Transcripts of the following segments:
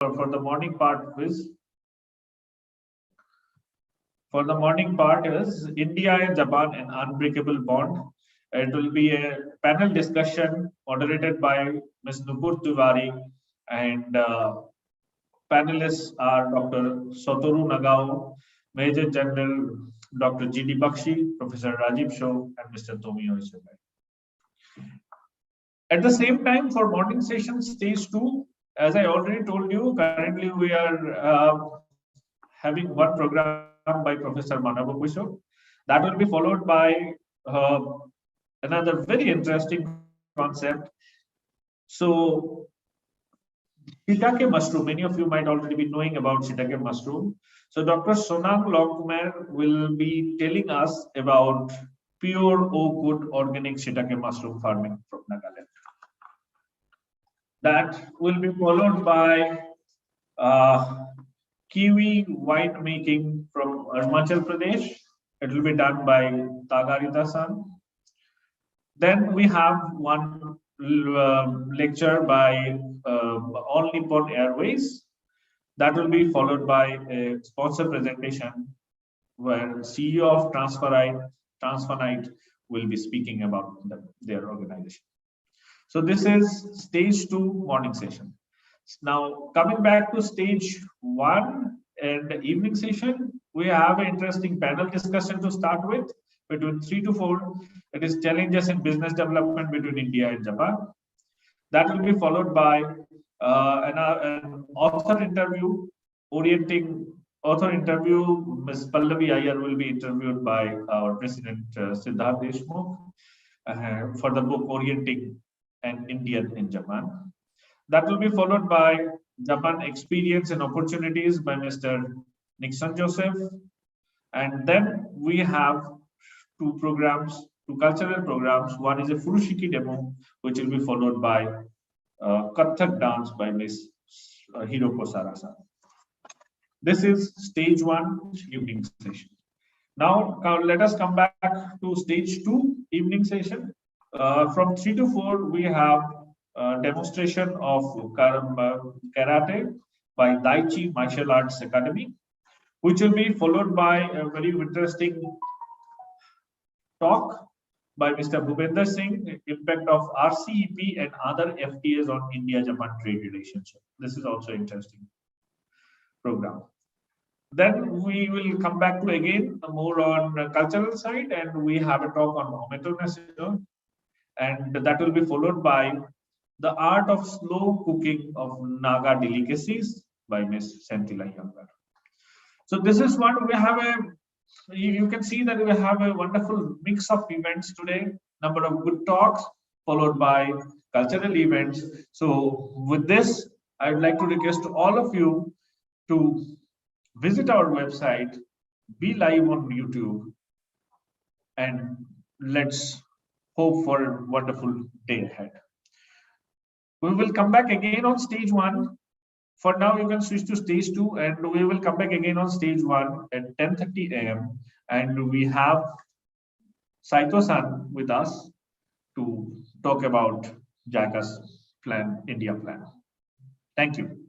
for the morning part quiz. For the morning part is India and Japan, an unbreakable bond. It will be a panel discussion moderated by Ms. Nupur Tiwari, and panelists are Dr. Satoru Nagao, Major General Dr. G.D. Bakshi, Professor Rajiv Shaw, and Mr. Tomio Ishibai. At the same time, for morning session stage 2, as I already told you, currently we are having one program by Professor Manava Kusho. That will be followed by uh, another very interesting concept. So, shiitake mushroom, many of you might already be knowing about shiitake mushroom. So, Dr. Sonam Longkumar will be telling us about pure good organic shiitake mushroom farming from Nagaland. That will be followed by kiwi wine making from Arunachal Pradesh. It will be done by Tagarita-san. Then we have one lecture by All Nippon Airways. That will be followed by a sponsor presentation where CEO of Transferite will be speaking about their organization. So this is stage 2 morning session. Now coming back to stage 1 and the evening session, we have an interesting panel discussion to start with between 3 to 4. It is challenges in business development between India and Japan. That will be followed by an author interview, author interview. Ms. Pallavi Iyer will be interviewed by our President Siddharth Deshmukh for the book Orienting an Indian in Japan. That will be followed by Japan Experience and Opportunities by Mr. Nixon Joseph. And then we have two cultural programs. One is a Furushiki demo, which will be followed by Kathak dance by Ms. Hiroko Sarasa. This is stage 1 evening session. Now let us come back to stage 2 evening session. From 3 to 4, we have demonstration of karate by Daichi Martial Arts Academy, which will be followed by a very interesting talk by Mr. Bhupender Singh, impact of RCEP and other FTAs on India-Japan trade relationship. This is also interesting program. Then we will come back to again more on the cultural side, and we have a talk on ometonesido, and that will be followed by the art of slow cooking of Naga delicacies by Ms. Sentila Yangar. So this is what we have you can see that we have a wonderful mix of events today, number of good talks followed by cultural events. So with this, I would like to request all of you to visit our website, be live on YouTube, and let's hope for a wonderful day ahead. We will come back again on stage 1. For now, you can switch to stage 2, and we will come back again on stage 1 at 10:30 a.m. And we have Saito-san with us to talk about JICA's plan, India plan. Thank you.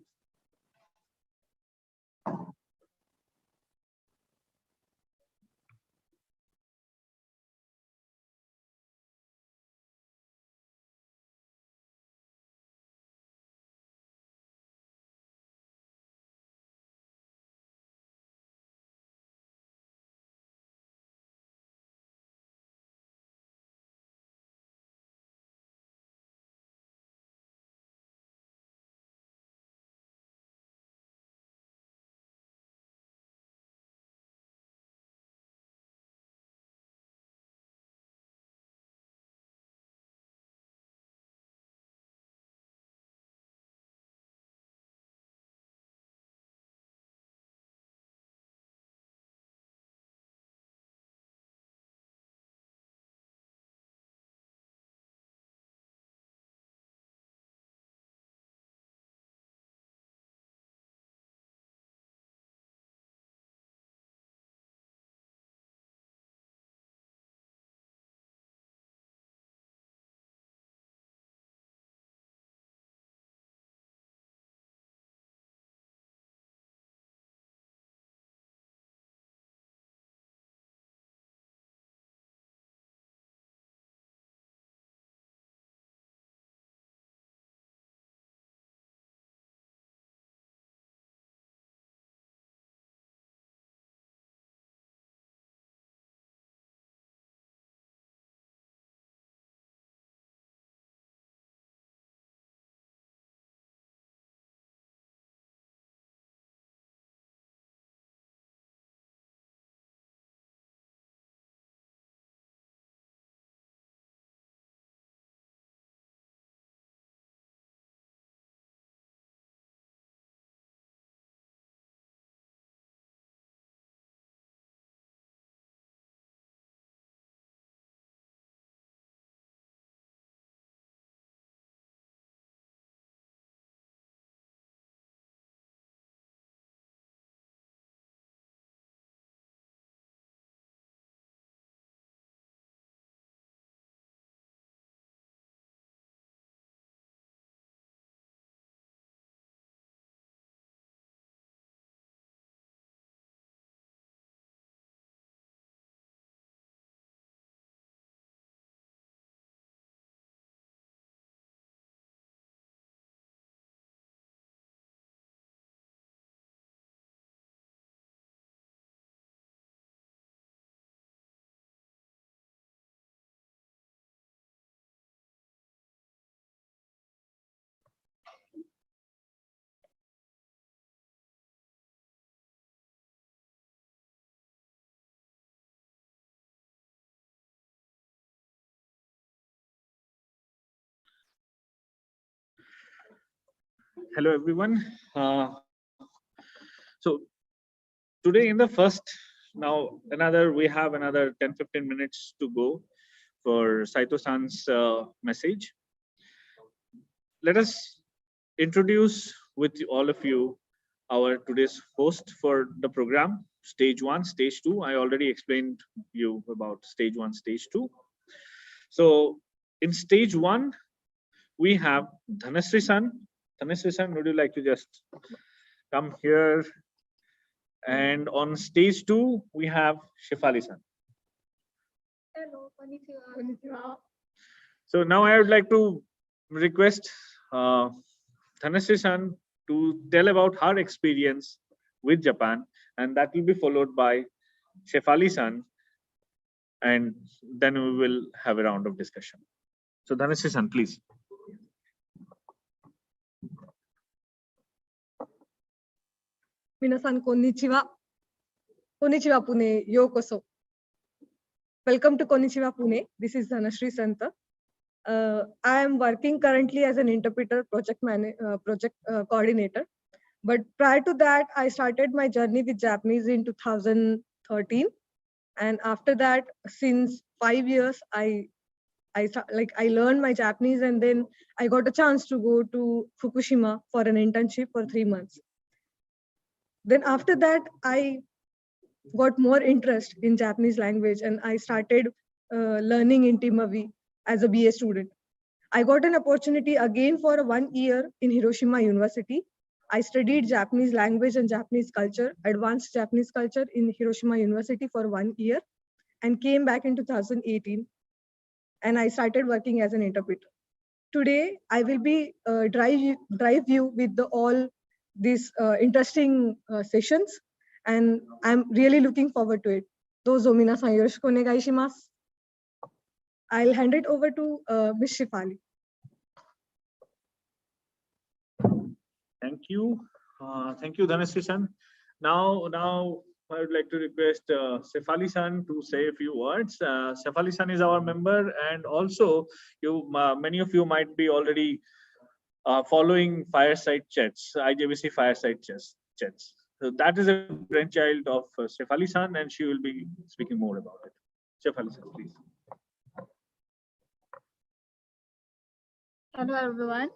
Hello, everyone. So today in the first, we have another 10-15 minutes to go for Saito-san's message. Let us introduce with all of you our today's host for the program, stage 1, stage 2. I already explained you about stage 1, stage 2. So in stage 1, we have Dhanasri-san. Dhanasri-san, would you like to just come here? And on stage 2, we have Shefali-san. Hello, konnichiwa. Konnichiwa. So now I would like to request Dhanasri-san to tell about her experience with Japan, and that will be followed by Shefali-san, and then we will have a round of discussion. So Dhanasri-san, please. 皆さん、こんにちは。Konnichiwa Pune, yokoso. Welcome to Konnichiwa Pune. This is Dhanasri Santa. I am working currently as an interpreter project coordinator. But prior to that, I started my journey with Japanese in 2013. And after that, since 5 years, I learned my Japanese, and then I got a chance to go to Fukushima for an internship for 3 months. Then after that, I got more interest in Japanese language, and I started learning in Timavi as a BA student. I got an opportunity again for 1 year in Hiroshima University. I studied Japanese language and Japanese culture, advanced Japanese culture in Hiroshima University for 1 year, and came back in 2018. And I started working as an interpreter. Today, I will be drive you with all these interesting sessions, and I'm really looking forward to it. Dozo minasan yoroshiku onegai shimasu. I'll hand it over to Ms. Shefali. Thank you. Thank you, Dhanasri-san. Now I would like to request Shefali-san to say a few words. Shefali-san is our member, and also many of you might be already following fireside chats, IJBC fireside chats. So that is a brainchild of Shefali-san, and she will be speaking more about it. Shefali-san, please. Hello everyone,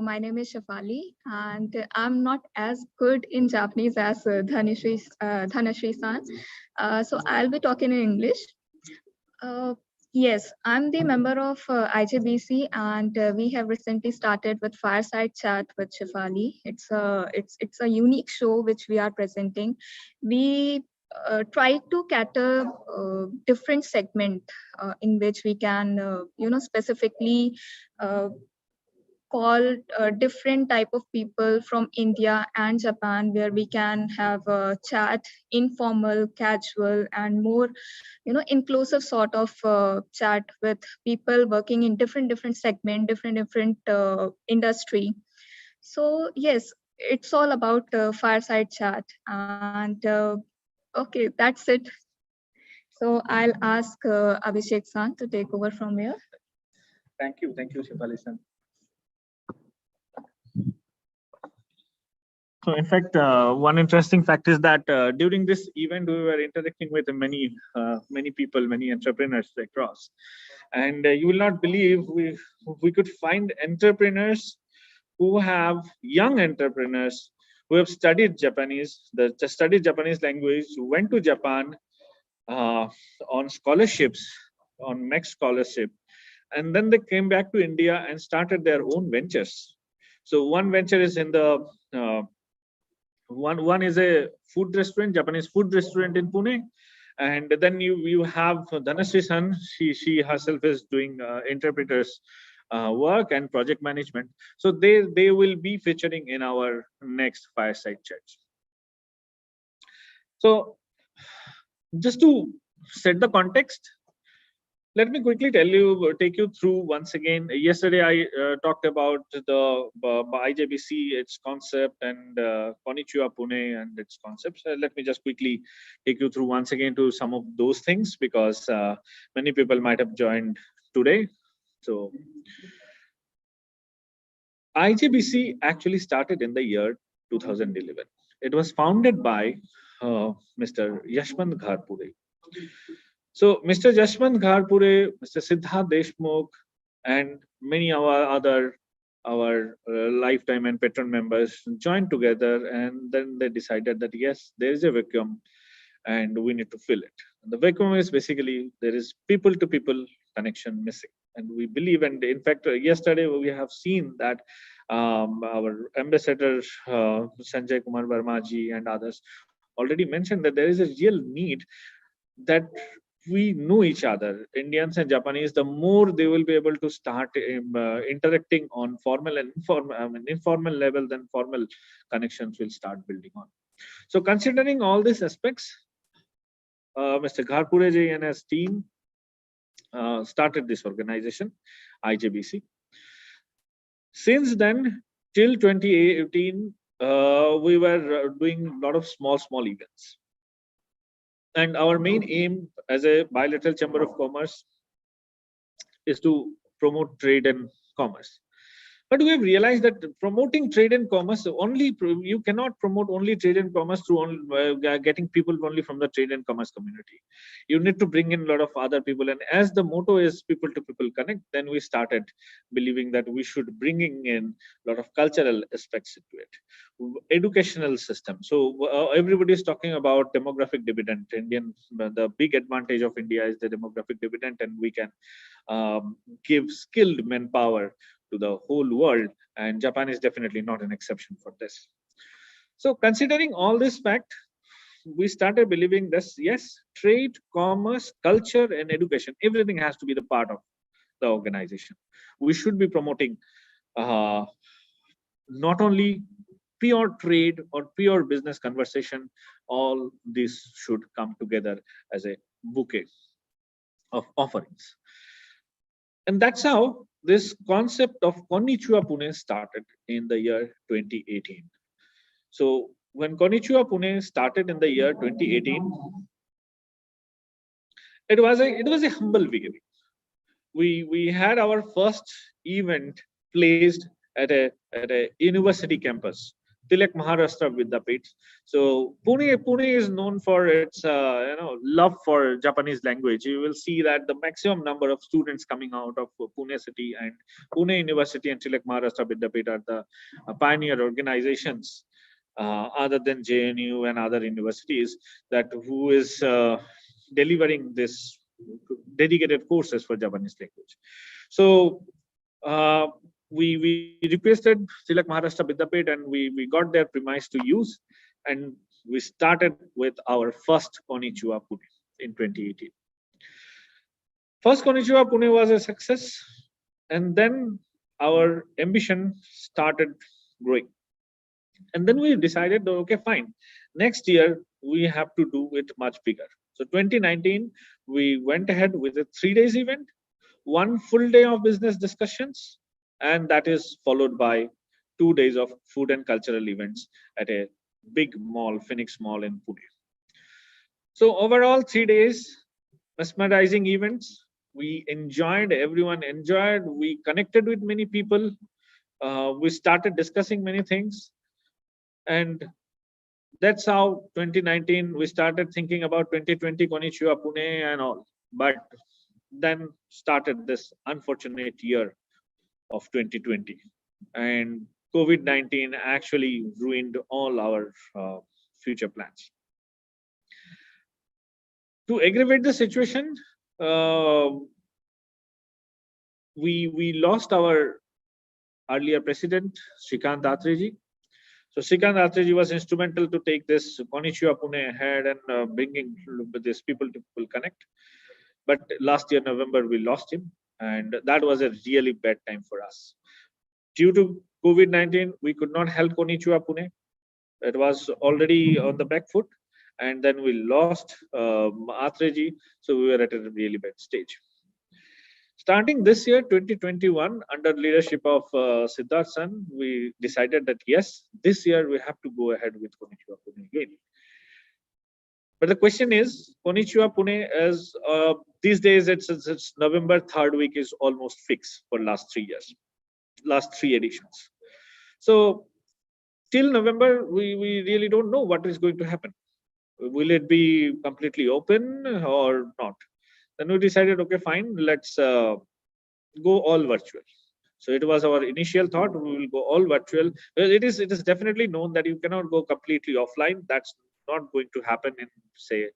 my name is Shefali, and I'm not as good in Japanese as Dhanasri-san, so I'll be talking in English. Yes, I'm the member of IJBC, and we have recently started with Fireside Chat with Shefali. It's a unique show which we are presenting. We try to cater different segment in which we can, specifically call different type of people from India and Japan, where we can have a chat, informal, casual, and more, inclusive sort of chat with people working in different segment, different industry. So yes, it's all about fireside chat, and okay, that's it. So I'll ask Abhishek-san to take over from here. Thank you, Shefali-san. So in fact, one interesting fact is that during this event, we were interacting with many people, many entrepreneurs across. And you will not believe we could find entrepreneurs who have young entrepreneurs who have studied Japanese, studied Japanese language, went to Japan on scholarships, on MEX scholarship, and then they came back to India and started their own ventures. So one venture is in the one is a food restaurant, Japanese food restaurant in Pune, and then you have Dhanasri-san. She herself is doing interpreters work and project management. So they will be featuring in our next fireside chats. So just to set the context, let me quickly take you through once again. Yesterday, I talked about the IJBC, its concept, and Konnichiwa Pune and its concepts. Let me just quickly take you through once again to some of those things, because many people might have joined today. So IJBC actually started in the year 2011. It was founded by Mr. Yashwant Gharpure. So Mr. Yashwant Gharpure, Mr. Siddharth Deshmukh, and many our lifetime and patron members joined together, and then they decided that yes, there is a vacuum and we need to fill it. And the vacuum is basically there is people to people connection missing, and we believe, and in fact yesterday we have seen that our ambassador Sanjay Kumar Verma ji and others already mentioned that there is a real need that we know each other, Indians and Japanese, the more they will be able to start interacting on formal and informal level, then formal connections will start building on. So considering all these aspects, Mr. Gharpure ji and his team started this organization, IJBC. Since then, till 2018, we were doing a lot of small events. And our main aim as a bilateral chamber of commerce is to promote trade and commerce. But we have realized that promoting trade and commerce you cannot promote only trade and commerce through getting people only from the trade and commerce community. You need to bring in a lot of other people. And as the motto is people to people connect, then we started believing that we should bringing in a lot of cultural aspects into it. Educational system. So everybody is talking about demographic dividend. The big advantage of India is the demographic dividend, and we can give skilled manpower to the whole world, and Japan is definitely not an exception for this. So considering all this fact, we started believing this, yes, trade, commerce, culture, and education, everything has to be the part of the organization. We should be promoting not only pure trade or pure business conversation, all this should come together as a bouquet of offerings. And that's how this concept of Konnichiwa Pune started in the year 2018. So when Konnichiwa Pune started in the year 2018, it was a humble beginning. We had our first event placed at a university campus, Tilak Maharashtra Vidyapith. So Pune is known for its love for Japanese language. You will see that the maximum number of students coming out of Pune city, and Pune University and Tilak Maharashtra Vidyapith are the pioneer organizations other than JNU and other universities that who is delivering this dedicated courses for Japanese language. So we requested Tilak Maharashtra Vidyapith, and we got their premise to use, and we started with our first Konnichiwa Pune in 2018. First Konnichiwa Pune was a success, and then our ambition started growing. And then we decided, okay, fine, next year we have to do it much bigger. So 2019, we went ahead with a 3 days event, 1 full day of business discussions, and that is followed by 2 days of food and cultural events at a big mall, Phoenix Mall in Pune. So overall 3 days, mesmerizing events. We enjoyed, everyone enjoyed, we connected with many people. We started discussing many things. And that's how 2019, we started thinking about 2020 Konnichiwa Pune and all. But then started this unfortunate year of 2020, and COVID-19 actually ruined all our future plans. To aggravate the situation, we lost our earlier president, Shrikant Atreji. So Shrikant Atreji was instrumental to take this Konnichiwa Pune ahead and bringing this people to people connect. But last year, November, we lost him. And that was a really bad time for us. Due to COVID-19, we could not help Konnichiwa Pune. It was already on the back foot. And then we lost Atreji. So we were at a really bad stage. Starting this year, 2021, under leadership of Siddharth San, we decided that yes, this year we have to go ahead with Konnichiwa Pune again. But the question is, Konnichiwa Pune is these days it's November 3rd week is almost fixed for last 3 years, last 3 editions. So till November, we really don't know what is going to happen. Will it be completely open or not? Then we decided, okay, fine, let's go all virtual. So it was our initial thought, we will go all virtual. Well, it is definitely known that you cannot go completely offline. That's not going to happen in, say,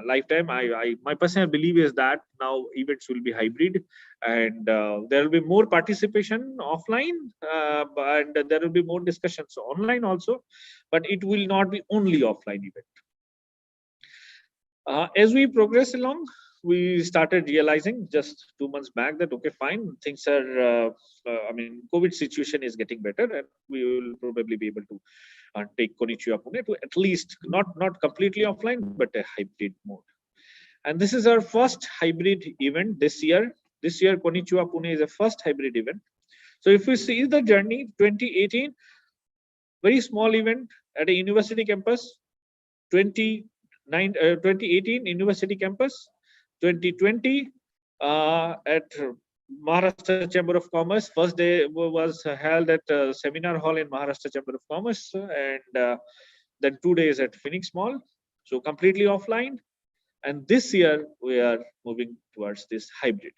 lifetime. My personal belief is that now events will be hybrid, and there will be more participation offline, and there will be more discussions online also, but it will not be only offline event. As we progress along, we started realizing just 2 months back that, okay, fine, things are, I mean, COVID situation is getting better, and we will probably be able to take Konnichiwa Pune to at least not completely offline, but a hybrid mode. And this is our first hybrid event this year. This year, Konnichiwa Pune is a first hybrid event. So if you see the journey, 2018, very small event at a university campus, 2018 university campus, 2020 at Maharashtra Chamber of Commerce. First day was held at a seminar hall in Maharashtra Chamber of Commerce, and then 2 days at Phoenix Mall. So completely offline. And this year we are moving towards this hybrid.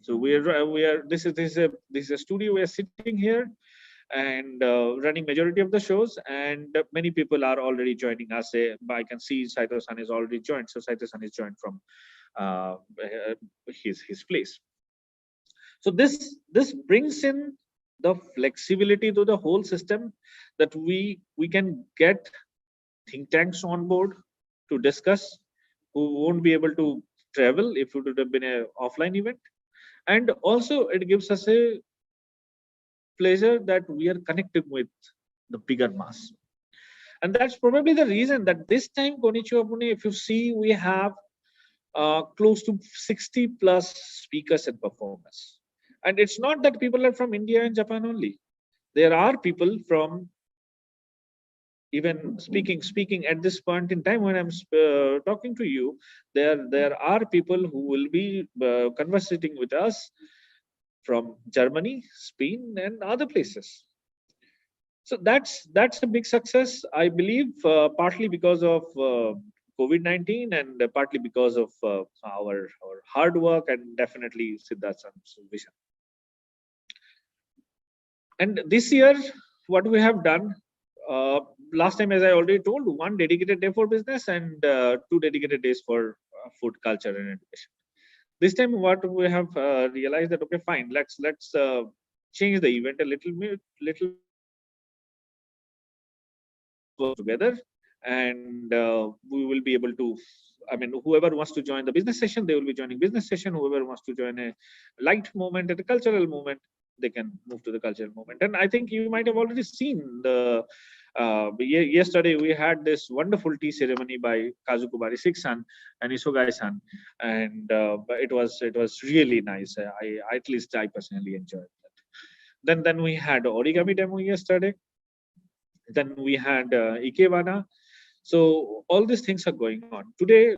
So we are this is a studio. We are sitting here and running majority of the shows, and many people are already joining us. I can see Saito-san is already joined. So Saito-san is joined from his place. So this brings in the flexibility to the whole system, that we can get think tanks on board to discuss, who won't be able to travel if it would have been an offline event. And also it gives us a pleasure that we are connecting with the bigger mass. And that's probably the reason that this time Konnichiwa Pune, if you see, we have close to 60 plus speakers and performers. And it's not that people are from India and Japan only. There are people from, even speaking at this point in time when I'm talking to you, there are people who will be conversating with us from Germany, Spain, and other places. So that's a big success, I believe, partly because of COVID-19 and partly because of our hard work, and definitely Siddhartha's vision. And this year, what we have done, last time, as I already told, 1 dedicated day for business and 2 dedicated days for food, culture, and education. This time, what we have realized that, okay, fine, let's change the event a little together, and we will be able to, I mean, whoever wants to join the business session, they will be joining business session. Whoever wants to join a light moment at a cultural moment, they can move to the cultural moment. And I think you might have already seen the yesterday we had this wonderful tea ceremony by Kazukubari Sik-san and Isogai-san, and it was really nice. At least I personally enjoyed that. Then we had origami demo yesterday. Then we had Ikebana. So all these things are going on today.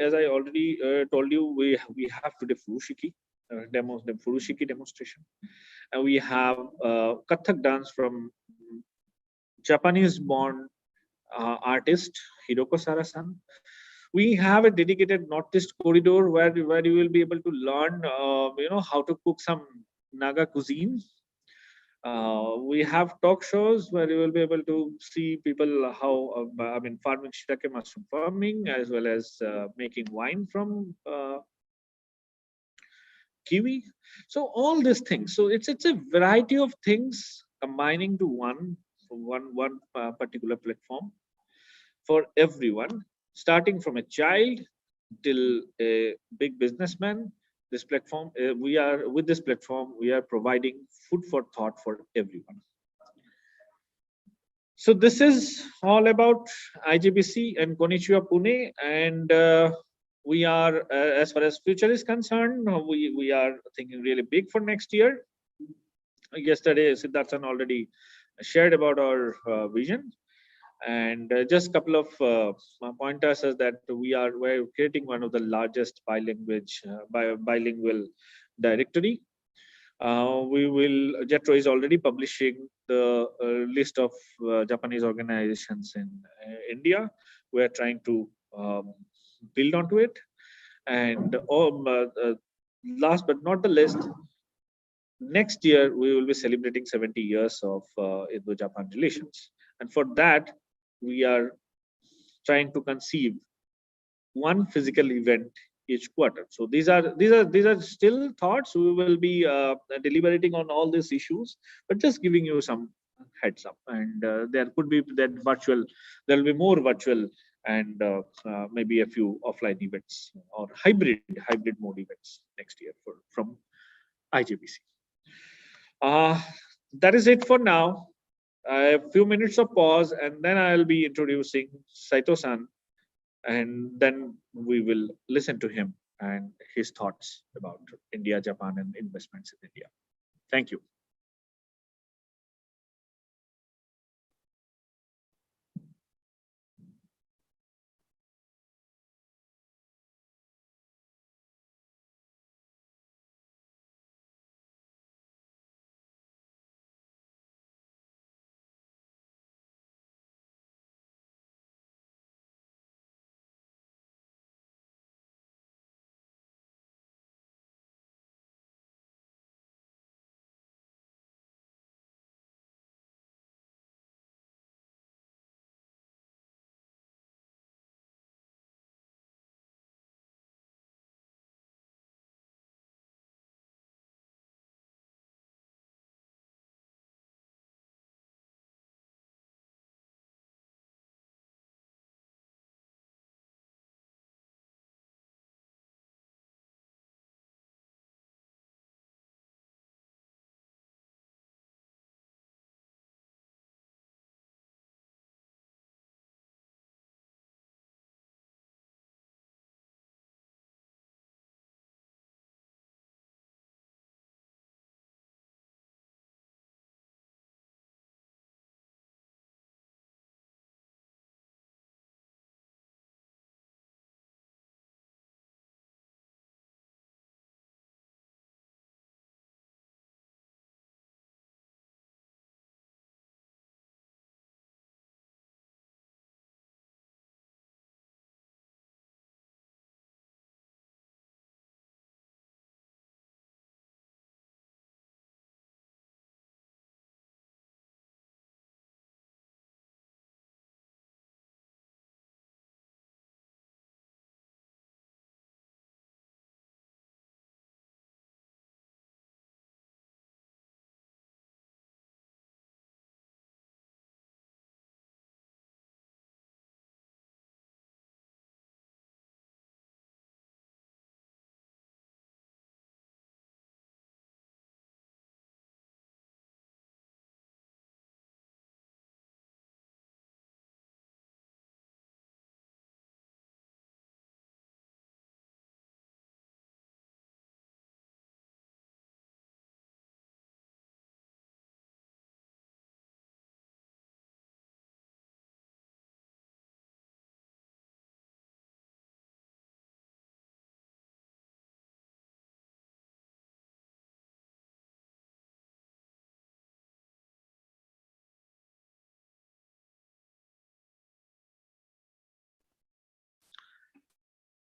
As I already told you, we have today furushiki furushiki demonstration, and we have Kathak dance from Japanese-born artist Hiroko Sara-san. We have a dedicated Northeast corridor where you will be able to learn, how to cook some Naga cuisine. We have talk shows where you will be able to see people how, farming shiitake mushroom farming, as well as making wine from kiwi. So all these things. So it's a variety of things combining to one particular platform for everyone, starting from a child till a big businessman. This platform, we are providing food for thought for everyone. So this is all about IJBC and Konnichiwa Pune, and we are, as far as future is concerned, we are thinking really big for next year. Yesterday, Siddharthan already shared about our vision, and just a couple of pointers is that we're creating one of the largest bilingual directory. JETRO is already publishing the list of Japanese organizations in India. We are trying to build onto it. And last but not the least, next year we will be celebrating 70 years of Indo-Japan relations. And for that, we are trying to conceive one physical event each quarter. So these are still thoughts. We will be deliberating on all these issues, but just giving you some heads up. And there could be that virtual. There will be more virtual and maybe a few offline events or hybrid mode events next year from IJBC. That is it for now. A few minutes of pause, and then I'll be introducing Saito-san, and then we will listen to him and his thoughts about India, Japan, and investments in India. Thank you.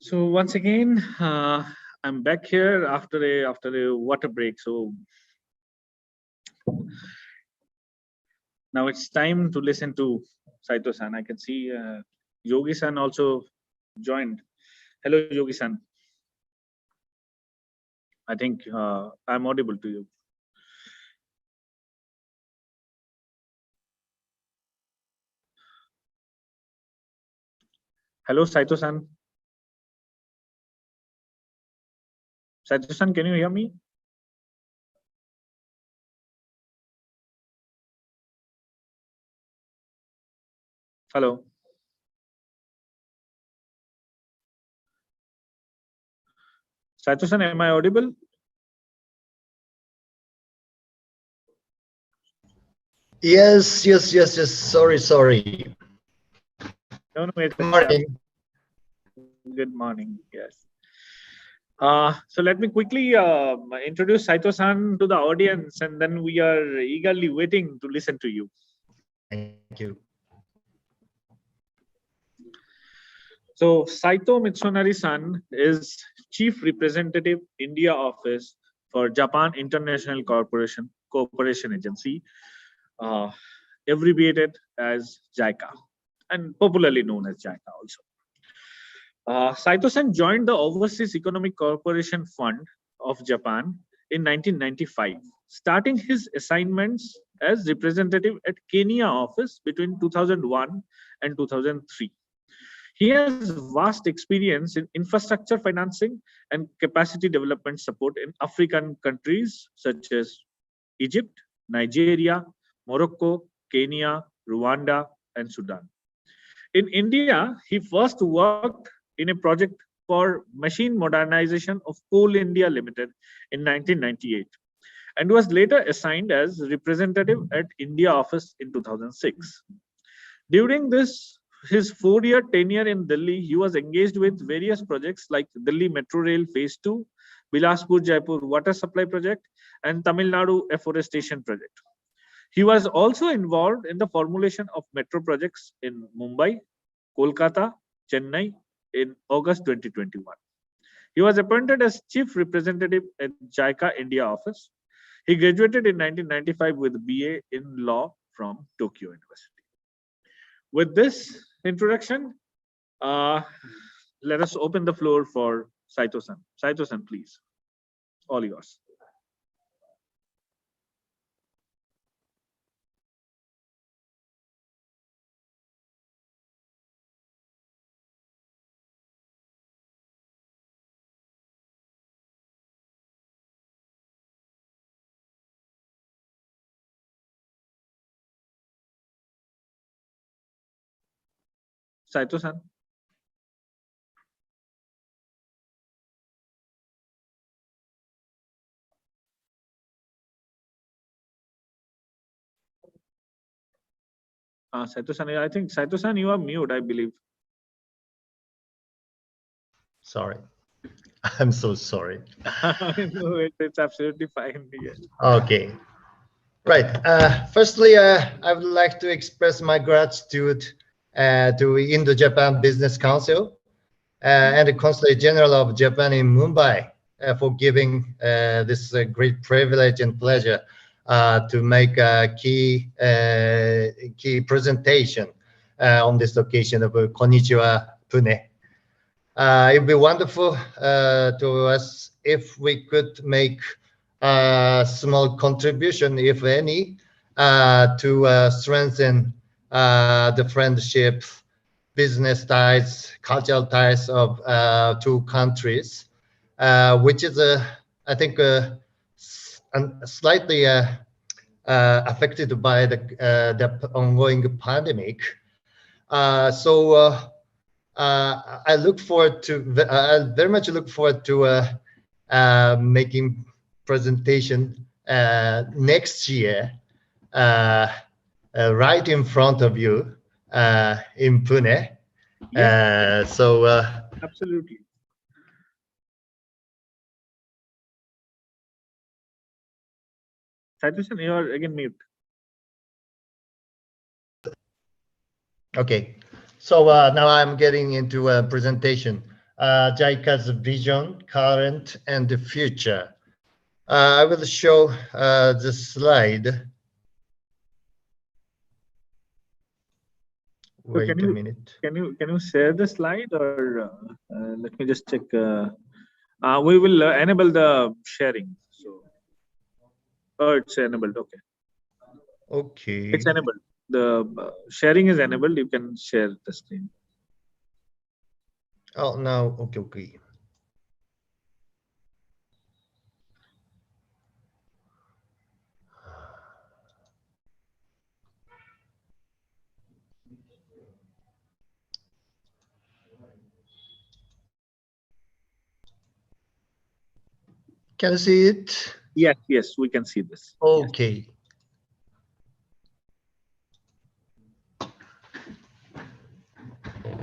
So once again, I'm back here after a water break. So now it's time to listen to Saito-san. I can see Yogi-san also joined. Hello, Yogi-san. I think I'm audible to you. Hello, Saito-san. Saito-san, can you hear me? Hello. Saito-san, am I audible? Yes. Sorry. No, Good morning. Good morning. Yes. So let me quickly introduce Saito-san to the audience, and then we are eagerly waiting to listen to you. Thank you. So Saito Mitsunari-san is Chief Representative India Office for Japan International Cooperation Agency, uh, abbreviated as JICA, and popularly known as JICA also. Saito-san joined the Overseas Economic Cooperation Fund of Japan in 1995, starting his assignments as representative at Kenya office between 2001 and 2003. He has vast experience in infrastructure financing and capacity development support in African countries such as Egypt, Nigeria, Morocco, Kenya, Rwanda, and Sudan. In India, he first worked in a project for machine modernization of Coal India Limited in 1998 and was later assigned as representative at India office in 2006. During his 4-year tenure in Delhi, he was engaged with various projects like Delhi Metro Rail Phase 2, Bilaspur Jaipur Water Supply Project, and Tamil Nadu Afforestation Project. He was also involved in the formulation of metro projects in Mumbai, Kolkata, Chennai in August 2021. He was appointed as Chief Representative at JICA India office. He graduated in 1995 with BA in Law from Tokyo University. With this introduction, let us open the floor for Saito-san. Saito-san, please. All yours. Saito-san. Saito-san, I think Saito-san, you are mute, I believe. Sorry. I'm so sorry. No, it's absolutely fine. Yes. Okay. Right. Firstly, I would like to express my gratitude to Indo Japan Business Council and the Consulate General of Japan in Mumbai for giving this great privilege and pleasure to make a key presentation on this occasion of Konnichiwa Pune. It'd be wonderful to us if we could make a small contribution, if any, to strengthen the friendship, business ties, cultural ties of two countries, which is, I think, slightly affected by the ongoing pandemic. I look forward to, I very much look forward to making presentation next year, right in front of you in Pune. Yes. Absolutely. Saito-san, you are again mute. Okay. So now I'm getting into a presentation. JICA's vision, current, and the future. I will show the slide. Wait a minute. Can you share the slide, or let me just check. We will enable the sharing. So, oh, it's enabled. Okay. Okay. It's enabled. The sharing is enabled. You can share the screen. Oh, no. Okay. Okay. Can you see it? Yes, yes, we can see this. Okay.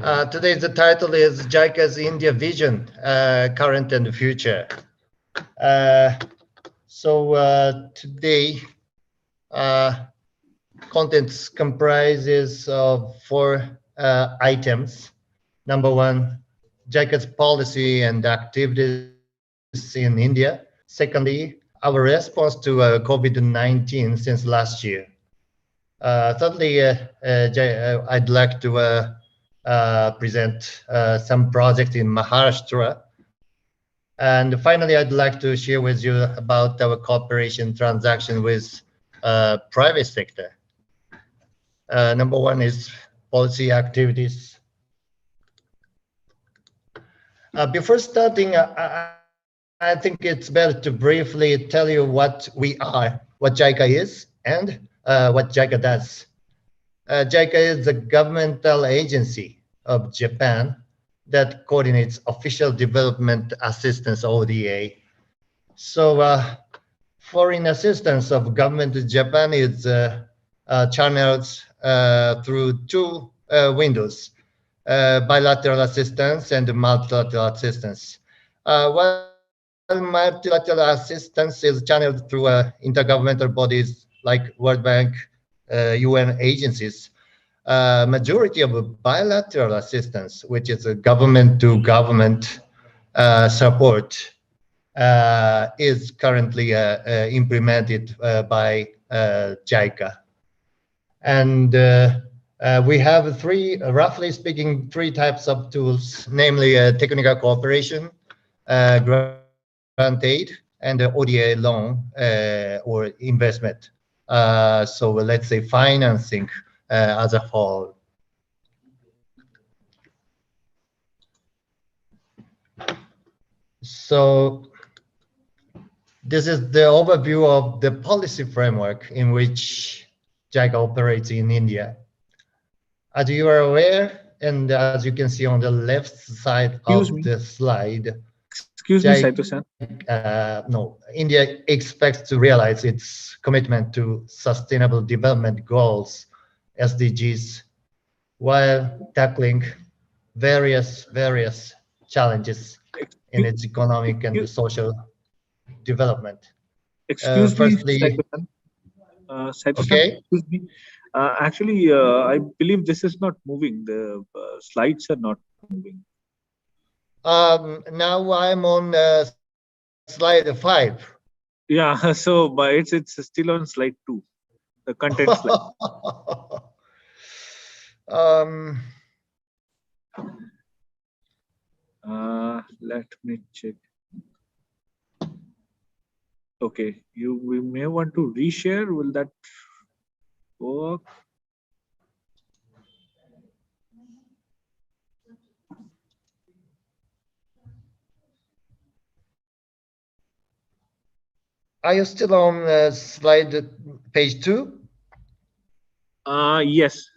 Today the title is JICA's India Vision, Current and Future. Today, contents comprises of 4 items. Number 1, JICA's policy and activities in India. Secondly, our response to COVID-19 since last year. Thirdly, I'd like to present some projects in Maharashtra. And finally, I'd like to share with you about our cooperation transaction with private sector. Number 1 is policy activities. Before starting, I think it's better to briefly tell you what we are, what JICA is, and what JICA does. JICA is the governmental agency of Japan that coordinates official development assistance, ODA. So foreign assistance of government of Japan is channeled through 2 windows, bilateral assistance and multilateral assistance. While multilateral assistance is channeled through intergovernmental bodies like World Bank, UN agencies, majority of bilateral assistance, which is a government-to-government support, is currently implemented by JICA. And we have 3, roughly speaking, 3 types of tools, namely technical cooperation, grant aid, and ODA loan or investment. So let's say financing as a whole. So this is the overview of the policy framework in which JICA operates in India. As you are aware, and as you can see on the left side of the slide, Excuse me, Saito-san. No, India expects to realize its commitment to Sustainable Development Goals, SDGs, while tackling various challenges in its economic and social development. Excuse firstly, me, Saito-san. Saito-san, okay. excuse me. Actually, I believe this is not moving. The slides are not moving. Now I'm on slide 5. Yeah, so but it's still on slide 2, the content slide. Let me check. Okay, we may want to reshare. Will that work? Are you still on slide page 2? Yes.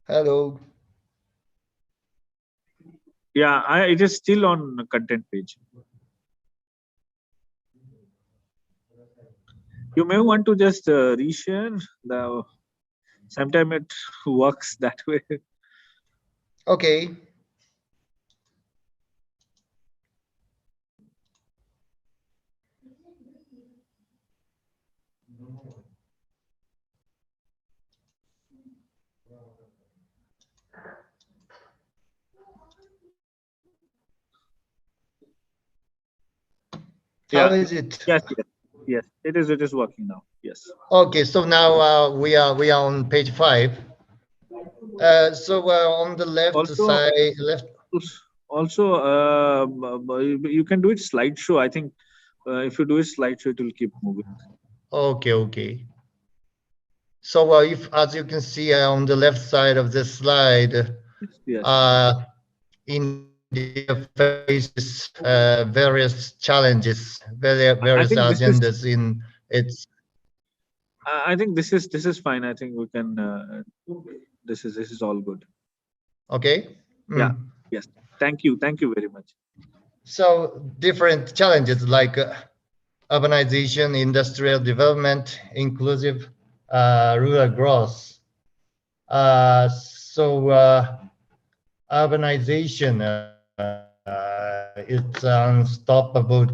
Hello. Yeah, it is still on the content page. You may want to just reshare. Sometimes it works that way. Okay. How is it? Yes, it is working now. Yes. Okay, so now we are on page 5. So on the left side, Also, you can do it slideshow. I think if you do it slideshow, it will keep moving. Okay. So if, as you can see on the left side of this slide, India faces various challenges, various agendas in its. I think this is fine. I think we can. This is all good. Okay. Yeah. Yes. Thank you very much. So different challenges like urbanization, industrial development, inclusive rural growth. Urbanization, it's an unstoppable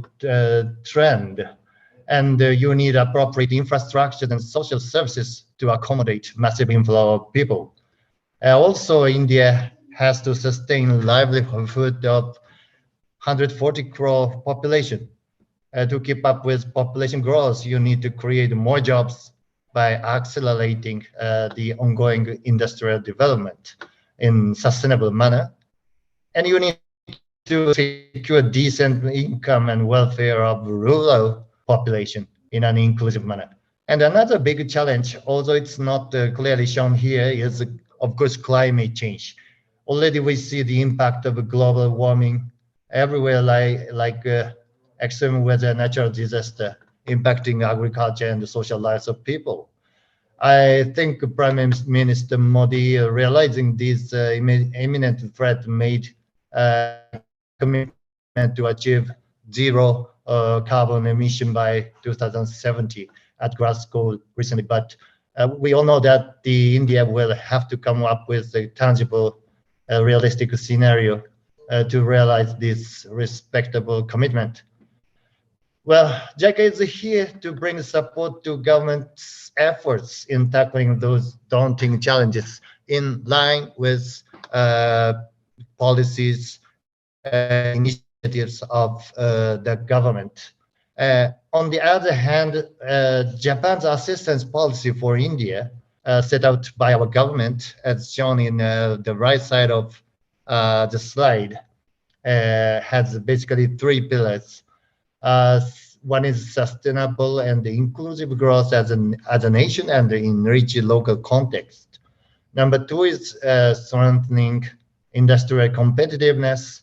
trend, and you need appropriate infrastructure and social services to accommodate massive inflow of people. Also, India has to sustain livelihood of 140 crore population. To keep up with population growth, you need to create more jobs by accelerating the ongoing industrial development in sustainable manner. And you need to secure decent income and welfare of rural population in an inclusive manner. And another big challenge, although it's not clearly shown here, is of course climate change. Already we see the impact of global warming everywhere, like extreme weather, natural disaster impacting agriculture and the social lives of people. I think Prime Minister Modi, realizing this imminent threat, made a commitment to achieve zero carbon emission by 2070 at Glasgow recently. But we all know that India will have to come up with a tangible, realistic scenario to realize this respectable commitment. Well, JICA is here to bring support to government's efforts in tackling those daunting challenges in line with policies and initiatives of the government. On the other hand, Japan's assistance policy for India, set out by our government, as shown in the right side of the slide, has basically three pillars. One is sustainable and inclusive growth as a nation and enrich local context. Number two is strengthening industrial competitiveness.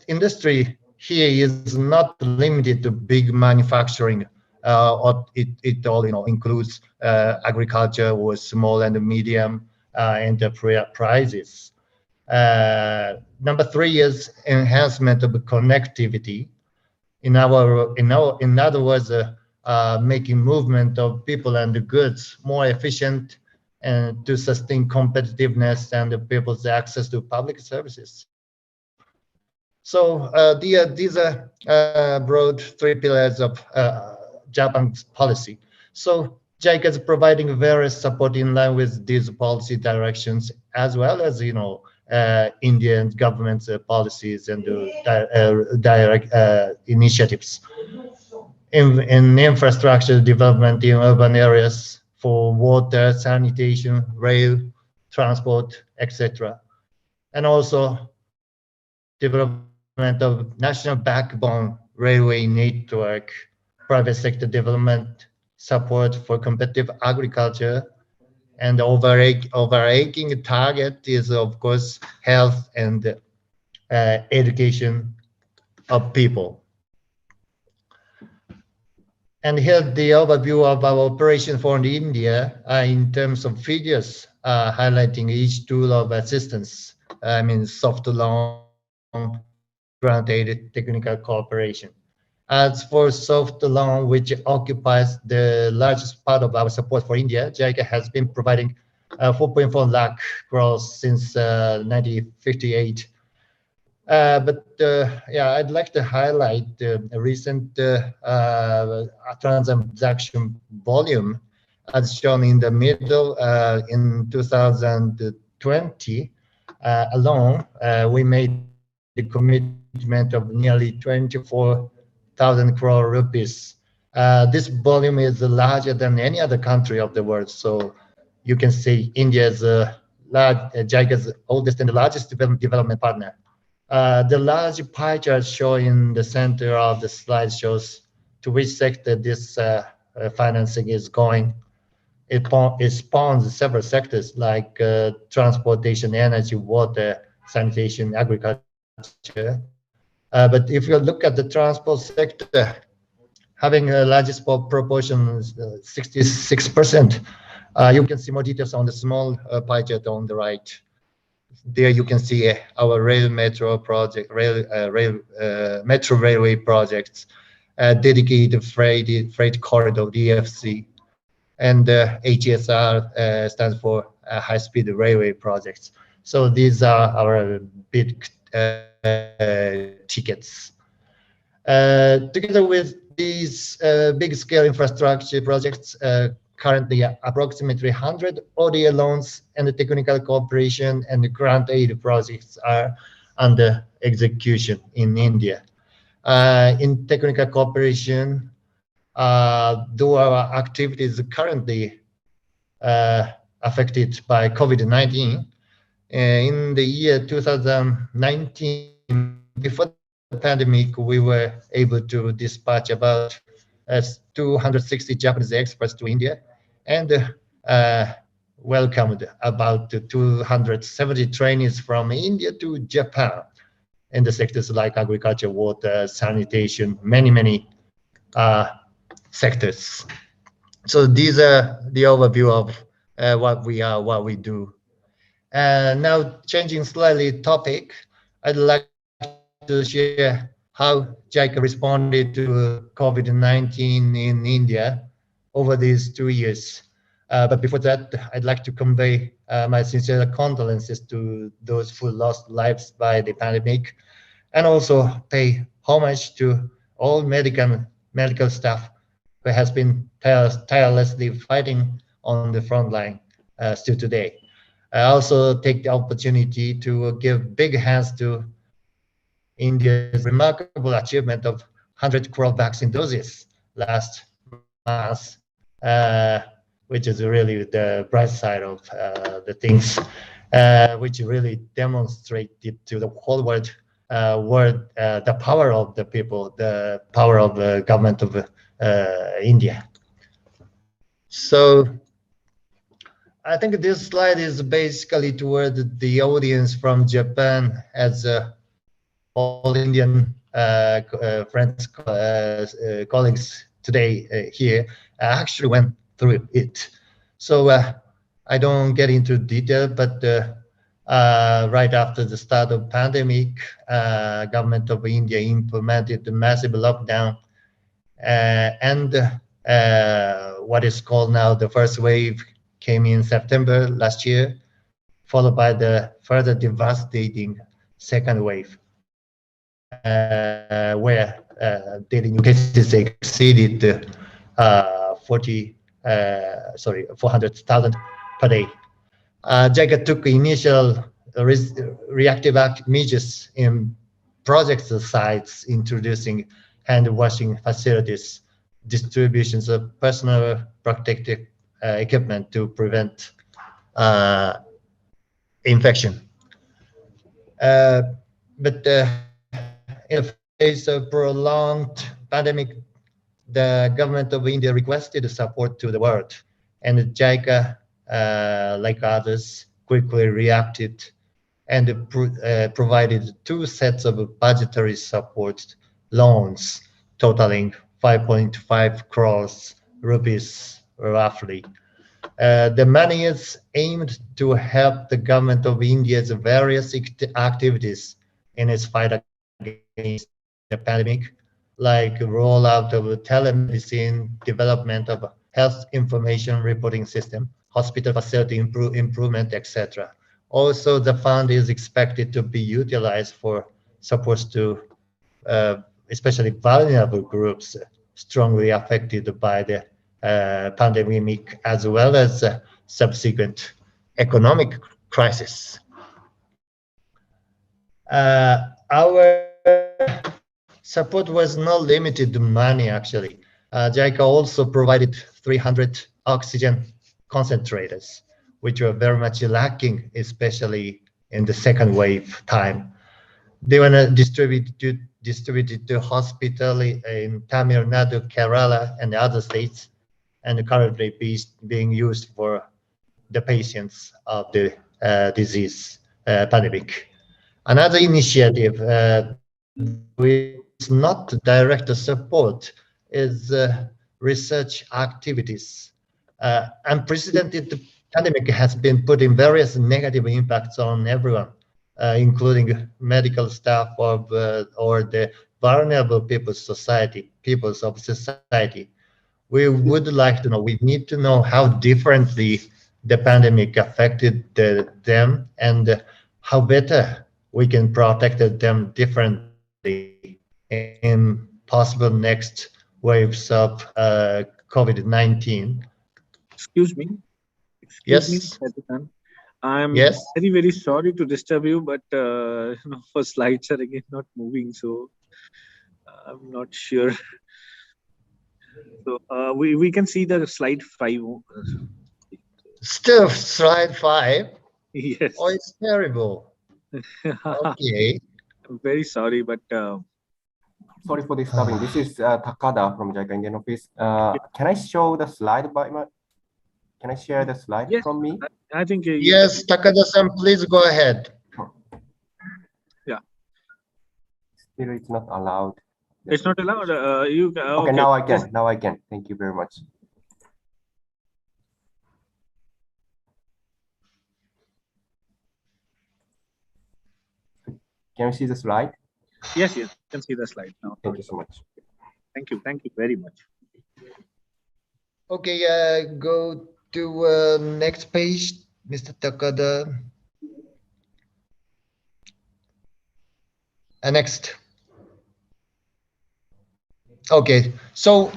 Industry here is not limited to big manufacturing, or it all includes agriculture or small and medium enterprises. Number three is enhancement of connectivity. In other words, making movement of people and goods more efficient and to sustain competitiveness and the people's access to public services. So these are broad three pillars of Japan's policy. So JICA is providing various support in line with these policy directions, as well as Indian government's policies and direct initiatives in infrastructure development in urban areas for water, sanitation, rail, transport, etc. And also development of national backbone railway network, private sector development, support for competitive agriculture, and the overarching target is, of course, health and education of people. And here the overview of our operation for India in terms of figures, highlighting each tool of assistance. I mean, soft loan, grant aid, technical cooperation. As for soft loan, which occupies the largest part of our support for India, JICA has been providing 4.4 lakh crores since 1958. Yeah, I'd like to highlight the recent transaction volume as shown in the middle. In 2020 alone, we made the commitment of nearly 24,000 crore rupees. This volume is larger than any other country of the world. So you can say India is JICA's oldest and the largest development partner. The large pie chart shown in the center of the slide shows to which sector this financing is going. It spawns several sectors like transportation, energy, water, sanitation, agriculture. But if you look at the transport sector, having the largest proportion, 66%, you can see more details on the small pie chart on the right. There you can see our metro railway projects, dedicated freight corridor, DFC, and HSR stands for high-speed railway projects. So these are our big tickets. Together with these big-scale infrastructure projects, currently approximately 100 ODA loans and the technical cooperation and the grant aid projects are under execution in India. In technical cooperation, though our activities currently affected by COVID-19, in the year 2019, before the pandemic, we were able to dispatch about 260 Japanese experts to India and welcomed about 270 trainees from India to Japan in the sectors like agriculture, water, sanitation, many sectors. So these are the overview of what we are, what we do. Now changing slightly topic, I'd like to share how JICA responded to COVID-19 in India over these 2 years. But before that, I'd like to convey my sincere condolences to those who lost lives by the pandemic, and also pay homage to all medical staff who has been tirelessly fighting on the front line still today. I also take the opportunity to give big hands to India's remarkable achievement of 100 crore vaccine doses last month, which is really the bright side of the things, which really demonstrated to the whole world the power of the people, the power of the government of India. So I think this slide is basically toward the audience from Japan, as all Indian friends, colleagues today here actually went through it. So I don't get into detail, but right after the start of pandemic, government of India implemented the massive lockdown and what is called now the first wave came in September last year, followed by the further devastating second wave, where daily new cases exceeded 400,000 per day. JICA took initial reactive measures in project sites, introducing hand washing facilities, distributions of personal protective equipment to prevent infection. But in the face of prolonged pandemic, the government of India requested support to the world, and JICA, like others, quickly reacted and provided 2 sets of budgetary support loans totaling 5.5 crores rupees roughly. The money is aimed to help the government of India's various activities in its fight against the pandemic, like rollout of telemedicine, development of health information reporting system, hospital facility improvement, etc. Also, the fund is expected to be utilized for supports to especially vulnerable groups strongly affected by the pandemic, as well as subsequent economic crisis. Our support was not limited to money, actually. JICA also provided 300 oxygen concentrators, which were very much lacking, especially in the second wave time. They were distributed to hospitals in Tamil Nadu, Kerala, and other states, and currently being used for the patients of the disease pandemic. Another initiative which is not direct support is research activities. Unprecedented pandemic has been putting various negative impacts on everyone, including medical staff or the vulnerable peoples of society. We would like to know, we need to know how differently the pandemic affected them and how better we can protect them differently in possible next waves of COVID-19. Excuse me. Excuse me, Yes, Satisan. I'm yes. very, very sorry to disturb you, but for slides are again not moving, so I'm not sure. So we can see the slide 5. Still slide 5. Yes. Oh, it's terrible. Okay. I'm very sorry, but Sorry for disturbing. This is Takada from JICA Indian office. Can I show the slide can I share the slide yes, from me? I think Yes, Takada-san, please go ahead. Yeah. Still, it's not allowed. It's not allowed. Okay, now I can. Now I can. Thank you very much. Can you see the slide? Yes, you can see the slide now. Thank you so much. Thank you very much. Okay, go to next page, Mr. Takada. Next. Okay, so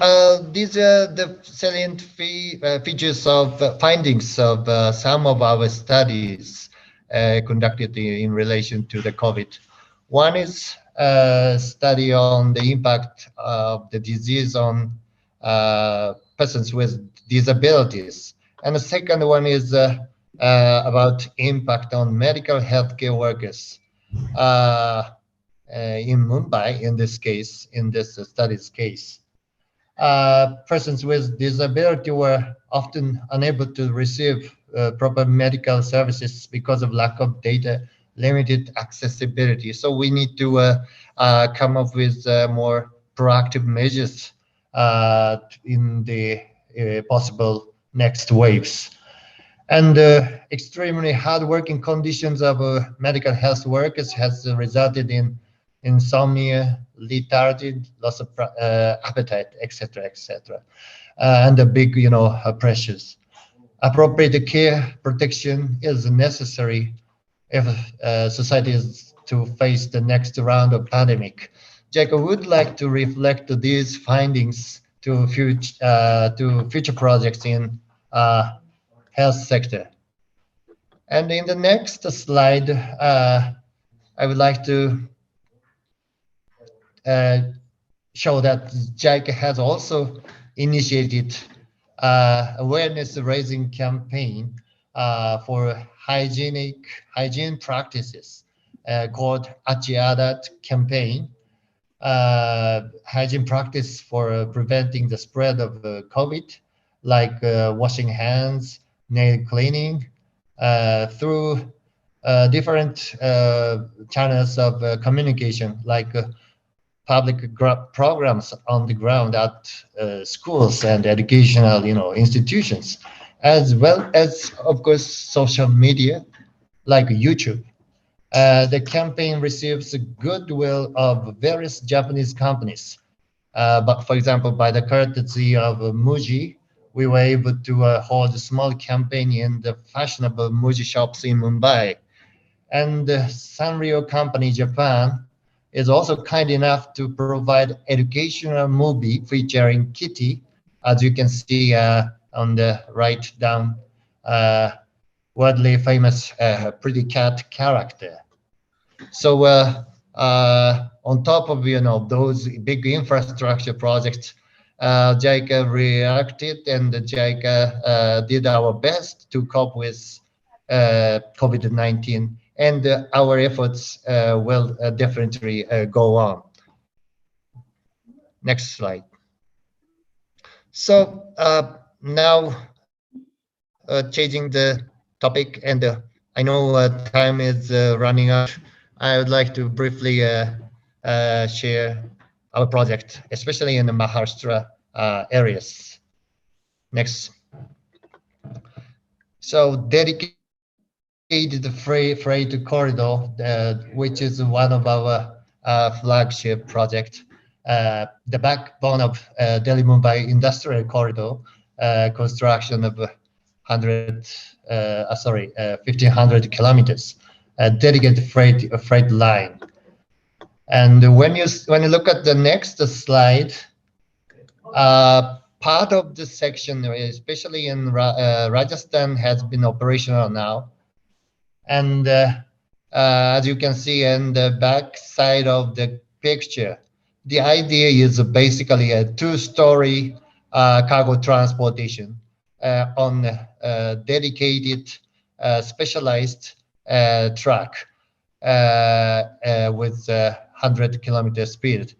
these are the salient features of findings of some of our studies conducted in relation to the COVID. One is a study on the impact of the disease on persons with disabilities. And the second one is about impact on medical healthcare workers. In Mumbai, in this case, in this study's case. Persons with disability were often unable to receive proper medical services because of lack of data, limited accessibility. So we need to come up with more proactive measures in the possible next waves. And extremely hard working conditions of medical health workers has resulted in insomnia, lethargy, loss of appetite, etc., etc., and the big, pressures. Appropriate care protection is necessary if society is to face the next round of pandemic. Jacob would like to reflect these findings to future projects in health sector. And in the next slide, I would like to show that JICA has also initiated awareness raising campaign for hygiene practices called Acchi Aadat campaign. Hygiene practice for preventing the spread of COVID, like washing hands, nail cleaning, through different channels of communication, like public programs on the ground at schools and educational, institutions, as well as, of course, social media like YouTube. The campaign receives the goodwill of various Japanese companies. But for example, by the courtesy of Muji, we were able to hold a small campaign in the fashionable Muji shops in Mumbai. And Sanrio Company Japan is also kind enough to provide educational movie featuring Kitty, as you can see on the right down, worldly famous pretty cat character. So on top of those big infrastructure projects, JICA reacted, and JICA did our best to cope with COVID-19, and our efforts will definitely go on. Next slide. So now changing the topic, and I know time is running out. I would like to briefly share our project, especially in the MAHSR areas. Next. So dedicated freight corridor, which is one of our flagship project, the backbone of Delhi-Mumbai Industrial Corridor, construction of 1,500 kilometers, dedicated freight line. And when you look at the next slide, part of the section, especially in Rajasthan, has been operational now. And as you can see in the back side of the picture, the idea is basically a two-story cargo transportation on a dedicated specialized truck with 100-kilometer speed,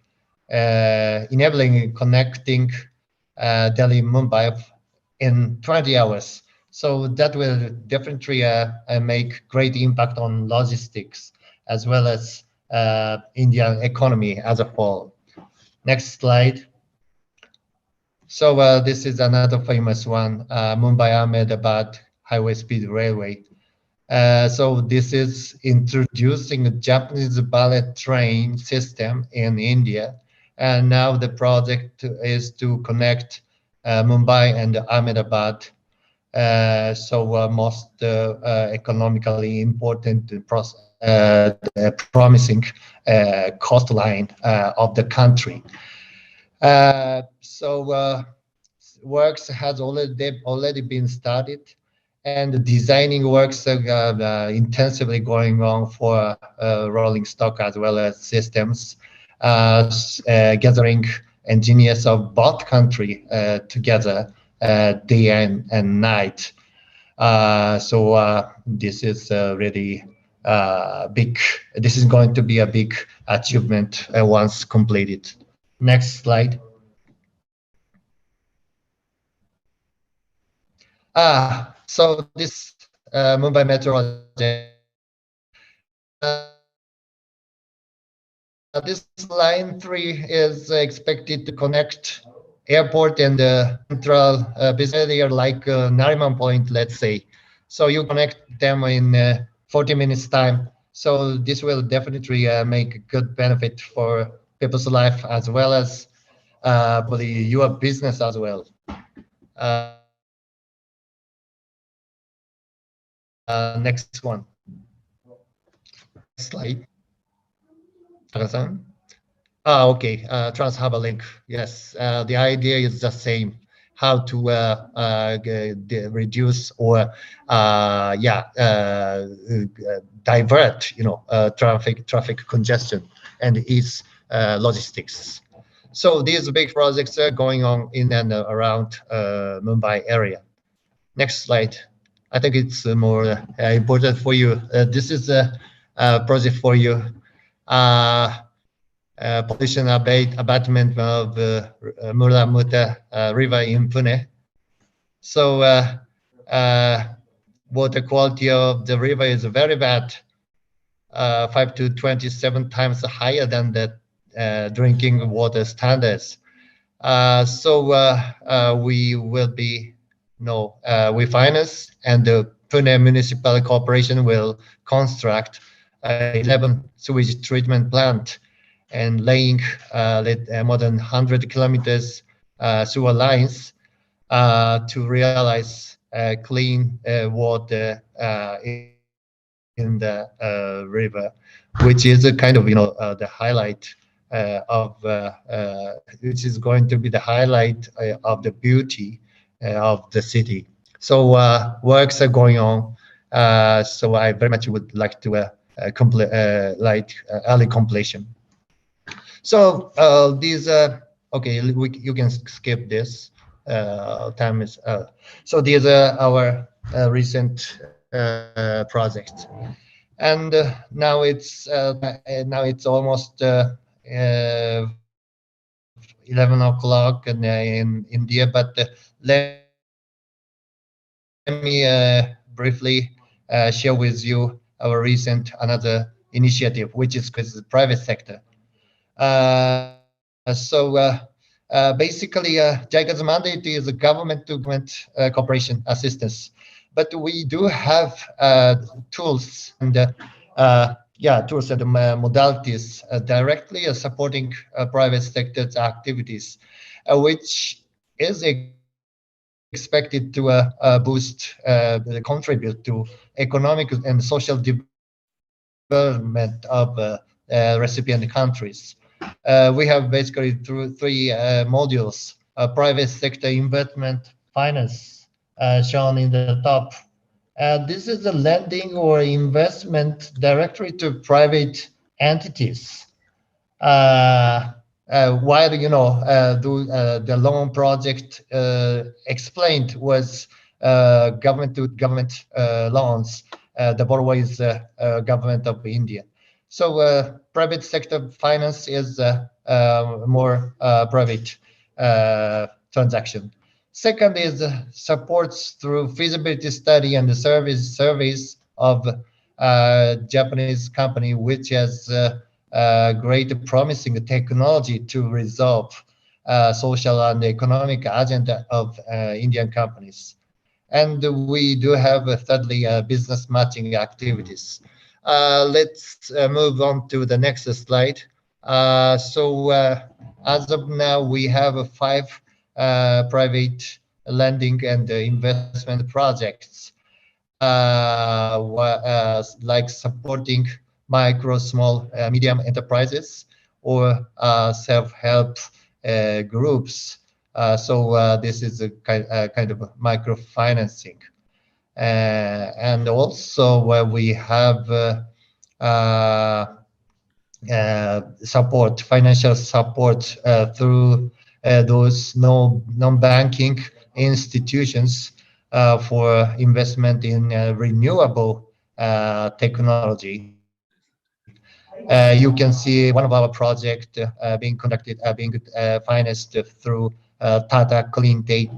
enabling connecting Delhi Mumbai in 20 hours. So that will definitely make great impact on logistics as well as Indian economy as a whole. Next slide. So this is another famous one, Mumbai-Ahmedabad Highway Speed Railway. So this is introducing a Japanese bullet train system in India. And now the project is to connect Mumbai and Ahmedabad. So most economically important, promising coastline of the country. So works has already been started, and the designing works are intensively going on for rolling stock as well as systems, gathering engineers of both country together day and night. So this is really big. This is going to be a big achievement once completed. Next slide. So this Mumbai Metro project. This line 3 is expected to connect airport and central business area like Nariman Point, let's say. So you connect them in 40 minutes time. So this will definitely make a good benefit for people's life as well as probably your business as well. Next one. Next slide. Okay, Trans-Harbour Link. Yes, the idea is the same. How to reduce or divert, traffic congestion and ease logistics. So these big projects are going on in and around Mumbai area. Next slide. I think it's more important for you. This is a project for you. Pollution abatement of Mula-Mutha river in Pune. So water quality of the river is very bad, 5 to 27 times higher than the drinking water standards. So we will be, we finance, and the Pune Municipal Corporation will construct 11 sewage treatment plant and laying more than 100 kilometers sewer lines to realize clean water in the river, which is a kind of the highlight which is going to be the highlight of the beauty of the city. So works are going on. So I very much would like to early completion. So these okay, you can skip this. Time is so these are our recent projects, and now it's almost 11 o'clock in India. But let me briefly share with you our recent another initiative, which is the private sector. Basically, JICA's mandate is a government-to-government cooperation assistance, but we do have tools and tools and modalities directly supporting private sector's activities, which is expected to boost, contribute to economic and social development of recipient countries. We have basically three modules: private sector investment finance, shown in the top. This is a lending or investment directly to private entities. While the loan project explained was government to government loans, the borrower is government of India. So private sector finance is more private transaction. Second is supports through feasibility study and the service of Japanese company, which has great promising technology to resolve social and economic agenda of Indian companies. And we do have thirdly business matching activities. Let's move on to the next slide. As of now, we have 5 private lending and investment projects, like supporting micro, small, medium enterprises or self-help groups. This is a kind of microfinancing. And also we have financial support through those non-banking institutions for investment in renewable technology. You can see one of our projects being financed through Tata Clean Tech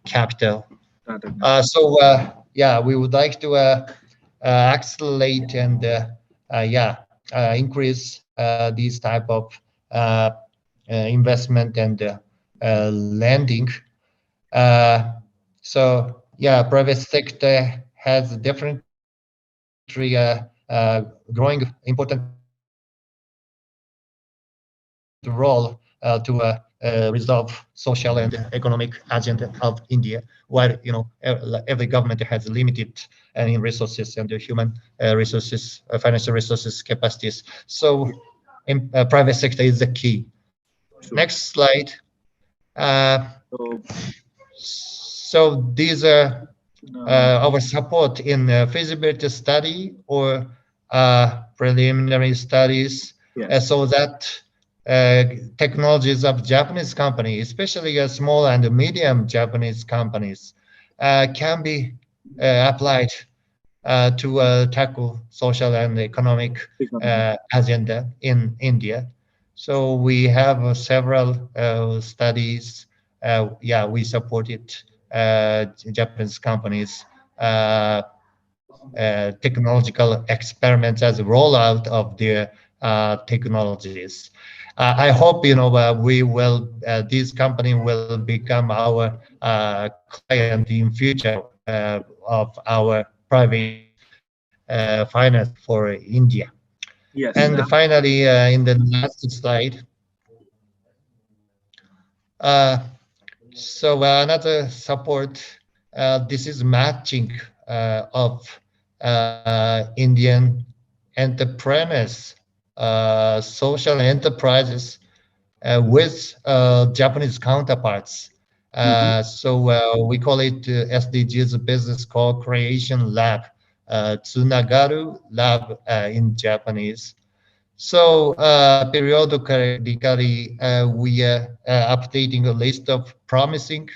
Capital. We would like to accelerate and increase these type of investment and lending. Private sector has definitely growing important role to resolve social and economic agenda of India, while every government has limited in resources and human resources, financial resources, capacities. So, private sector is the key. Sure. Next slide. So these are our support in feasibility study or preliminary studies, Yes. so that technologies of Japanese companies, especially small and medium Japanese companies, can be applied to tackle social and economic agenda in India. So we have several studies. We supported Japanese companies technological experiments as a rollout of their technologies. I hope these companies will become our client in future of our private finance for India. Yes. And finally, in the last slide, another support. This is matching of Indian entrepreneurs, social enterprises with Japanese counterparts. We call it SDGs Business Co-Creation Lab, Tsunagaru Lab in Japanese. So periodically, we are updating a list of promising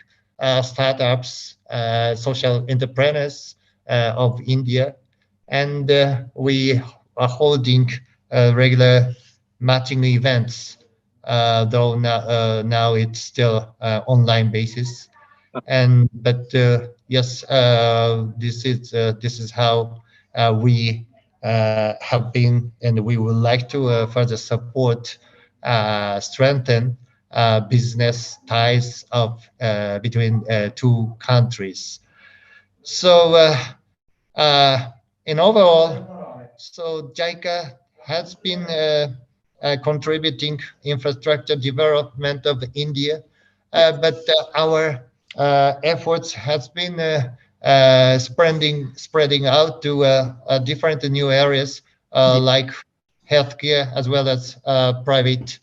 startups, social entrepreneurs of India, and we are holding regular matching events, though now it's still online basis. But yes, this is how we have been, and we would like to further support, strengthen business ties of between two countries. So in overall, so JICA has been contributing infrastructure development of India, but our efforts has been spreading out to different new areas like healthcare as well as private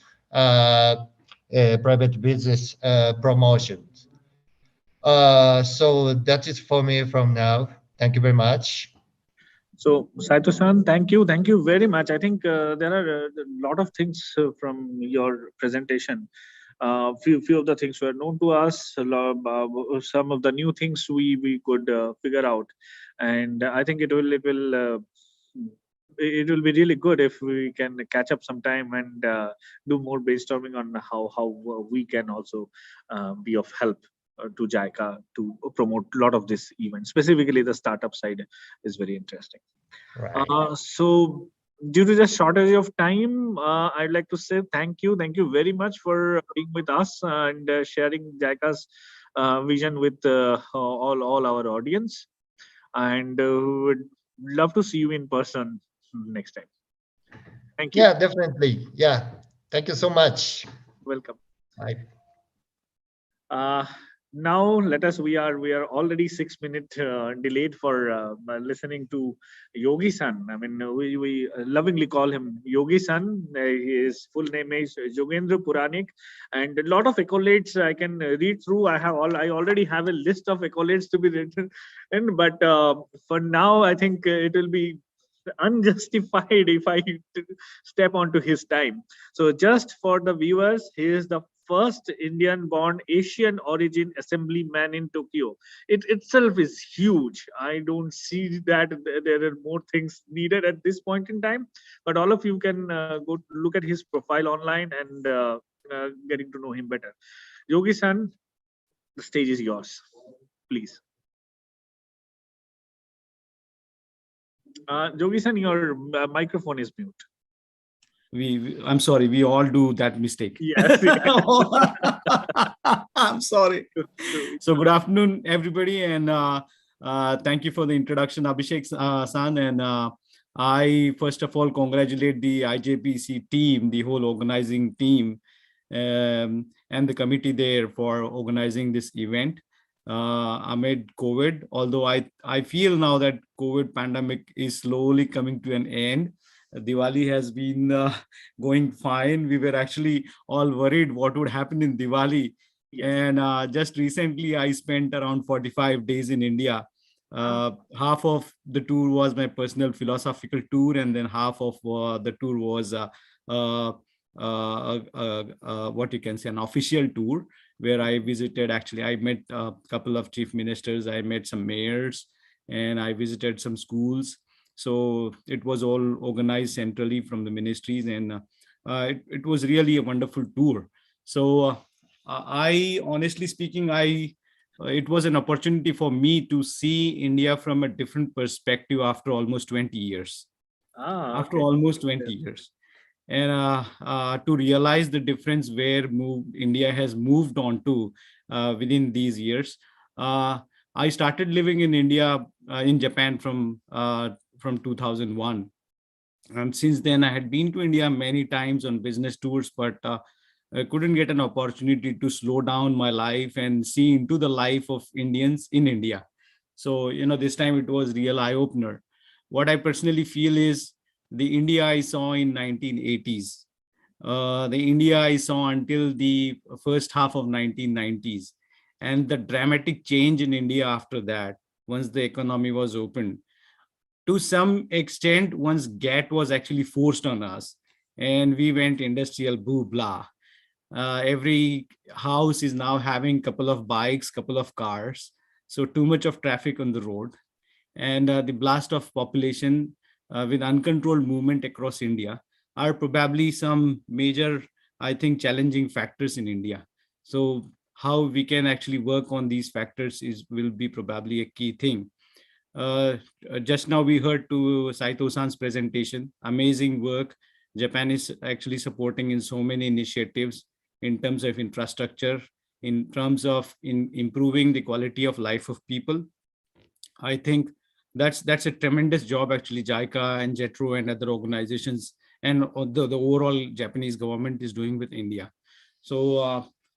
business promotions. So that is for me from now. Thank you very much. So, Saito-san, thank you very much. I think there are a lot of things from your presentation. Few of the things were known to us. Some of the new things we could figure out, and I think it will be really good if we can catch up sometime and do more brainstorming on how we can also be of help to JICA to promote a lot of this event. Specifically, the startup side is very interesting. Right. So due to the shortage of time, I'd like to say thank you very much for being with us and sharing JICA's vision with all our audience, and would love to see you in person next time. Thank you. Yeah, definitely. Yeah. Thank you so much. Welcome. Bye. Now we are already 6 minutes delayed for listening to Yogi San. I mean, we lovingly call him Yogi San. His full name is Yogendra Puranik, and a lot of accolades I can read through. I already have a list of accolades to be written, but for now I think it will be unjustified if I step onto his time. So just for the viewers, he is the first Indian-born Asian origin assemblyman in Tokyo. It itself is huge. I don't see that there are more things needed at this point in time, but all of you can go look at his profile online and getting to know him better. Yogi-san, the stage is yours. Please. Yogi-san, your microphone is mute. I'm sorry, we all do that mistake. Yes. I'm sorry. So good afternoon, everybody, and thank you for the introduction, Abhishek san. And I first of all congratulate the IJPC team, the whole organizing team, and the committee there for organizing this event amid COVID. Although I feel now that COVID pandemic is slowly coming to an end. Diwali has been going fine. We were actually all worried what would happen in Diwali. Yes. And just recently, I spent around 45 days in India. Half of the tour was my personal philosophical tour, and then half of the tour was what you can say, an official tour, where I visited, actually, I met a couple of chief ministers, I met some mayors, and I visited some schools. So it was all organized centrally from the ministries, and it was really a wonderful tour. So I, honestly speaking, it was an opportunity for me to see India from a different perspective after almost 20 years. After almost 20 years. And to realize the difference where India has moved on to within these years. I started living in India, in Japan from 2001. And since then, I had been to India many times on business tours, but I couldn't get an opportunity to slow down my life and see into the life of Indians in India. So, this time it was real eye-opener. What I personally feel is the India I saw in 1980s, the India I saw until the first half of 1990s, and the dramatic change in India after that, once the economy was opened. To some extent, once GATT was actually forced on us, and we went industrial boo blah. Every house is now having a couple of bikes, couple of cars, so too much of traffic on the road, and the blast of population with uncontrolled movement across India are probably some major, I think, challenging factors in India. So how we can actually work on these factors will be probably a key thing. Just now we heard to Saito-san's presentation, amazing work. Japan is actually supporting in so many initiatives in terms of infrastructure, in terms of improving the quality of life of people. I think that's a tremendous job actually JICA and JETRO and other organizations and the overall Japanese government is doing with India. So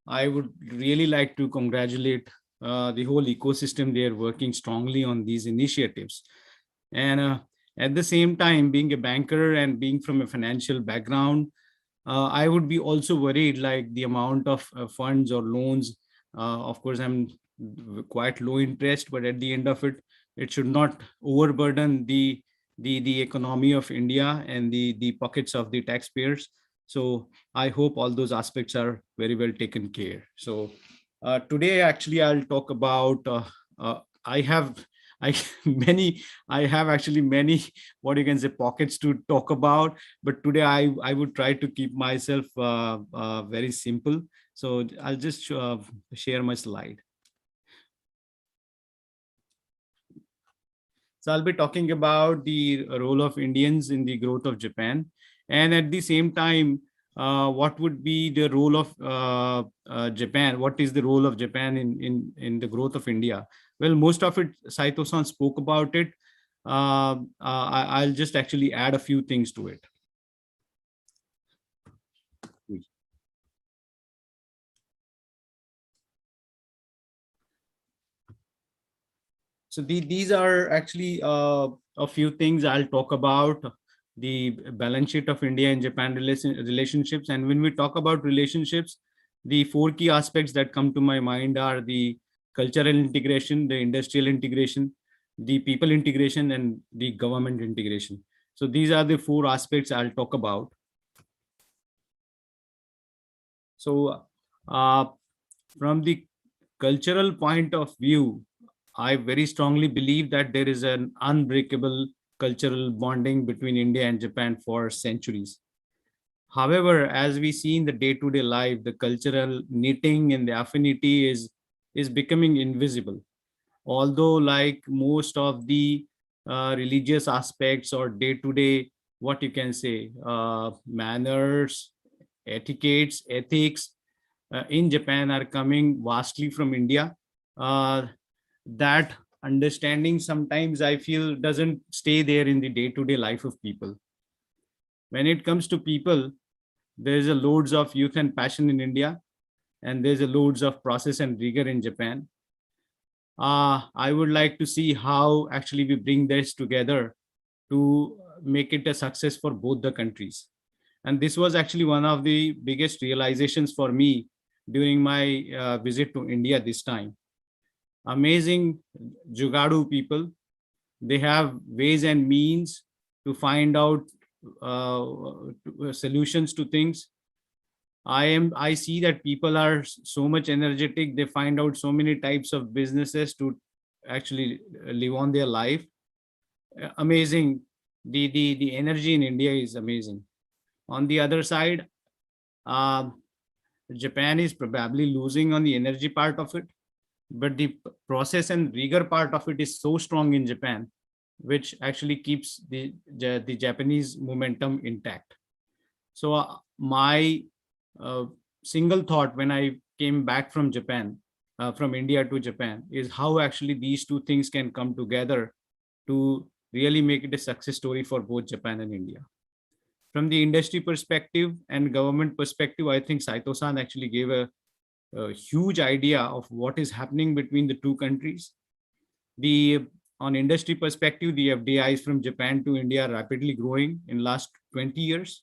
I would really like to congratulate the whole ecosystem. They are working strongly on these initiatives. And at the same time, being a banker and being from a financial background, I would be also worried like the amount of funds or loans. Of course, I'm quite low interest, but at the end of it, it should not overburden the economy of India and the pockets of the taxpayers. So I hope all those aspects are very well taken care. So today, actually, I'll talk about. I have actually many what you can say pockets to talk about, but today I would try to keep myself very simple. So I'll just share my slide. So I'll be talking about the role of Indians in the growth of Japan, and at the same time, what would be the role of Japan? What is the role of Japan in the growth of India? Well, most of it, Saito-san spoke about it. I'll just actually add a few things to it. So these are actually a few things I'll talk about. The balance sheet of India and Japan relationships. And when we talk about relationships, the four key aspects that come to my mind are the cultural integration, the industrial integration, the people integration, and the government integration. So these are the four aspects I'll talk about. So from the cultural point of view, I very strongly believe that there is an unbreakable cultural bonding between India and Japan for centuries. However, as we see in the day-to-day life, the cultural knitting and the affinity is becoming invisible. Although like most of the religious aspects or day-to-day, what you can say, manners, etiquettes, ethics in Japan are coming vastly from India. That understanding sometimes I feel doesn't stay there in the day-to-day life of people. When it comes to people, there's a loads of youth and passion in India, and there's a loads of process and rigor in Japan. I would like to see how actually we bring this together to make it a success for both the countries. And this was actually one of the biggest realizations for me during my visit to India this time. Amazing Jugadu people. They have ways and means to find out solutions to things. I see that people are so much energetic. They find out so many types of businesses to actually live on their life. Amazing. The energy in India is amazing. On the other side, Japan is probably losing on the energy part of it, but the process and rigor part of it is so strong in Japan, which actually keeps the Japanese momentum intact. So my single thought when I came back from Japan, from India to Japan, is how actually these two things can come together to really make it a success story for both Japan and India. From the industry perspective and government perspective, I think Saito-san actually gave a huge idea of what is happening between the two countries. On industry perspective, the FDIs from Japan to India are rapidly growing in last 20 years.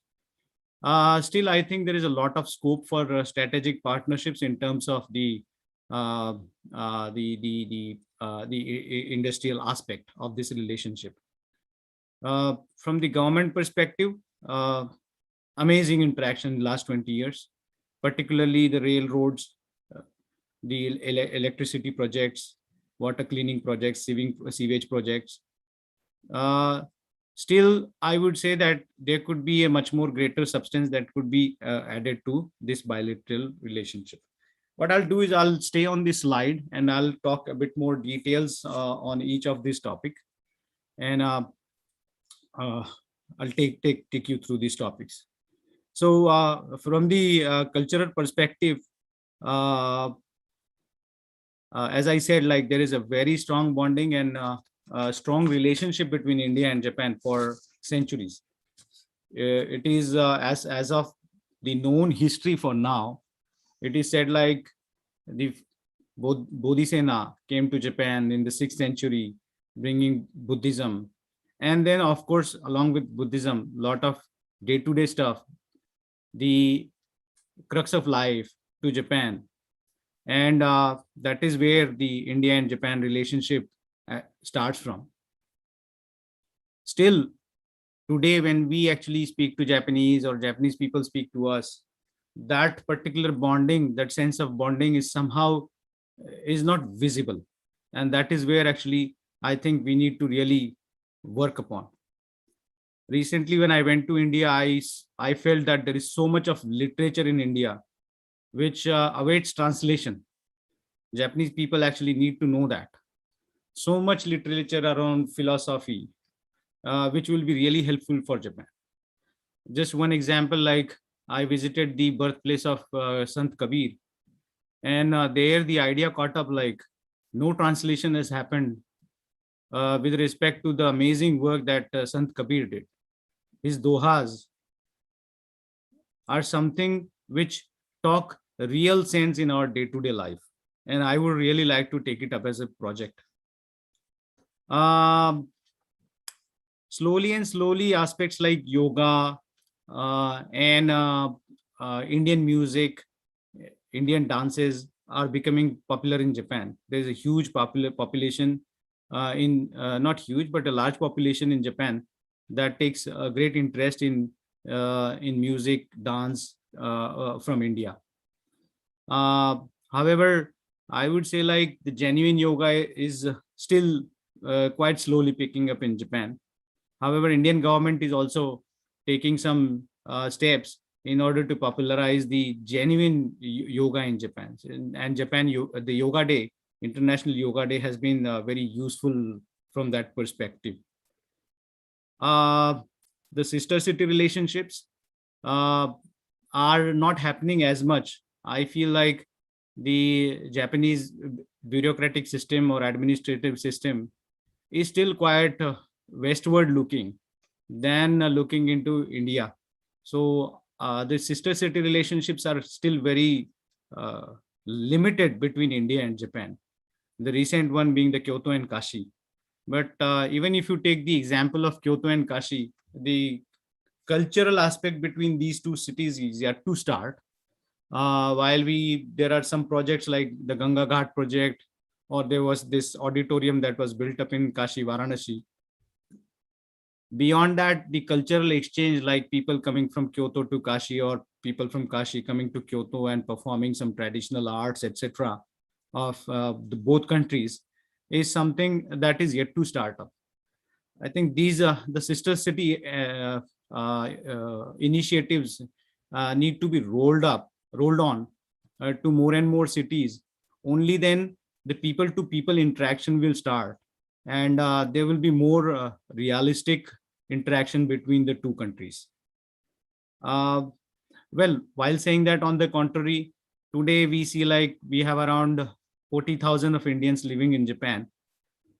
Still, I think there is a lot of scope for strategic partnerships in terms of the industrial aspect of this relationship. From the government perspective, amazing interaction in the last 20 years, particularly the railroads, the electricity projects, water cleaning projects, sewage projects. Still, I would say that there could be a much more greater substance that could be added to this bilateral relationship. What I'll do is I'll stay on this slide and I'll talk a bit more details on each of these topics. And I'll take you through these topics. So from the cultural perspective, as I said, like there is a very strong bonding and a strong relationship between India and Japan for centuries. it is as of the known history for now, it is said like the Bodhisena came to Japan in the 6th century, bringing Buddhism. And then, of course, along with Buddhism, a lot of day-to-day stuff, the crux of life to Japan. And that is where the India and Japan relationship starts from. Still, today, when we actually speak to Japanese or Japanese people speak to us, that particular bonding, that sense of bonding is somehow is not visible. And that is where actually I think we need to really work upon. Recently, when I went to India, I felt that there is so much of literature in India which awaits translation. Japanese people actually need to know that. So much literature around philosophy, which will be really helpful for Japan. Just one example, like I visited the birthplace of Sant Kabir, and there the idea caught up like no translation has happened with respect to the amazing work that Sant Kabir did. His dohas are something which talk real sense in our day-to-day life. And I would really like to take it up as a project. Slowly and slowly, aspects like yoga and Indian music, Indian dances are becoming popular in Japan. There's a huge population not huge, but a large population in Japan that takes a great interest in music, dance from India. However, I would say like the genuine yoga is still quite slowly picking up in Japan. However, Indian government is also taking some steps in order to popularize the genuine yoga in Japan. And Japan, the Yoga Day, International Yoga Day, has been very useful from that perspective. The sister city relationships are not happening as much. I feel like the Japanese bureaucratic system or administrative system is still quite westward looking than looking into India. So the sister city relationships are still very limited between India and Japan. The recent one being the Kyoto and Kashi. But even if you take the example of Kyoto and Kashi, the cultural aspect between these two cities is yet to start. While there are some projects like the Ganga Ghat project, or there was this auditorium that was built up in Kashi, Varanasi. Beyond that, the cultural exchange, like people coming from Kyoto to Kashi or people from Kashi coming to Kyoto and performing some traditional arts, etc., of both countries, is something that is yet to start up. I think these the sister city initiatives need to be rolled on to more and more cities. Only then the people-to-people interaction will start, and there will be more realistic interaction between the two countries. Well, while saying that, on the contrary, today we see like we have around 40,000 of Indians living in Japan.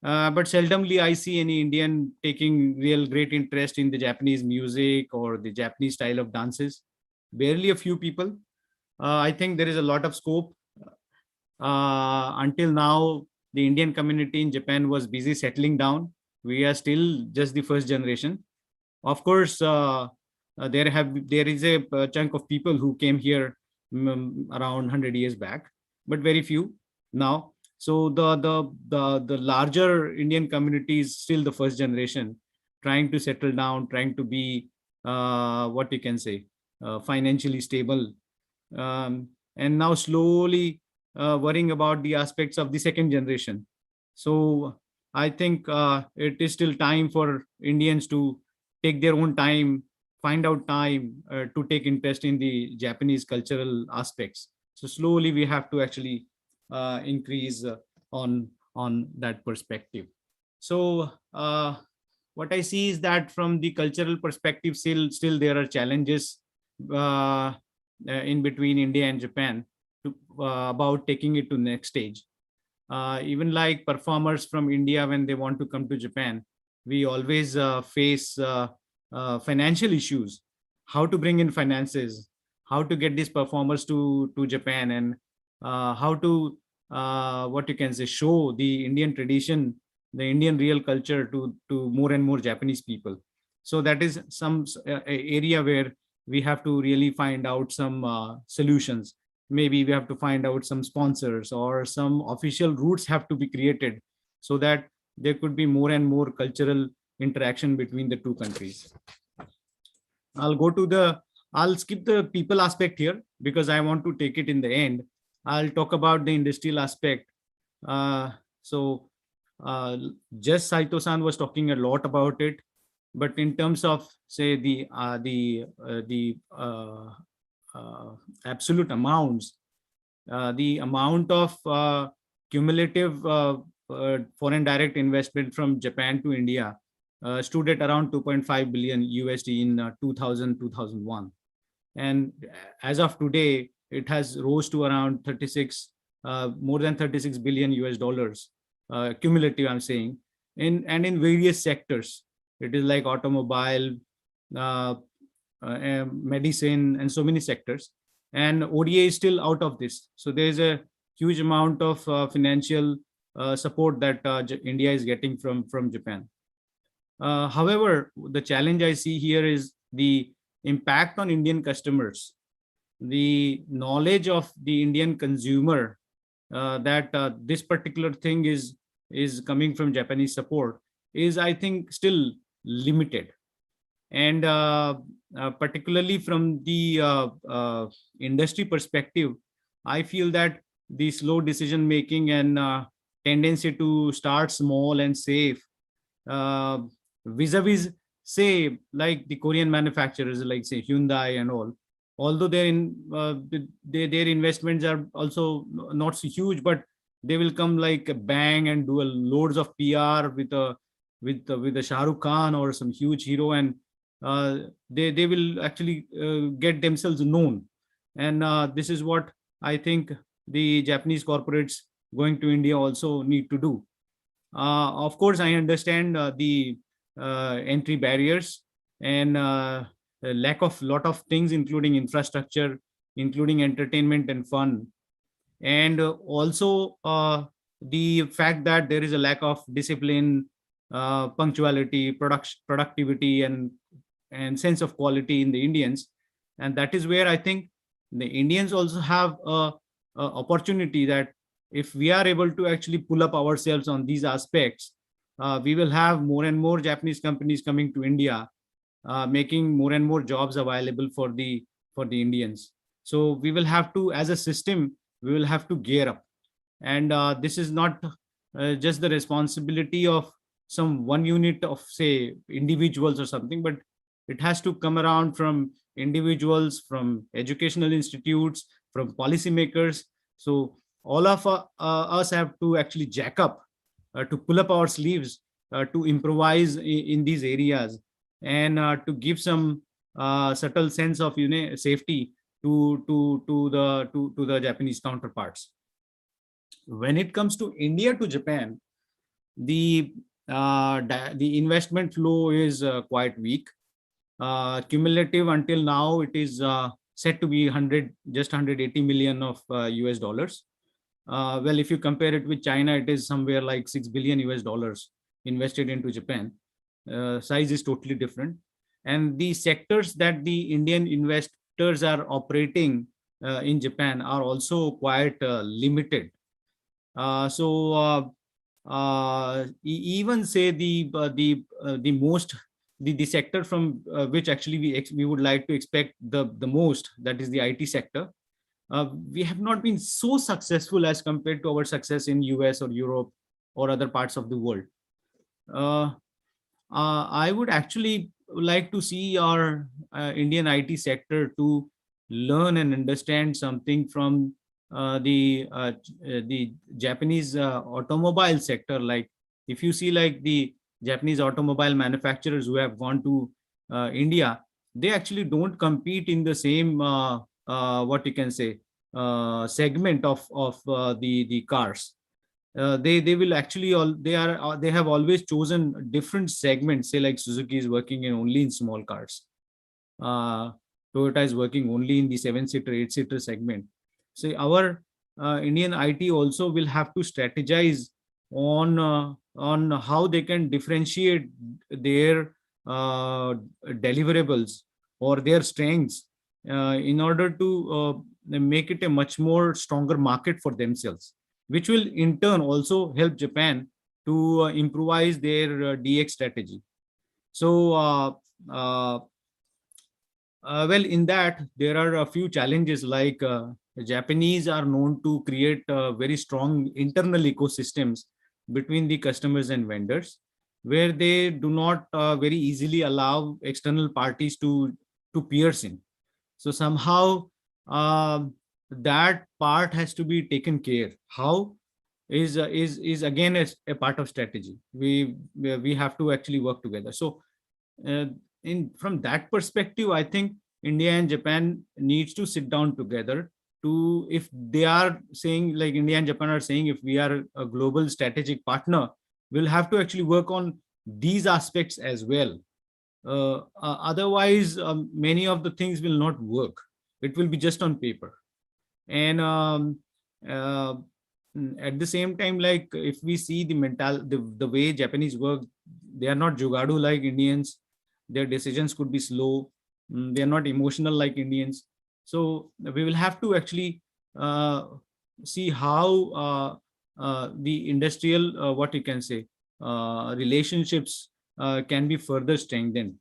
But seldomly I see any Indian taking real great interest in the Japanese music or the Japanese style of dances. Barely a few people. I think there is a lot of scope. Until now, the Indian community in Japan was busy settling down. We are still just the first generation. Of course, there is a chunk of people who came here around 100 years back, but very few now. So the larger Indian community is still the first generation, trying to settle down, trying to be what you can say, financially stable, and now slowly worrying about the aspects of the second generation. So I think it is still time for Indians to take their own time, find out time to take interest in the Japanese cultural aspects. So slowly we have to actually increase on that perspective. So what I see is that from the cultural perspective, still there are challenges in between India and Japan about taking it to next stage. Even like performers from India, when they want to come to Japan, we always face financial issues how to bring in finances, how to get these performers to Japan, and how to what you can say, show the Indian tradition, the Indian real culture to more and more Japanese people. So that is some area where we have to really find out some solutions. Maybe we have to find out some sponsors, or some official routes have to be created so that there could be more and more cultural interaction between the two countries. I'll skip the people aspect here because I want to take it in the end. I'll talk about the industrial aspect. So just Saito-san was talking a lot about it, but in terms of, say, the absolute amounts, the amount of cumulative foreign direct investment from Japan to India stood at around 2.5 billion USD in 2001. And as of today, it has rose to around more than 36 billion US dollars cumulative, I'm saying, in various sectors. It is like automobile, medicine, and so many sectors. And ODA is still out of this. So there's a huge amount of financial support that India is getting from Japan. However, the challenge I see here is the impact on Indian customers, the knowledge of the Indian consumer that this particular thing is coming from Japanese support is, I think, still limited. And particularly from the industry perspective, I feel that the slow decision making and tendency to start small and safe vis-a-vis, say, like the Korean manufacturers, like say Hyundai and all, although their investments are also not so huge, but they will come like a bang and do loads of PR with a Shah Rukh Khan or some huge hero, and they will actually get themselves known. And this is what I think the Japanese corporates going to India also need to do. Of course, I understand the entry barriers and lack of lot of things, including infrastructure, including entertainment and fun, and also the fact that there is a lack of discipline, punctuality, productivity, and sense of quality in the Indians. And that is where I think the Indians also have a opportunity that if we are able to actually pull up ourselves on these aspects, we will have more and more Japanese companies coming to India, making more and more jobs available for the Indians. So we will have to, as a system, we will have to gear up. And this is not just the responsibility of some one unit of, say, individuals or something, but it has to come around from individuals, from educational institutes, from policymakers. So all of us have to actually jack up, to pull up our sleeves, to improvise in these areas, and to give some subtle sense of safety to the Japanese counterparts. When it comes to India to Japan, the investment flow is quite weak. Cumulative until now, it is said to be just 180 million of US dollars. Well, if you compare it with China, it is somewhere like 6 billion US dollars invested into Japan. Size is totally different. And the sectors that the Indian investors are operating in Japan are also quite limited. Even say the sector from which actually we would like to expect the most, that is the IT sector, we have not been so successful as compared to our success in US or Europe or other parts of the world. I would actually like to see our Indian IT sector to learn and understand something from the Japanese automobile sector. Like if you see like the Japanese automobile manufacturers who have gone to India, they actually don't compete in the same what you can say segment of the cars. They will actually they have always chosen different segments. Say like Suzuki is working only in small cars. Toyota is working only in the 7-seater, 8-seater segment. So our Indian IT also will have to strategize on how they can differentiate their deliverables or their strengths in order to make it a much more stronger market for themselves, which will in turn also help Japan to improvise their DX strategy. So, well, in that, there are a few challenges, like the Japanese are known to create very strong internal ecosystems between the customers and vendors, where they do not very easily allow external parties to pierce in. So somehow that part has to be taken care. How is again a part of strategy. We have to actually work together. So from that perspective, I think India and Japan needs to sit down together to, if they are saying, like India and Japan are saying, if we are a global strategic partner, we'll have to actually work on these aspects as well. Otherwise, many of the things will not work. It will be just on paper. And at the same time, like if we see the way Japanese work, they are not jugadu like Indians. Their decisions could be slow. They are not emotional like Indians. So we will have to actually see how the industrial, what you can say, relationships can be further strengthened.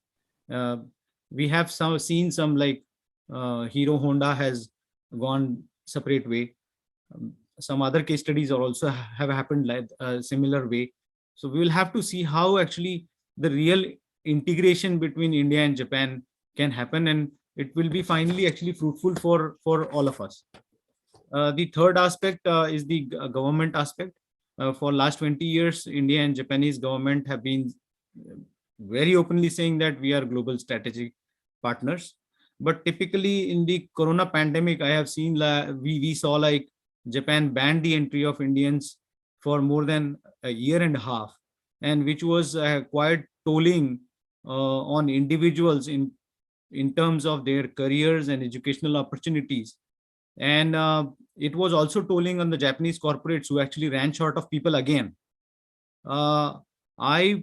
We have seen some, like Hero Honda has gone separate way. Some other case studies are also have happened like a similar way. So we will have to see how actually the real integration between India and Japan can happen, and it will be finally actually fruitful for all of us. The third aspect is the government aspect. For last 20 years, India and Japanese government have been very openly saying that we are global strategic partners. But typically in the Corona pandemic, I have seen we saw like Japan banned the entry of Indians for more than a year and a half, and which was quite tolling on individuals in terms of their careers and educational opportunities. And it was also tolling on the Japanese corporates who actually ran short of people again. I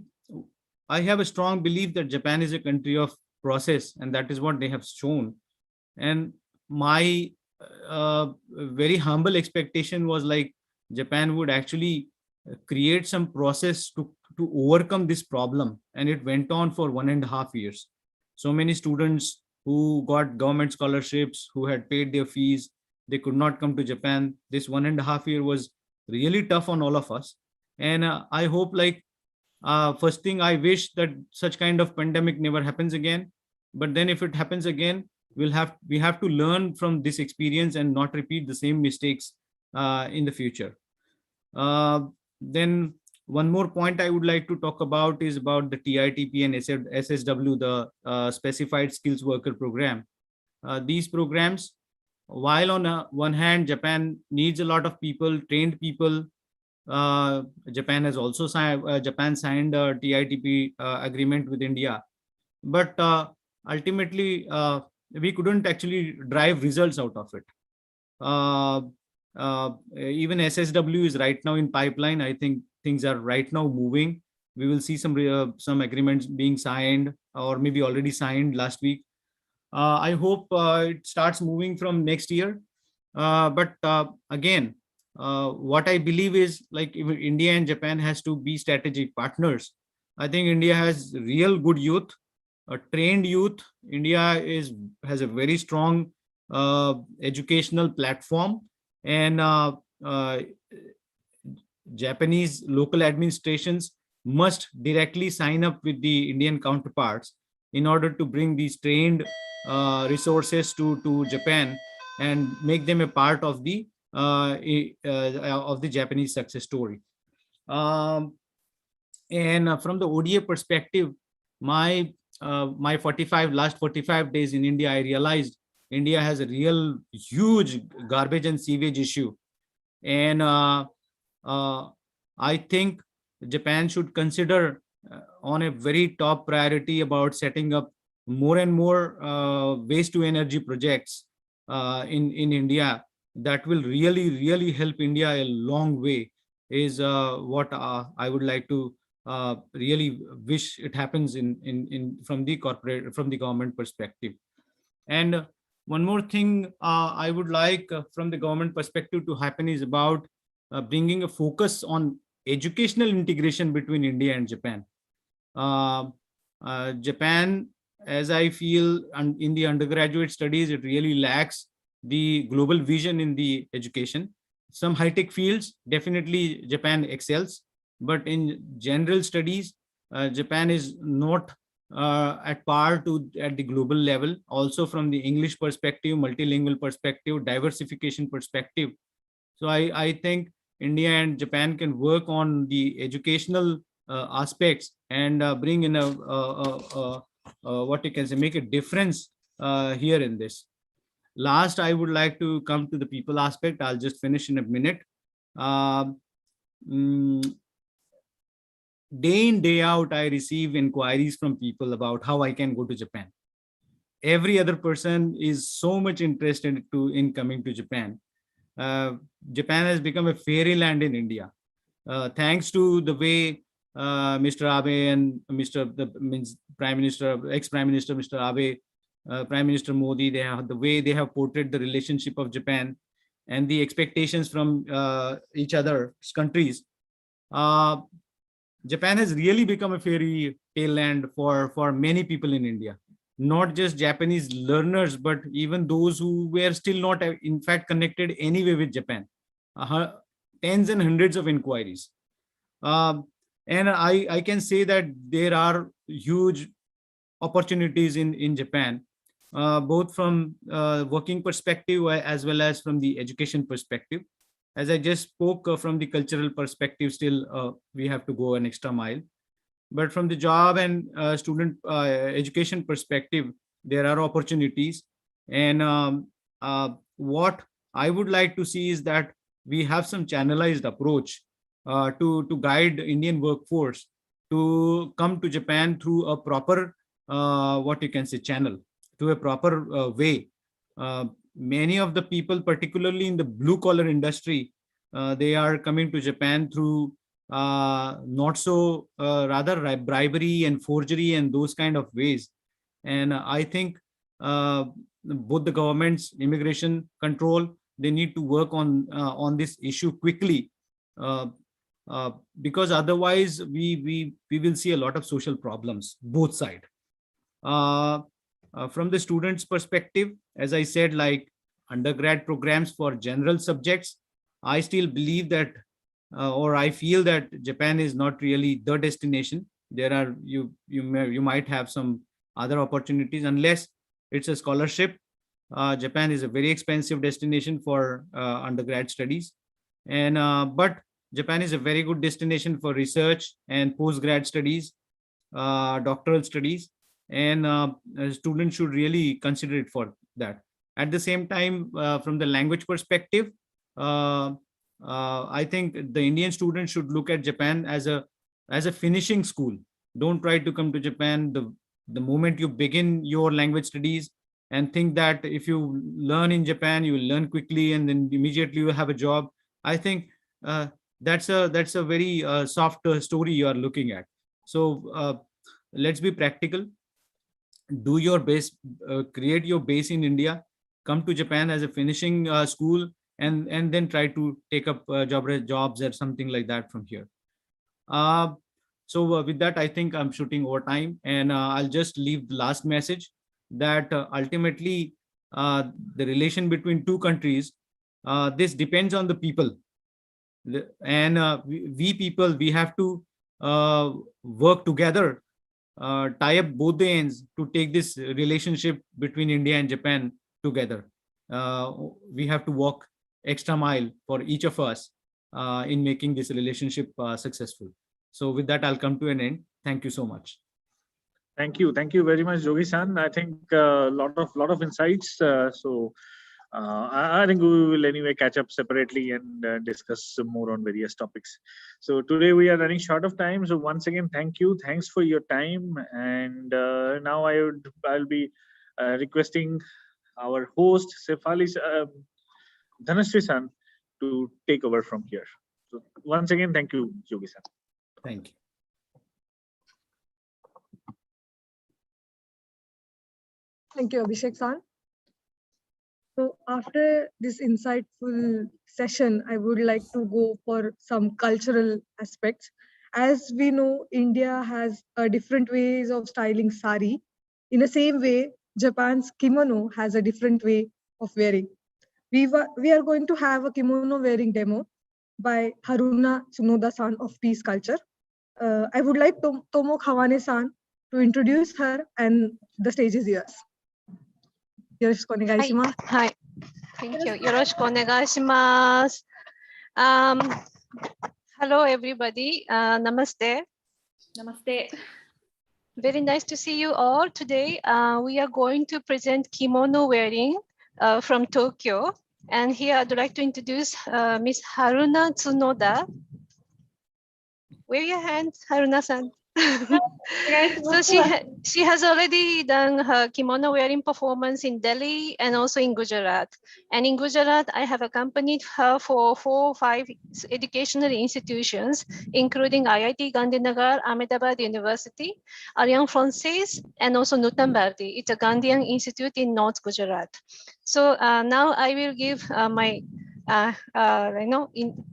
have a strong belief that Japan is a country of process, and that is what they have shown. And my very humble expectation was like Japan would actually create some process to overcome this problem. And it went on for 1.5 years. So many students who got government scholarships, who had paid their fees, they could not come to Japan. This 1.5 year was really tough on all of us. And I hope, like, first thing, I wish that such kind of pandemic never happens again. But then if it happens again, we have to learn from this experience and not repeat the same mistakes in the future. Then one more point I would like to talk about is about the TITP and SSW, the Specified Skills Worker Program. These programs, while on one hand, Japan needs a lot of people, trained people. Japan has also signed a TITP agreement with India. But ultimately, we couldn't actually drive results out of it. Even SSW is right now in pipeline. I think things are right now moving. We will see some agreements being signed, or maybe already signed last week. I hope it starts moving from next year. But again, what I believe is, like, if India and Japan has to be strategic partners. I think India has real good youth, trained youth. India has a very strong educational platform, and Japanese local administrations must directly sign up with the Indian counterparts in order to bring these trained resources to Japan and make them a part of the Japanese success story. And from the ODA perspective, my last 45 days in India, I realized India has a real huge garbage and sewage issue. And I think Japan should consider on a very top priority about setting up more and more waste to energy projects in India that will really help India a long way is what I would like to really wish it happens from the government perspective. And one more thing I would like from the government perspective to happen is about bringing a focus on educational integration between India and Japan. Japan, as I feel, in the undergraduate studies, it really lacks the global vision in the education. Some high-tech fields, definitely Japan excels, but in general studies, Japan is not at par at the global level. Also from the English perspective, multilingual perspective, diversification perspective. So I think India and Japan can work on the educational aspects and bring in what you can say, make a difference here in this. Last, I would like to come to the people aspect. I'll just finish in a minute. Day in, day out, I receive inquiries from people about how I can go to Japan. Every other person is so much interested in coming to Japan. Japan has become a fairyland in India. Thanks to the way Mr. Abe and Prime Minister, ex-Prime Minister Mr. Abe, Prime Minister Modi, the way they have portrayed the relationship of Japan and the expectations from each other's countries. Japan has really become a fairy tale land for many people in India. Not just Japanese learners, but even those who were still not, in fact, connected anyway with Japan. Tens and hundreds of inquiries. And I can say that there are huge opportunities in Japan, both from working perspective as well as from the education perspective. As I just spoke from the cultural perspective, still we have to go an extra mile. But from the job and student education perspective, there are opportunities. And what I would like to see is that we have some channelized approach to guide Indian workforce to come to Japan through a proper, what you can say, channel, to a proper way. Many of the people, particularly in the blue collar industry, they are coming to Japan through not so rather bribery and forgery and those kind of ways. And I think both the governments, immigration control, they need to work on this issue quickly, because otherwise we will see a lot of social problems both sides. From the students' perspective, as I said, like undergrad programs for general subjects, I still believe that, or I feel that Japan is not really the destination. There are you might have some other opportunities unless it's a scholarship. Japan is a very expensive destination for undergrad studies, and but Japan is a very good destination for research and postgrad studies, doctoral studies, and students should really consider it for that. At the same time, from the language perspective, I think the Indian students should look at Japan as a finishing school. Don't try to come to Japan the moment you begin your language studies and think that if you learn in Japan, you will learn quickly and then immediately you have a job. I think that's a very soft story you are looking at. So let's be practical. Do your best, create your base in India, come to Japan as a finishing school, and then try to take up jobs or something like that from here. So with that, I think I'm shooting over time, and I'll just leave the last message that ultimately the relation between two countries, this depends on the people. And we people, we have to work together, tie up both the ends to take this relationship between India and Japan together. We have to walk extra mile for each of us in making this relationship successful. So with that, I'll come to an end. Thank you so much. Thank you very much, Jogi-san. I think a lot of insights. So I think we will anyway catch up separately and discuss some more on various topics. So today we are running short of time. So once again, thank you. Thanks for your time. And now I'll be requesting our host, Dhanasri-san, to take over from here. So once again, thank you, Yogi-san. Thank you. Thank you, Abhishek-san. So after this insightful session, I would like to go for some cultural aspects. As we know, India has different ways of styling sari. In the same way, Japan's kimono has a different way of wearing. We are going to have a kimono wearing demo by Haruna Tsunoda-san of Peace Culture. I would like Tomo Kawane-san to introduce her, and the stage is yours. よろしくお願いします。はい。Thank you. よろしくお願いします。Hello, everybody. Namaste. Namaste. Very nice to see you all today. We are going to present kimono wearing from Tokyo. And here I'd like to introduce Miss Haruna Tsunoda. Wave your hands, Haruna-san. So she has already done her kimono wearing performance in Delhi and also in Gujarat. And in Gujarat, I have accompanied her for 4 or 5 educational institutions, including IIT Gandhinagar, Ahmedabad University, Alliance Française, and also Nutambardi. It's a Gandhian institute in North Gujarat. So now I will give my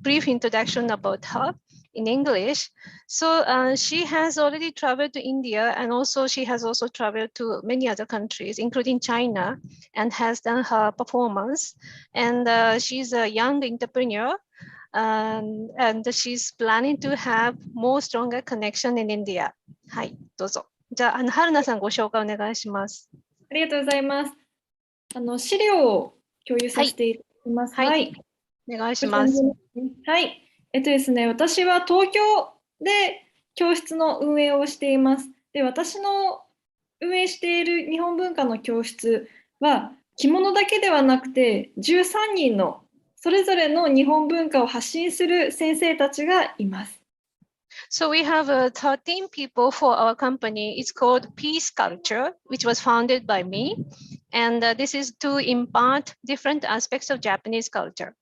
brief introduction about her in English. So she has already traveled to India, and also she has also traveled to many other countries, including China, and has done her performance. And she's a young entrepreneur, and she's planning to have more stronger connection in India. はい、どうぞ。じゃあ、春菜さんご紹介お願いします。ありがとうございます。資料を共有させていただきます。はい。お願いします。はい。ですね、私は東京で教室の運営をしています。で、私の運営している日本文化の教室は着物だけではなくて13人のそれぞれの日本文化を発信する先生たちがいます。So we have 13 people for our company. It's called Peace Culture, which was founded by me. And this is to impart different aspects of Japanese culture.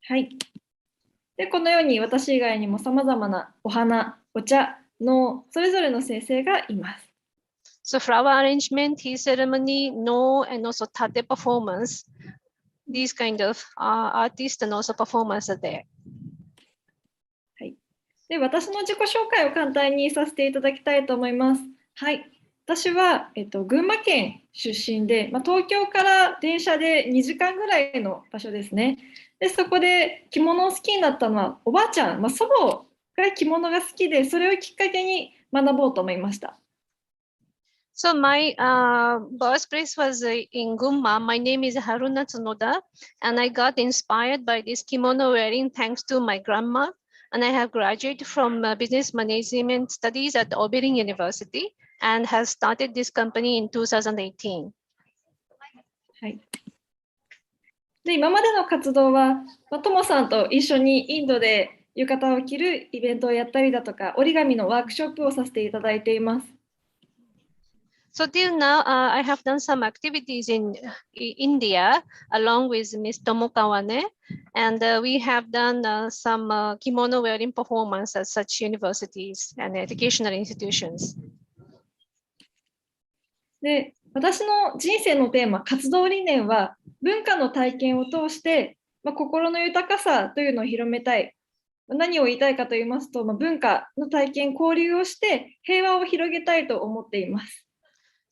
はい。で、このように私以外にもさまざまなお花、お茶のそれぞれの先生がいます。So flower arrangement, tea ceremony, no, and also tate performance. These kind of artists and also performers are there. はい。で、私の自己紹介を簡単にさせていただきたいと思います。はい。私は、群馬県出身で、東京から電車で2時間ぐらいの場所ですね。で、そこで着物を好きになったのはおばあちゃん、祖母が着物が好きで、それをきっかけに学ぼうと思いました。So my birthplace was in Gunma. My name is Haruna Tsunoda, and I got inspired by this kimono wearing thanks to my grandma. And I have graduated from business management studies at Oberlin University and has started this company in 2018. はい。で、今までの活動は、ともさんと一緒にインドで浴衣を着るイベントをやったりだとか、折り紙のワークショップをさせていただいています。So till now, I have done some activities in India along with Ms. Tomo Kawane, and we have done some kimono wearing performance at such universities and educational institutions. で、私の人生のテーマ、活動理念は、文化の体験を通して、心の豊かさというのを広めたい。何を言いたいかと言いますと、文化の体験、交流をして平和を広げたいと思っています。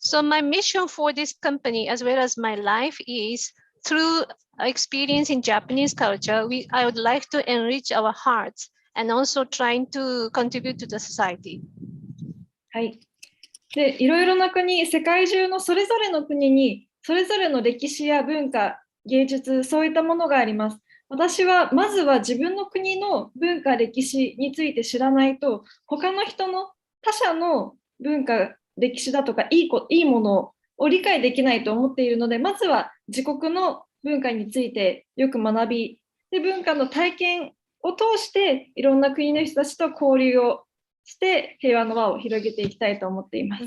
So my mission for this company, as well as my life, is through experience in Japanese culture, I would like to enrich our hearts and also trying to contribute to the society. はい。で、いろいろな国、世界中のそれぞれの国に、それぞれの歴史や文化、芸術、そういったものがあります。私は、まずは自分の国の文化、歴史について知らないと、他の人の他者の文化、歴史だとかいいものを理解できないと思っているので、まずは自国の文化についてよく学び、で文化の体験を通していろんな国の人たちと交流をして平和の輪を広げていきたいと思っています。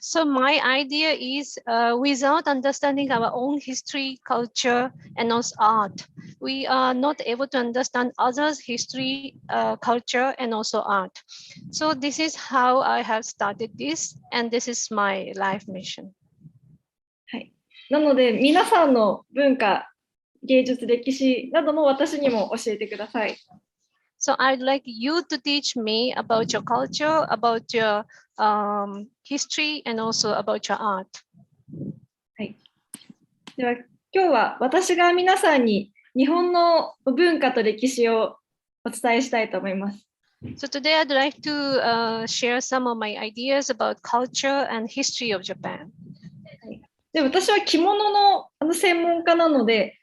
So my idea is without understanding our own history, culture, and also art, we are not able to understand others' history, culture, and also art. So this is how I have started this, and this is my life mission. はい、なので皆さんの文化、芸術、歴史なども私にも教えてください。So I'd like you to teach me about your culture, about your history, and also about your art. はい。では今日は私が皆さんに日本の文化と歴史をお伝えしたいと思います。So today I'd like to share some of my ideas about culture and history of Japan. で私は着物の専門家なので、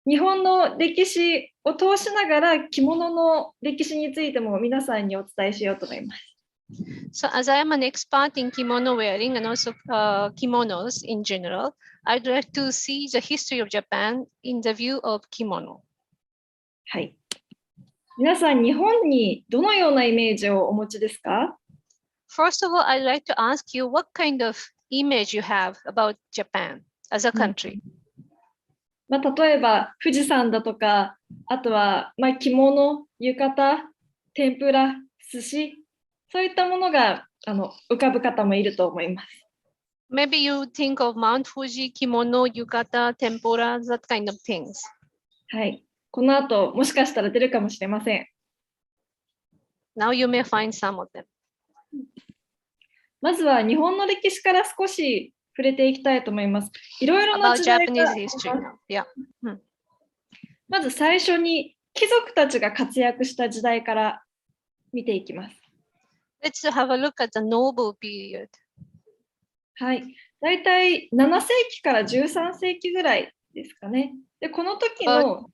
日本の歴史を通しながら着物の歴史についても皆さんにお伝えしようと思います。So as I am an expert in kimono wearing and also kimonos in general, I'd like to see the history of Japan in the view of kimono. はい。皆さん、日本にどのようなイメージをお持ちですか？ First of all, I'd like to ask you what kind of image you have about Japan as a country. まあ、例えば富士山だとか、あとはまあ着物、浴衣、天ぷら、寿司、そういったものが浮かぶ方もいると思います。Maybe you think of Mount Fuji, kimono, yukata, tempura, that kind of things. はい。この後、もしかしたら出るかもしれません。Now you may find some of them. まずは日本の歴史から少し触れていきたいと思います。いろいろな About 時代が Japanese history now. Yeah. まず最初に貴族たちが活躍した時代から見ていきます。Let's have a look at the noble period. はい。だいたい7世紀から13世紀ぐらいですかね。で、この時の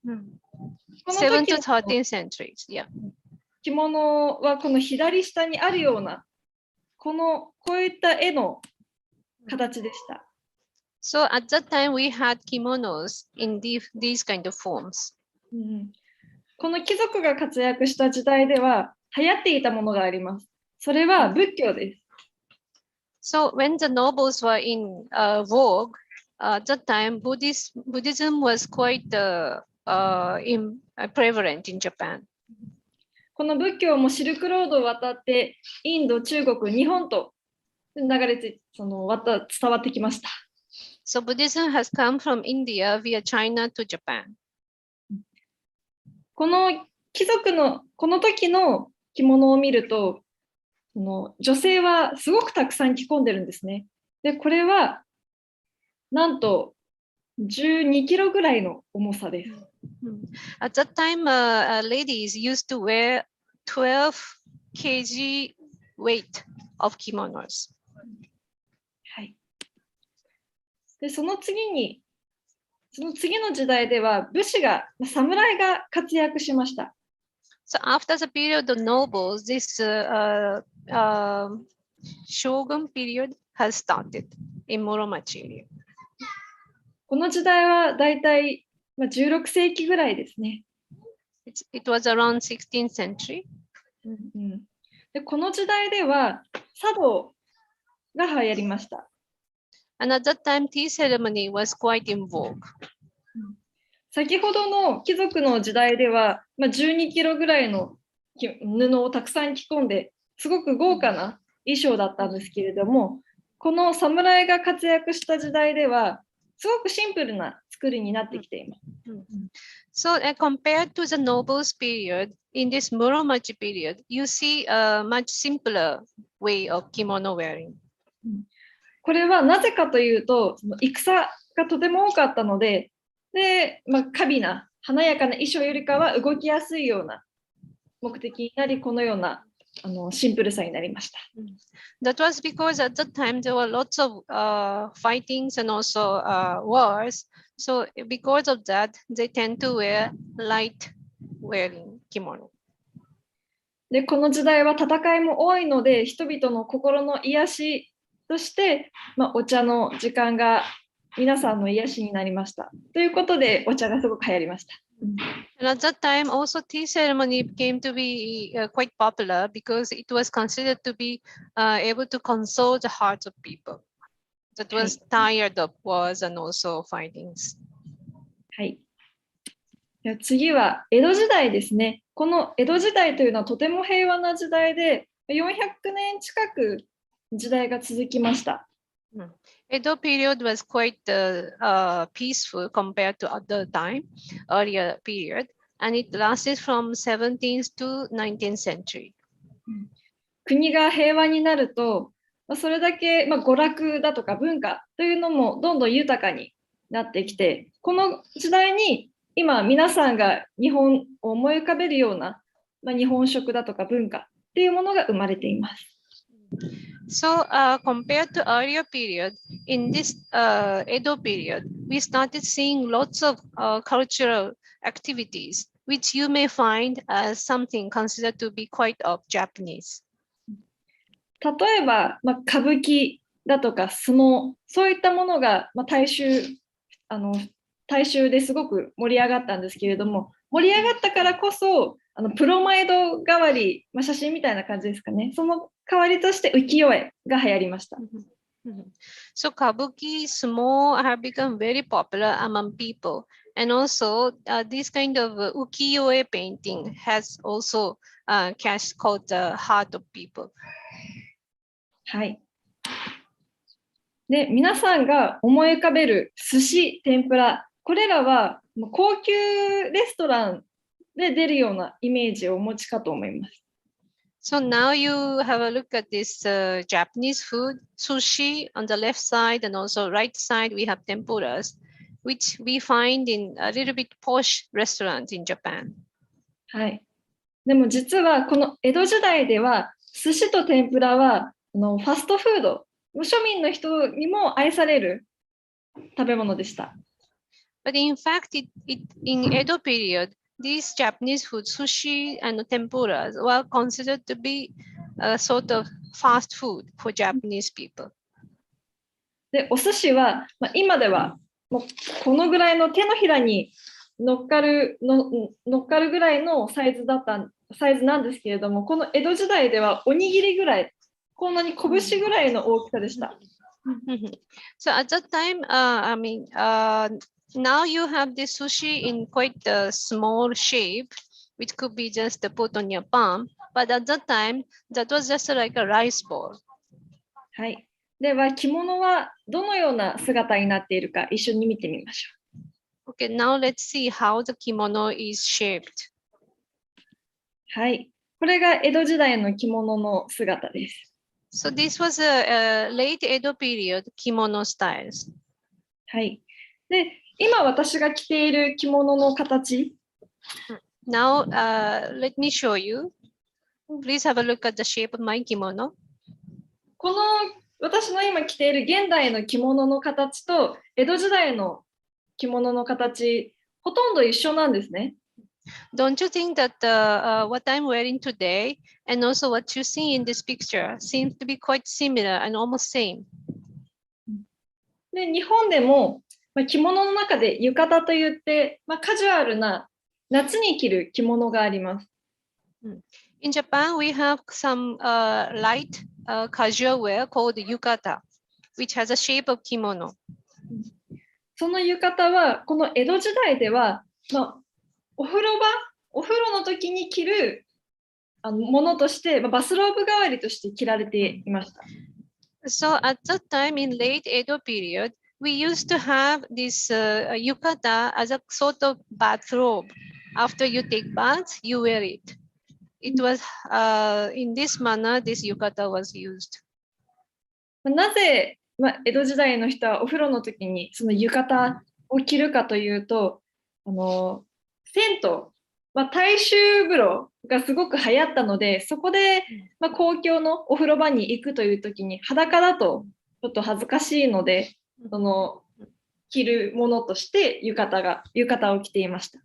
7 to 13 centuries. Yeah. 着物はこの左下にあるようなこういった絵の形でした。So at that time we had kimonos in these kind of forms. この貴族が活躍した時代では流行っていたものがあります。それは仏教です。So when the nobles were in vogue, at that time Buddhism was quite prevalent in Japan. この仏教もシルクロードを渡ってインド、中国、日本と流れて伝わってきました。So Buddhism has come from India via China to Japan. この貴族のこの時の着物を見ると、女性はすごくたくさん着込んでるんですね。で、これはなんと12キロぐらいの重さです。At that time, ladies used to wear 12 kg weight of kimonos. はい。で、その次の時代では侍が活躍しました。So after the period of nobles, this shogun period has started in Mula-Mutha area. この時代はだいたい16世紀ぐらいですね。It was around 16th century. で、この時代では茶道が流行りました。And at that time, tea ceremony was quite in vogue. 先ほどの貴族の時代では、12キロぐらいの布をたくさん着込んで、すごく豪華な衣装だったんですけれども、この侍が活躍した時代では、すごくシンプルな作りになってきています。So compared to the nobles period, in this Mula-Mutha period, you see a much simpler way of kimono wearing. これはなぜかというと、戦がとても多かったので、華美な華やかな衣装よりかは動きやすいような目的になり、このようなシンプルさになりました。That was because at that time there were lots of fightings and also wars. So because of that, they tend to wear light wearing kimono. で、この時代は戦いも多いので、人々の心の癒しとして、お茶の時間が皆さんの癒しになりました。ということで、お茶がすごく流行りました。And at that time, also tea ceremony came to be quite popular because it was considered to be able to console the hearts of people that was tired of wars and also fightings. はい。では次は江戸時代ですね。この江戸時代というのはとても平和な時代で、400年近く時代が続きました。Edo period was quite peaceful compared to earlier period, and it lasted from 17th to 19th century. 国が平和になると、それだけ娯楽だとか文化というのもどんどん豊かになってきて、この時代に今皆さんが日本を思い浮かべるような、日本食だとか文化っていうものが生まれています。So compared to earlier period, in this Edo period, we started seeing lots of cultural activities, which you may find as something considered to be quite of Japanese. 例えば、歌舞伎だとか相撲、そういったものが、大衆ですごく盛り上がったんですけれども、盛り上がったからこそ、プロマイド代わり、写真みたいな感じですかね。その代わりとして浮世絵が流行りました。So kabuki, sumo have become very popular among people, and also this kind of ukiyo-e painting has also caught the heart of people. はい。で、皆さんが思い浮かべる寿司、天ぷら、これらは高級レストランで出るようなイメージをお持ちかと思います。So now you have a look at this Japanese food, sushi on the left side, and also right side we have tempuras, which we find in a little bit posh restaurant in Japan. はい。でも実はこの江戸時代では寿司と天ぷらはファストフード、庶民の人にも愛される食べ物でした。But in fact, in Edo period, these Japanese food, sushi and tempuras, were considered to be a sort of fast food for Japanese people. で、お寿司は、今ではもうこのぐらいの手のひらに乗っかるぐらいのサイズなんですけれども、この江戸時代ではおにぎりぐらい、こんなに拳ぐらいの大きさでした。So at that time, now you have the sushi in quite a small shape, which could be just put on your palm. But at that time, that was just like a rice ball. はい。では、着物はどのような姿になっているか一緒に見てみましょう。Okay, now let's see how the kimono is shaped. はい。これが江戸時代の着物の姿です。So this was a late Edo period kimono styles. はい。で、今私が着ている着物の形。Now, let me show you. Please have a look at the shape of my kimono. この私の今着ている現代の着物の形と江戸時代の着物の形、ほとんど一緒なんですね。Don't you think that what I'm wearing today and also what you see in this picture seems to be quite similar and almost same? で、日本でも着物の中で浴衣といって、カジュアルな夏に着る着物があります。In Japan, we have some light casual wear called yukata, which has a shape of kimono. その浴衣はこの江戸時代では、お風呂の時に着るものとして、バスローブ代わりとして着られていました。So at that time in late Edo period, we used to have this yukata as a sort of bathrobe. After you take bath, you wear it. It was in this manner this yukata was used. なぜ、江戸時代の人はお風呂の時にその浴衣を着るかというと、銭湯、大衆風呂がすごく流行ったので、そこで、公共のお風呂場に行くという時に裸だとちょっと恥ずかしいので、着るものとして浴衣を着ていました。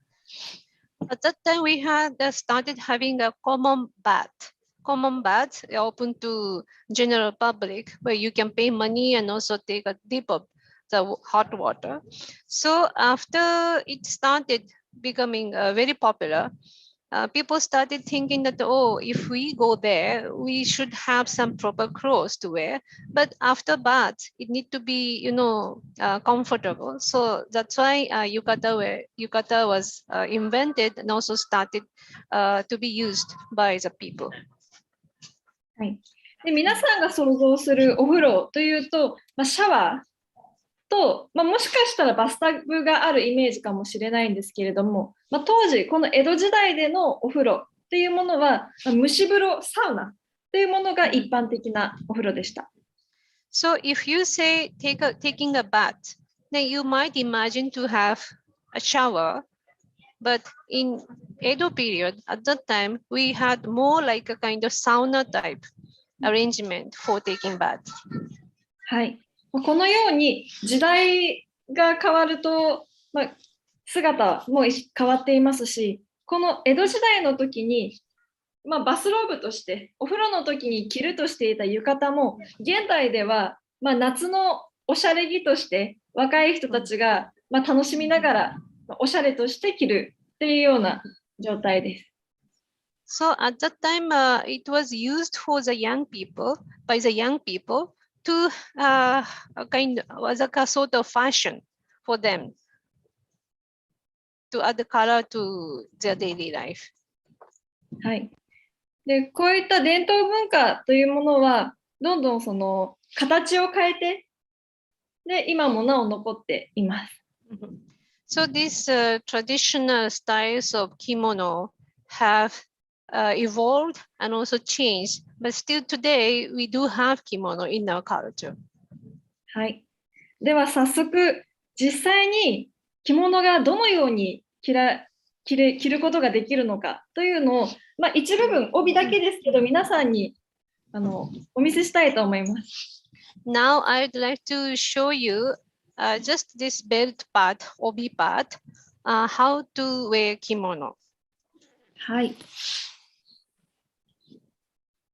At that time, we had started having a common bath common baths open to general public where you can pay money and also take a dip of the hot water. So after it started becoming very popular, people started thinking that, oh, if we go there, we should have some proper clothes to wear. But after bath, it need to be, comfortable. So that's why yukata was invented and also started to be used by the people. はい、で皆さんが想像するお風呂というと、シャワーと、もしかしたらバスタブがあるイメージかもしれないんですけれども、当時この江戸時代でのお風呂というものは、蒸し風呂、サウナというものが一般的なお風呂でした。So if you say taking a bath, then you might imagine to have a shower. But in Edo period, at that time, we had more like a kind of sauna type arrangement for taking bath. はい。このように時代が変わると、姿も変わっていますし、この江戸時代の時に、バスローブとしてお風呂の時に着るとしていた浴衣も現代では、夏のおしゃれ着として若い人たちが、楽しみながらおしゃれとして着るっていうような状態です。So at that time, it was used for the young people, by the young people, to was a sort of fashion for them to add color to their daily life. はい。で、こういった伝統文化というものはどんどんその形を変えて、で今もなお残っています。So these traditional styles of kimono have evolved and also changed, but still today we do have kimono in our culture. はい。では早速実際に着物がどのように着ることができるのかというのを、一部分帯だけですけど皆さんにお見せしたいと思います。Now I'd like to show you just this belt part, obi part, how to wear kimono. はい。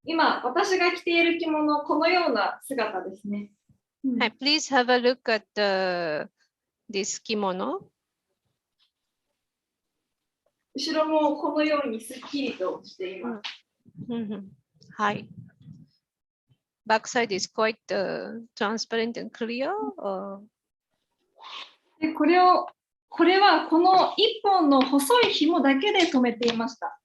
今私が着ている着物、このような姿ですね。Please have a look at this kimono. 後ろもこのようにすっきりとしています。はい。Backside is quite transparent and clear. でこれはこの一本の細い紐だけで留めていました。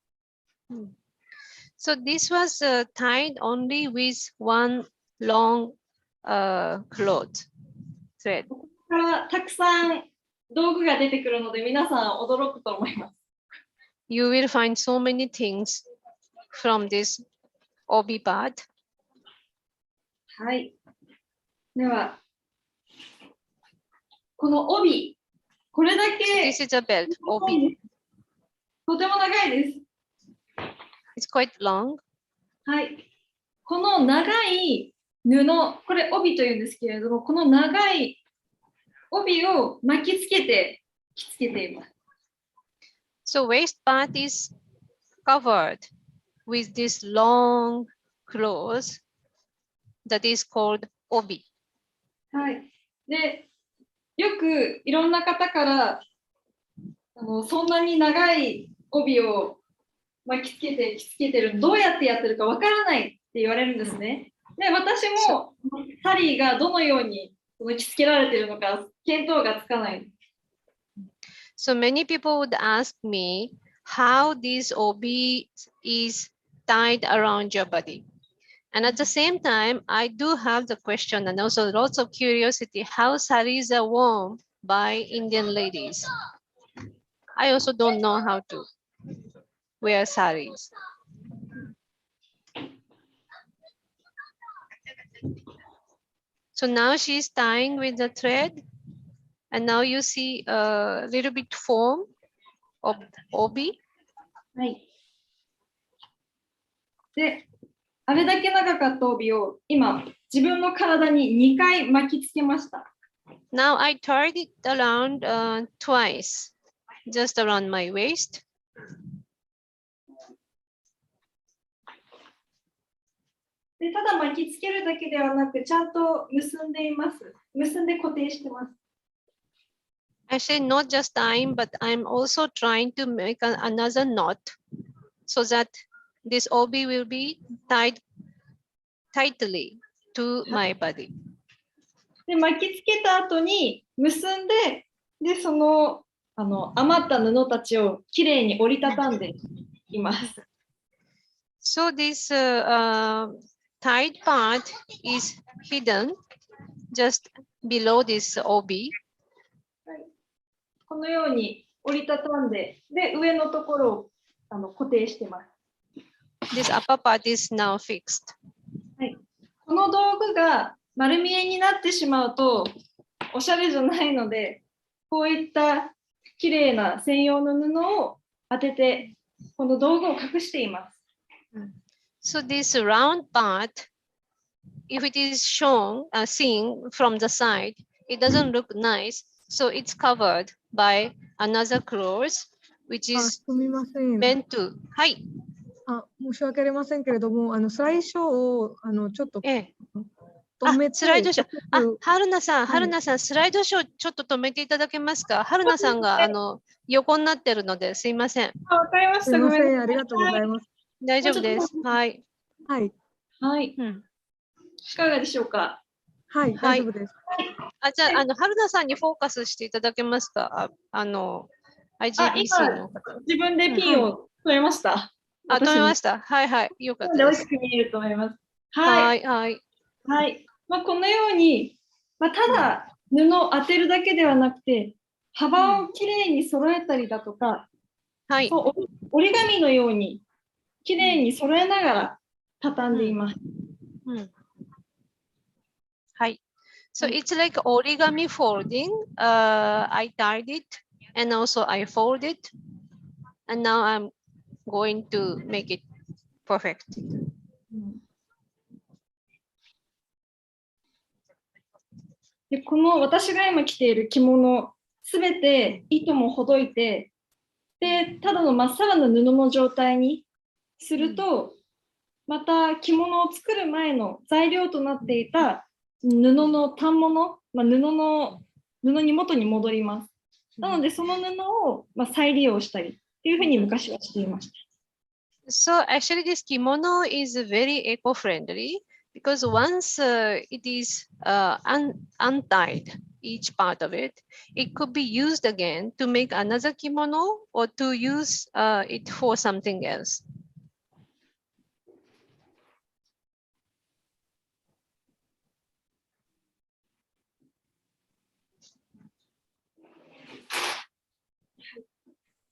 So this was tied only with one long cloth thread. ここからたくさん道具が出てくるので皆さん驚くと思います。You will find so many things from this obi part. はい。では、この帯、これだけ This is a belt, obi. とても長いです。It's quite long. はい。この長い布、これ帯というんですけれども、この長い帯を巻きつけて着付けています。So waist part is covered with this long cloth that is called obi. はい。で、よくいろんな方からそんなに長い帯を巻きつけて着付けてる、どうやってやってるかわからないって言われるんですね。で、私もサリーがどのように着付けられてるのか見当がつかない。So many people would ask me how this obi is tied around your body. And at the same time, I do have the question and also lots of curiosity how saris are worn by Indian ladies. I also don't know how to wear saris. So now she's tying with the thread. And now you see a little bit form of obi. はい。で、あれだけ長かった帯を今自分の体に2回巻きつけました。Now I tied it around twice, just around my waist. で、ただ巻きつけるだけではなく、ちゃんと結んでいます。結んで固定してます。Actually, not just tying, but I'm also trying to make another knot so that this obi will be tied tightly to my body. で、巻きつけた後に結んで、で、その、余った布たちをきれいに折りたたんでいます。So this tied part is hidden just below this obi. このように折りたたんで、で、上のところを固定してます。This upper part is now fixed. はい、この道具が丸見えになってしまうとおしゃれじゃないので、こういったきれいな専用の布を当てて、この道具を隠しています。So this round part, if it is shown, seen from the side, it doesn't look nice. So it's covered by another cloth, which あ、 is すみません。 meant to. はい。申し訳ありませんけれども、スライドショーをちょっと止めて、スライドショー。春菜さん、はい春菜さん、スライドショーちょっと止めていただけますか？春菜さんが横になってるのですいません。わかりました。すみません、ごめんなさい。ありがとうございます。大丈夫です。はい。はい。はい。いかがでしょうか？はい、大丈夫です。じゃあ、春菜さんにフォーカスしていただけますか？IGBC の方。自分でピンを止めました。止めました。はいはい。よかったです。大きく見えると思います。はいはい。はい。このように、ただ布を当てるだけではなくて、幅をきれいに揃えたりだとか、はい。折り紙のようにきれいに揃えながら畳んでいます。はい。So it's like origami folding. I tied it and also I fold it. And now I'm going to make it perfect. で、この私が今着ている着物、すべて糸もほどいて、で、ただのまっさらな布の状態にすると、また着物を作る前の材料となっていた布の反物、布に元に戻ります。なので、その布を再利用したりっていうふうに昔はしていました。So actually this kimono is very eco-friendly because once it is untied, each part of it, it could be used again to make another kimono or to use it for something else.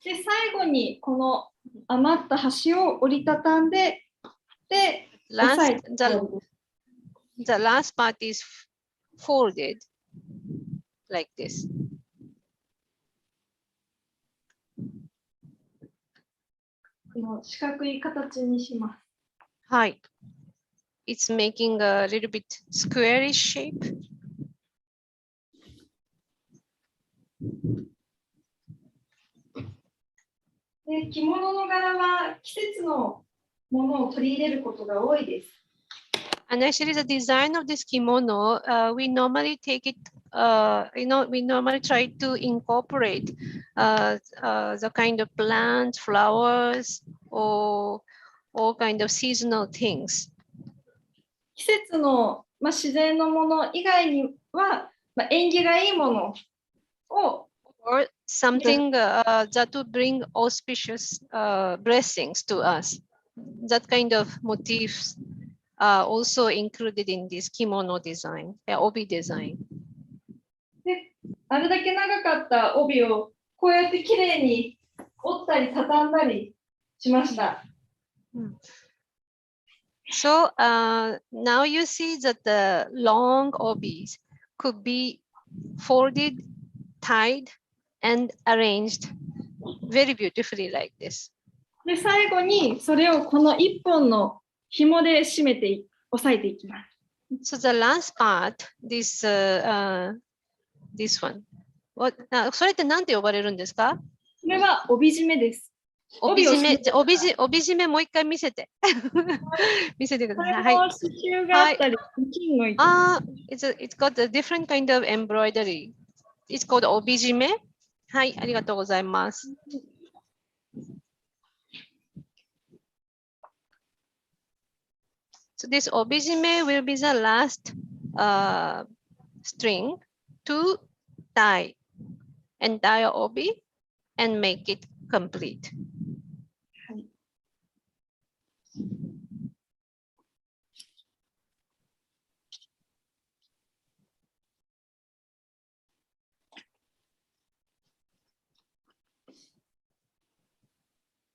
で、最後にこの余った端を折りたたんで、で、the last part is folded like this. 四角い形にします。はい。It's making a little bit squarish shape. で、着物の柄は季節のものを取り入れることが多いです。And actually, the design of this kimono, we normally take it, we normally try to incorporate the kind of plants, flowers, or all kind of seasonal things. 季節の、自然のもの以外には、縁起がいいものを or something that would bring auspicious blessings to us. That kind of motifs are also included in this kimono design, obi design. で、あれだけ長かった帯をこうやってきれいに折ったり畳んだりしました。So now you see that the long obis could be folded, tied, and arranged very beautifully like this. で、最後にそれをこの一本の紐で締めて押さえていきます。So the last part, this one. それって何て呼ばれるんですか？これは帯締めです。帯締め、じゃあ帯締めもう一回見せて。見せてください。はい。刺繍があったり、金の糸。it's got a different kind of embroidery. It's called 帯締め。はい、ありがとうございます。So this 帯締め will be the last string to tie entire 帯 and make it complete.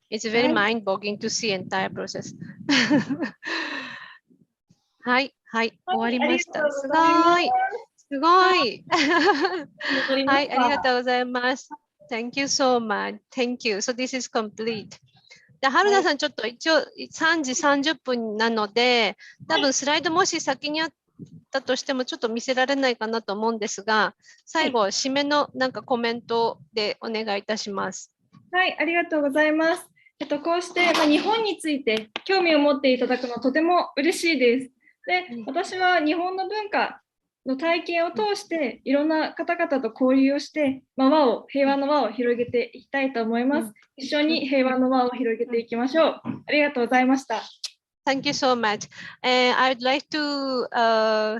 It's very mind-boggling to see entire process. はい、はい、終わりました。すごい。すごい。はい、ありがとうございます。Thank you so much. Thank you. So this is complete. で、春菜さん、ちょっと一応3時30分なので、多分スライドもし先にあったとしてもちょっと見せられないかなと思うんですが、最後、締めのなんかコメントでお願いいたします。はい、ありがとうございます。こうして、日本について興味を持っていただくのはとても嬉しいです。で、私は日本の文化の体験を通していろんな方々と交流をして、平和の輪を広げていきたいと思います。一緒に平和の輪を広げていきましょう。ありがとうございました。Thank you so much. I would like to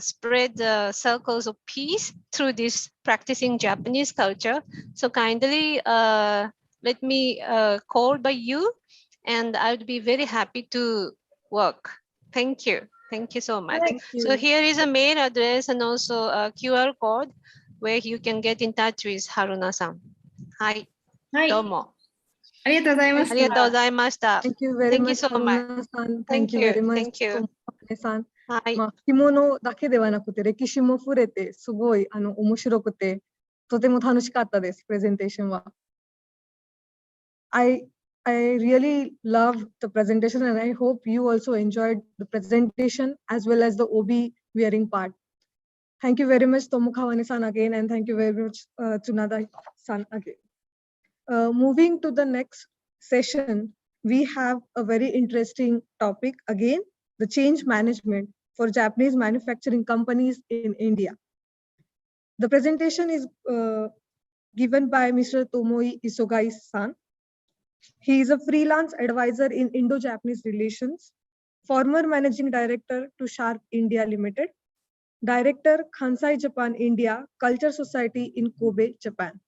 spread the circles of peace through this practicing Japanese culture. So kindly let me call by you, and I would be very happy to work. Thank you. Thank you so much. So here is a mail address and also a QR code where you can get in touch with Haruna-san. はい。どうも。ありがとうございました。ありがとうございました。Thank you very much, Haruna-san. Thank you very much, Tomo-Kane-san. 着物だけではなくて歴史も触れてすごい面白くてとても楽しかったです。プレゼンテーションは。I really loved the presentation and I hope you also enjoyed the presentation as well as the obi wearing part. Thank you very much, Tomo-Kane-san again, and thank you very much, Tsunada-san again. Moving to the next session, we have a very interesting topic again, the change management for Japanese manufacturing companies in India. The presentation is given by Mr. Tomoe Isogai-san. He is a freelance advisor in Indo Japanese relations, former managing director to Sharp India Limited, director Kansai Japan India Culture Society in Kobe, Japan.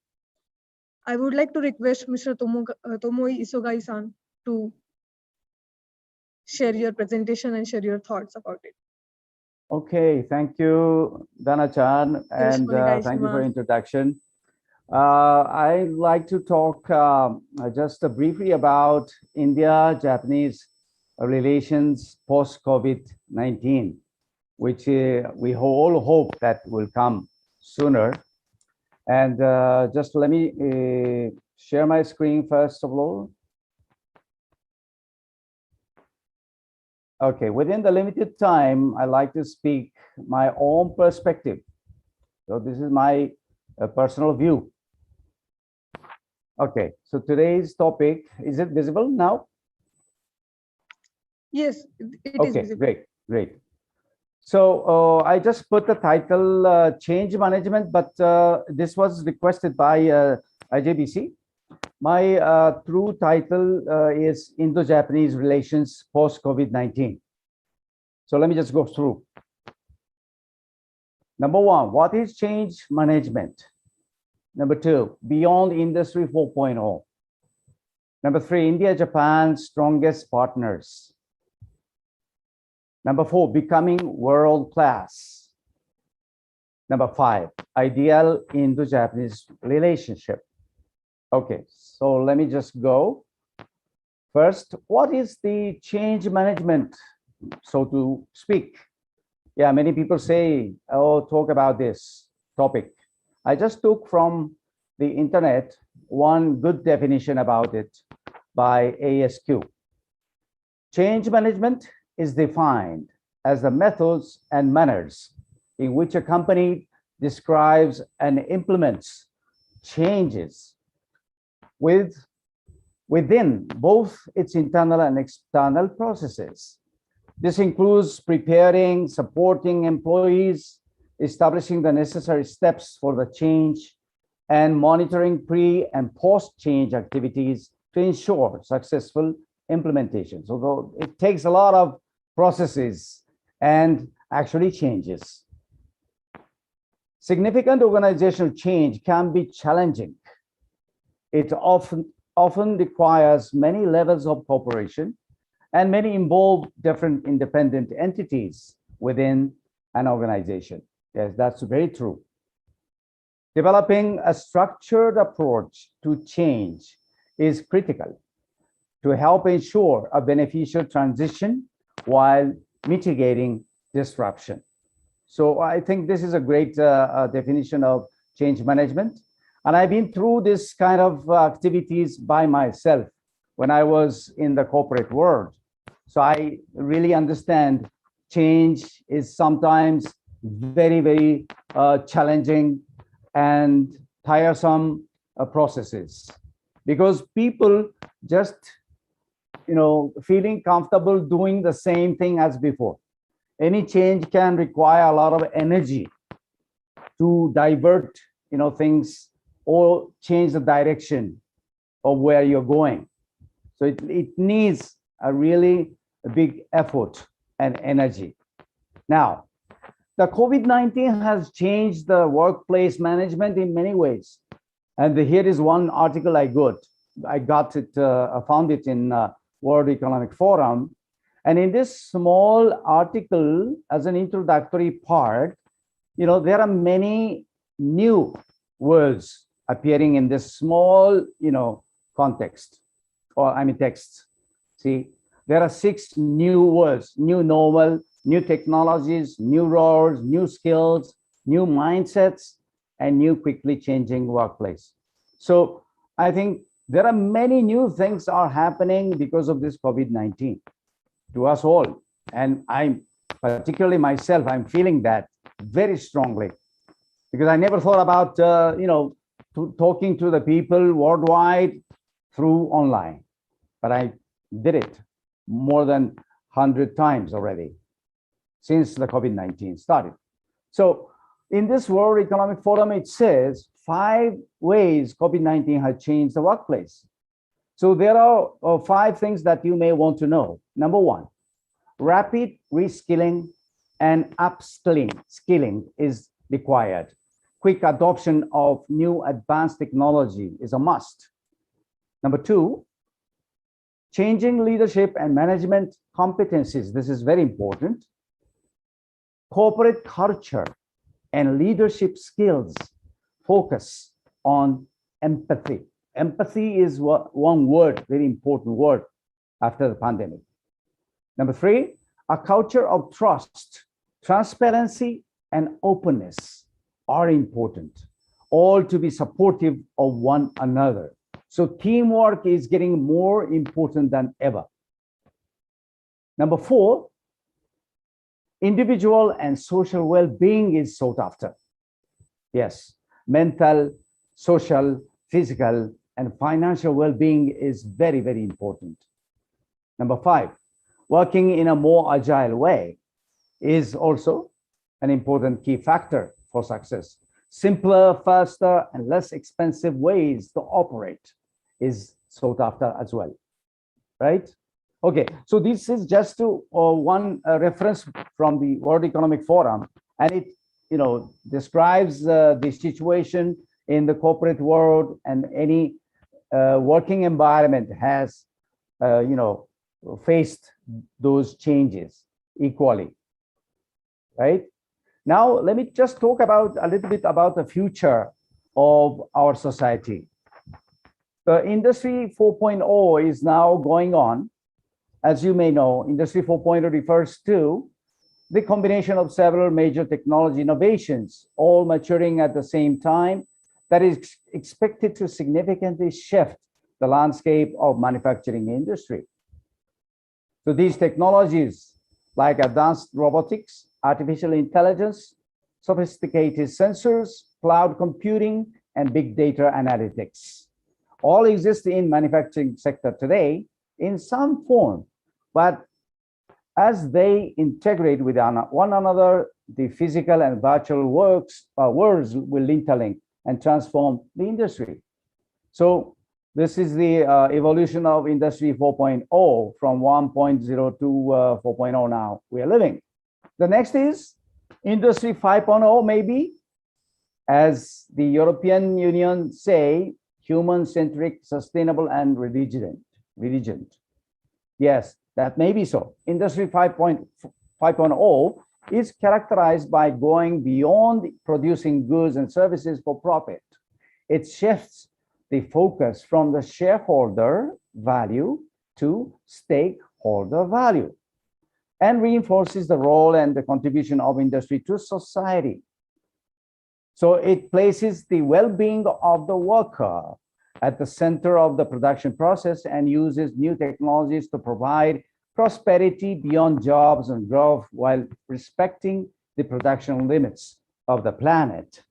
I would like to request Mr. Tomoe Isogai-san to share your presentation and share your thoughts about it. Okay, thank you, Dana-chan, and thank you for the introduction. I'd like to talk just briefly about India-Japanese relations post-COVID-19, which we all hope that will come sooner. And just let me share my screen first of all. Okay, within the limited time, I like to speak my own perspective. So this is my personal view. Okay, so today's topic, is it visible now? Yes, it is visible. Great. So I just put the title change management, but this was requested by IJBC. My true title is Indo-Japanese relations post-COVID-19. So let me just go through. Number one, what is change management? Number two, beyond industry 4.0. Number three, India-Japan strongest partners. Number four, becoming world-class. Number five, ideal Indo-Japanese relationship. Okay, so let me just go. First, what is the change management, so to speak? Yeah, many people say, oh, talk about this topic. I just took from the internet one good definition about it by ASQ. Change management is defined as the methods and manners in which a company describes and implements changes with within both its internal and external processes. This includes preparing, supporting employees, establishing the necessary steps for the change, and monitoring pre and post-change activities to ensure successful implementation. So though it takes a lot of processes and actually changes. Significant organizational change can be challenging. It often requires many levels of cooperation, and many involve different independent entities within an organization. Yes, that's very true. Developing a structured approach to change is critical to help ensure a beneficial transition while mitigating disruption. So I think this is a great definition of change management. And I've been through this kind of activities by myself when I was in the corporate world. So I really understand change is sometimes very, very challenging and tiresome processes, because people just, feeling comfortable doing the same thing as before. Any change can require a lot of energy to divert, things or change the direction of where you're going. So it needs a really big effort and energy. Now, the COVID-19 has changed the workplace management in many ways. And here is one article I found it in World Economic Forum. And in this small article, as an introductory part, there are many new words appearing in this small, context, text. See, there are 6 new words: new normal, new technologies, new roles, new skills, new mindsets, and new quickly changing workplace. So I think there are many new things are happening because of this COVID-19 to us all. And I'm particularly myself, I'm feeling that very strongly, because I never thought about, talking to the people worldwide through online, but I did it more than 100 times already since the COVID-19 started. So in this World Economic Forum, it says 5 ways COVID-19 has changed the workplace. So there are 5 things that you may want to know. Number 1, rapid reskilling and upskilling is required. Quick adoption of new advanced technology is a must. Number 2, changing leadership and management competencies. This is very important. Corporate culture and leadership skills focus on empathy. Empathy is one word, very important word after the pandemic. Number 3, a culture of trust, transparency, and openness are important, all to be supportive of one another. So teamwork is getting more important than ever. Number 4, individual and social well-being is sought after. Yes, mental, social, physical, and financial well-being is very, very important. Number 5, working in a more agile way is also an important key factor for success. Simpler, faster, and less expensive ways to operate is sought after as well, right? Okay, so this is just one reference from the World Economic Forum, and it describes the situation in the corporate world, and any working environment has faced those changes equally, right? Now let me just talk about a little bit about the future of our society. The Industry 4.0 is now going on. As you may know, Industry 4.0 refers to the combination of several major technology innovations, all maturing at the same time, that is expected to significantly shift the landscape of manufacturing industry. So these technologies like advanced robotics, artificial intelligence, sophisticated sensors, cloud computing, and big data analytics all exist in manufacturing sector today in some form, but as they integrate with one another, the physical and virtual worlds will interlink and transform the industry. So this is the evolution of Industry 4.0 from 1.0 to 4.0 now we are living. The next is Industry 5.0, maybe, as the European Union say, human-centric, sustainable, and resilient. Yes, that may be so. Industry 5.0 is characterized by going beyond producing goods and services for profit. It shifts the focus from the shareholder value to stakeholder value and reinforces the role and the contribution of industry to society. So it places the well-being of the worker at the center of the production process and uses new technologies to provide prosperity beyond jobs and growth while respecting the production limits of the planet.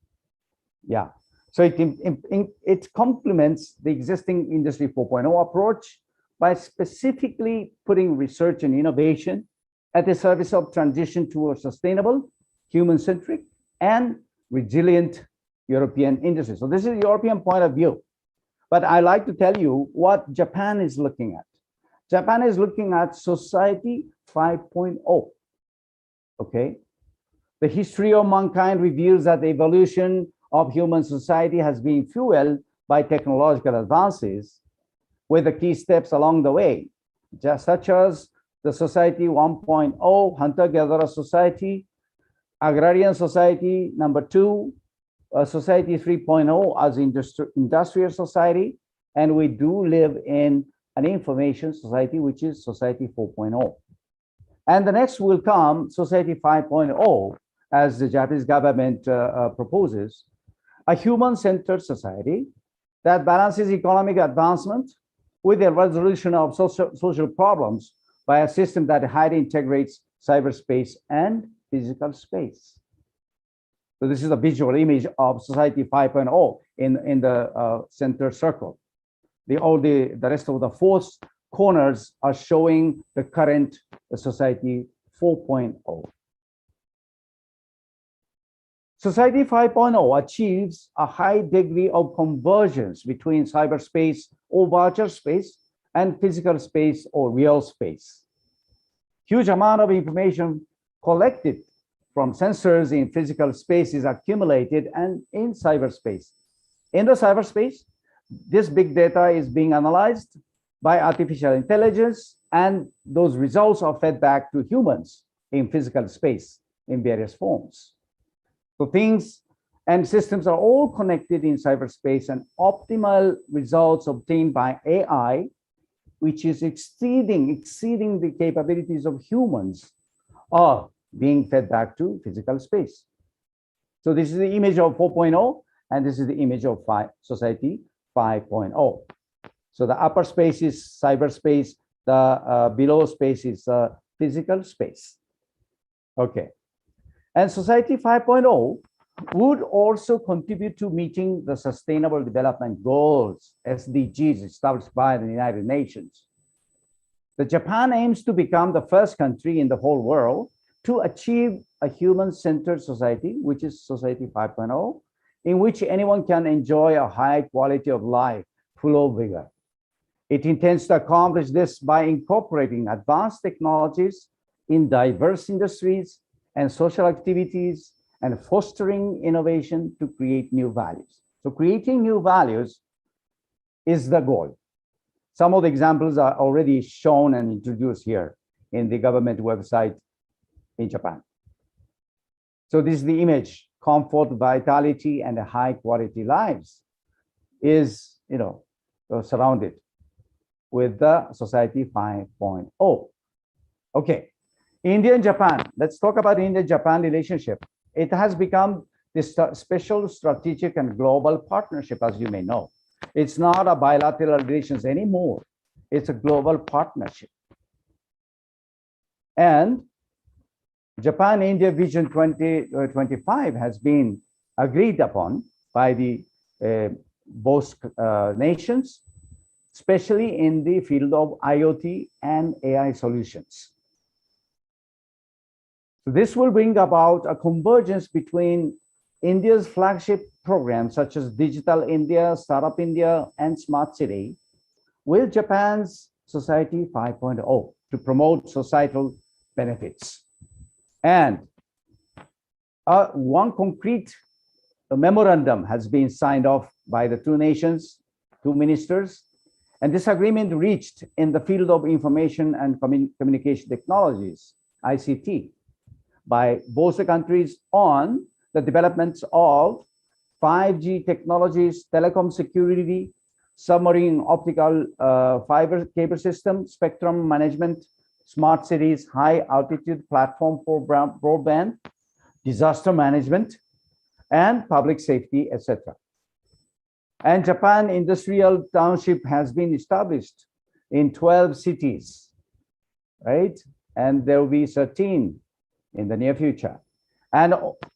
Yeah, so it complements the existing Industry 4.0 approach by specifically putting research and innovation at the service of transition to a sustainable, human-centric, and resilient European industry. So this is the European point of view. But I like to tell you what Japan is looking at. Japan is looking at Society 5.0. Okay. The history of mankind reveals that the evolution of human society has been fueled by technological advances, with the key steps along the way, just such as the Society 1.0, hunter-gatherer society, agrarian society, number 2, Society 3.0 as industrial society, and we do live in an information society, which is Society 4.0. And the next will come Society 5.0, as the Japanese government proposes, a human-centered society that balances economic advancement with the resolution of social problems by a system that highly integrates cyberspace and physical space. So this is a visual image of Society 5.0 in the center circle. The rest of the 4 corners are showing the current Society 4.0. Society 5.0 achieves a high degree of convergence between cyberspace or virtual space and physical space or real space. Huge amount of information collected from sensors in physical space is accumulated and in cyberspace. In the cyberspace, this big data is being analyzed by artificial intelligence, and those results are fed back to humans in physical space in various forms. So things and systems are all connected in cyberspace, and optimal results obtained by AI, which is exceeding the capabilities of humans, are being fed back to physical space. So this is the image of 4.0, and this is the image of Society 5.0. So the upper space is cyberspace, the below space is physical space. Okay. And Society 5.0 would also contribute to meeting the Sustainable Development Goals, SDGs, established by the United Nations. The Japan aims to become the first country in the whole world to achieve a human-centered society, which is Society 5.0, in which anyone can enjoy a high quality of life, full of vigor. It intends to accomplish this by incorporating advanced technologies in diverse industries and social activities and fostering innovation to create new values. So creating new values is the goal. Some of the examples are already shown and introduced here in the government website in Japan. So this is the image: comfort, vitality, and high quality lives is, surrounded with the Society 5.0. Okay, India and Japan. Let's talk about India-Japan relationship. It has become this special strategic and global partnership, as you may know. It's not a bilateral relations anymore. It's a global partnership. And Japan-India Vision 2025 has been agreed upon by the both nations, especially in the field of IoT and AI solutions. So this will bring about a convergence between India's flagship programs such as Digital India, Startup India, and Smart City with Japan's Society 5.0 to promote societal benefits. And one concrete memorandum has been signed off by the two nations, two ministers, and this agreement reached in the field of information and communication technologies, ICT, by both the countries on the developments of 5G technologies, telecom security, submarine optical fiber cable system, spectrum management, smart cities, high altitude platform for broadband, disaster management, and public safety, etc. And Japan Industrial Township has been established in 12 cities, right? And there will be 13 in the near future. And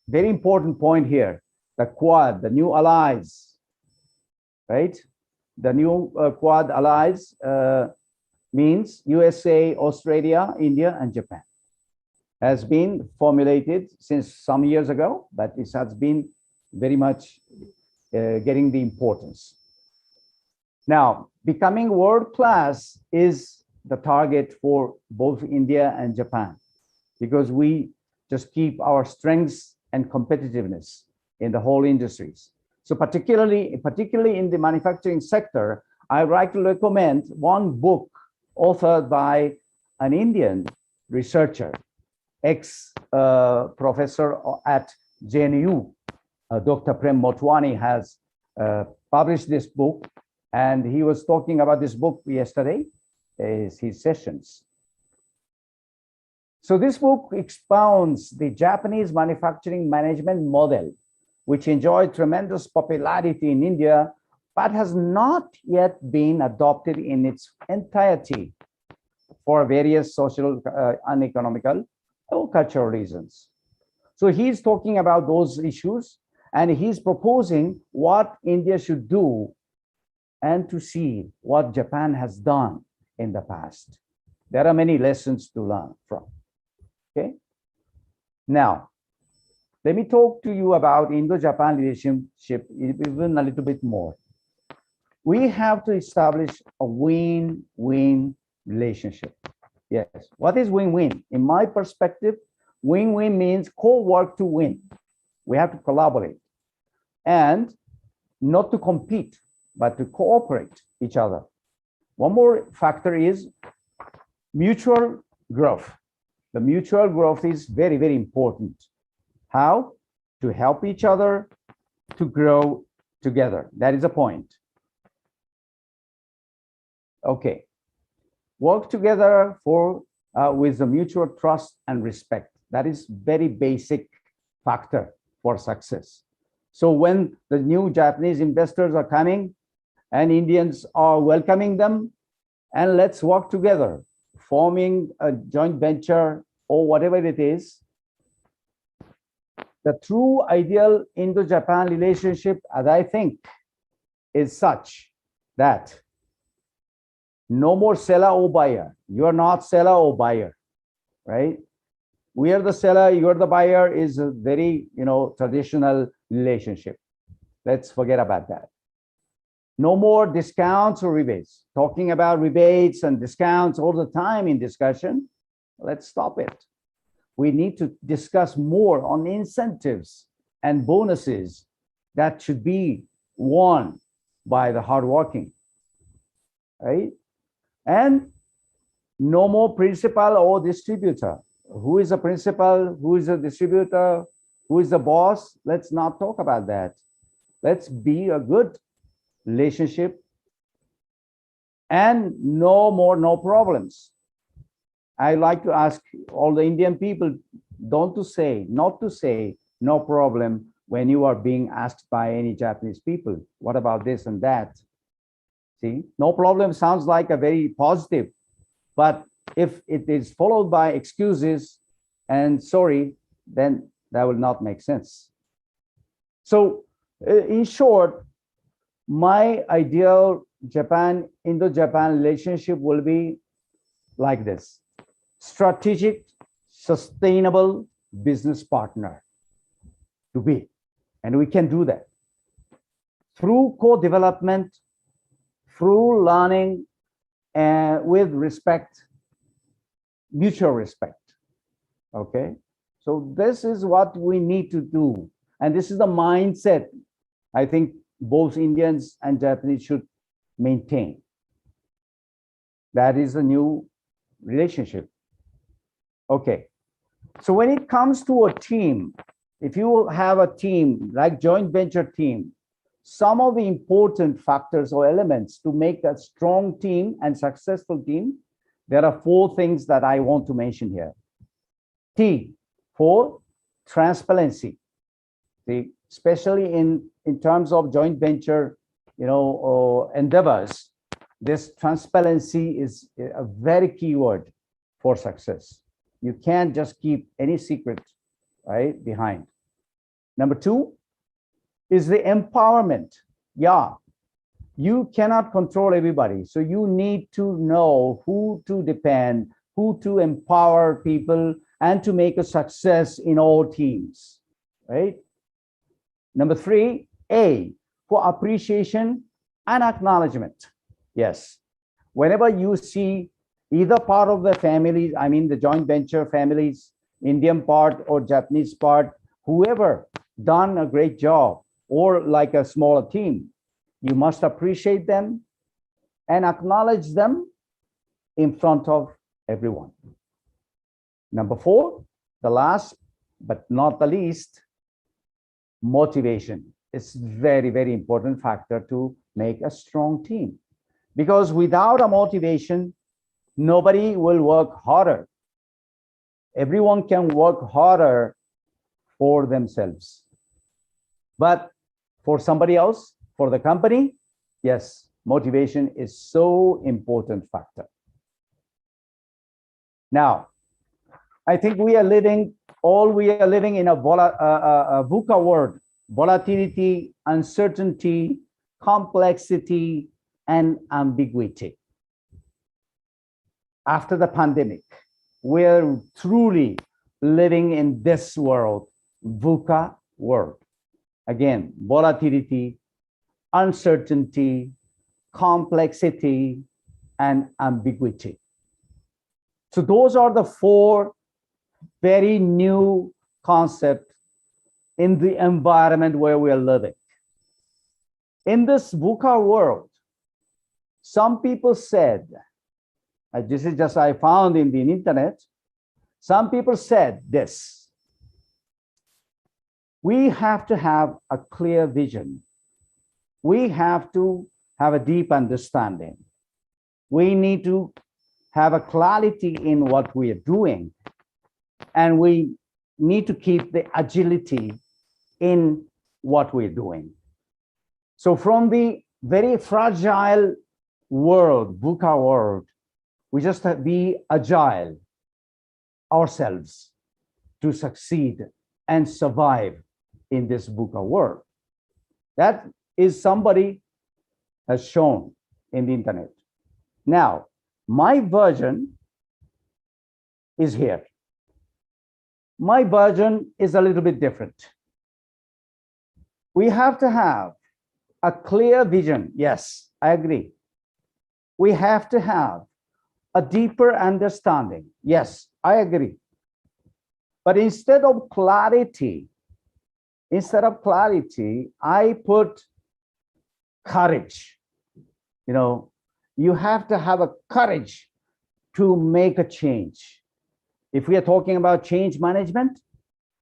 very important point here, the Quad, the new allies, right? The new Quad allies means USA, Australia, India, and Japan. Has been formulated since some years ago, but it has been very much getting the importance. Now, becoming world class is the target for both India and Japan, because we just keep our strengths and competitiveness in the whole industries. So particularly in the manufacturing sector, I would like to recommend one book authored by an Indian researcher, ex-professor at JNU, Dr. Prem Motwani has published this book, and he was talking about this book yesterday, his sessions. So this book expounds the Japanese manufacturing management model, which enjoyed tremendous popularity in India, but has not yet been adopted in its entirety for various social and economical or cultural reasons. So he's talking about those issues, and he's proposing what India should do and to see what Japan has done in the past. There are many lessons to learn from. Okay. Now, let me talk to you about Indo-Japan relationship even a little bit more. We have to establish a win-win relationship. Yes. What is win-win? In my perspective, win-win means co-work to win. We have to collaborate and not to compete, but to cooperate each other. One more factor is mutual growth. The mutual growth is very, very important. How? To help each other to grow together. That is the point. Okay. Work together for with the mutual trust and respect. That is very basic factor for success. So when the new Japanese investors are coming and Indians are welcoming them, and let's work together, forming a joint venture or whatever it is. The true ideal Indo-Japan relationship, as I think, is such that no more seller or buyer. You are not seller or buyer, right? We are the seller, you are the buyer is a very, traditional relationship. Let's forget about that. No more discounts or rebates. Talking about rebates and discounts all the time in discussion, let's stop it. We need to discuss more on incentives and bonuses that should be won by the hardworking, right? And no more principal or distributor. Who is a principal? Who is a distributor? Who is the boss? Let's not talk about that. Let's be a good relationship and no more no problems. I like to ask all the Indian people not to say no problem when you are being asked by any Japanese people. What about this and that? See, no problem sounds like a very positive, but if it is followed by excuses and sorry, then that will not make sense. So in short, my ideal Indo-Japan relationship will be like this: strategic, sustainable business partner to be. And we can do that through co-development, through learning, and with respect, mutual respect. Okay, so this is what we need to do, and this is the mindset I think both Indians and Japanese should maintain. That is a new relationship. Okay, so when it comes to a team, if you have a team like joint venture team, some of the important factors or elements to make a strong team and successful team, there are 4 things that I want to mention here. T for transparency. See, especially in terms of joint venture, endeavors, this transparency is a very key word for success. You can't just keep any secret, right, behind. Number 2 is the empowerment. Yeah, you cannot control everybody. So you need to know who to depend, who to empower people, and to make a success in all teams, right? Number 3, A, for appreciation and acknowledgement. Yes, whenever you see either part of the families, I mean the joint venture families, Indian part or Japanese part, whoever done a great job, or like a smaller team, you must appreciate them and acknowledge them in front of everyone. Number 4, the last but not the least, motivation. It's very, very important factor to make a strong team, because without a motivation, nobody will work harder. Everyone can work harder for themselves, but for somebody else, for the company, yes, motivation is so important factor. Now, I think we are living in a VUCA world: volatility, uncertainty, complexity, and ambiguity. After the pandemic, we're truly living in this world, VUCA world. Again, volatility, uncertainty, complexity, and ambiguity. So those are the 4 very new concepts in the environment where we are living. In this VUCA world, some people said, this is just I found in the internet, some people said this: we have to have a clear vision. We have to have a deep understanding. We need to have a clarity in what we are doing. And we need to keep the agility in what we're doing. So from the very fragile world, VUCA world, we just have to be agile ourselves to succeed and survive in this VUCA world. That is somebody has shown in the internet. Now, my version is here. My version is a little bit different. We have to have a clear vision. Yes, I agree. We have to have a deeper understanding. Yes, I agree. But instead of clarity, I put courage. You have to have a courage to make a change. If we are talking about change management,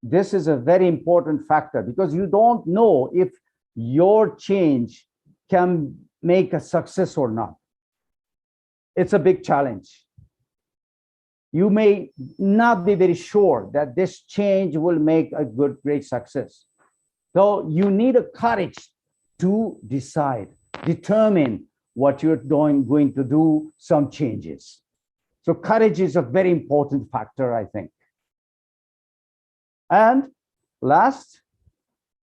this is a very important factor, because you don't know if your change can make a success or not. It's a big challenge. You may not be very sure that this change will make a great success. So you need a courage to decide, determine what you're going to do, some changes. So courage is a very important factor, I think. And last,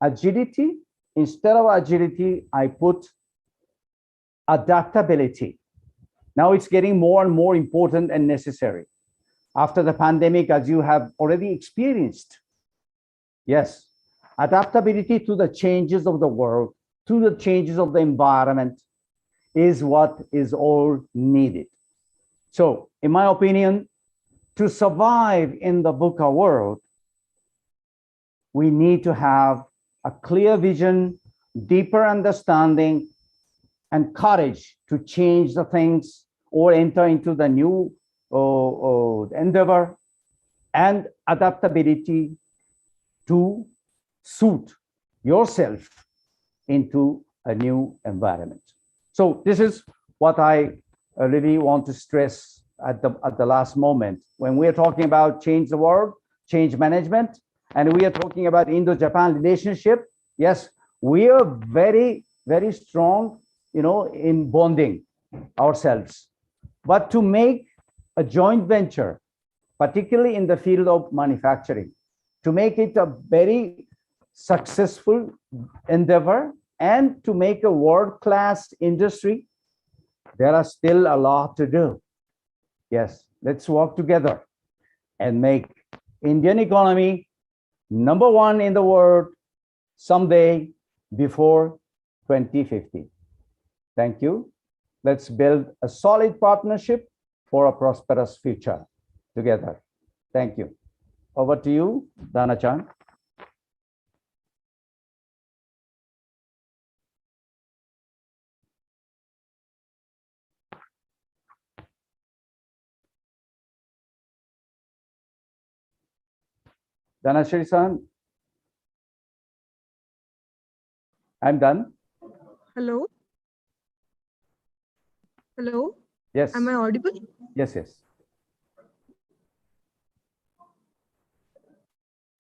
agility. Instead of agility, I put adaptability. Now it's getting more and more important and necessary. After the pandemic, as you have already experienced. Yes, adaptability to the changes of the world, to the changes of the environment is what is all needed. So, in my opinion, to survive in the VUCA world, we need to have a clear vision, deeper understanding, and courage to change the things or enter into the new endeavor, and adaptability to suit yourself into a new environment. So this is what I really want to stress at the last moment. When we're talking about change the world, change management, and we are talking about Indo-Japan relationship, yes, we are very, very strong, in bonding ourselves. But to make a joint venture, particularly in the field of manufacturing, to make it a very successful endeavor and to make a world-class industry, there are still a lot to do. Yes, let's work together and make Indian economy #1 in the world someday before 2050. Thank you. Let's build a solid partnership for a prosperous future together. Thank you. Over to you, Dana-chan. Dhanashree-san, I'm done. Hello? Hello? Yes. Am I audible? Yes, yes.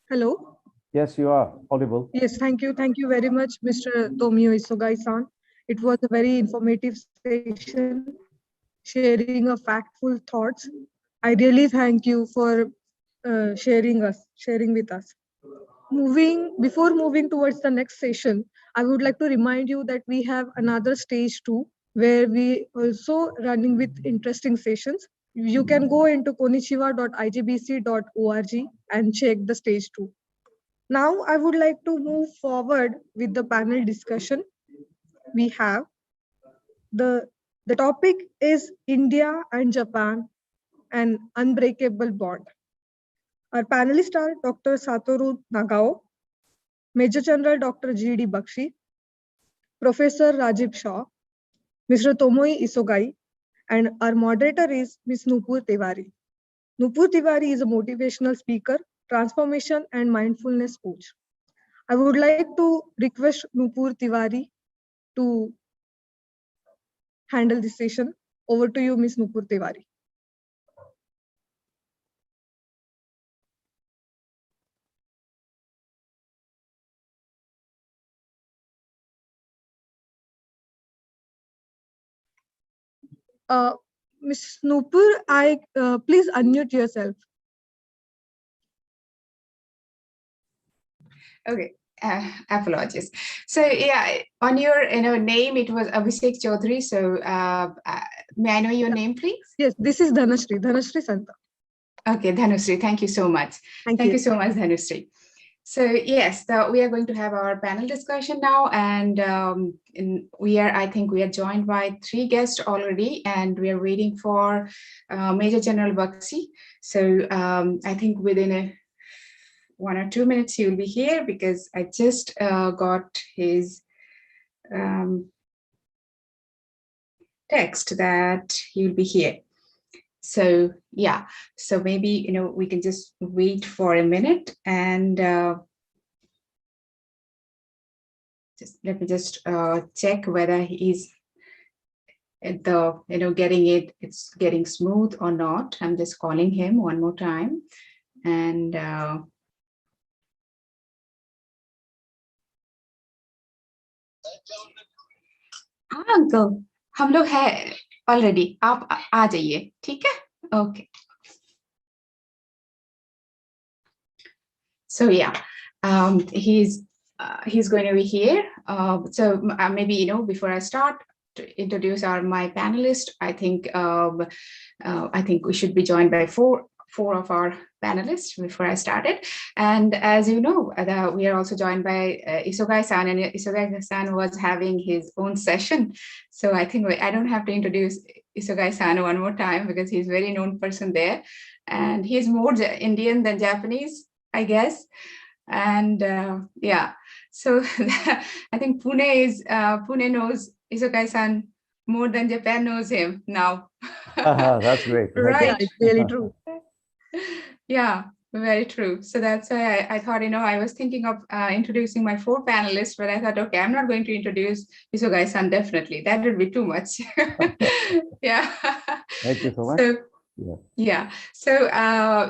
Hello? Yes, you are audible. Yes, thank you. Thank you very much, Mr. Tomio Isogai-san. It was a very informative session, sharing a factful thoughts. I really thank you for sharing with us. Before moving towards the next session, I would like to remind you that we have another stage 2, where we also running with interesting sessions. You can go into konnichiwa.igbc.org and check the stage 2. Now, I would like to move forward with the panel discussion. We have the topic is India and Japan, an unbreakable bond. Our panelists are Dr. Satoru Nagao, Major General Dr. G.D. Bakshi, Professor Rajiv Shaw, Mr. Tomoe Isogai, and our moderator is Ms. Nupur Tiwari. Nupur Tiwari is a motivational speaker, transformation and mindfulness coach. I would like to request Nupur Tiwari to handle this session. Over to you, Ms. Nupur Tiwari. Ms. Nupur, please unmute yourself. Okay, apologies. So yeah, on your name, it was Abhishek Chaudhary. So may I know your name, please? Yes, this is Dhanashree Santa. Okay, Dhanushree, thank you so much. Thank you so much, Dhanushree. So yes, we are going to have our panel discussion now, and I think we are joined by 3 guests already, and we are waiting for Major General Bakshi. So I think within 1 or 2 minutes he will be here, because I just got his text that he will be here. So yeah, so maybe we can just wait for a minute, and let me just check whether he's at the it's getting smooth or not. I'm just calling him one more time, and uncle हम लोग है already, आप आ जाइए, ठीक है? Okay. So yeah, he's going to be here. So maybe before I start, introduce my panelists. I think we should be joined by four of our panelists before I started. And as you know, we are also joined by Isogai-san, and Isogai-san was having his own session. So I think I don't have to introduce Isogai-san one more time because he's a very known person there. And he's more Indian than Japanese, I guess. And yeah, so I think Pune knows Isogai-san more than Japan knows him now. That's great. Right. Yeah, it's really true. Yeah, very true. So that's why I thought, I was thinking of introducing my 4 panelists, but I thought, okay, I'm not going to introduce Isogai-san, definitely. That would be too much. Yeah. Thank you so much. So, Yeah. yeah. So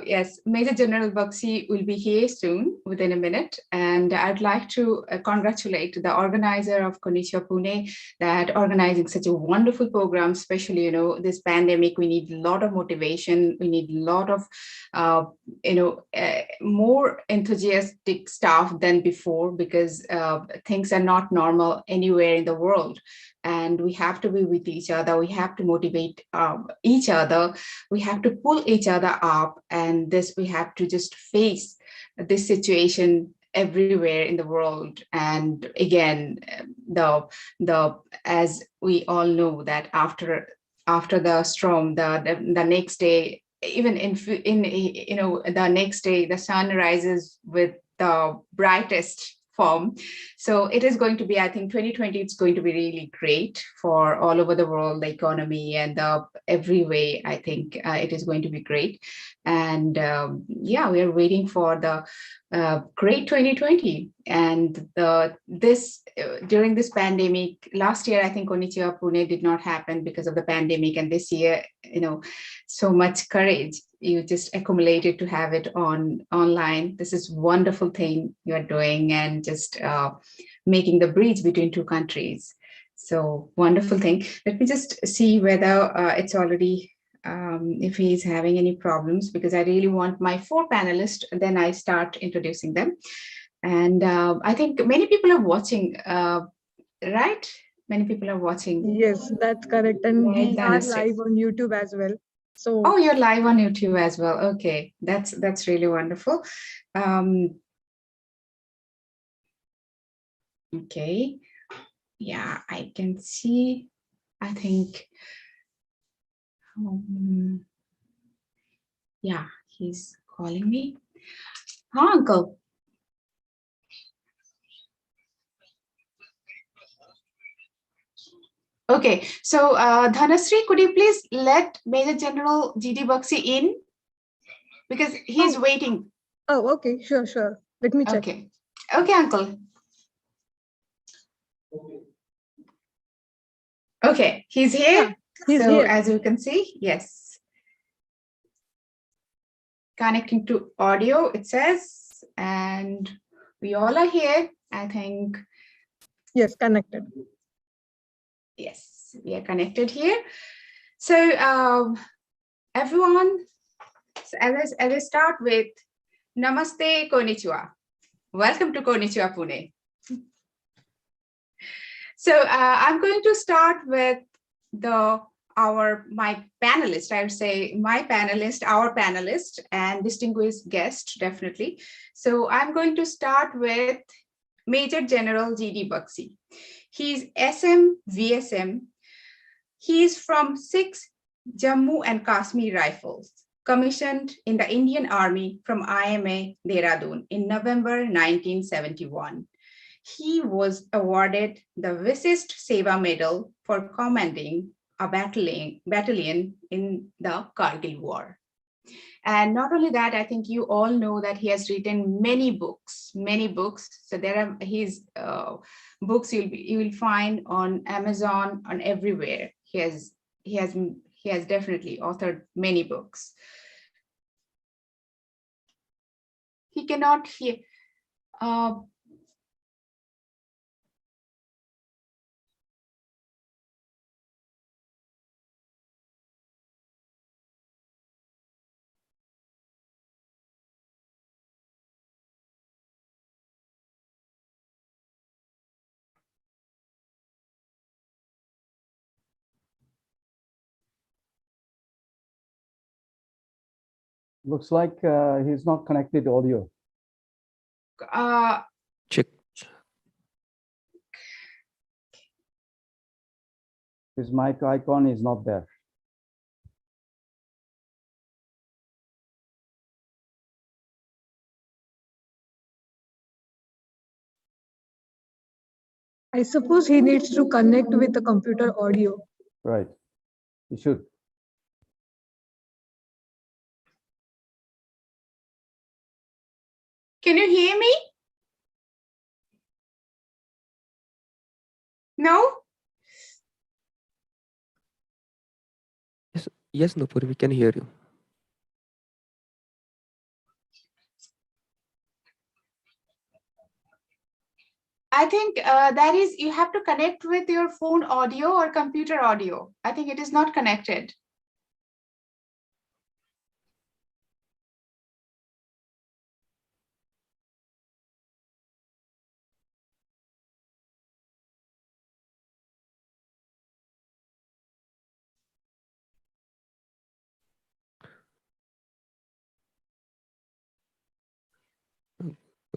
yes, Major General Bakshi will be here soon, within a minute. And I'd like to congratulate the organizer of Konnichiwa Pune that organizing such a wonderful program, especially, this pandemic. We need a lot of motivation. We need a lot of, more enthusiastic staff than before, because things are not normal anywhere in the world. And we have to be with each other. We have to motivate each other. We have to pull each other up. And we have to just face this situation everywhere in the world. And again, as we all know, that after the storm, the next day, even in the next day, the sun rises with the brightest form. So it is going to be, I think 2020, it's going to be really great for all over the world, the economy and every way. I think it is going to be great. And yeah, we are waiting for the great 2020. And during this pandemic, last year, I think Konnichiwa Pune did not happen because of the pandemic. And this year, so much courage you just accumulated to have it online. This is wonderful thing you are doing, and just making the bridge between 2 countries. So wonderful thing. Let me just see whether it's already, if he's having any problems, because I really want my 4 panelists, then I start introducing them. And I think many people are watching, right? Many people are watching. Yes, that's correct. And Right, we are live on YouTube as well. So oh, you're live on YouTube as well. Okay, that's really wonderful. Okay, yeah, I can see. I think, yeah, he's calling me. Huh, Uncle? Okay, so Dhanasri, could you please let Major General GD Bakshi in? Because he's waiting. Oh, okay, sure. Let me check. Okay, Uncle. Okay, he's here. Yeah, he's so here. As you can see, yes. Connecting to audio, it says, and we all are here, I think. Yes, connected. Yes, we are connected here. So everyone, as I start with Namaste, Konnichiwa. Welcome to Konnichiwa Pune. So I'm going to start with my panelist, I would say my panelist, our panelist, and distinguished guest, definitely. So I'm going to start with Major General GD Bakshi. He's SM VSM. He's from 6 Jammu and Kashmir Rifles, commissioned in the Indian Army from IMA Dehradun in November 1971. He was awarded the Visist Seva Medal for commanding a battalion in the Kargil War. And not only that, I think you all know that he has written many books. So there are his books you will find on Amazon, on everywhere. He has definitely authored many books. He cannot hear. Looks like he's not connected audio. Check. His mic icon is not there. I suppose he needs to connect with the computer audio. Right. He should. Can you hear me? No? Yes, Nupur, we can hear you. I think that is, you have to connect with your phone audio or computer audio. I think it is not connected.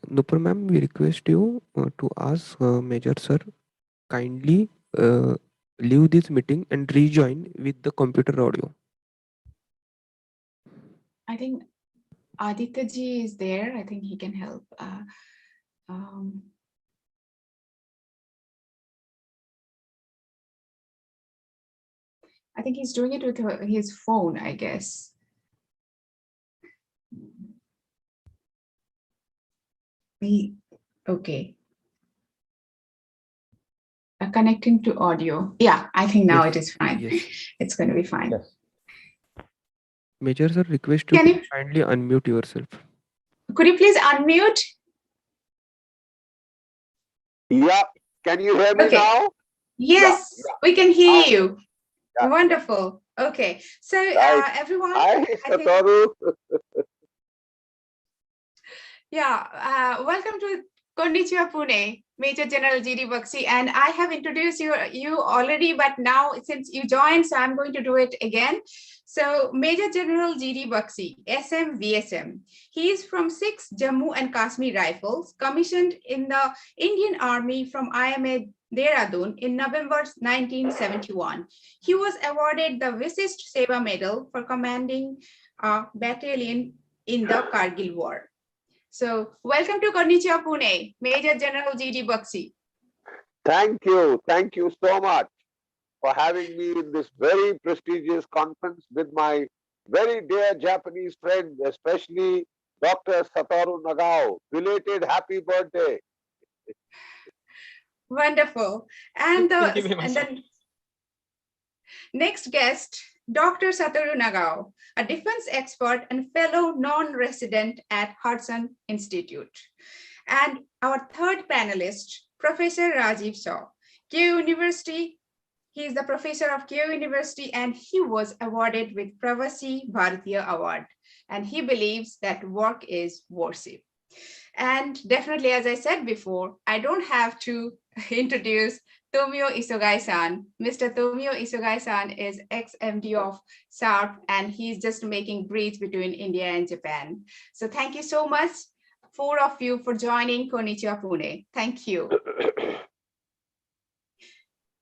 Nupur ma'am, we request you to ask Major Sir kindly leave this meeting and rejoin with the computer audio. I think Aditya ji is there. I think he can help. I think he's doing it with his phone, I guess. Okay. Connecting to audio. Yeah, I think now Yes, it is fine. yes. It's going to be fine. Yes. Major Sir, request you Can to you, kindly unmute yourself. could you please unmute? Yeah, can you hear me Okay. now? Yes, Yeah. we can hear Hi. you. Yeah. Wonderful. Okay. So Right. everyone, Hi, I think, Satoru. yeah, welcome to Konnichiwa Pune, Major General GD Baxi, and I have introduced you already, but now since you joined, so I'm going to do it again. So Major General GD Baxi, SM VSM. He is from 6 Jammu and Kashmir Rifles, commissioned in the Indian Army from IMA Dehradun in November 1971. He was awarded the Vishisht Seva Medal for commanding a battalion in the Kargil War. So welcome to Konnichiwa Pune, Major General GD Baxi. Thank you. Thank you so much for having me in this very prestigious conference with my very dear Japanese friend, especially Dr. Satoru Nagao. Belated happy birthday. Wonderful. And the next guest, Dr. Satoru Nagao, a defense expert and fellow non-resident at Hudson Institute. And our third panelist, Professor Rajiv Shaw, Keio University. He is the professor of Keio University and he was awarded with Pravasi Bharatiya Award. And he believes that work is worship. And definitely, as I said before, I don't have to introduce Tomio Isogai-san. Mr. Tomio Isogai-san is ex-MD of SARP, and he's just making bridge between India and Japan. So thank you so much, 4 of you, for joining Konnichiwa Pune. Thank you.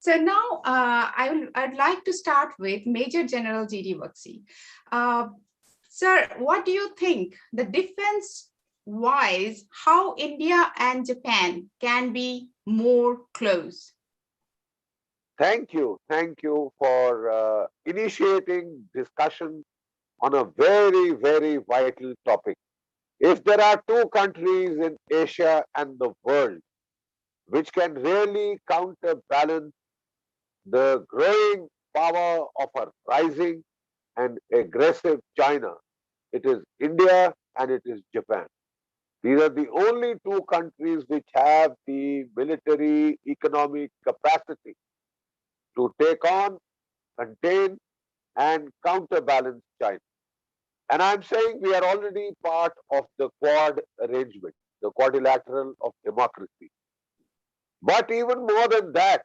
So now I'd like to start with Major General GD Baxi. Sir, what do you think the defense-wise, how India and Japan can be more close? Thank you. Thank you for initiating discussion on a very, very vital topic. If there are 2 countries in Asia and the world which can really counterbalance the growing power of a rising and aggressive China, it is India and it is Japan. These are the only 2 countries which have the military economic capacity to take on, contain, and counterbalance China. And I'm saying we are already part of the Quad arrangement, the quadrilateral of democracy. But even more than that,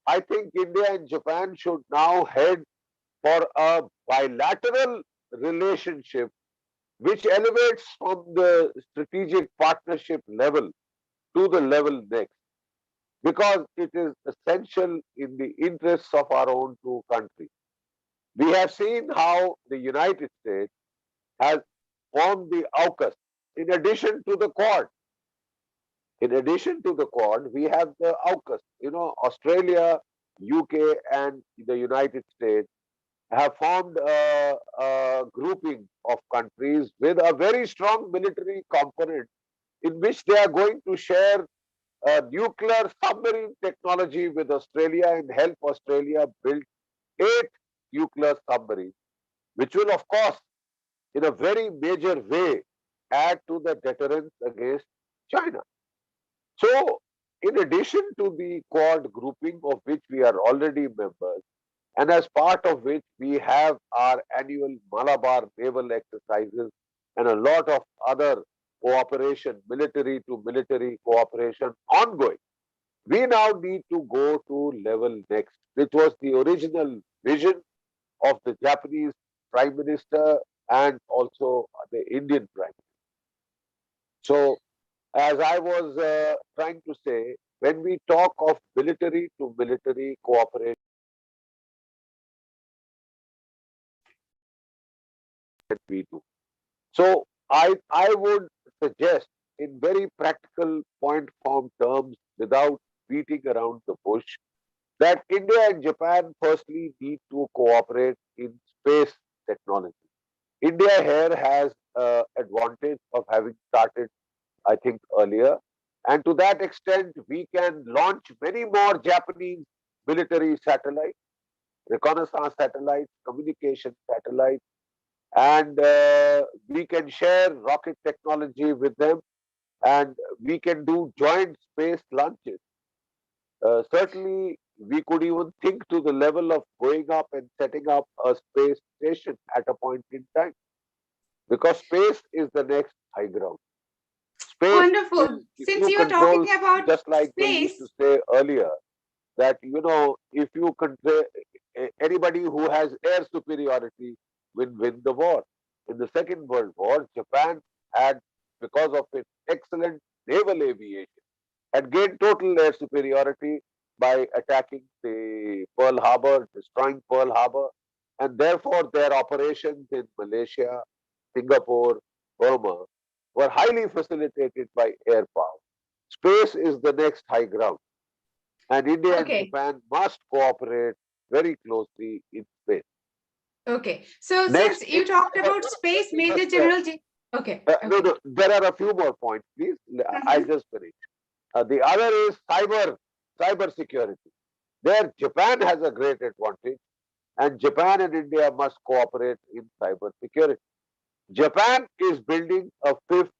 I think India and Japan should now head for a bilateral relationship which elevates from the strategic partnership level to the level next, because it is essential in the interests of our own two countries. We have seen how the United States has formed the AUKUS in addition to the Quad. In addition to the Quad, we have the AUKUS. You know, Australia, UK, and the United States have formed a grouping of countries with a very strong military component in which they are going to share nuclear submarine technology with Australia and help Australia build 8 nuclear submarines, which will, of course, in a very major way, add to the deterrence against China. So, in addition to the Quad grouping of which we are already members, and as part of which we have our annual Malabar naval exercises and a lot of other cooperation, military to military cooperation ongoing, we now need to go to level next, which was the original vision of the Japanese Prime Minister and also the Indian Prime Minister. So, as I was trying to say, when we talk of military to military cooperation, we do. So, I would suggest in very practical point form terms, without beating around the bush, that India and Japan firstly need to cooperate in space technology. India here has advantage of having started, I think, earlier. And to that extent, we can launch many more Japanese military satellites, reconnaissance satellites, communication satellites, and we can share rocket technology with them, and we can do joint space launches. Certainly, we could even think to the level of going up and setting up a space station at a point in time, because space is the next high ground. Space Wonderful. is, Since you are talking about just like they used to say earlier, that, you know, if you control anybody who has air superiority will win the war. In the Second World War, Japan had, because of its excellent naval aviation, had gained total air superiority by attacking the Pearl Harbor, destroying Pearl Harbor, and therefore their operations in Malaysia, Singapore, Burma were highly facilitated by air power. Space is the next high ground, and India and Japan must cooperate very closely in space. Okay, so Next, since you talked about space, Major General okay. No, there are a few more points, please. I'll just finish. The other is cyber security. There, Japan has a great advantage, and Japan and India must cooperate in cyber security. Japan is building a 5th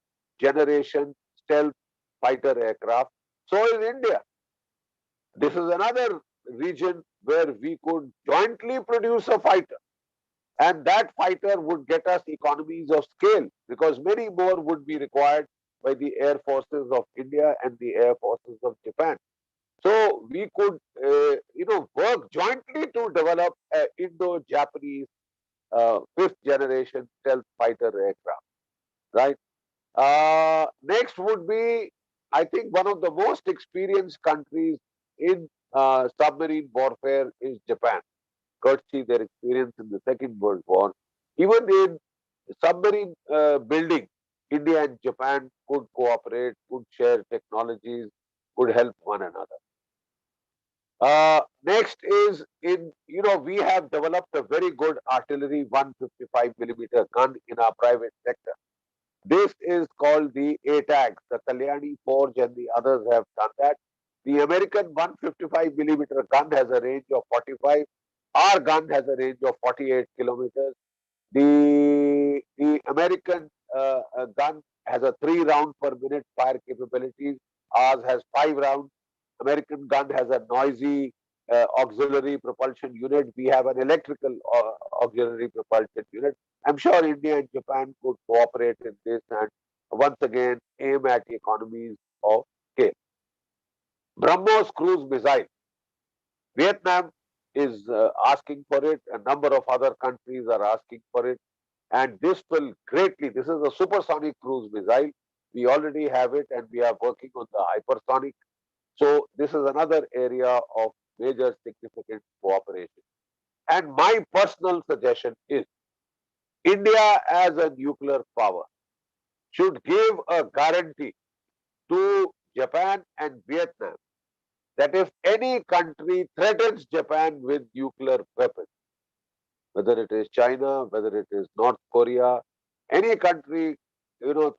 generation stealth fighter aircraft. So is India. This is another region where we could jointly produce a fighter. And that fighter would get us economies of scale, because many more would be required by the air forces of India and the air forces of Japan. So we could, work jointly to develop an Indo-Japanese 5th generation stealth fighter aircraft, right? Next would be, I think, one of the most experienced countries in submarine warfare is Japan, courtesy their experience in the Second World War. Even in submarine building, India and Japan could cooperate, could share technologies, could help one another. Next is, we have developed a very good artillery 155mm gun in our private sector. This is called the ATAG. The Kalyani Forge and the others have done that. The American 155mm gun has a range of 45. Our gun has a range of 48 kilometers. The American gun has a 3 round per minute fire capabilities. Ours has 5 rounds. American gun has a noisy auxiliary propulsion unit. We have an electrical auxiliary propulsion unit. I'm sure India and Japan could cooperate in this and once again aim at economies of scale. BrahMos cruise missile. Vietnam is asking for it. A number of other countries are asking for it. And this will greatly, this is a supersonic cruise missile. We already have it and we are working on the hypersonic. So this is another area of major significant cooperation. And my personal suggestion is India as a nuclear power should give a guarantee to Japan and Vietnam that if any country threatens Japan with nuclear weapons, whether it is China, whether it is North Korea, any country,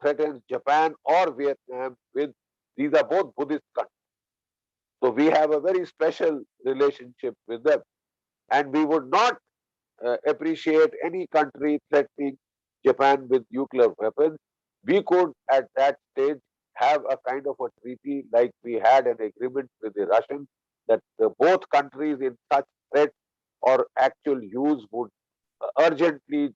threatens Japan or Vietnam with, these are both Buddhist countries. So we have a very special relationship with them. And we would not appreciate any country threatening Japan with nuclear weapons. We could at that stage have a kind of a treaty like we had an agreement with the Russians that both countries in such threat or actual use would urgently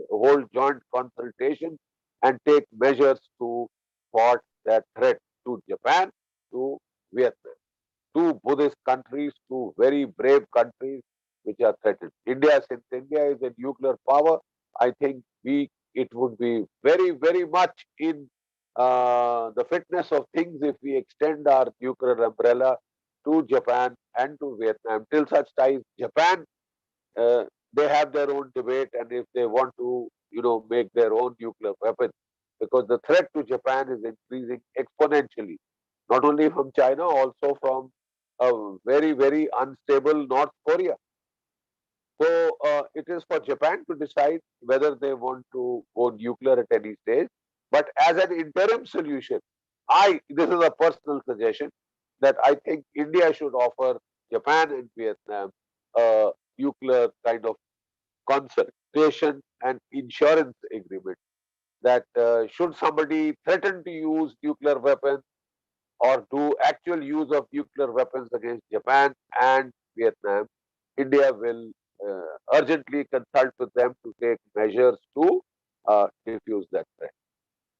hold joint consultation and take measures to thwart that threat to Japan, to Vietnam. Two Buddhist countries, two very brave countries which are threatened. India, since India is a nuclear power, I think it would be very, very much in the fitness of things if we extend our nuclear umbrella to Japan and to Vietnam. Till such time, Japan, they have their own debate, and if they want to, make their own nuclear weapons, because the threat to Japan is increasing exponentially, not only from China, also from a very, very unstable North Korea. So it is for Japan to decide whether they want to go nuclear at any stage. But as an interim solution, this is a personal suggestion, that I think India should offer Japan and Vietnam a nuclear kind of consultation and insurance agreement, that should somebody threaten to use nuclear weapons or do actual use of nuclear weapons against Japan and Vietnam, India will urgently consult with them to take measures to defuse that threat.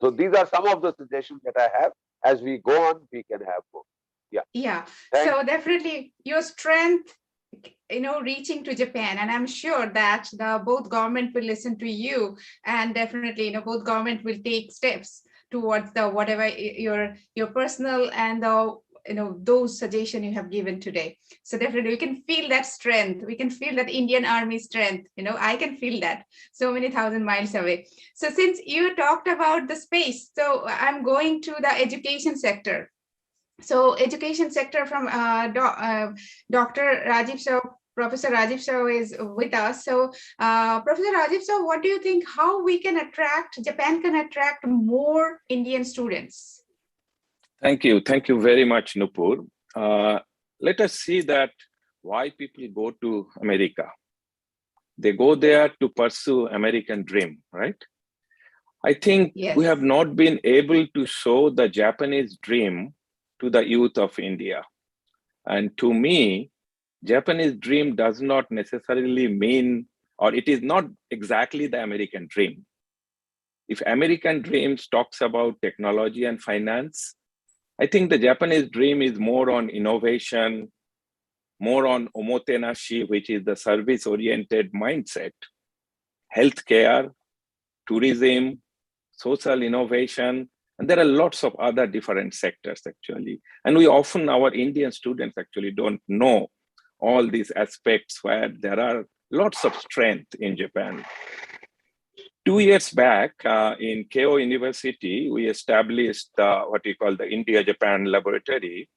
So these are some of the suggestions that I have. As we go on, we can have more. Yeah. Yeah. So definitely your strength, reaching to Japan, and I'm sure that both government will listen to you, and definitely, both government will take steps towards the whatever your personal and the those suggestions you have given today. So definitely we can feel that strength. We can feel that Indian Army strength. I can feel that so many thousand miles away. So since you talked about the space, so I'm going to the education sector. So education sector from Dr. Rajiv Shah, Professor Rajiv Shah is with us. So Professor Rajiv Shah, what do you think, how we can Japan can attract more Indian students? Thank you. Thank you very much, Nupur. Let us see that why people go to America. They go there to pursue American dream, right? I think we have not been able to show the Japanese dream to the youth of India. And to me, Japanese dream does not necessarily mean, or it is not exactly the American dream. If American dreams talks about technology and finance, I think the Japanese dream is more on innovation, more on omotenashi, which is the service-oriented mindset, healthcare, tourism, social innovation, and there are lots of other different sectors actually. And we often, our Indian students actually don't know all these aspects where there are lots of strength in Japan. 2 years back in Keio University, we established what we call the India Japan Laboratory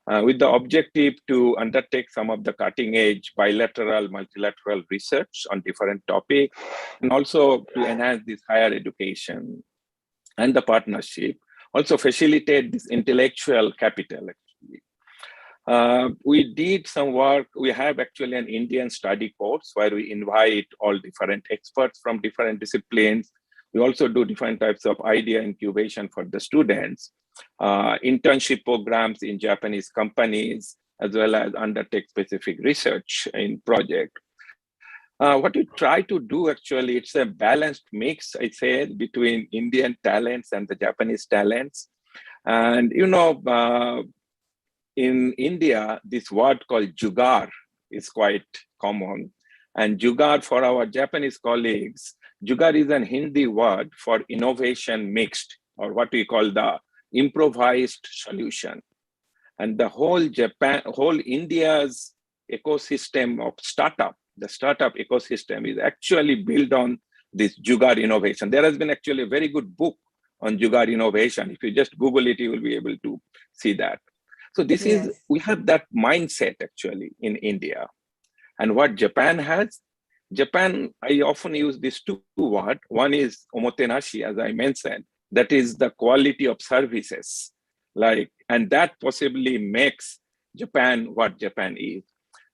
with the objective to undertake some of the cutting edge bilateral, multilateral research on different topics, and also to enhance this higher education and the partnership, also facilitate this intellectual capital actually. We did some work. We have actually an Indian study course where we invite all different experts from different disciplines. We also do different types of idea incubation for the students, internship programs in Japanese companies, as well as undertake specific research in project. What we try to do actually, it's a balanced mix, I say, between Indian talents and the Japanese talents. And in India, this word called jugaad is quite common. And jugaad for our Japanese colleagues, Jugaad is an Hindi word for innovation mixed, or what we call the improvised solution. And the whole India's ecosystem of startup, the startup ecosystem is actually built on this Jugaad innovation. There has been actually a very good book on Jugaad innovation. If you just Google it, you will be able to see that. So this is, we have that mindset actually in India. And what Japan has, Japan, I often use these two words. One is omotenashi, as I mentioned, that is the quality of services. And that possibly makes Japan what Japan is.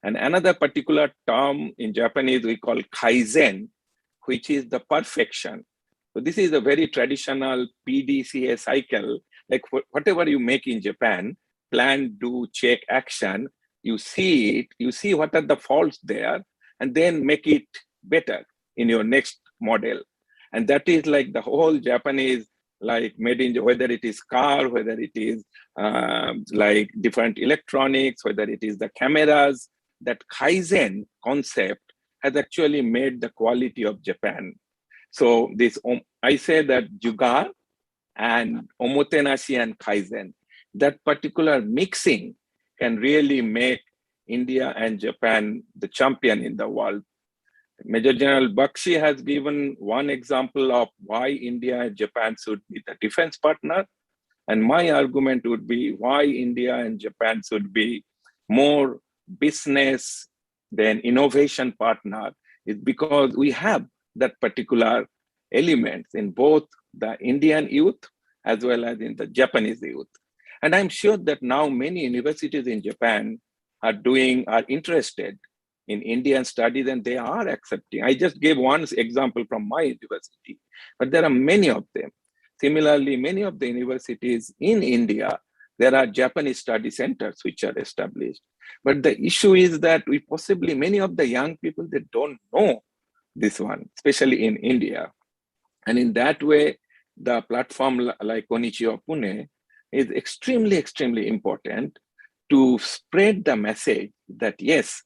And another particular term in Japanese we call kaizen, which is the perfection. So this is a very traditional PDCA cycle. Like whatever you make in Japan, plan, do, check, action, you see it, you see what are the faults there, and then make it better in your next model. And that is like the whole Japanese, like made in, whether it is car, whether it is like different electronics, whether it is the cameras, that Kaizen concept has actually made the quality of Japan. So this, I say that Jugaad and Omotenashi and Kaizen, that particular mixing can really make India and Japan the champion in the world. Major General Bakshi has given one example of why India and Japan should be the defense partner. And my argument would be why India and Japan should be more business than innovation partner is because we have that particular elements in both the Indian youth as well as in the Japanese youth. And I'm sure that now many universities in Japan are interested in Indian studies and they are accepting. I just gave one example from my university, but there are many of them. Similarly, many of the universities in India, there are Japanese study centers which are established. But the issue is that we possibly, many of the young people, they don't know this one, especially in India. And in that way, the platform like Konnichiwa Pune is extremely, extremely important to spread the message that yes,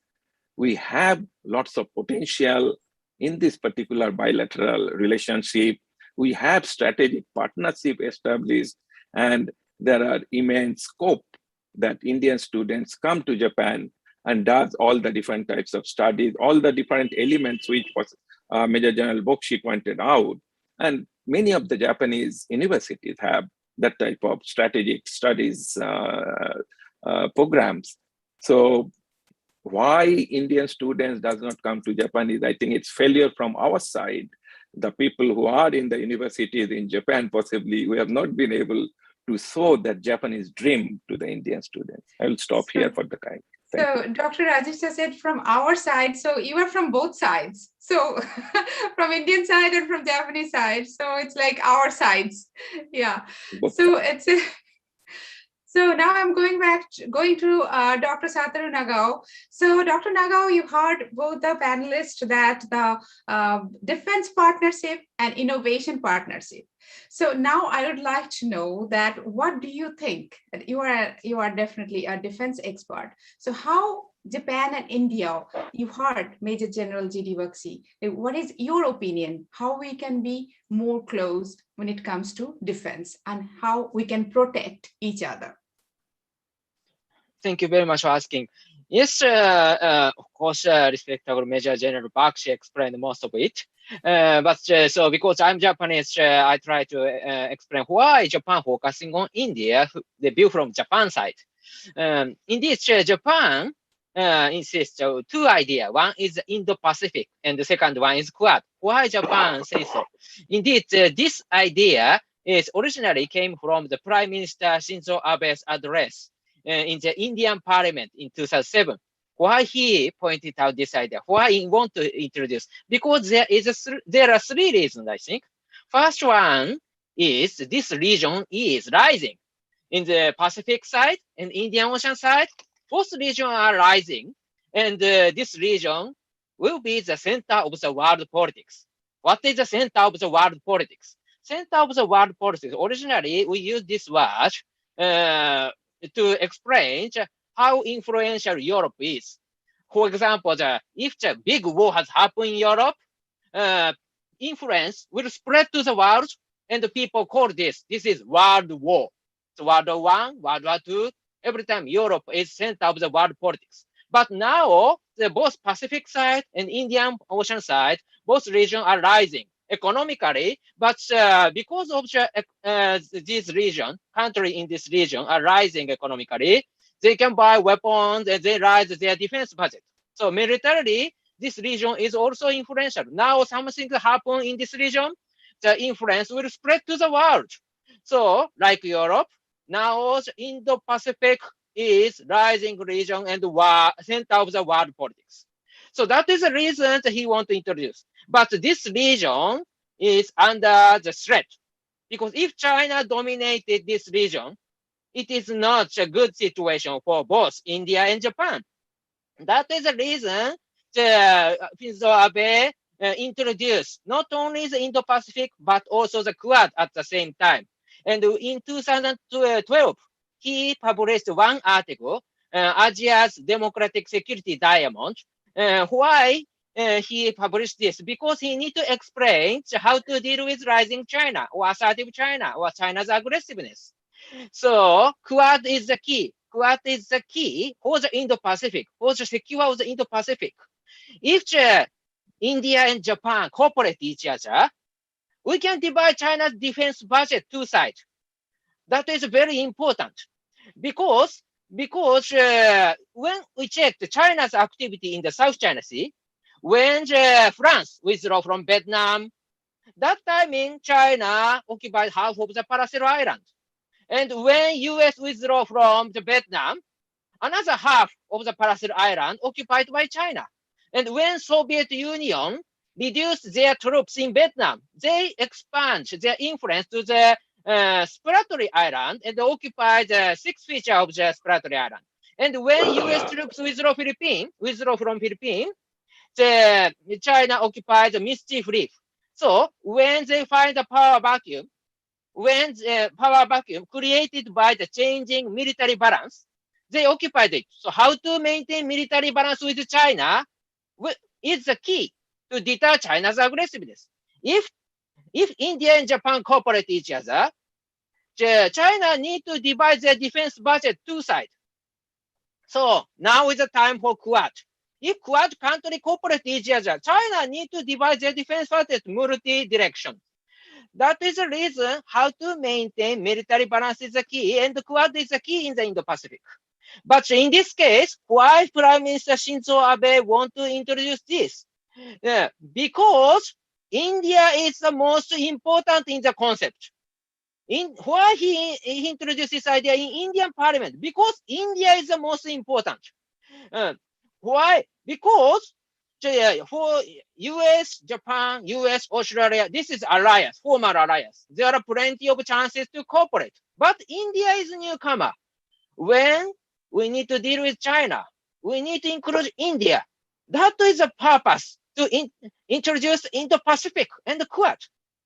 we have lots of potential in this particular bilateral relationship. We have strategic partnership established, and there are immense scope that Indian students come to Japan and does all the different types of studies, all the different elements which was Major General Bakshi pointed out. And many of the Japanese universities have that type of strategic studies programs. So why Indian students does not come to Japan is, I think it's failure from our side. The people who are in the universities in Japan, possibly, we have not been able to show that Japanese dream to the Indian students. I will stop here for the time. So Dr. Rajesh said from our side, so you are from both sides. So from Indian side and from Japanese side. So it's like our sides. Yeah. Both so sides. it's So now I'm going to Dr. Satoru Nagao. So Dr. Nagao, you heard both the panelists that the defense partnership and innovation partnership. So now I would like to know that what do you think? You are definitely a defense expert. So how Japan and India, you heard Major General G.D. Bakshi. What is your opinion? How we can be more close when it comes to defense and how we can protect each other? Thank you very much for asking. Yes, of course, respectable Major General Bakshi explained most of it. So because I'm Japanese, I try to explain why Japan focusing on India, the view from Japan side. Indeed, Japan insists on two ideas. One is Indo-Pacific, and the second one is Quad. Why Japan says so? Indeed, this idea is originally came from the Prime Minister Shinzo Abe's address in the Indian Parliament in 2007. Why he pointed out this idea? Why he want to introduce? Because there are three reasons, I think. First one is this region is rising. In the Pacific side and Indian Ocean side, both regions are rising, and this region will be the center of the world politics. What is the center of the world politics? Center of the world politics. Originally, we use this word to explain how influential Europe is. For example, if the big war has happened in Europe, influence will spread to the world, and the people call this is world war. So World War I, World War II, every time Europe is center of the world politics. But now, both Pacific side and Indian Ocean side, both regions are rising economically, but because of this region, country in this region are rising economically, they can buy weapons and they raise their defense budget. So militarily, this region is also influential. Now something happen in this region, the influence will spread to the world. So like Europe, now Indo-Pacific is rising region and center of the world politics. So that is the reason that he want to introduce. But this region is under the threat, because if China dominated this region, it is not a good situation for both India and Japan. That is the reason Shinzo Abe introduced not only the Indo-Pacific, but also the Quad at the same time. And in 2012, he published one article, Asia's Democratic Security Diamond. Why he published this? Because he need to explain how to deal with rising China or assertive China or China's aggressiveness. So Quad is the key. Quad is the key for the Indo-Pacific, for the secure of the Indo-Pacific. If India and Japan cooperate each other, we can divide China's defense budget two sides. That is very important because when we check China's activity in the South China Sea, when France withdraw from Vietnam, that timing China occupied half of the Paracel Island. And when US withdraw from the Vietnam, another half of the Paracel Island occupied by China. And when Soviet Union reduced their troops in Vietnam, they expand their influence to the Spratly Island and occupy the sixth feature of the Spratly Island. And when US troops withdraw from Philippines, China occupied the Mischief Reef. So when they find a power vacuum, when the power vacuum created by the changing military balance, they occupied it. So how to maintain military balance with China is the key to deter China's aggressiveness. If India and Japan cooperate each other, China need to divide their defense budget two sides. So now is the time for Quad. If Quad country cooperate each other, China need to divide their defense budget multi-direction. That is the reason how to maintain military balance is the key, and the Quad is the key in the Indo-Pacific. But in this case, why Prime Minister Shinzo Abe want to introduce this? Because India is the most important in the concept. Why he introduced this idea in Indian Parliament? Because India is the most important. Why? Because for US, Japan, US, Australia, this is alliance, formal alliance. There are plenty of chances to cooperate. But India is a newcomer. When we need to deal with China, we need to include India. That is the purpose to introduce Indo-Pacific and the Quad.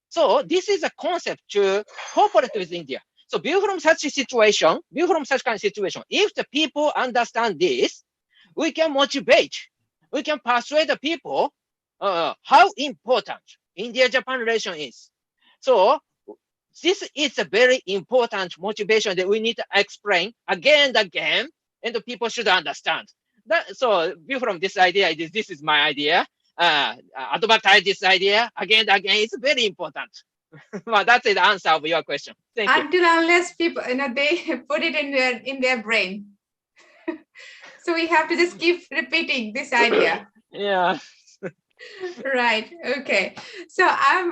So this is a concept to cooperate with India. So view from such kind of situation, if the people understand this, we can motivate, we can persuade the people how important India-Japan relation is. So this is a very important motivation that we need to explain again and again, and the people should understand. So view from this idea, this is my idea. Advertise this idea again and again. It's very important. Well, that's the answer of your question. Thank you. Until unless people, they put it in their brain. So we have to just keep repeating this idea. Yeah. Right. Okay. So I'm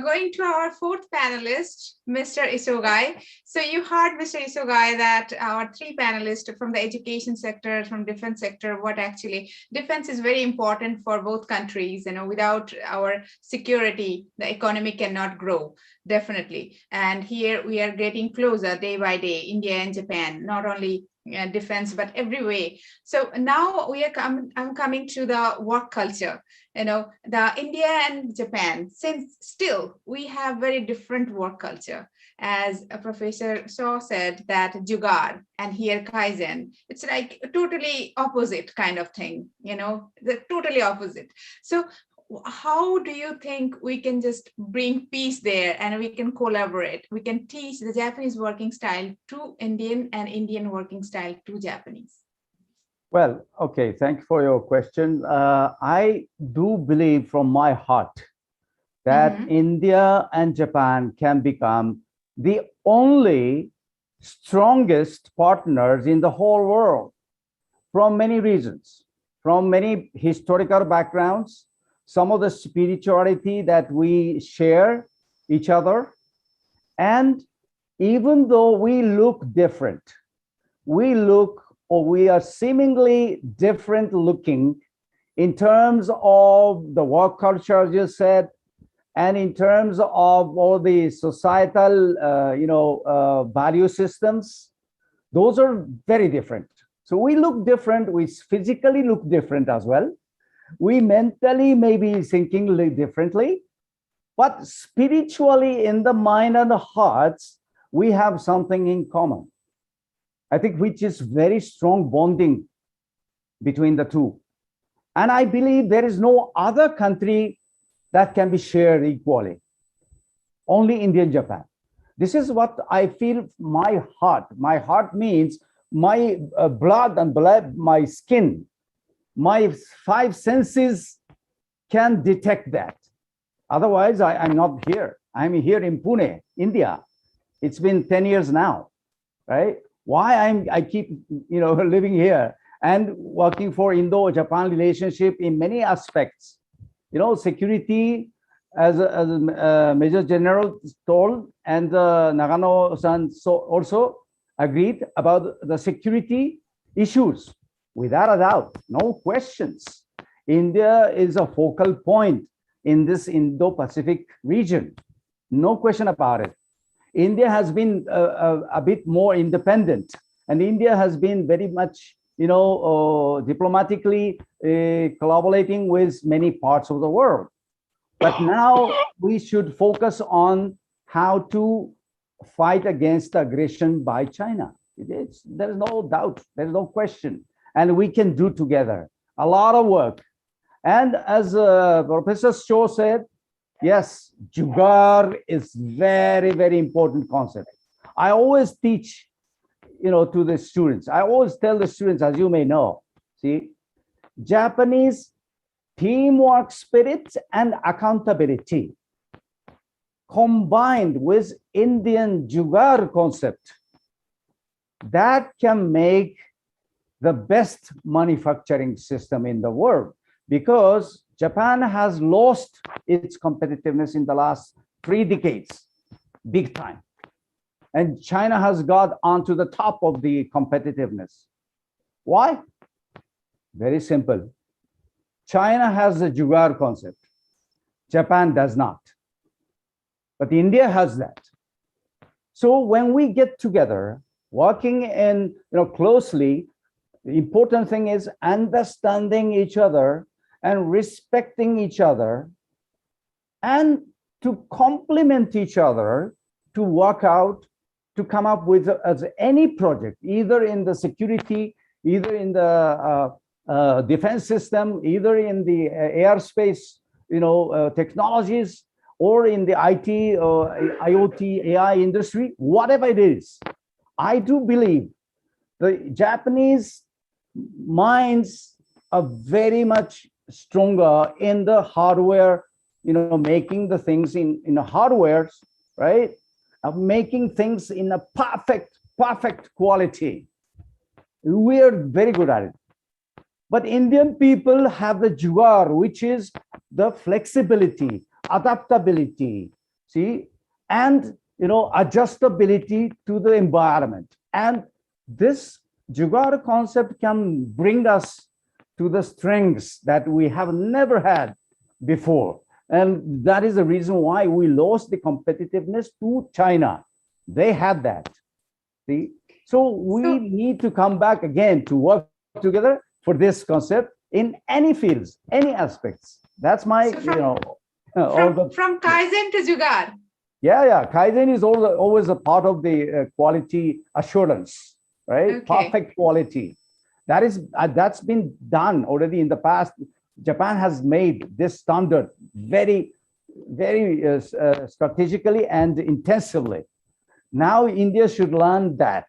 going to our fourth panelist, Mr. Isogai. So you heard, Mr. Isogai, that our three panelists from the education sector, from defense sector, what actually defense is very important for both countries. Without our security, the economy cannot grow, definitely. And here we are getting closer day by day, India and Japan, not only defense, but every way. So now I'm coming to the work culture. The India and Japan, since still we have very different work culture. As Professor Shaw said, that Jugaad and here Kaizen, it's like a totally opposite kind of thing, the totally opposite. So how do you think we can just bring peace there and we can collaborate? We can teach the Japanese working style to Indian and Indian working style to Japanese. Well, okay, thank you for your question. I do believe from my heart that India and Japan can become the only strongest partners in the whole world from many reasons, from many historical backgrounds, some of the spirituality that we share each other. And even though we look different, we are seemingly different looking in terms of the work culture, as you said, and in terms of all the societal, value systems. Those are very different. So we look different, we physically look different as well. We mentally may be thinking differently, but spiritually in the mind and the hearts, we have something in common. I think which is very strong bonding between the two. And I believe there is no other country that can be shared equally. Only India and Japan. This is what I feel my heart. My heart means my blood and my skin, my five senses can detect that. Otherwise, I'm not here. I'm here in Pune, India. It's been 10 years now, right? Why I keep living here and working for Indo Japan relationship in many aspects. Security, as Major General told, and Nagano-san also agreed about the security issues. Without a doubt, no questions. India is a focal point in this Indo-Pacific region. No question about it. India has been a bit more independent, and India has been very much, diplomatically collaborating with many parts of the world. But now we should focus on how to fight against aggression by China. There is no doubt, there is no question. And we can do together a lot of work. And as Professor Shaw said, yes, jugaad is very, very important concept. I always teach, to the students. I always tell the students, as you may know, see, Japanese teamwork spirit and accountability combined with Indian jugaad concept, that can make the best manufacturing system in the world, because Japan has lost its competitiveness in the last 3 decades, big time. And China has got onto the top of the competitiveness. Why? Very simple. China has the jugaad concept. Japan does not. But India has that. So when we get together, working in, closely, the important thing is understanding each other and respecting each other, and to complement each other, to work out, to come up with as any project, either in the security, either in the defense system, either in the airspace, technologies, or in the IT or IoT, AI industry, whatever it is. I do believe the Japanese minds are very much stronger in the hardware, making the things in hardware, right? Of making things in a perfect quality. We are very good at it. But Indian people have the jugaad, which is the flexibility, adaptability, see, and adjustability to the environment. And this jugaad concept can bring us to the strengths that we have never had before. And that is the reason why we lost the competitiveness to China. They had that. See? So we need to come back again to work together for this concept in any fields, any aspects. That's my, from Kaizen to jugaad. Yeah. Kaizen is always a part of the quality assurance, right? Okay. Perfect quality. That's been done already in the past Japan has made this standard very, very strategically and intensively. Now India should learn that.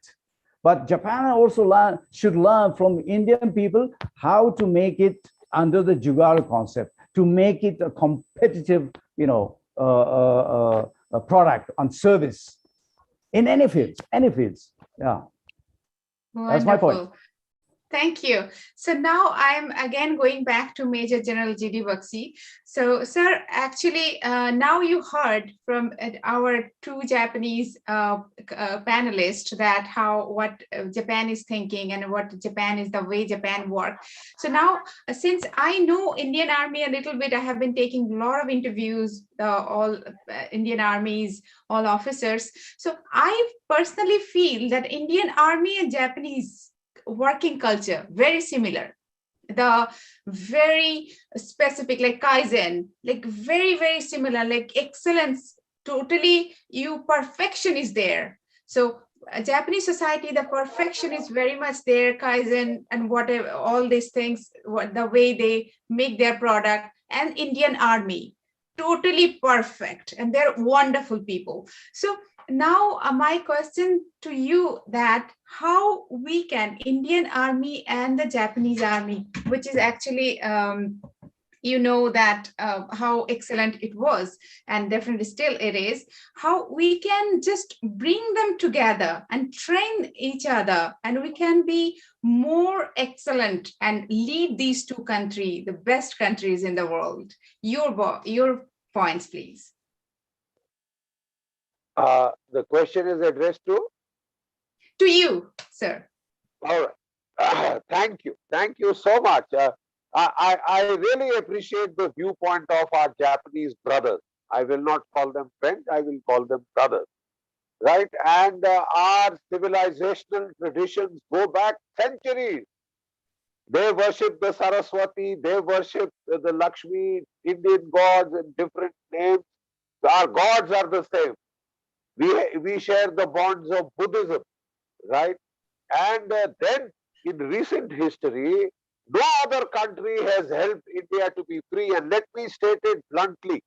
But Japan also should learn from Indian people how to make it under the Jugaad concept, to make it a competitive, a product and service in any fields, Yeah. Wonderful. That's my point. Thank you. So now I'm again going back to Major General G.D. Bakshi. So, sir, actually, now you heard from our two Japanese panelists that what Japan is thinking and what Japan is, the way Japan works. So now, since I know Indian Army a little bit, I have been taking a lot of interviews, all Indian armies, all officers. So I personally feel that Indian Army and Japanese working culture very similar, the very specific, like Kaizen, like very, very similar, like excellence, totally perfection is there. So Japanese society, the perfection is very much there, Kaizen and whatever, all these things, the way they make their product. And Indian Army, totally perfect, and they're wonderful people. So now my question to you, that how we can, Indian Army and the Japanese Army, which is actually that how excellent it was, and definitely still it is, how we can just bring them together and train each other, and we can be more excellent and lead these two countries, the best countries in the world. Your points, please. The question is addressed to you, sir. All right. Thank you so much. I really appreciate the viewpoint of our Japanese brothers. I will not call them friends, I will call them brothers, right? And our civilizational traditions go back centuries. They worship the Saraswati, they worship the Lakshmi, Indian gods in different names. Our gods are the same. We share the bonds of Buddhism, right? And then in recent history, no other country has helped India to be free. And let me state it bluntly,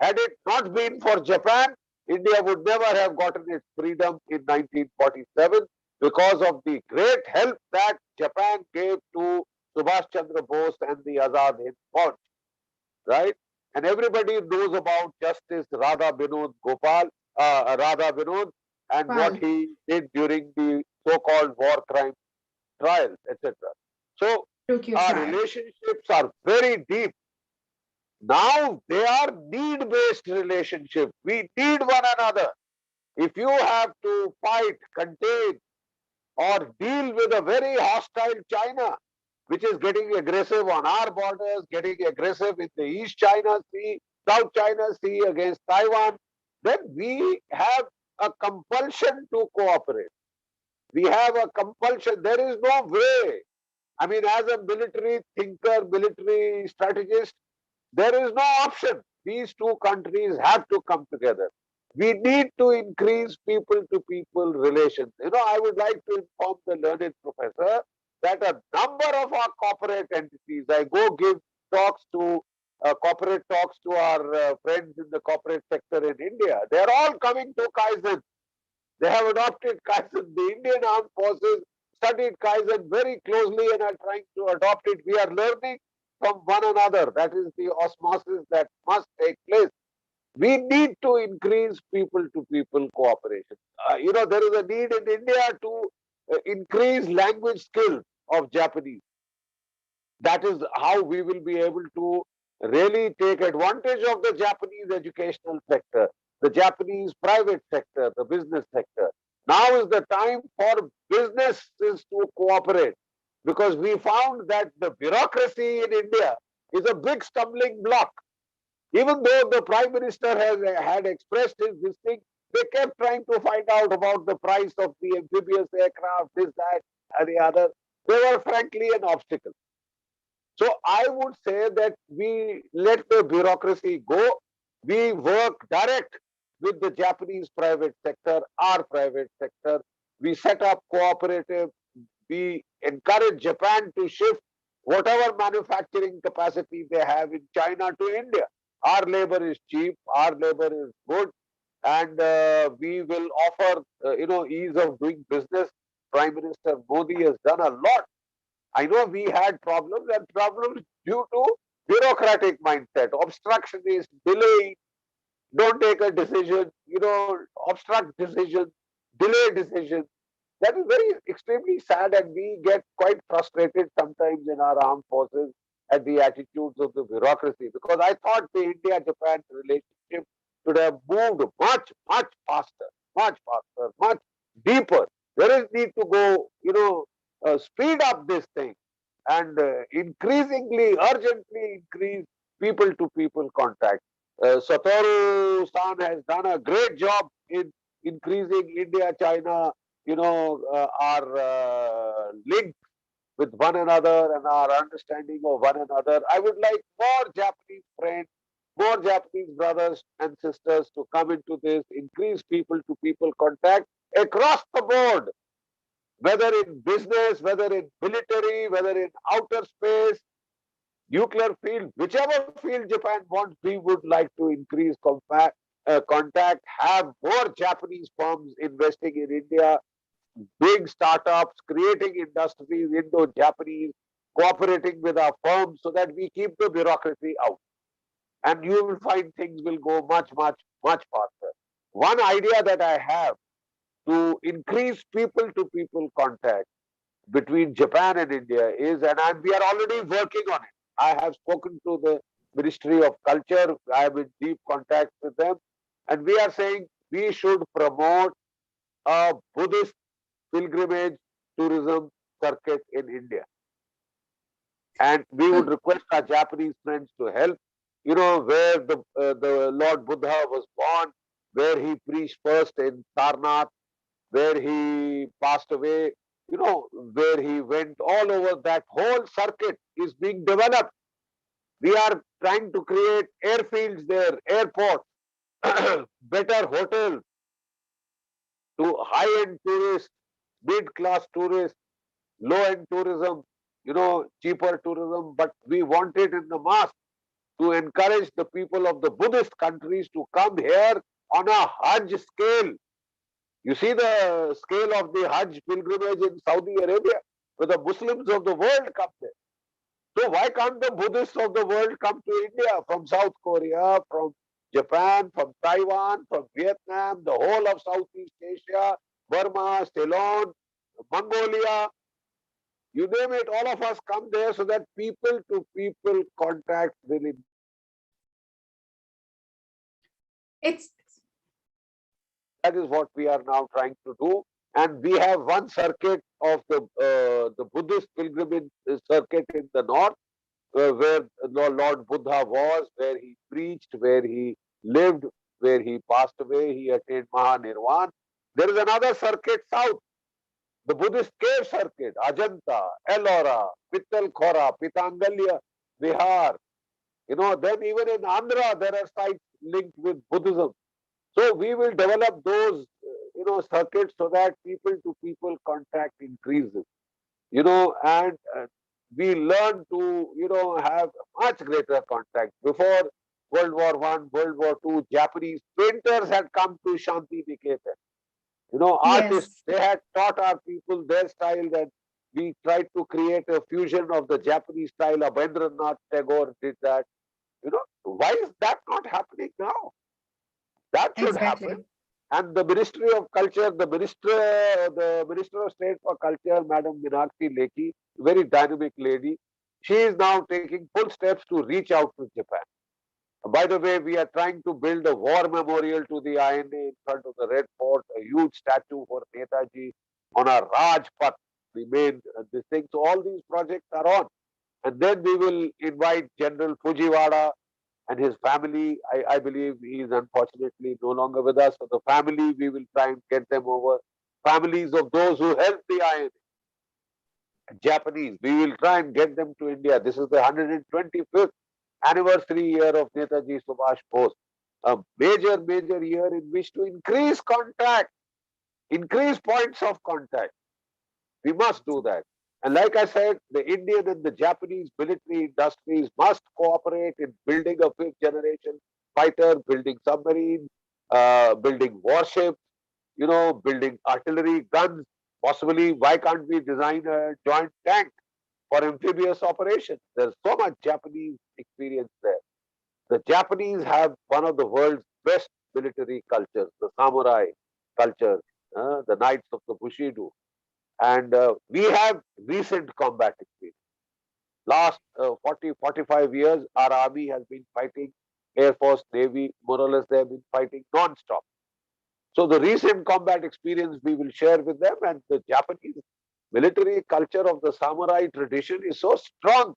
had it not been for Japan, India would never have gotten its freedom in 1947 because of the great help that Japan gave to Subhash Chandra Bose and the Azad Hind Fauj, right? And everybody knows about Justice Radha Vinod and what he did during the so-called war crime trials, etc. So our relationships are very deep. Now they are need-based relationships. We need one another. If you have to fight, contain, or deal with a very hostile China, which is getting aggressive on our borders, getting aggressive in the East China Sea, South China Sea against Taiwan, then we have a compulsion to cooperate. We have a compulsion. There is no way. I mean, as a military thinker, military strategist, there is no option. These two countries have to come together. We need to increase people-to-people relations. I would like to inform the learned professor that a number of our corporate entities, I go give talks to corporate talks to our friends in the corporate sector in India. They're all coming to Kaizen. They have adopted Kaizen. The Indian Armed Forces studied Kaizen very closely and are trying to adopt it. We are learning from one another. That is the osmosis that must take place. We need to increase people-to-people cooperation. There is a need in India to increase language skills of Japanese. That is how we will be able to really take advantage of the Japanese educational sector, the Japanese private sector, the business sector. Now is the time for businesses to cooperate, because we found that the bureaucracy in India is a big stumbling block. Even though the Prime Minister had expressed this thing, they kept trying to find out about the price of the amphibious aircraft, this, that, and the other. They were frankly an obstacle. So I would say that we let the bureaucracy go. We work direct with the Japanese private sector, our private sector. We set up cooperative. We encourage Japan to shift whatever manufacturing capacity they have in China to India. Our labor is cheap, our labor is good, and we will offer, ease of doing business. Prime Minister Modi has done a lot. I know we had problems, and problems due to bureaucratic mindset, obstructionist, delaying, don't take a decision, obstruct decision, delay decision. That is very extremely sad, and we get quite frustrated sometimes in our armed forces at the attitudes of the bureaucracy, because I thought the India-Japan relationship should have moved much, much faster, much deeper. There is need to go, speed up this thing and increasingly, urgently increase people-to-people contact. Satoru-san has done a great job in increasing India-China, our link with one another and our understanding of one another. I would like more Japanese friends, more Japanese brothers and sisters to come into this, increase people-to-people contact across the board, whether in business, whether in military, whether in outer space, nuclear field, whichever field Japan wants, we would like to increase contact, have more Japanese firms investing in India, big startups, creating industries, Indo-Japanese, cooperating with our firms so that we keep the bureaucracy out. And you will find things will go much faster. One idea that I have to increase people-to-people contact between Japan and India is, and we are already working on it. I have spoken to the Ministry of Culture. I am in deep contact with them. And we are saying we should promote a Buddhist pilgrimage tourism circuit in India. And we would request our Japanese friends to help, where the Lord Buddha was born, where he preached first in Sarnath, where he passed away, where he went all over. That whole circuit is being developed. We are trying to create airfields there, airports, better hotels to high-end tourists, mid-class tourists, low-end tourism, cheaper tourism. But we want it in the mass to encourage the people of the Buddhist countries to come here on a Hajj scale. You see the scale of the Hajj pilgrimage in Saudi Arabia, where the Muslims of the world come there. So why can't the Buddhists of the world come to India from South Korea, from Japan, from Taiwan, from Vietnam, the whole of Southeast Asia, Burma, Ceylon, Mongolia, you name it, all of us come there so that people-to-people contact will increase. That is what we are now trying to do. And we have one circuit of the Buddhist pilgrimage circuit in the north, where Lord Buddha was, where he preached, where he lived, where he passed away, he attained Mahanirvan. There is another circuit south, the Buddhist cave circuit, Ajanta, Ellora, Pittalkhora, Pitangalya, Bihar. Then even in Andhra, there are sites linked with Buddhism. So we will develop those, circuits so that people-to-people contact increases, and we learn to, have much greater contact. Before World War I, World War II, Japanese painters had come to Shanti Niketan. Artists, they had taught our people their style, and we tried to create a fusion of the Japanese style. Rabindranath Tagore did that. Why is that not happening now? That should happen. And the Ministry of Culture, the Minister of State for Culture, Madam Meenakshi Lekhi, very dynamic lady, she is now taking full steps to reach out to Japan. By the way, we are trying to build a war memorial to the INA in front of the Red Fort, a huge statue for Netaji on a Rajpath, the main this thing. So all these projects are on. And then we will invite General Fujiwara and his family. I believe he is unfortunately no longer with us. So the family, we will try and get them over. Families of those who helped the INA, Japanese, we will try and get them to India. This is the 125th anniversary year of Netaji Subhash Bose. A major year in which to increase contact, increase points of contact. We must do that. And like I said, the Indian and the Japanese military industries must cooperate in building a fifth generation fighter, building submarines, building warships, building artillery guns. Possibly, why can't we design a joint tank for amphibious operations? There's so much Japanese experience there. The Japanese have one of the world's best military cultures, the samurai culture, the knights of the Bushido. And we have recent combat experience. Last 40, 45 years, our army has been fighting, Air Force, Navy, more or less they have been fighting non-stop. So the recent combat experience we will share with them, and the Japanese military culture of the samurai tradition is so strong.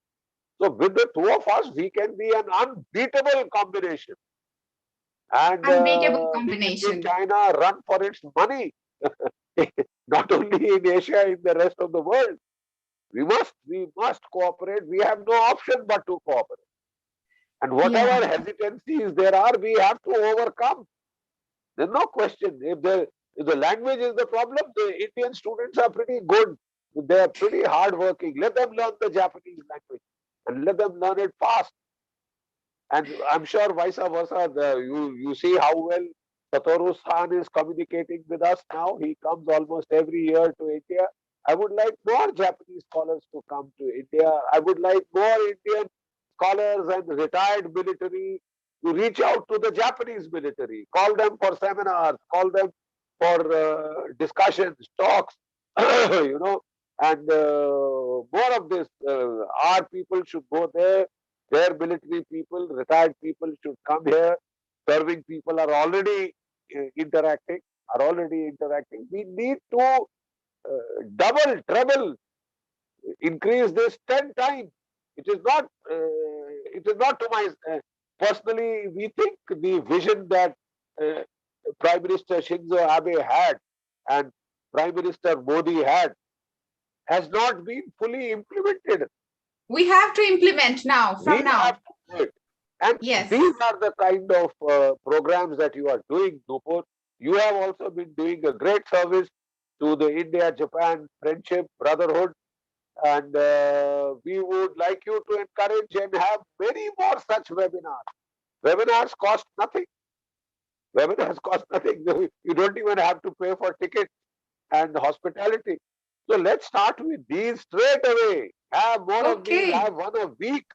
So with the two of us, we can be an unbeatable combination. And Unbeatable we can combination. make China run for its money, not only in Asia, in the rest of the world. We must cooperate. We have no option but to cooperate. And whatever hesitancies there are, we have to overcome. There's no question. If the language is the problem, the Indian students are pretty good. They are pretty hardworking. Let them learn the Japanese language and let them learn it fast. And I'm sure vice versa. You see how well Satoru-san is communicating with us now. He comes almost every year to India. I would like more Japanese scholars to come to India. I would like more Indian scholars and retired military to reach out to the Japanese military, call them for seminars, call them for discussions, talks, and more of this. Our people should go there. Their military people, retired people should come here. Serving people are already interacting. We need to double, treble, increase this 10 times. It is not to my personally. We think the vision that Prime Minister Shinzo Abe had and Prime Minister Modi had has not been fully implemented. We have to implement now, from now. Have to do it. And these are the kind of programs that you are doing, Nupur. You have also been doing a great service to the India-Japan friendship, brotherhood. And we would like you to encourage and have many more such webinars. Webinars cost nothing. You don't even have to pay for tickets and hospitality. So let's start with these straight away. Have more of these. Have one a week.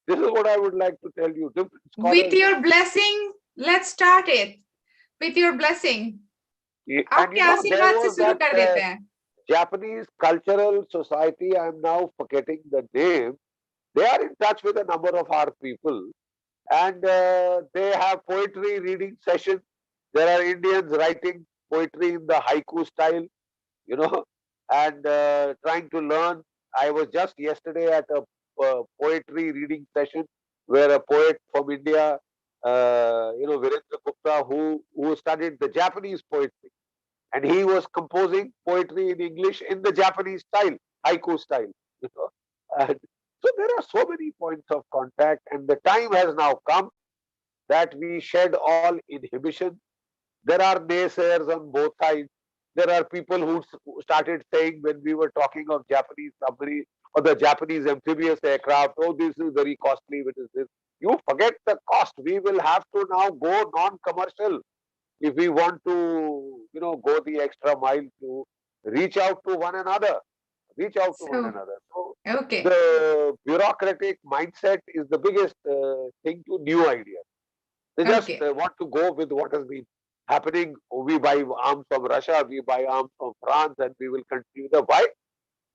This is what I would like to tell you. With your blessing, let's start it. With your blessing. आपके आशीर्वाद से शुरू कर देते हैं. Japanese Cultural Society, I am now forgetting the name. They are in touch with a number of our people, and they have poetry reading sessions. There are Indians writing poetry in the haiku style, and trying to learn. I was just yesterday at a poetry reading session where a poet from India, Virendra Gupta, who studied the Japanese poetry, and he was composing poetry in English in the Japanese style, haiku style. And so there are so many points of contact, and the time has now come that we shed all inhibition. There are naysayers on both sides. There are people who started saying when we were talking of Japanese submarine or the Japanese amphibious aircraft, oh, this is very costly, what is this? You forget the cost. We will have to now go non-commercial if we want to, go the extra mile to reach out to one another. So, the bureaucratic mindset is the biggest thing to new ideas. They just want to go with what has been happening. We buy arms from Russia, we buy arms from France, and we will continue the why.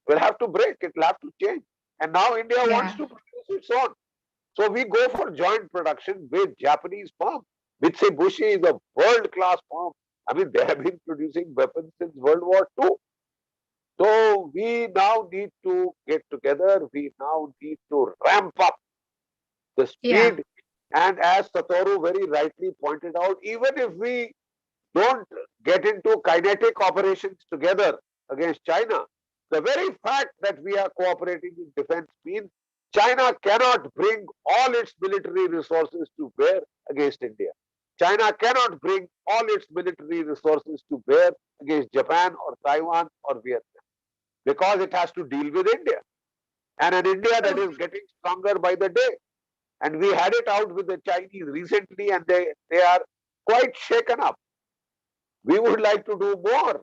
We'll have to break, it will have to change. And now India wants to produce its own. So we go for joint production with Japanese firms. Mitsubishi is a world-class firm. I mean, they have been producing weapons since World War II. So we now need to get together. We now need to ramp up the speed. And as Satoru very rightly pointed out, even if we don't get into kinetic operations together against China, the very fact that we are cooperating in defense means China cannot bring all its military resources to bear against India. China cannot bring all its military resources to bear against Japan or Taiwan or Vietnam. because it has to deal with India. And an India that is getting stronger by the day. And we had it out with the Chinese recently, and they are quite shaken up. We would like to do more.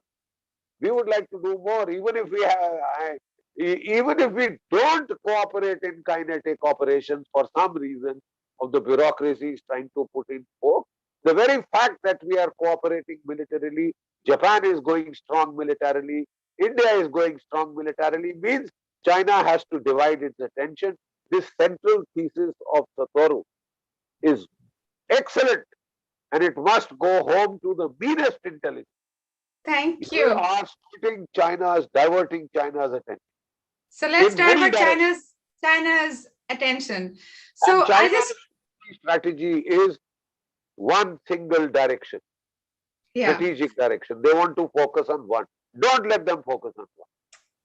We would like to do more, even if we have, even if we don't cooperate in kinetic operations for some reason of the bureaucracy is trying to put in force. The very fact that we are cooperating militarily, Japan is going strong militarily, India is going strong militarily, means China has to divide its attention. This central thesis of Satoru is excellent, and it must go home to the meanest intelligence. Thank We you. are diverting China's attention. So let's In many divert China's attention. So and China's strategy is one single direction, strategic direction. They want to focus on one. Don't let them focus on one.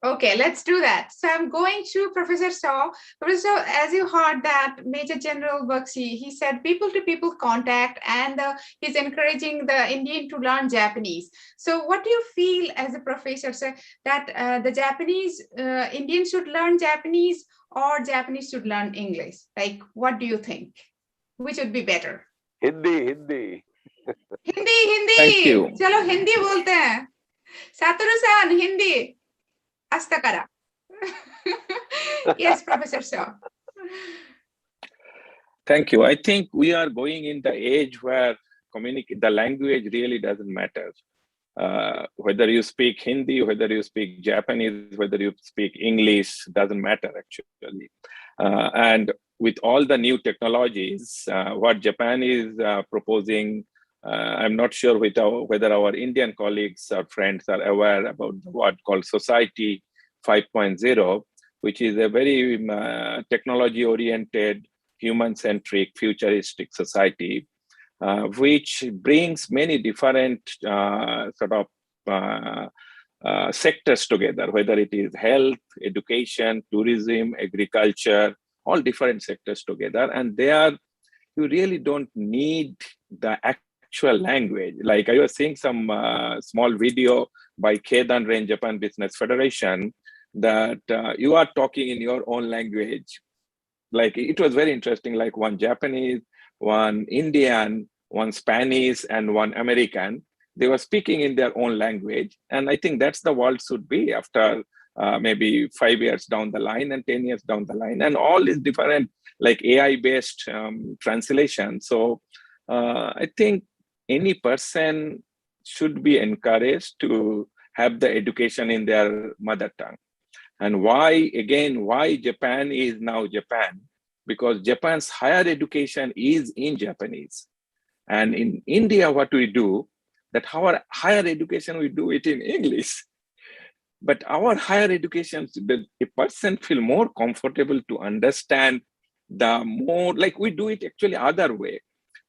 Okay, let's do that. So I'm going to Professor Shaw. Professor Shaw, as you heard that Major General Bakshi, he said people-to-people contact, and he's encouraging the Indian to learn Japanese. So what do you feel as a professor, sir, that the Japanese, Indians should learn Japanese or Japanese should learn English? Like, what do you think? Which would be better? Hindi. Thank you. Chalo Hindi bolte hain. Satoru-san, Hindi. Astakara. Yes, Professor Shaw. Thank you. I think we are going in the age where the language really doesn't matter. Whether you speak Hindi, whether you speak Japanese, whether you speak English, doesn't matter actually. And with all the new technologies, what Japan is proposing, I'm not sure whether our Indian colleagues or friends are aware about what called Society 5.0, which is a very technology-oriented, human-centric, futuristic society, which brings many different sectors together, whether it is health, education, tourism, agriculture, all different sectors together. And there, you really don't need the actual language. Like I was seeing some small video by Kedan Ren Japan Business Federation that you are talking in your own language. Like it was very interesting, like one Japanese, one Indian, one Spanish, and one American. They were speaking in their own language. And I think that's the world should be after maybe 5 years down the line and 10 years down the line, and all is different, like AI-based translation. So I think any person should be encouraged to have the education in their mother tongue. And why Japan is now Japan? Because Japan's higher education is in Japanese. And in India, what we do, that our higher education, we do it in English. But our higher education, a person feel more comfortable to understand the more, like we do it actually other way.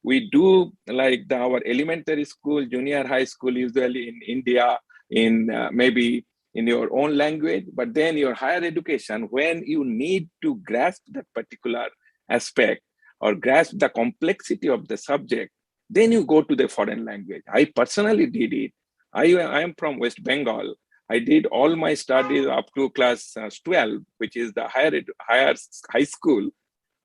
We do like our elementary school, junior high school, usually in India, in maybe in your own language, but then your higher education, when you need to grasp that particular aspect or grasp the complexity of the subject, then you go to the foreign language. I personally did it. I am from West Bengal. I did all my studies up to class 12, which is the high school.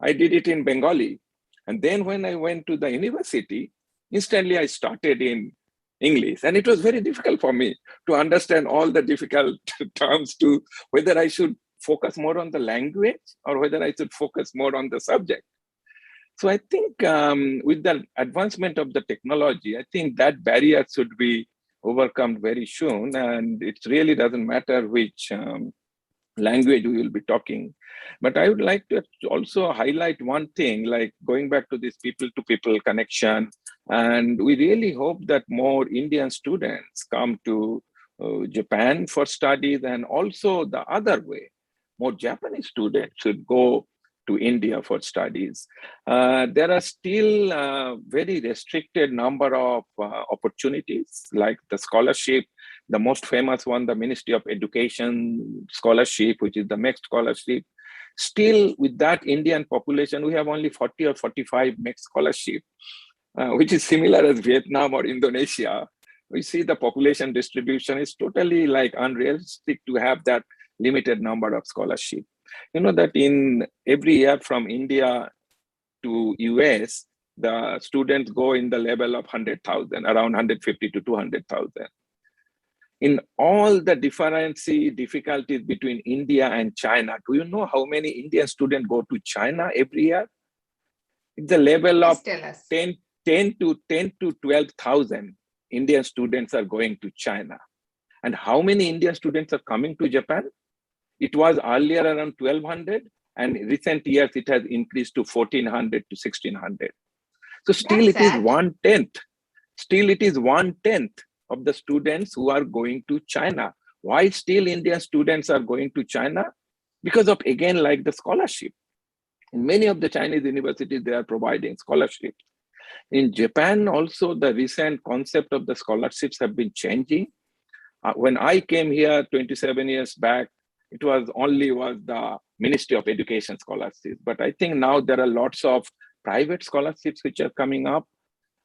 I did it in Bengali. And then when I went to the university, instantly I started in English. And it was very difficult for me to understand all the difficult terms, to whether I should focus more on the language or whether I should focus more on the subject. So I think with the advancement of the technology, I think that barrier should be overcome very soon. And it really doesn't matter which language we will be talking. But I would like to also highlight one thing, like going back to this people-to-people connection. And we really hope that more Indian students come to Japan for studies, and also the other way, more Japanese students should go to India for studies. There are still a very restricted number of opportunities, like the scholarship. The most famous one, the Ministry of Education scholarship, which is the MEX scholarship. Still, with that Indian population, we have only 40 or 45 MEX scholarship, which is similar as Vietnam or Indonesia. we see the population distribution is totally like unrealistic to have that limited number of scholarship. You know that in every year from India to US, the students go in the level of 100,000, around 150 to 200,000. In all the difficulties between India and China, do you know how many Indian students go to China every year? It's the level of 10 to 12,000 Indian students are going to China. And how many Indian students are coming to Japan? It was earlier around 1,200, and in recent years it has increased to 1,400 to 1,600. So still it is 1/10. Still it is 1/10 of the students who are going to China. Why still Indian students are going to China? Because of, again, like the scholarship. In many of the Chinese universities, they are providing scholarships. In Japan also, the recent concept of the scholarships have been changing. When I came here 27 years back, it was the Ministry of Education scholarships. But I think now there are lots of private scholarships which are coming up.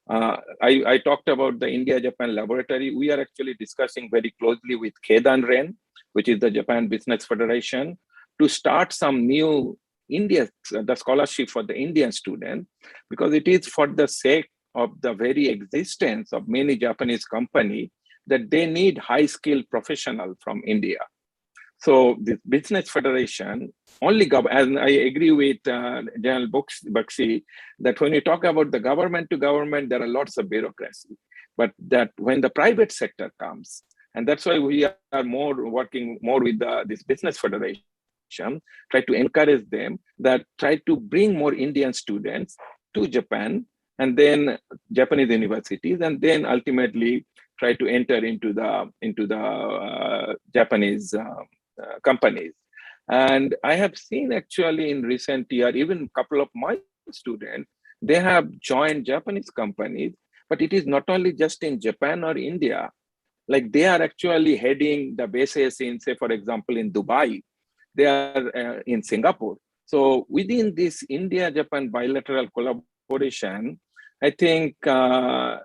I talked about the India Japan laboratory. We are actually discussing very closely with Kedan Ren, which is the Japan Business Federation, to start some new the scholarship for the Indian student, because it is for the sake of the very existence of many Japanese companies that they need high-skilled professionals from India. So the Business Federation only, and I agree with General Bakshi, that when you talk about the government to government, there are lots of bureaucracy. But that when the private sector comes, and that's why we are working more with this Business Federation, try to encourage them, that try to bring more Indian students to Japan, and then Japanese universities, and then ultimately try to enter into the Japanese companies. And I have seen actually in recent year, even a couple of my students, they have joined Japanese companies, but it is not only just in Japan or India, like they are actually heading the bases in, say, for example, in Dubai, they are in Singapore. So within this India-Japan bilateral collaboration, I think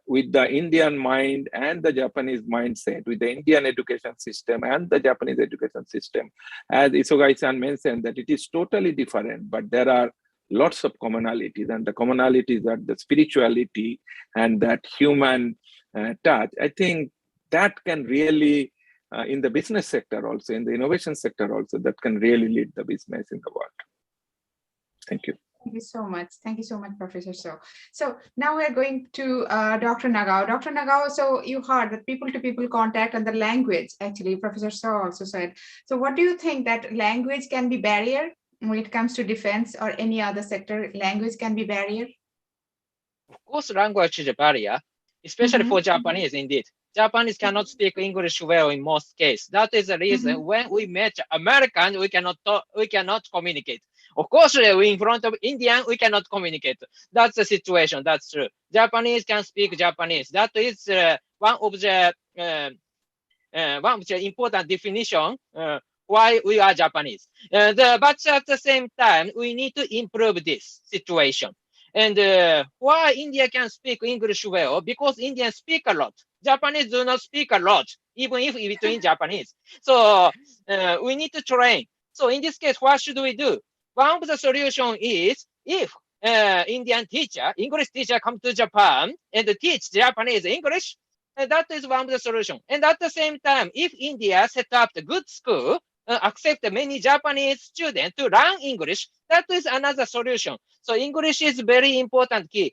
with the Indian mind and the Japanese mindset, with the Indian education system and the Japanese education system, as Isogai-san mentioned, that it is totally different, but there are lots of commonalities, and the commonalities are the spirituality and that human touch. I think that can really, in the business sector also, in the innovation sector also, that can really lead the business in the world. Thank you. Thank you so much. Thank you so much, Professor So. So now we're going to Dr. Nagao. Dr. Nagao, so you heard that people-to-people contact and the language, actually, Professor So also said. So what do you think, that language can be barrier when it comes to defense or any other sector? Language can be barrier? Of course, language is a barrier, especially for Japanese, indeed. Japanese cannot speak English well in most cases. That is the reason when we met Americans, we cannot communicate. Of course, in front of Indian, we cannot communicate. That's the situation. That's true. Japanese can speak Japanese. That is one of the important definition why we are Japanese. But at the same time, we need to improve this situation. And why India can speak English well? Because Indians speak a lot. Japanese do not speak a lot, even if between Japanese. So we need to train. So in this case, what should we do? One of the solution is, if Indian teacher, English teacher come to Japan and teach Japanese English, that is one of the solution. And at the same time, if India set up the good school, accept many Japanese students to learn English, that is another solution. So English is very important key.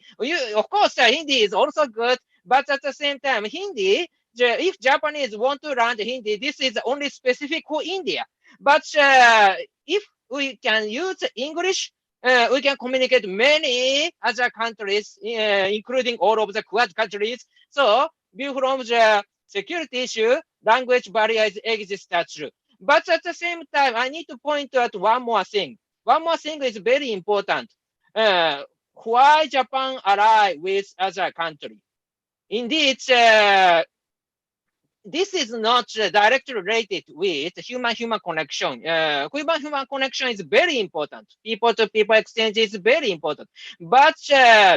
Of course, Hindi is also good, but at the same time, Hindi, if Japanese want to learn Hindi, this is only specific for India. But if we can use English, we can communicate many other countries, including all of the Quad countries. So, from the security issue, language barriers exist, that's true. But at the same time, I need to point out one more thing. One more thing is very important. Why Japan ally with other countries? Indeed, this is not directly related with human-human connection. Human-human connection is very important. People-to-people exchange is very important. But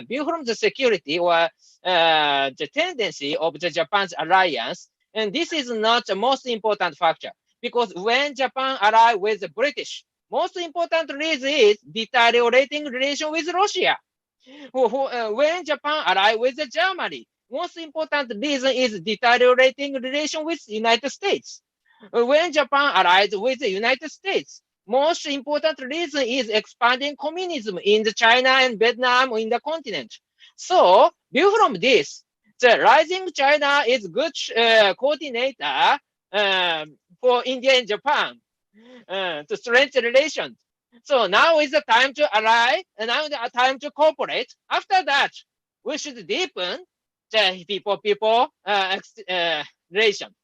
view from the security or the tendency of the Japan's alliance, and this is not the most important factor, because when Japan ally with the British, most important reason is deteriorating relation with Russia. When Japan ally with the Germany, most important reason is deteriorating relation with United States. When Japan allies with the United States, most important reason is expanding communism in the China and Vietnam in the continent. So, view from this, the rising China is good coordinator for India and Japan to strengthen relations. So now is the time to ally, and now is the time to cooperate. After that, we should deepen the people relation.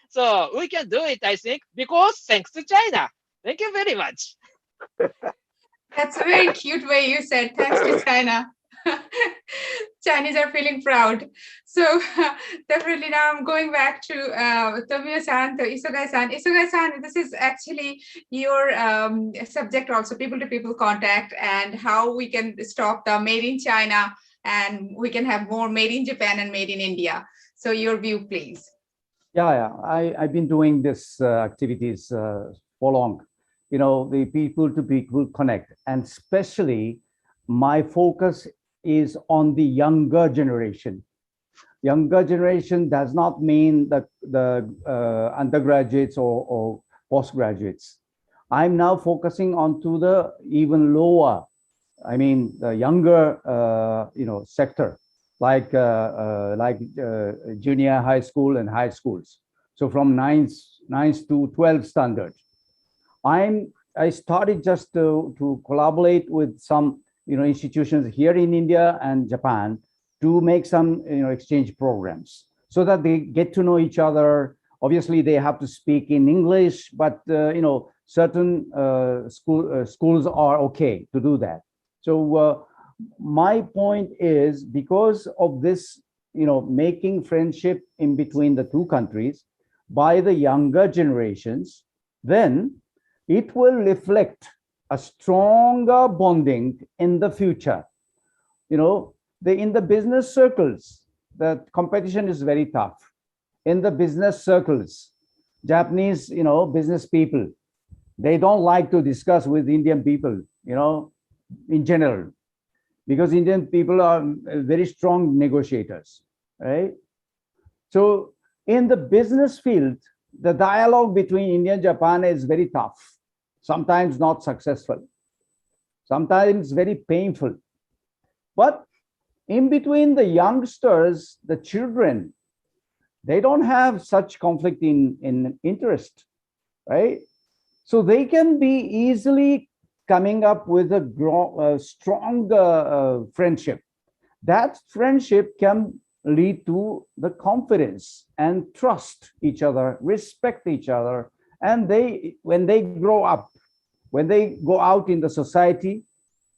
So we can do it, I think, because thanks to China. Thank you very much. That's a very cute way you said, thanks to China. Chinese are feeling proud. So definitely now I'm going back to Tomiya-san, to Isogai-san. Isogai-san, this is actually your subject also, people-to-people contact and how we can stop the made in China and we can have more made in Japan and made in India. So your view, please. Yeah. I've been doing this activities for long. You know, the people-to-people connect, and especially my focus is on the younger generation. Younger generation does not mean the undergraduates or postgraduates. I'm now focusing on to the even lower, I mean, the younger, sector, like junior high school and high schools. So from 9th to 12th standard. I started just to collaborate with some institutions here in India and Japan to make some exchange programs so that they get to know each other. Obviously, they have to speak in English, but certain schools are okay to do that. So my point is, because of this, making friendship in between the two countries by the younger generations, then it will reflect a stronger bonding in the future. In the business circles, the competition is very tough. In the business circles, Japanese, business people, they don't like to discuss with Indian people, in general, because Indian people are very strong negotiators, right? So in the business field, the dialogue between India and Japan is very tough, sometimes not successful, sometimes very painful. But in between the youngsters, the children, they don't have such conflict in interest, right? So they can be easily coming up with a strong friendship. That friendship can lead to the confidence and trust each other, respect each other. And when they grow up, when they go out in the society,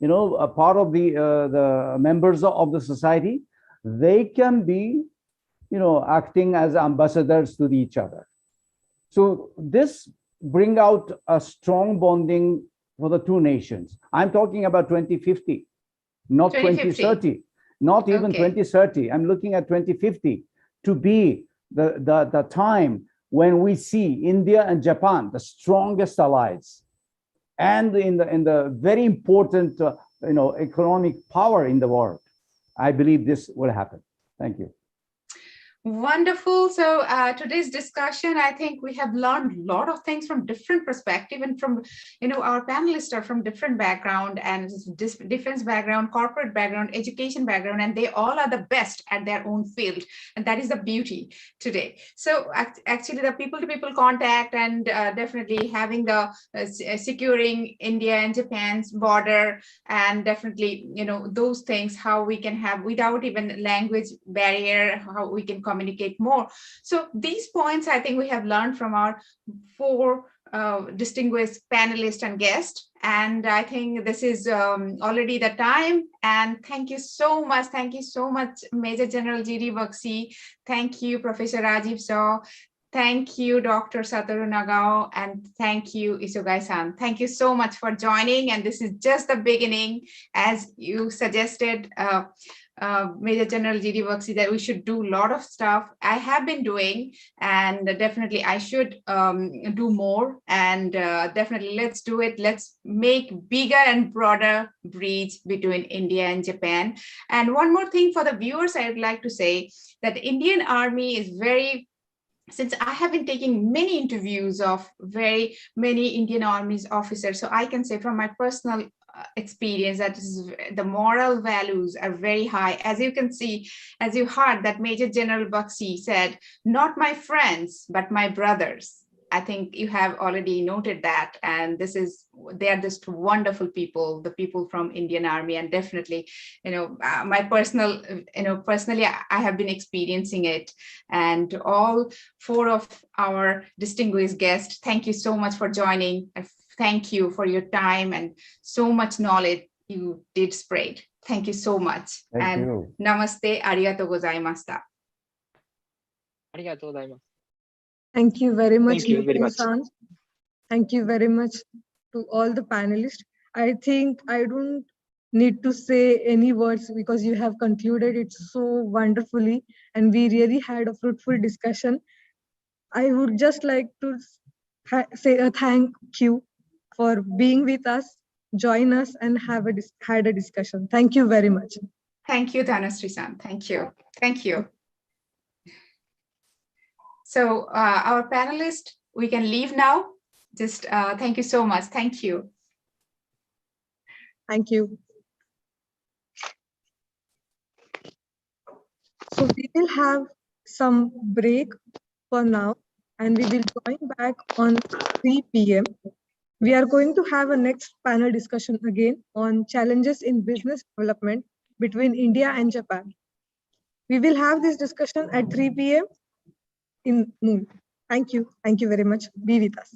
a part of the members of the society, they can be, acting as ambassadors to each other. So this bring out a strong bonding for the two nations. I'm talking about 2050, not 2030, not even 2030. I'm looking at 2050 to be the time when we see India and Japan, the strongest allies, and in the very important economic power in the world. I believe this will happen. Thank you. Wonderful. So today's discussion, I think we have learned a lot of things from different perspective, and from, our panelists are from different background and defense background, corporate background, education background, and they all are the best at their own field. And that is the beauty today. So actually the people-to-people contact and definitely having the securing India and Japan's border, and definitely, those things, how we can have without even language barrier, how we can communicate more. So these points, I think we have learned from our four distinguished panelists and guests. And I think this is already the time. And thank you so much. Thank you so much, Major General G.D. Bakshi. Thank you, Professor Rajiv Shaw. Thank you, Dr. Satoru Nagao, and thank you, Isugai-san. Thank you so much for joining, and this is just the beginning. As you suggested, Major General G.D. Baxi, that we should do a lot of stuff. I have been doing, and definitely I should do more, and definitely let's do it. Let's make bigger and broader bridge between India and Japan. And one more thing for the viewers, I would like to say that the Indian Army is since I have been taking many interviews of very many Indian Army's officers, so I can say from my personal experience that the moral values are very high. As you can see, as you heard that Major General Baxi said, not my friends, but my brothers. I think you have already noted that, and they are just wonderful people, the people from Indian Army, and definitely, my personally, I have been experiencing it. And all four of our distinguished guests, thank you so much for joining. Thank you for your time and so much knowledge you did spread. Thank you so much. Thank and you. Namaste, arigatou gozaimashita. ありがとうございます。 Thank you very much, Thank you very much. Nikhil-san. Thank you very much to all the panelists. I think I don't need to say any words because you have concluded it so wonderfully, and we really had a fruitful discussion. I would just like to say a thank you for being with us, join us, and had a discussion. Thank you very much. Thank you, Dhanasri-san. Thank you. Thank you. So our panelists, we can leave now. Just thank you so much. Thank you. Thank you. So we will have some break for now, and we will join back on 3 p.m. We are going to have a next panel discussion again on challenges in business development between India and Japan. We will have this discussion at 3 p.m. in noon. Thank you. Thank you very much. Be with us.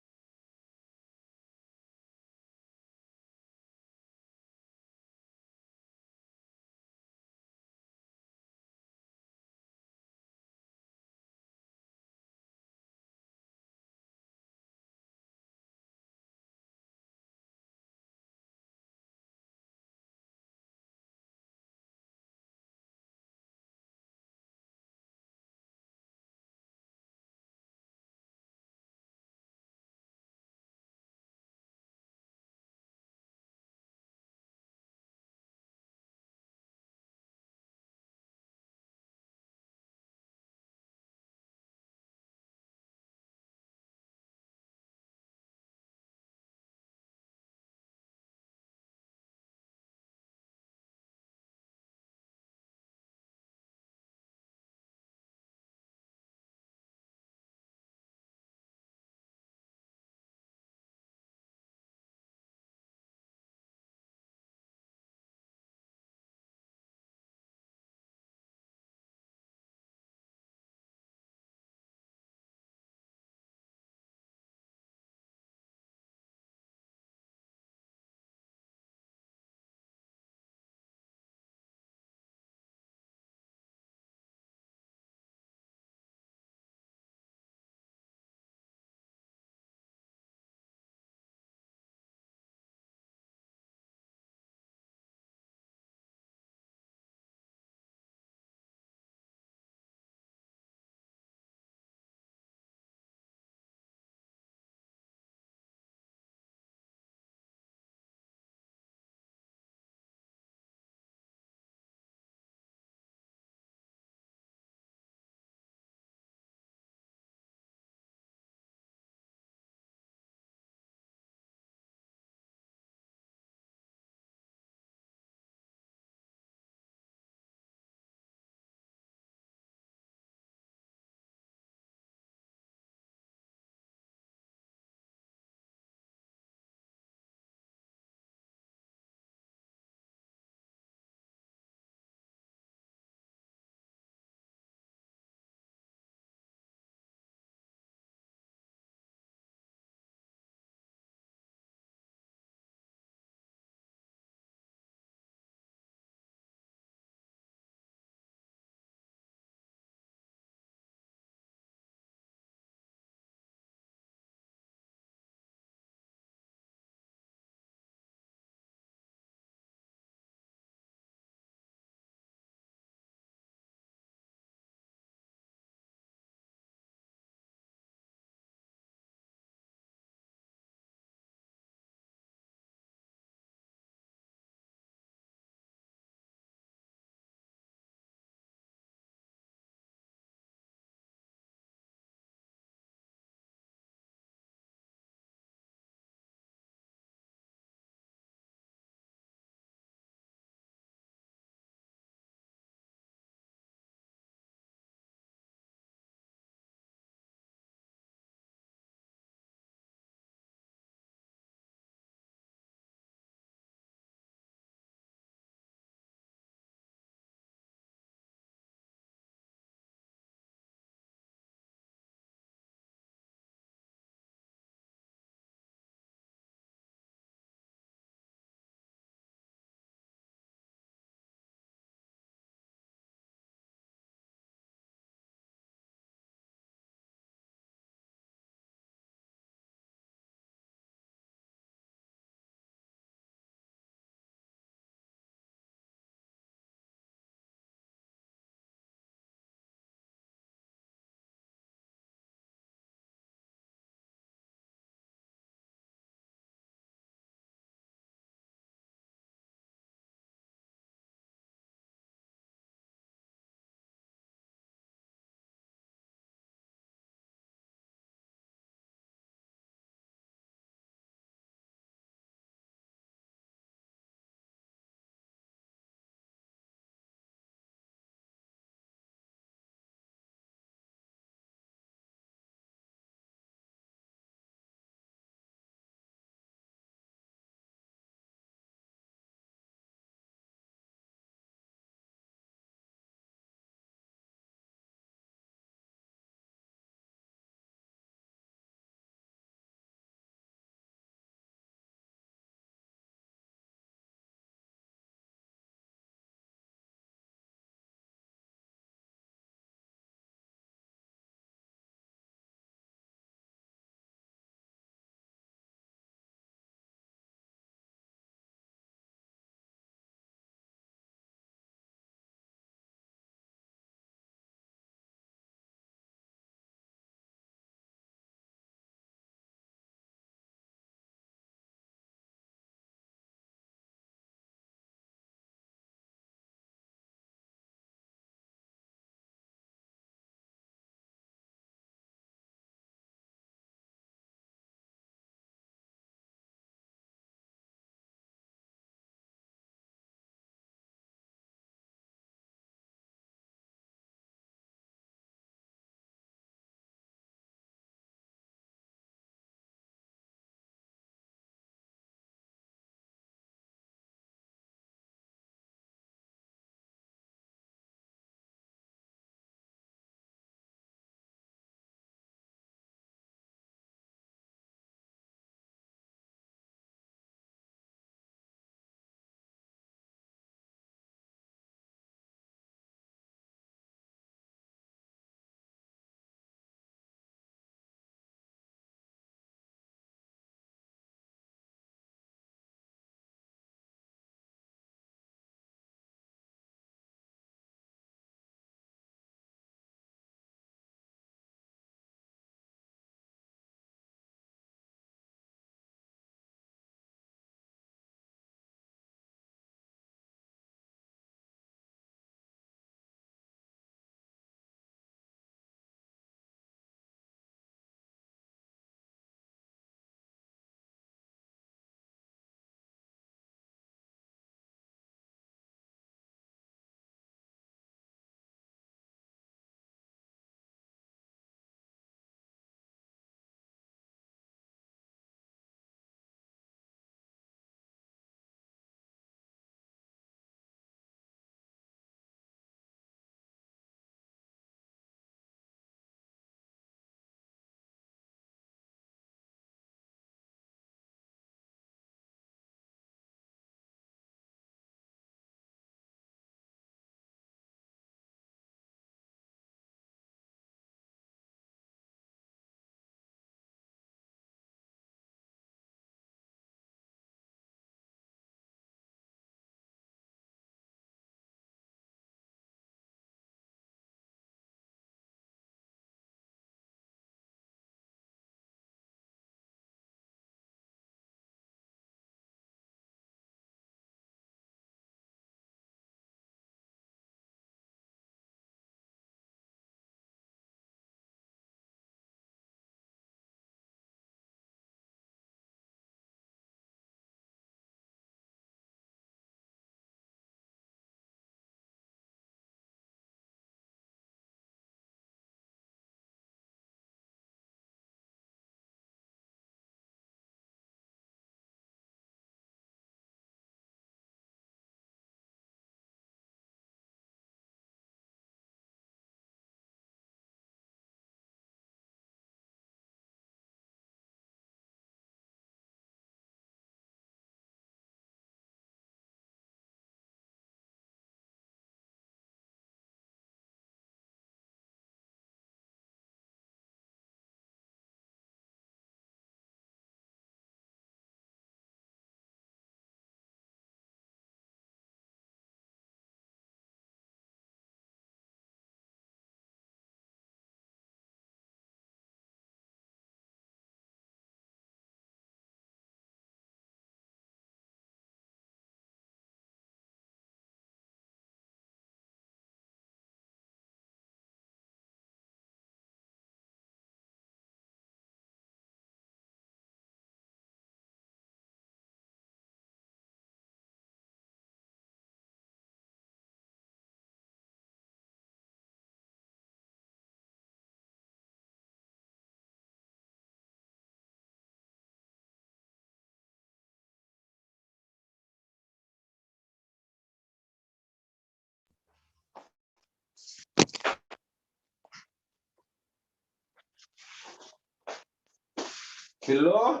Hello.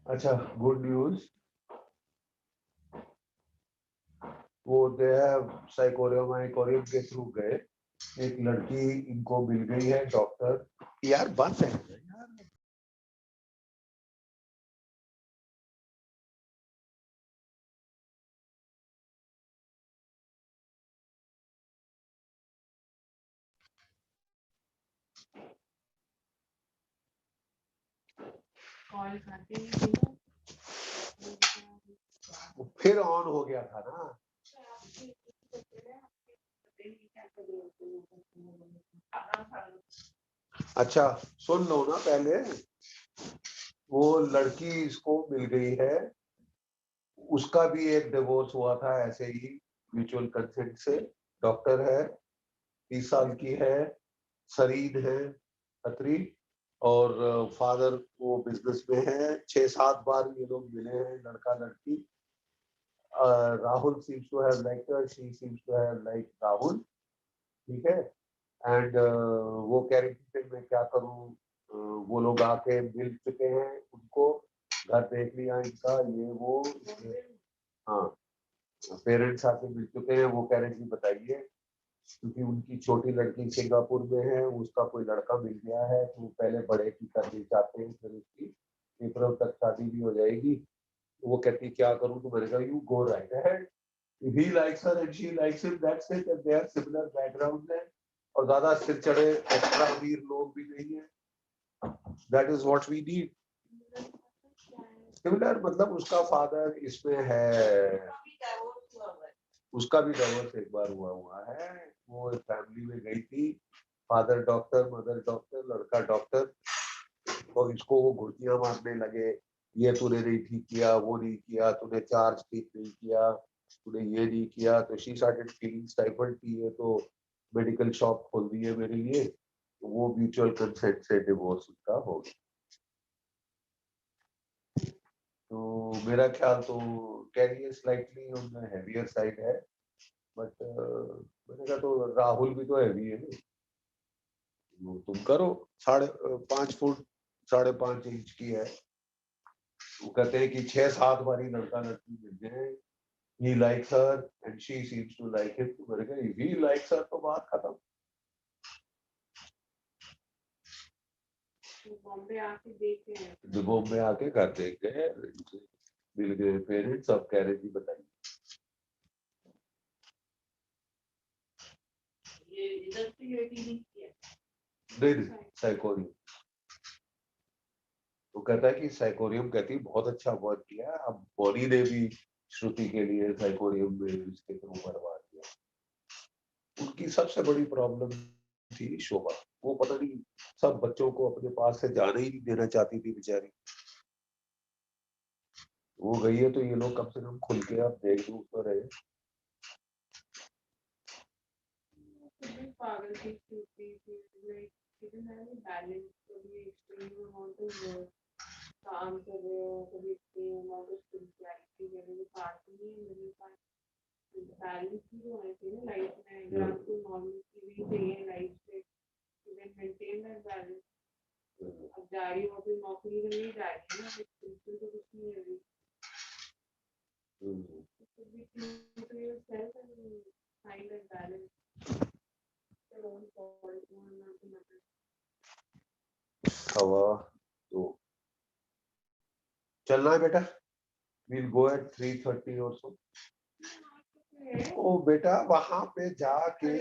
अच्छा, good news, वो they have साइकोरियम के through गए, एक लड़की इनको मिल गई है doctor, यार बंद है यार, वो फिर ऑन हो गया था ना। अच्छा सुन लो ना पहले, वो लड़की इसको मिल गई है, उसका भी एक डिवोर्स हुआ था ऐसे ही म्यूचुअल कंसेंट से, डॉक्टर है, 30 साल की है, शरीद है खत्री, और फादर वो बिजनेस में है, 6-7 बार ये लोग मिले हैं लड़का लड़की। Rahul seems to have liked her, she seems to have liked Rahul, ठीक है, एंड वो कह रही थी मैं क्या करूं, वो लोग आके मिल चुके हैं, उनको घर देख लिया इनका, ये वो, हाँ पेरेंट्स आके मिल चुके हैं, वो कह रहे जी बताइए, क्योंकि उनकी छोटी लड़की सिंगापुर में है, उसका कोई लड़का मिल गया है, तो पहले बड़े की करनी चाहते हैं, फिर उसकी अप्रैल तक शादी भी हो जाएगी। वो कहती क्या करूं, तो मैंने कहा you go right ahead, he likes her and she likes him, that's it, and they are similar backgrounds हैं, और ज्यादा सिर चढ़े एक्स्ट्रा अमीर लोग भी नहीं है, that is what we need. Similar मतलब उसका फादर इसमें है, उसका भी डिवोर्स एक बार हुआ है, वो फैमिली में गई थी, फादर डॉक्टर, मदर डॉक्टर, लड़का डॉक्टर, और इसको वो घुड़कियां मारने लगे, ये तूने नहीं ठीक किया, वो नहीं किया, तूने चार्ज ठीक नहीं किया, तूने ये नहीं किया, तो शी स्टार्टेड फीलिंग स्टाइफल्ड की है, तो मेडिकल शॉप खोल दी है मेरे लिए, तो वो म्यूचुअल कंसेंट से डिवोर्स उनका हो गया। तो मेरा ख्याल तो career slightly on the heavier side है, बट मैंने कहा तो राहुल भी तो हैवी है, वो तुम करो, 5.5 फुट 5.5 इंच की है, वो कहते हैं कि 6-7 बारी लड़का लड़की मिल गए, he likes her and she seems to like him, तो मैंने कहा if he likes her तो बात खत्म। बॉम्बे आके घर देख गए, मिल गए पेरेंट्स, सब कह रहे जी बताइए, नहीं साइकोरियम, तो कहता है कि साइकोरियम कहती बहुत अच्छा वर्क किया, अब बॉनी ने भी श्रुति के लिए साइकोरियम में इसके थ्रू करवा दिया। उनकी सबसे बड़ी प्रॉब्लम थी शोभा, वो पता नहीं सब बच्चों को अपने पास से जाने ही नहीं देना चाहती थी बेचारी, वो गई है तो ये लोग कम से कम खुल के अब देख दूख तो रहे। काम कर रहे हो कभी अमाउंट ऑफ स्पिरिचुअलिटी वगैरह पार्ट नहीं है मेरे पास बैलेंस भी होना चाहिए ना लाइफ में अगर आपको नॉर्मल भी चाहिए लाइफ से इवन मेंटेन दैट बैलेंस अब जा रही हो तो नौकरी में नहीं जा रही है ना स्पिरिचुअल तो कुछ नहीं है अभी to yourself and find that balance your own fault not to matter सवा तो चलना है बेटा we'll go at 3:30 or so ओ बेटा वहां पे जाके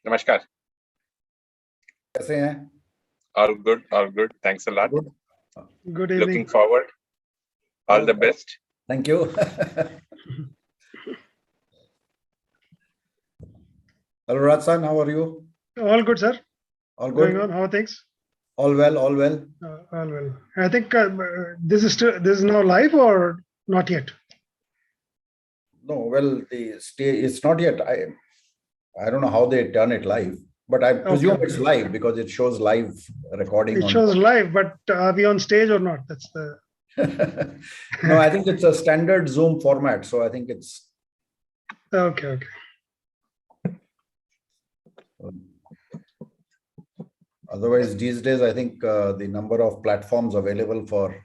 Namaskar. कैसे हैं? All good, all good. Thanks a lot. Good evening. Looking forward. All the best. Thank you. Hello, Raj-san, how are you? All good, sir. All good. Going on? How are things? All well, all well. All well. I think this is now live or not yet? No, well, it's not yet. I don't know how they turn it live, but I presume it's live because it shows live recording. It shows live, but are we on stage or not? That's the. No, I think it's a standard Zoom format, so I think it's. Okay. Otherwise, these days, I think the number of platforms available for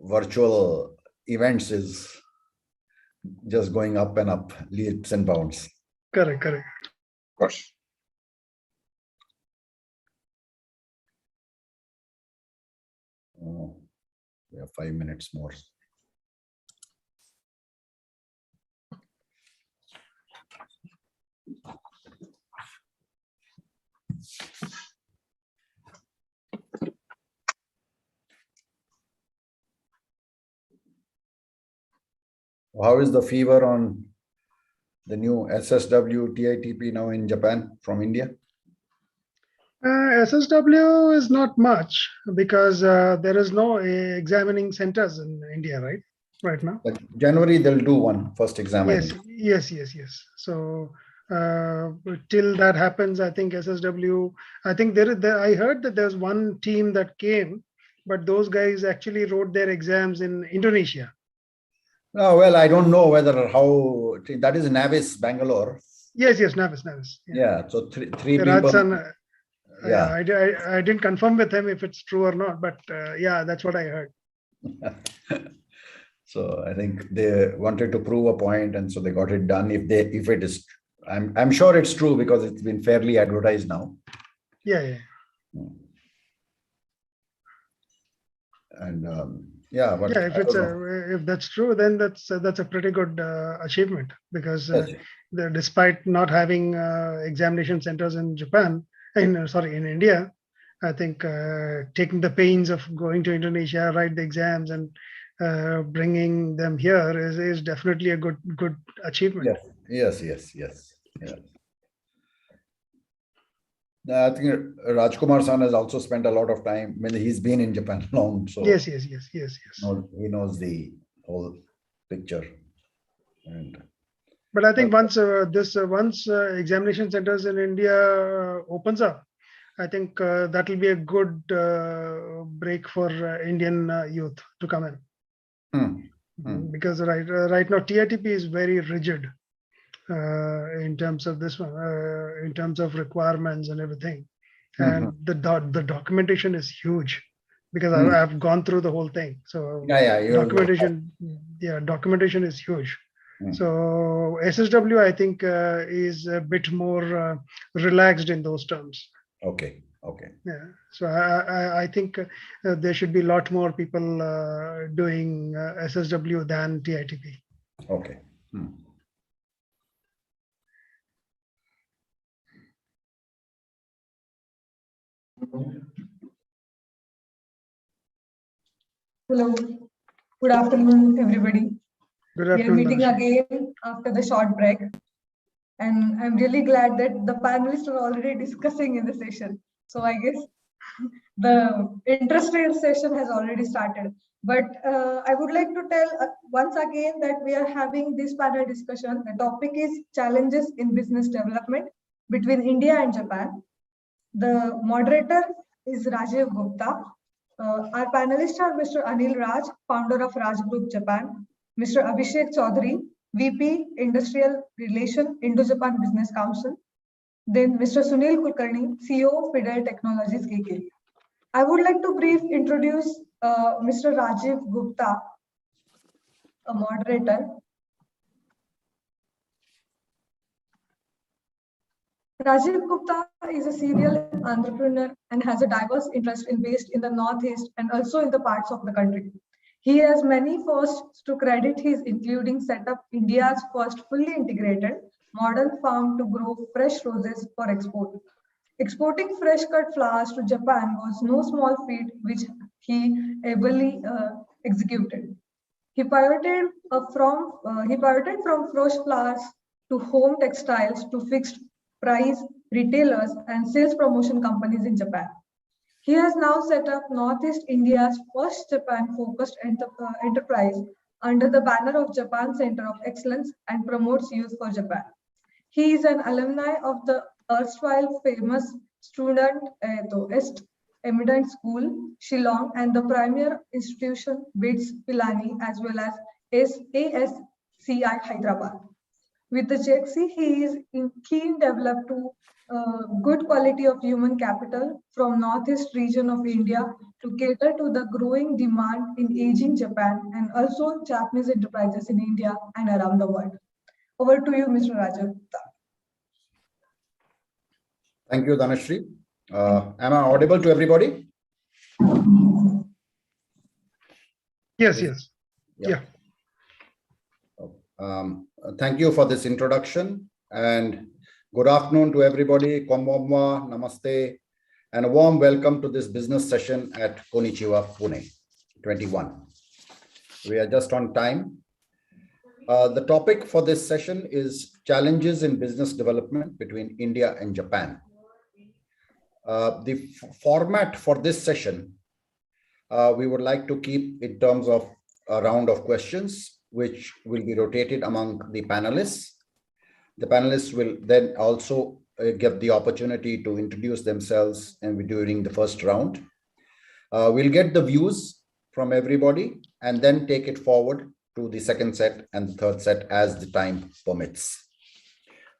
virtual events is just going up and up, leaps and bounds. Correct. Of course. Oh, we have 5 minutes more. How is the fever on the new SSW TITP now in Japan from India? SSW is not much because there is no examining centers in India, right now. Like January, they'll do one first exam. Yes. So till that happens, I think SSW, I think I heard that there's one team that came, but those guys actually wrote their exams in Indonesia. Oh, well, I don't know how, that is Navis, Bangalore. Yes, Navis. Yeah, so three people. Rajsan, yeah, I didn't confirm with him if it's true or not, but yeah, that's what I heard. So I think they wanted to prove a point, and so they got it done. If it is, I'm sure it's true because it's been fairly advertised now. Yeah. And but if that's true, then that's a pretty good achievement because despite not having examination centers in Japan, in India, I think taking the pains of going to Indonesia, write the exams, and bringing them here is definitely a good achievement. Yes. I think Rajkumar-san has also spent a lot of time. I mean, he's been in Japan long, so yes. He knows the whole picture. But I think once examination centers in India opens up, I think that will be a good break for Indian youth to come in. Because right now TITP is very rigid in terms of this one, in terms of requirements and everything, and the documentation is huge because I've gone through the whole thing. So documentation is huge. So SSW, I think, is a bit more relaxed in those terms. Okay. Yeah. So I think there should be a lot more people doing SSW than TITP. Okay. Hello. Good afternoon, everybody. Good afternoon. We are meeting again after the short break. And I'm really glad that the panelists are already discussing in the session. So I guess the interesting session has already started. But I would like to tell once again that we are having this panel discussion. The topic is challenges in business development between India and Japan. The moderator is Rajiv Gupta. Our panelists are Mr. Anil Raj, founder of Raj Group Japan, Mr. Abhishek Chaudhary, VP Industrial Relation, Indo Japan Business Council, then Mr. Sunil Kulkarni, CEO of Fidel Technologies KK. I would like to briefly introduce Mr. Rajiv Gupta, a moderator. Rajiv Gupta is a serial entrepreneur and has a diverse interest based in the Northeast and also in the parts of the country. He has many firsts to credit his including set up India's first fully integrated modern farm to grow fresh roses for export. Exporting fresh cut flowers to Japan was no small feat, which he ably executed. He pivoted from fresh flowers to home textiles to fixed price retailers and sales promotion companies in Japan. He has now set up Northeast India's first Japan-focused enterprise under the banner of Japan Center of Excellence and promotes youth for Japan. He is an alumni of the erstwhile famous Student East Eminent School, Shillong, and the premier institution BITS Pilani, as well as ASCI Hyderabad. With the JXC, he is keen developed to good quality of human capital from Northeast region of India to cater to the growing demand in aging Japan and also Japanese enterprises in India and around the world. Over to you, Mr. Rajan. Thank you, Dhanashree. Am I audible to everybody? Yes, yes. Yeah. Thank you for this introduction and good afternoon to everybody. Konbanwa, namaste, and a warm welcome to this business session at Konnichiwa Pune 21. We are just on time. The topic for this session is challenges in business development between India and Japan. The format for this session, we would like to keep in terms of a round of questions, which will be rotated among the panelists. The panelists will then also get the opportunity to introduce themselves and during the first round. We'll get the views from everybody and then take it forward to the second set and the third set as the time permits.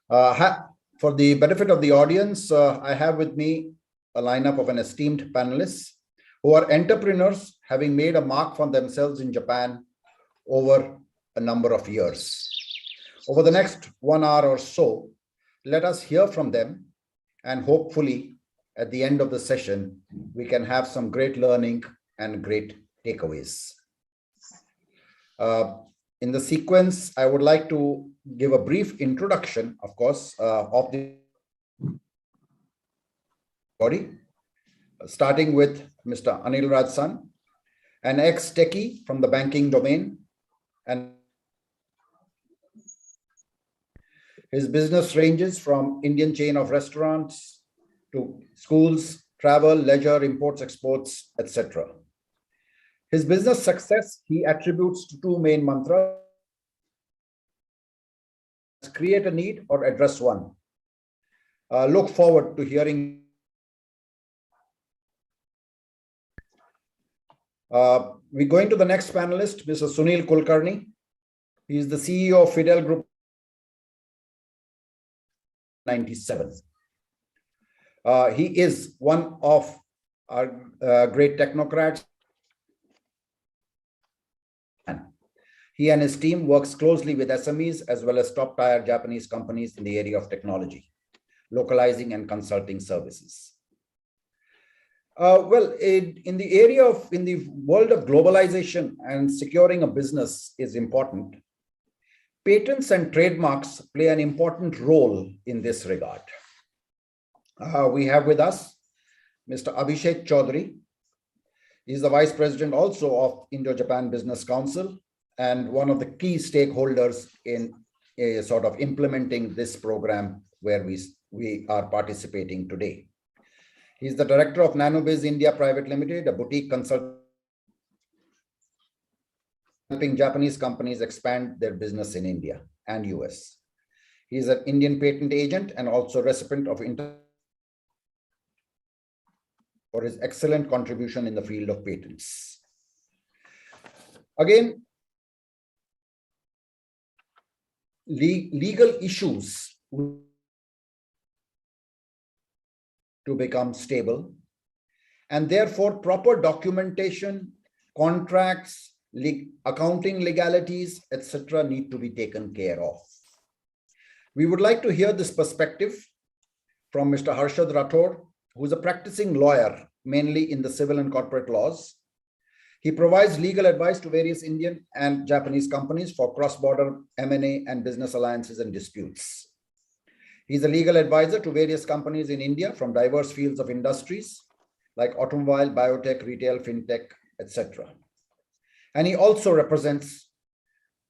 For the benefit of the audience, I have with me a lineup of an esteemed panelists who are entrepreneurs having made a mark for themselves in Japan over a number of years. Over the next 1 hour or so, let us hear from them, and hopefully at the end of the session, we can have some great learning and great takeaways. In the sequence, I would like to give a brief introduction, of course, of the body, starting with Mr. Anil Rajsan, an ex-techie from the banking domain, and his business ranges from Indian chain of restaurants to schools, travel, leisure, imports, exports, etc. His business success he attributes to two main mantras: create a need or address one. Look forward to hearing. We're going to the next panelist, Mr. Sunil Kulkarni. He is the CEO of Fidel Group 97. He is one of our great technocrats. He and his team works closely with SMEs as well as top-tier Japanese companies in the area of technology, localizing and consulting services. In the world of globalization and securing a business is important. Patents and trademarks play an important role in this regard. We have with us Mr. Abhishek Chaudhary. He is the Vice President also of Indo Japan Business Council and one of the key stakeholders in sort of implementing this program where we are participating today. He is the Director of NanoBiz India Private Limited, a boutique consulting helping Japanese companies expand their business in India and US. He is an Indian patent agent and also recipient of for his excellent contribution in the field of patents. Again, legal issues to become stable, and therefore proper documentation, contracts, accounting legalities, etc. need to be taken care of. We would like to hear this perspective from Mr. Harshad Rathore, who is a practicing lawyer, mainly in the civil and corporate laws. He provides legal advice to various Indian and Japanese companies for cross-border M&A and business alliances and disputes. He's a legal advisor to various companies in India from diverse fields of industries like automobile, biotech, retail, fintech, etc. And he also represents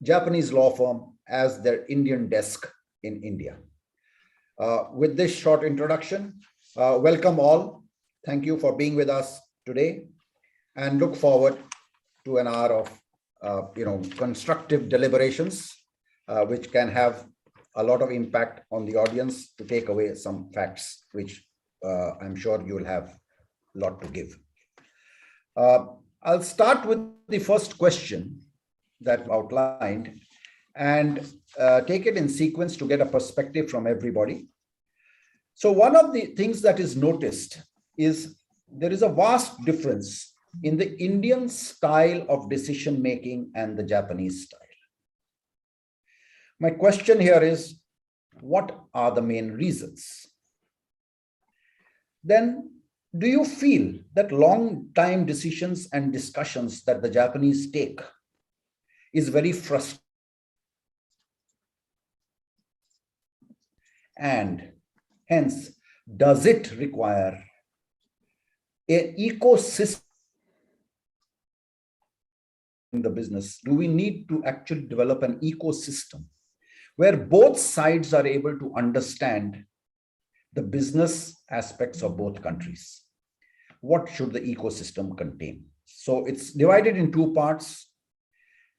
Japanese law firm as their Indian desk in India. With this short introduction, welcome all. Thank you for being with us today, and look forward to an hour of constructive deliberations, which can have a lot of impact on the audience to take away some facts, which I'm sure you will have a lot to give. I'll start with the first question that outlined and take it in sequence to get a perspective from everybody. So one of the things that is noticed is there is a vast difference in the Indian style of decision making and the Japanese style. My question here is, what are the main reasons? Then, do you feel that long time decisions and discussions that the Japanese take is very frustrating? And hence, does it require an ecosystem in the business? Do we need to actually develop an ecosystem where both sides are able to understand the business aspects of both countries? What should the ecosystem contain? So it's divided in two parts.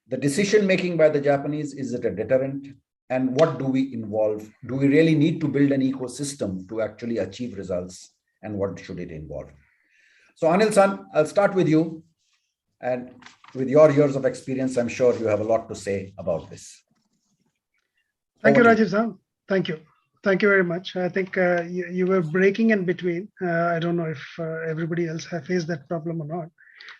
The decision making by the Japanese, is it a deterrent? And what do we involve? Do we really need to build an ecosystem to actually achieve results? And what should it involve? So Anil-san, I'll start with you. And with your years of experience, I'm sure you have a lot to say about this. Thank you, Rajiv-san. Thank you. Thank you very much. I think you were breaking in between. I don't know if everybody else have faced that problem or not.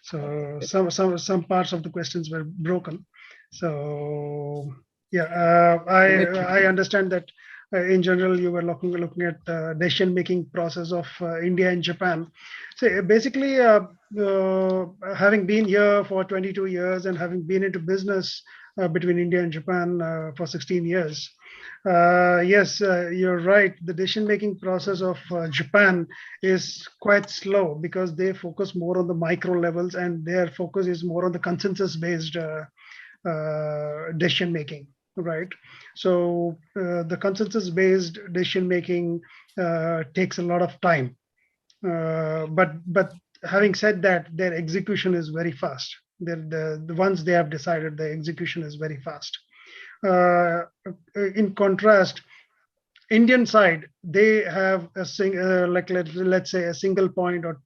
So some parts of the questions were broken. So yeah, I understand that in general you were looking at the decision-making process of India and Japan. So basically, having been here for 22 years and having been into business between India and Japan for 16 years. Yes, you're right. The decision-making process of Japan is quite slow because they focus more on the micro levels and their focus is more on the consensus-based decision-making, right? So the consensus-based decision-making takes a lot of time. But having said that, their execution is very fast. The ones they have decided, the execution is very fast. In contrast, Indian side, they have a let's say a single point or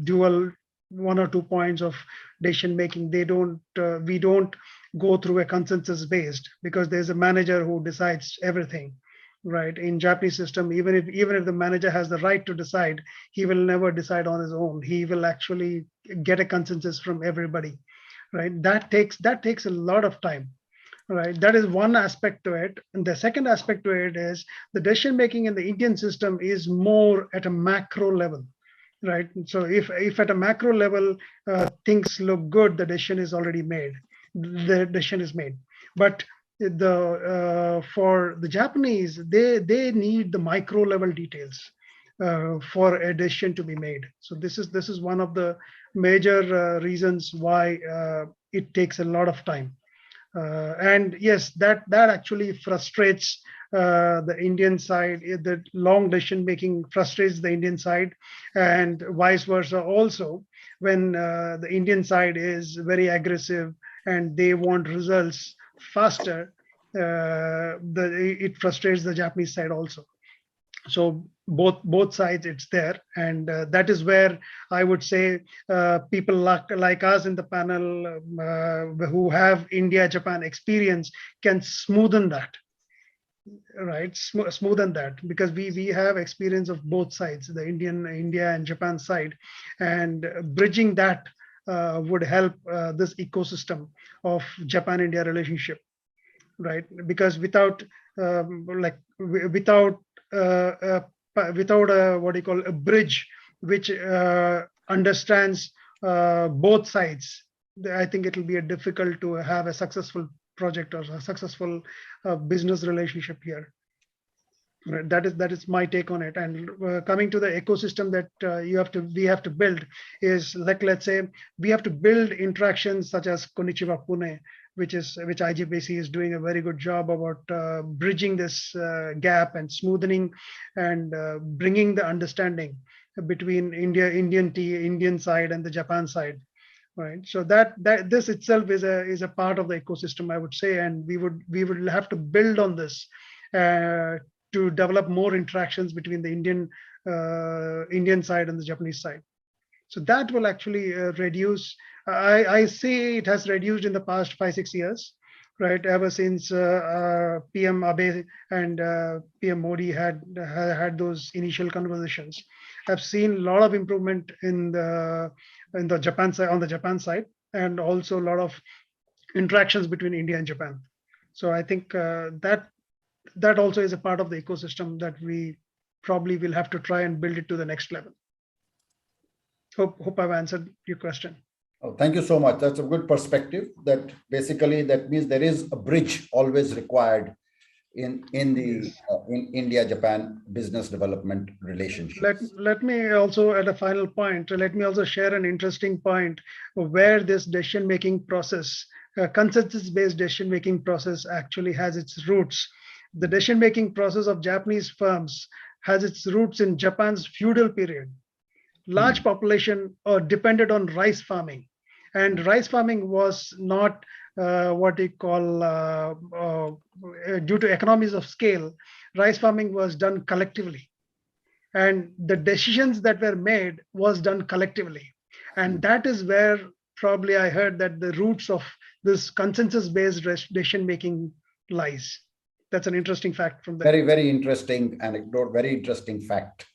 dual 1 or 2 points of decision making. They don't we don't go through a consensus based because there's a manager who decides everything, right? In Japanese system, even if the manager has the right to decide, he will never decide on his own. He will actually get a consensus from everybody, right? That takes a lot of time. Right, that is one aspect to it. And the second aspect to it is the decision making in the Indian system is more at a macro level, right? So if at a macro level things look good, the decision is already made. The decision is made. But for the Japanese, they need the micro level details for a decision to be made. So this is one of the major reasons why it takes a lot of time. And yes, that actually frustrates the Indian side. The long decision making frustrates the Indian side, and vice versa also. When the Indian side is very aggressive and they want results faster, it frustrates the Japanese side also. So both sides, it's there, and that is where I would say people like us in the panel who have India-Japan experience can smoothen that, right? Smoothen that, because we have experience of both sides, the India and Japan side, and bridging that would help this ecosystem of Japan-India relationship, right? Because without what you call a bridge which understands both sides, I think it will be difficult to have a successful project or a successful business relationship here. Right, that is my take on it. And coming to the ecosystem that we have to build is like, let's say we have to build interactions such as Konnichiwa Pune, which IGBC is doing a very good job about bridging this gap and smoothing and bringing the understanding between Indian side and the Japan side. Right, so that this itself is a part of the ecosystem, I would say, and we would have to build on this to develop more interactions between the Indian side and the Japanese side. So that will actually reduce. I see it has reduced in the past 5-6 years, right? Ever since PM Abe and PM Modi had those initial conversations, I've seen a lot of improvement in the Japan side, on the Japan side, and also a lot of interactions between India and Japan. So I think that also is a part of the ecosystem that we probably will have to try and build it to the next level. Hope I've answered your question. Oh, thank you so much. That's a good perspective. That basically that means there is a bridge always required in India-Japan business development relationship. Let me also, at a final point, let me also share an interesting point where this decision-making process, consensus-based decision-making process actually has its roots. The decision-making process of Japanese firms has its roots in Japan's feudal period. Large population depended on rice farming, and rice farming was not what you call due to economies of scale. Rice farming was done collectively, and the decisions that were made was done collectively, and that is where probably I heard that the roots of this consensus-based decision making lies. That's an interesting fact from the very interesting anecdote, very interesting fact.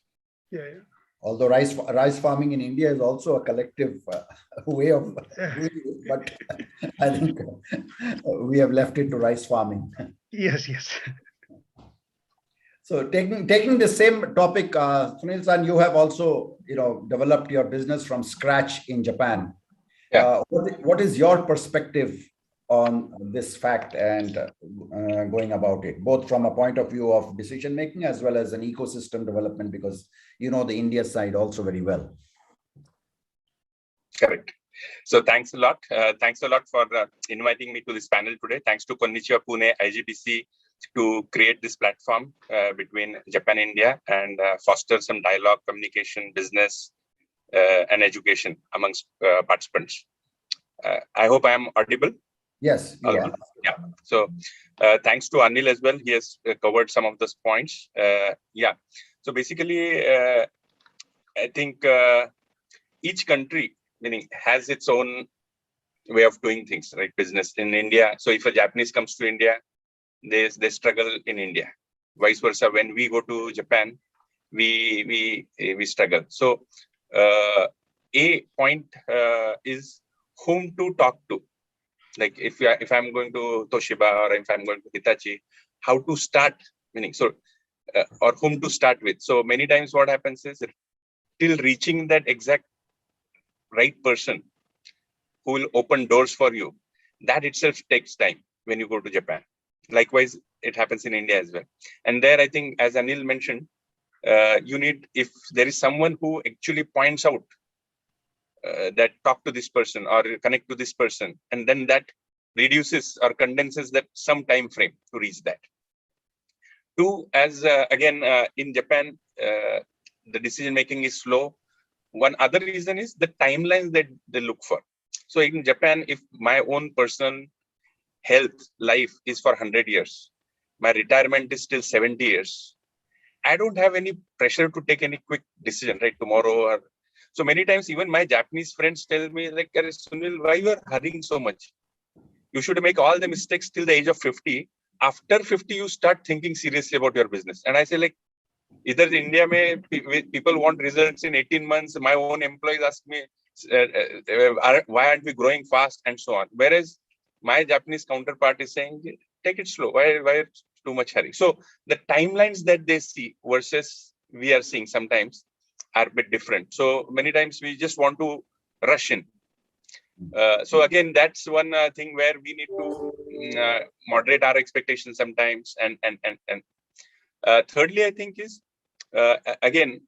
Yeah. Although rice farming in India is also a collective way of doing it, but I think we have left it to rice farming. Yes. So taking the same topic, Sunil-san, you have also developed your business from scratch in Japan. Yeah. What is your perspective on this fact and going about it, both from a point of view of decision making as well as an ecosystem development, because you know the India side also very well. Correct. So thanks a lot. Thanks a lot for inviting me to this panel today. Thanks to Konnichiwa Pune IGBC to create this platform between Japan and India and foster some dialogue, communication, business, and education amongst participants. I hope I am audible. Yes, you are. Yeah. So thanks to Anil as well. He has covered some of those points. Yeah. So basically, I think each country, meaning, has its own way of doing things, right? Business in India. So if a Japanese comes to India, they struggle in India. Vice versa, when we go to Japan, we struggle. So a point is whom to talk to. Like if I'm going to Toshiba or if I'm going to Hitachi, how to start, meaning, so or whom to start with. So many times what happens is till reaching that exact right person who will open doors for you, that itself takes time when you go to Japan. Likewise, it happens in India as well. And there, I think, as Anil mentioned, you need, if there is someone who actually points out that talk to this person or connect to this person, and then that reduces or condenses that some time frame to reach that. Two, as again, in Japan, the decision making is slow. One other reason is the timelines that they look for. So in Japan, if my own personal health life is for 100 years, my retirement is still 70 years, I don't have any pressure to take any quick decision, right, tomorrow. Or so many times, even my Japanese friends tell me, like, Sunil, why you are hurrying so much? You should make all the mistakes till the age of 50. After 50, you start thinking seriously about your business. And I say, like, either in India, people want results in 18 months. My own employees ask me, why aren't we growing fast, and so on. Whereas my Japanese counterpart is saying, take it slow. Why too much hurry? So the timelines that they see versus we are seeing sometimes are a bit different. So many times we just want to rush in. So again, that's one thing where we need to moderate our expectations sometimes. And Thirdly, I think is again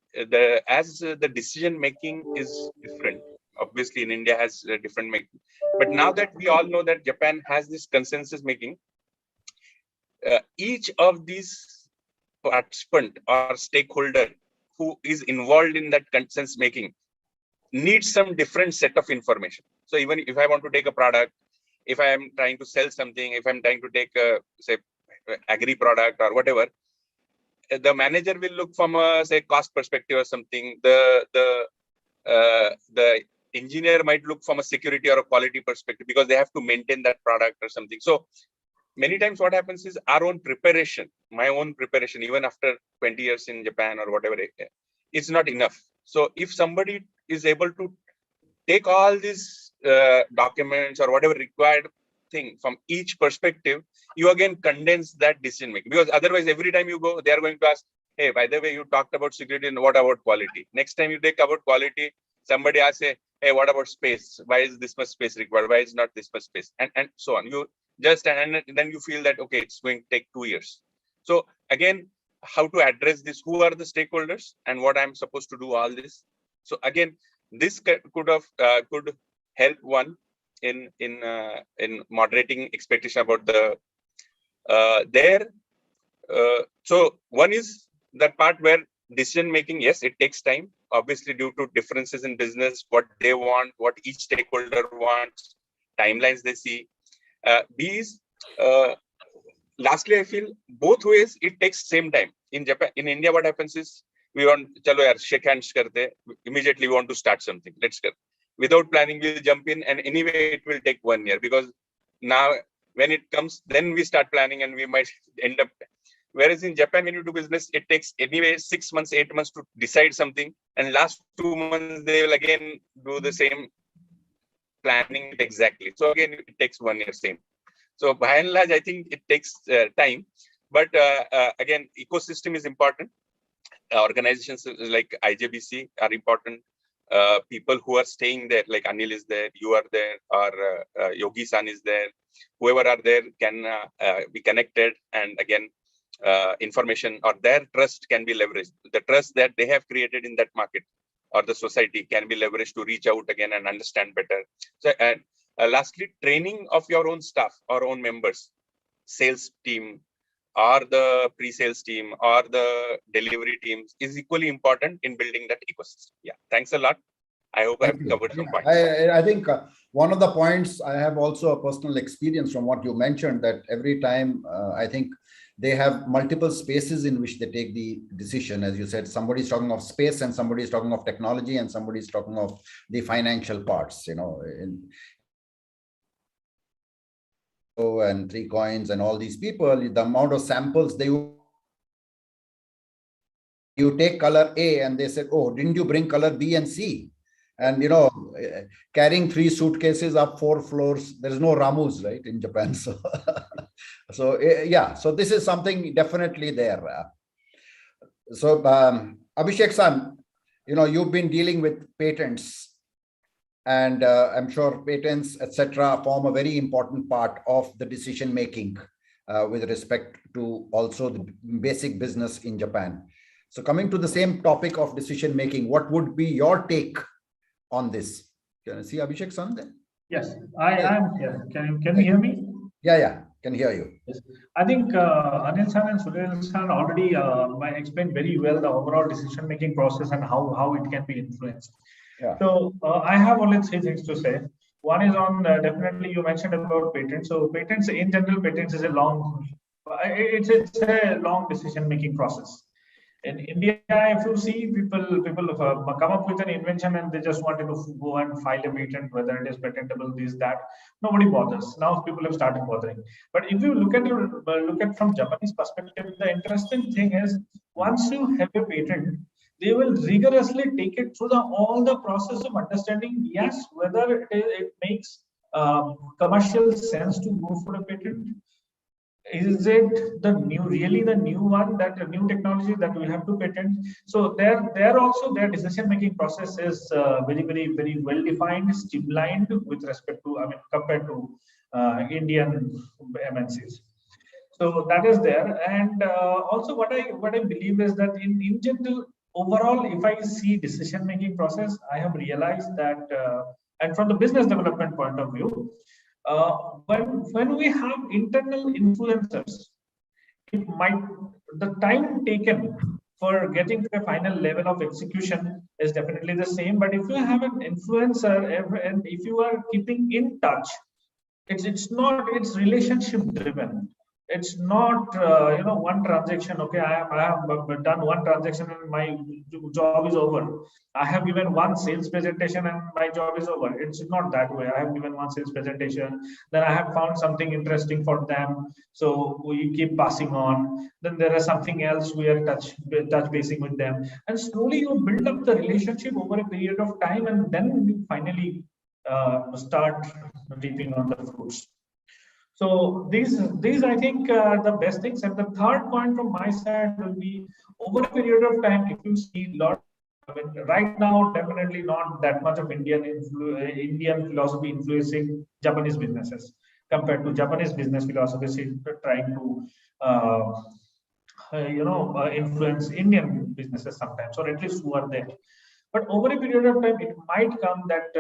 as the decision making is different. Obviously, in India has different making, but now that we all know that Japan has this consensus making, each of these participant or stakeholder who is involved in that consensus making needs some different set of information. So even if I want to take a product, if I am trying to sell something, if I'm trying to take a say agri product or whatever, the manager will look from a say cost perspective or something. The engineer might look from a security or a quality perspective because they have to maintain that product or something. So many times what happens is our own preparation, my own preparation, even after 20 years in Japan or whatever, it's not enough. So if somebody is able to take all these documents or whatever required thing from each perspective, you again condense that decision making, because otherwise every time you go, they are going to ask, hey, by the way, you talked about security and what about quality? Next time you take about quality, somebody asks, hey, what about space? Why is this much space required? Why is not this much space? And so on. You just, and then you feel that, okay, it's going to take 2 years. So again, how to address this? Who are the stakeholders and what I'm supposed to do all this? So again, this could help one in moderating expectation about the so one is that part where decision making, yes, it takes time, obviously due to differences in business, what they want, what each stakeholder wants, timelines they see. B is lastly, I feel both ways it takes same time. In Japan, in India, what happens is we want chalo yaar, shake hands karte, immediately we want to start something. Let's go. Without planning, we'll jump in, and anyway, it will take 1 year, because now when it comes, then we start planning and we might end up. Whereas in Japan, when you do business, it takes anyway 6 months, 8 months to decide something, and last 2 months they will again do the same planning exactly. So again, it takes 1 year same. So by and large, I think it takes time, but again, ecosystem is important. Organizations like IJBC are important. People who are staying there, like Anil is there, you are there, or Yogi-san is there. Whoever are there can be connected, and again, information or their trust can be leveraged. The trust that they have created in that market or the society can be leveraged to reach out again and understand better. So, and lastly, training of your own staff or own members, sales team, or the pre-sales team, or the delivery teams is equally important in building that ecosystem. Yeah, thanks a lot. I hope I've covered some points. I think one of the points, I have also a personal experience from what you mentioned, that every time I think they have multiple spaces in which they take the decision. As you said, somebody's talking of space and somebody's talking of technology and somebody's talking of the financial parts, and 3 coins and all these people, the amount of samples you take color A and they said, oh, didn't you bring color B and C? And carrying 3 suitcases up 4 floors, there's no Ramus, right, in Japan. So so yeah, so this is something definitely there. So Abhishek-san, you've been dealing with patents, and I'm sure patents, etc., form a very important part of the decision making with respect to also the basic business in Japan. So coming to the same topic of decision making, what would be your take on this? Can I see Abhishek-san there? Yes, I am here. Can you hear me? Yeah, can hear you. Yes. I think Anil-san and Sunil-san already explained very well the overall decision-making process and how it can be influenced. Yeah. So I have only 3 things to say. One is on definitely you mentioned about patents. So patents in general, patents is a long decision-making process. In India, if you see people come up with an invention and they just wanted to go and file a patent, whether it is patentable, this, that, nobody bothers. Now people have started bothering. But if you look at from Japanese perspective, the interesting thing is once you have a patent, they will rigorously take it through all the process of understanding, yes, whether it makes commercial sense to go for a patent. Is it really the new one, that a new technology that we have to patent? So there also their decision making process is very, very, very well defined, streamlined with respect to, compared to Indian MNCs. So that is there. And also what I believe is that in general, overall, if I see decision-making process, I have realized that, and from the business development point of view, when we have internal influencers, it might, the time taken for getting to a final level of execution is definitely the same. But if you have an influencer and if you are keeping in touch, it's relationship driven. It's not one transaction. Okay, I have done one transaction and my job is over. I have given one sales presentation and my job is over. It's not that way. I have given one sales presentation, then I have found something interesting for them, so we keep passing on. Then there is something else we are touch basing with them, and slowly you build up the relationship over a period of time, and then you finally start reaping on the fruits. So these I think are the best things. And the third point from my side will be, over a period of time, if you see a lot, I mean, right now, definitely not that much of Indian philosophy influencing Japanese businesses compared to Japanese business philosophy trying to influence Indian businesses sometimes, or at least who are there. But over a period of time, it might come that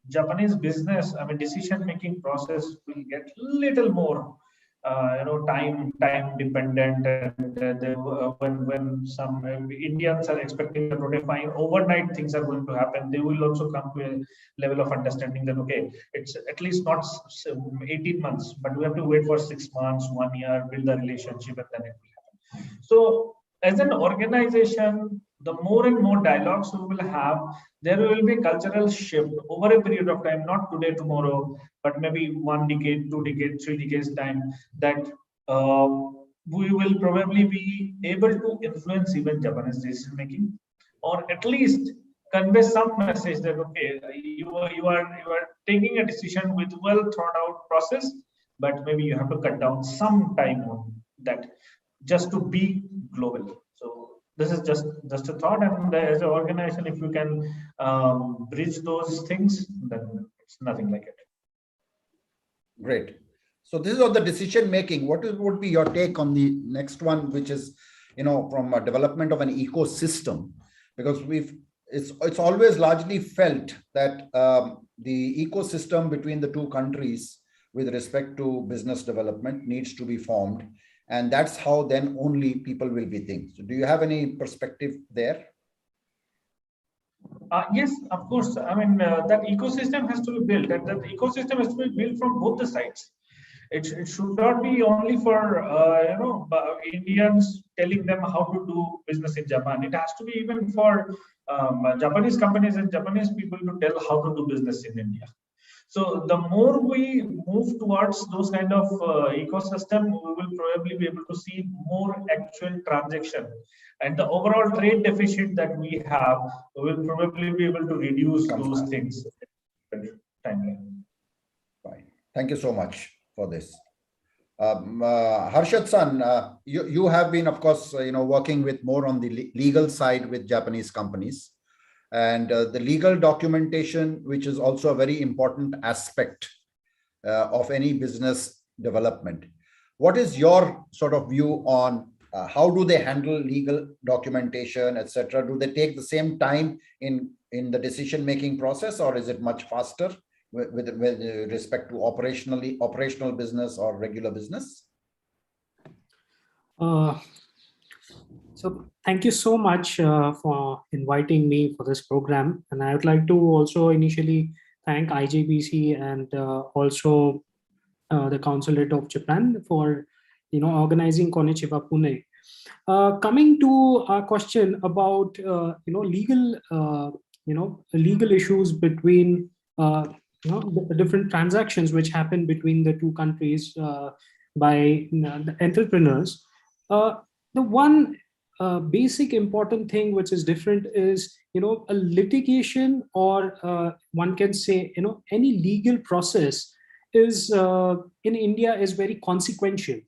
Japanese business, I mean, decision-making process will get little more, time dependent. And when some Indians are expecting that, okay, fine, overnight things are going to happen, they will also come to a level of understanding that, okay, it's at least not 18 months, but we have to wait for 6 months, 1 year, build the relationship, and then it will happen. So as an organization, the more and more dialogues we will have, there will be a cultural shift over a period of time, not today, tomorrow, but maybe 1 decade, 2 decades, 3 decades time, that we will probably be able to influence even Japanese decision making, or at least convey some message that, okay, you are taking a decision with well thought out process, but maybe you have to cut down some time on that just to be global. So this is just a thought, and as an organization, if you can bridge those things, then it's nothing like it. Great. So this is on the decision making. What would be your take on the next one, which is, from a development of an ecosystem? Because it's always largely felt that the ecosystem between the two countries with respect to business development needs to be formed. And that's how then only people will be thinking. So do you have any perspective there? Yes, of course. I mean, that ecosystem has to be built, and that ecosystem has to be built from both the sides. It should not be only for Indians telling them how to do business in Japan. It has to be even for Japanese companies and Japanese people to tell how to do business in India. So the more we move towards those kind of ecosystem, we will probably be able to see more actual transaction, and the overall trade deficit that we have, we will probably be able to reduce those things. Timeline. Fine. Thank you so much for this. Harshad-san, you have been, of course, working with more on the legal side with Japanese companies. And the legal documentation, which is also a very important aspect of any business development. What is your sort of view on how do they handle legal documentation, etc.? Do they take the same time in the decision-making process, or is it much faster with respect to operational business or regular business? So thank you so much for inviting me for this program. And I would like to also initially thank IJBC and also the Consulate of Japan for organizing Konnichiwa Pune. Coming to our question about legal issues between the different transactions which happen between the two countries by the entrepreneurs. The one basic important thing which is different is a litigation, or one can say any legal process is in India is very consequential,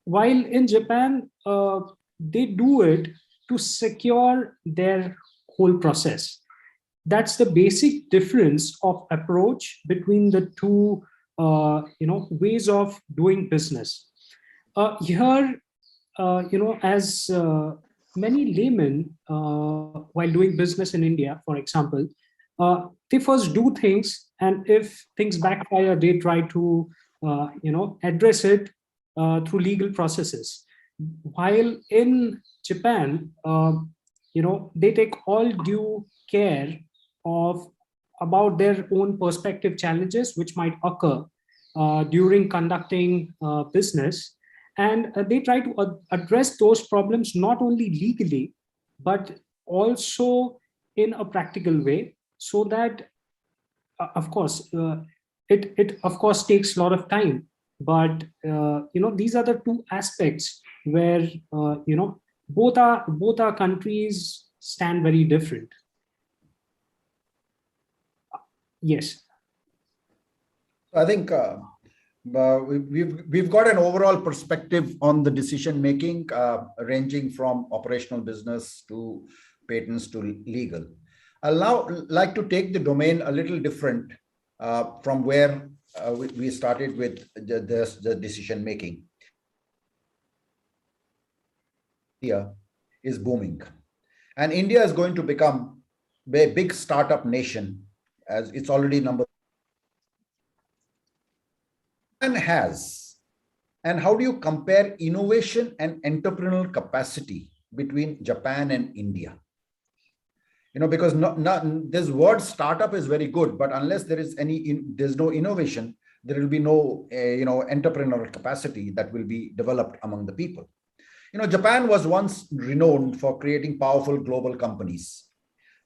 while in Japan they do it to secure their whole process. That's the basic difference of approach between the two ways of doing business. Here, as many laymen, while doing business in India, for example, they first do things, and if things backfire, they try to, address it through legal processes. While in Japan, they take all due care about their own perspective challenges which might occur during conducting business. And they try to address those problems not only legally, but also in a practical way, so that, of course, it of course takes a lot of time. But these are the two aspects where both our countries stand very different. Yes. I think we've got an overall perspective on the decision making, ranging from operational business to patents to legal. I'll now like to take the domain a little different from where we started with the decision making. India is booming, and India is going to become a big startup nation, as it's already number. And has, and how do you compare innovation and entrepreneurial capacity between Japan and India? Because this word startup is very good, but unless there is there's no innovation, there will be no entrepreneurial capacity that will be developed among the people. Japan was once renowned for creating powerful global companies,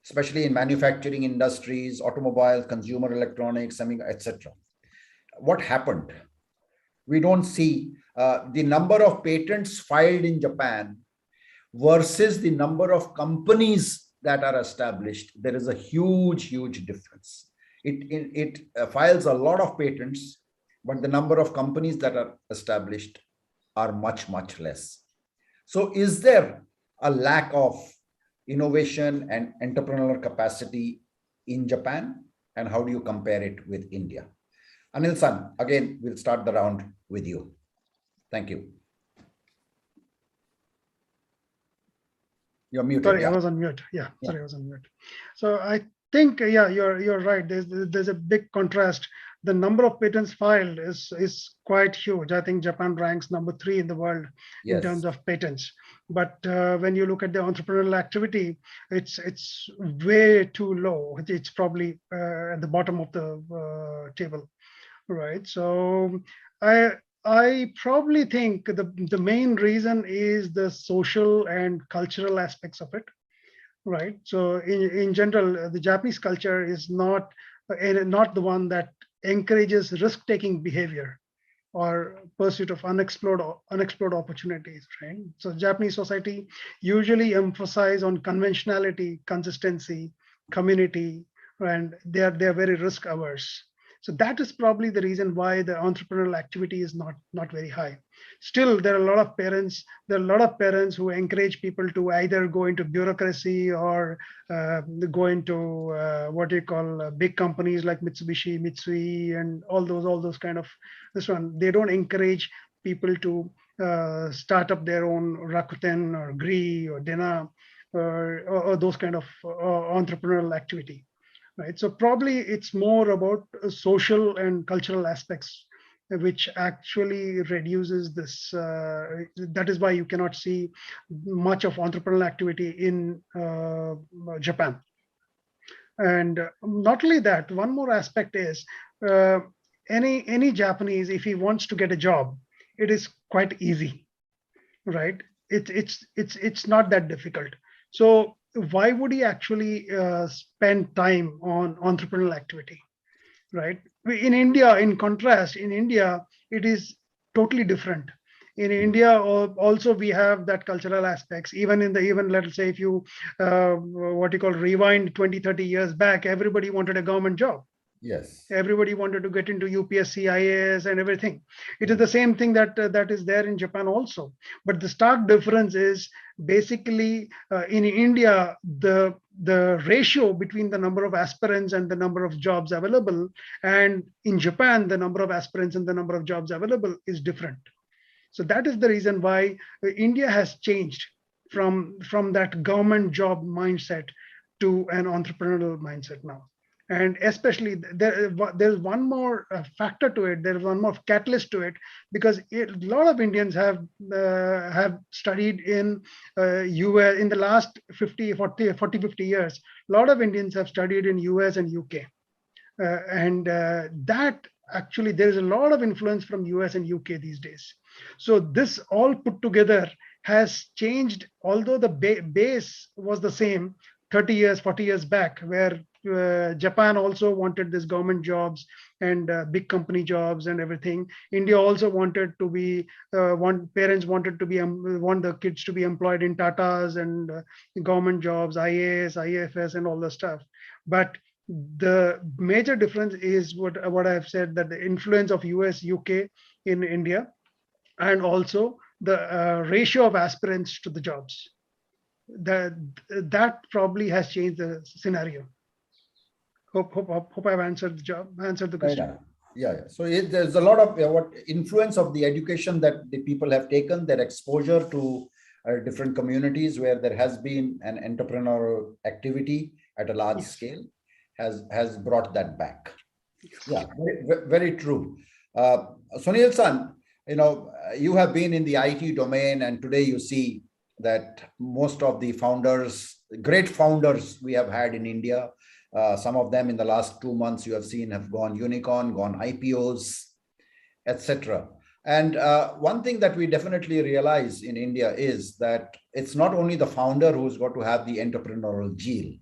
especially in manufacturing industries, automobiles, consumer electronics, etc. What happened? We don't see the number of patents filed in Japan versus the number of companies that are established. There is a huge difference. It files a lot of patents, but the number of companies that are established are much less. So is there a lack of innovation and entrepreneurial capacity in Japan? And how do you compare it with India? Anil-san, again, we'll start the round with you. Thank you. You're muted. Sorry, I was on mute. Yeah, sorry, I was on mute. So I think, yeah, you're right. There's a big contrast. The number of patents filed is quite huge. I think Japan ranks number 3 in the world in terms of patents. But when you look at the entrepreneurial activity, it's way too low. It's probably at the bottom of the table, right? So I probably think the main reason is the social and cultural aspects of it, right? So in general, the Japanese culture is not the one that encourages risk-taking behavior or pursuit of unexplored opportunities, right? So Japanese society usually emphasize on conventionality, consistency, community, and they are very risk averse. So that is probably the reason why the entrepreneurial activity is not very high. Still, there are a lot of parents who encourage people to either go into bureaucracy or go into what you call big companies like Mitsubishi, Mitsui, and all those kind of this one. They don't encourage people to start up their own Rakuten or Gree or Dena or those kind of entrepreneurial activity. Right, so probably it's more about social and cultural aspects, which actually reduces this. That is why you cannot see much of entrepreneurial activity in Japan. And not only that, one more aspect is any Japanese, if he wants to get a job, it is quite easy, right? It's not that difficult. So why would he actually spend time on entrepreneurial activity, right? In India, in contrast, in India, it is totally different. In India, also we have that cultural aspects. Even let's say if you what you call rewind 20-30 years back, everybody wanted a government job. Yes. Everybody wanted to get into UPSC, IAS, and everything. It is the same thing that is there in Japan also. But the stark difference is basically in India, the ratio between the number of aspirants and the number of jobs available, and in Japan, the number of aspirants and the number of jobs available is different. So that is the reason why India has changed from that government job mindset to an entrepreneurial mindset now. And especially there's one more factor to it. There's one more catalyst to it, because a lot of Indians have studied in US in the last 40, 50 years. A lot of Indians have studied in US and UK. And that actually, there is a lot of influence from US and UK these days. So this all put together has changed, although the base was the same 30 years, 40 years back, where Japan also wanted this government jobs and big company jobs and everything. India also wanted to be, parents wanted to be, want the kids to be employed in Tatas and government jobs, IAS, IFS and all the stuff. But the major difference is what I've said, that the influence of US, UK in India, and also the ratio of aspirants to the jobs. That probably has changed the scenario. Hope I've answered the question. Yeah. So there's a lot of what influence of the education that the people have taken, their exposure to different communities where there has been an entrepreneurial activity at a large scale has brought that back. Yeah, very, very true. Sunil-san, you have been in the IT domain, and today you see that most of the founders, great founders we have had in India, some of them in the last 2 months you have seen have gone unicorn, gone IPOs, etc. And one thing that we definitely realize in India is that it's not only the founder who's got to have the entrepreneurial zeal.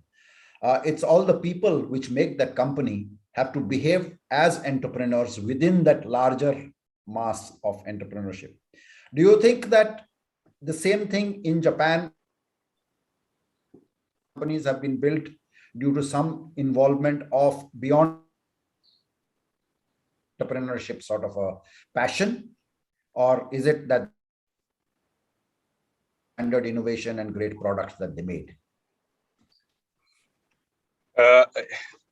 It's all the people which make that company have to behave as entrepreneurs within that larger mass of entrepreneurship. Do you think that the same thing in Japan, companies have been built due to some involvement of beyond entrepreneurship sort of a passion, or is it that standard innovation and great products that they made?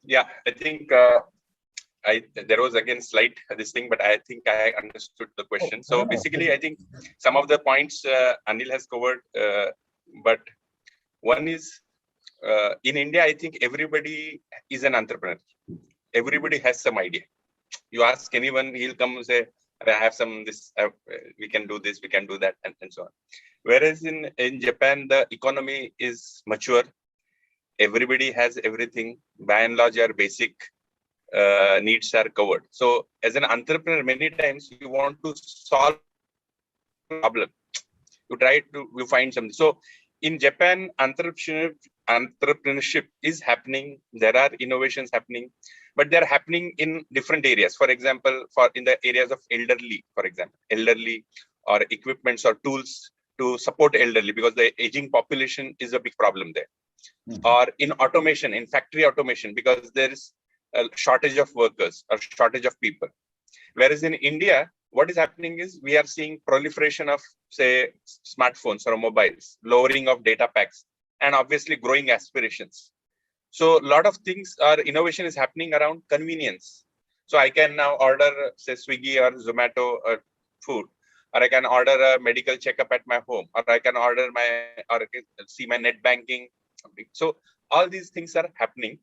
Yeah, I think there was again slight this thing, but I think I understood the question. So basically, I think some of the points Anil has covered, but one is in India, I think everybody is an entrepreneur. Everybody has some idea. You ask anyone, he'll come and say, I have some this, we can do this, we can do that, and so on. Whereas in Japan, the economy is mature. Everybody has everything. By and large, your basic needs are covered. So as an entrepreneur, many times you want to solve a problem. You find something. So in Japan, entrepreneurship is happening. There are innovations happening, but they're happening in different areas. For example, in the areas of elderly, elderly or equipments or tools to support elderly, because the aging population is a big problem there. Or in automation, in factory automation, because there is a shortage of workers or shortage of people. Whereas in India, what is happening is we are seeing proliferation of, say, smartphones or mobiles, lowering of data packs, and obviously growing aspirations. So a lot of things, innovation is happening around convenience. So I can now order, say, Swiggy or Zomato or food, or I can order a medical checkup at my home, or I can order or see my net banking. So all these things are happening.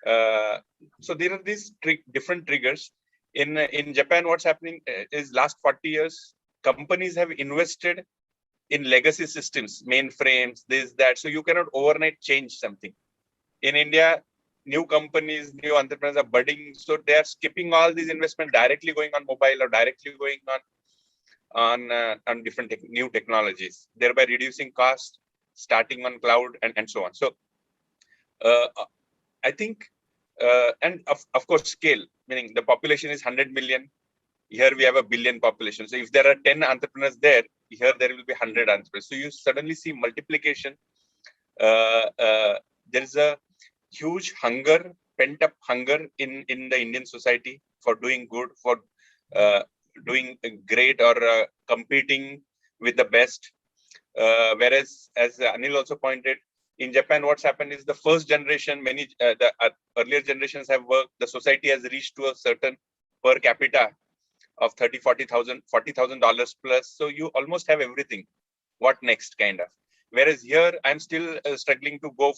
So there are these different triggers. In Japan, what's happening is last 40 years, companies have invested in legacy systems, mainframes, this, that. So you cannot overnight change something. In India, new companies, new entrepreneurs are budding. So they are skipping all these investments, directly going on mobile or directly going on different new technologies, thereby reducing cost, starting on cloud and so on. So I think, and of course, scale, meaning the population is 100 million. Here we have a billion population. So if there are 10 entrepreneurs there, here there will be 100 entrepreneurs. So you suddenly see multiplication. There is a huge hunger, pent-up hunger in the Indian society for doing good, for doing great or competing with the best. Whereas, as Anil also pointed, in Japan, what's happened is the first generation, the earlier generations have worked, the society has reached to a certain per capita of $40,000 plus. So you almost have everything. What next, kind of? Whereas here, I'm still struggling to go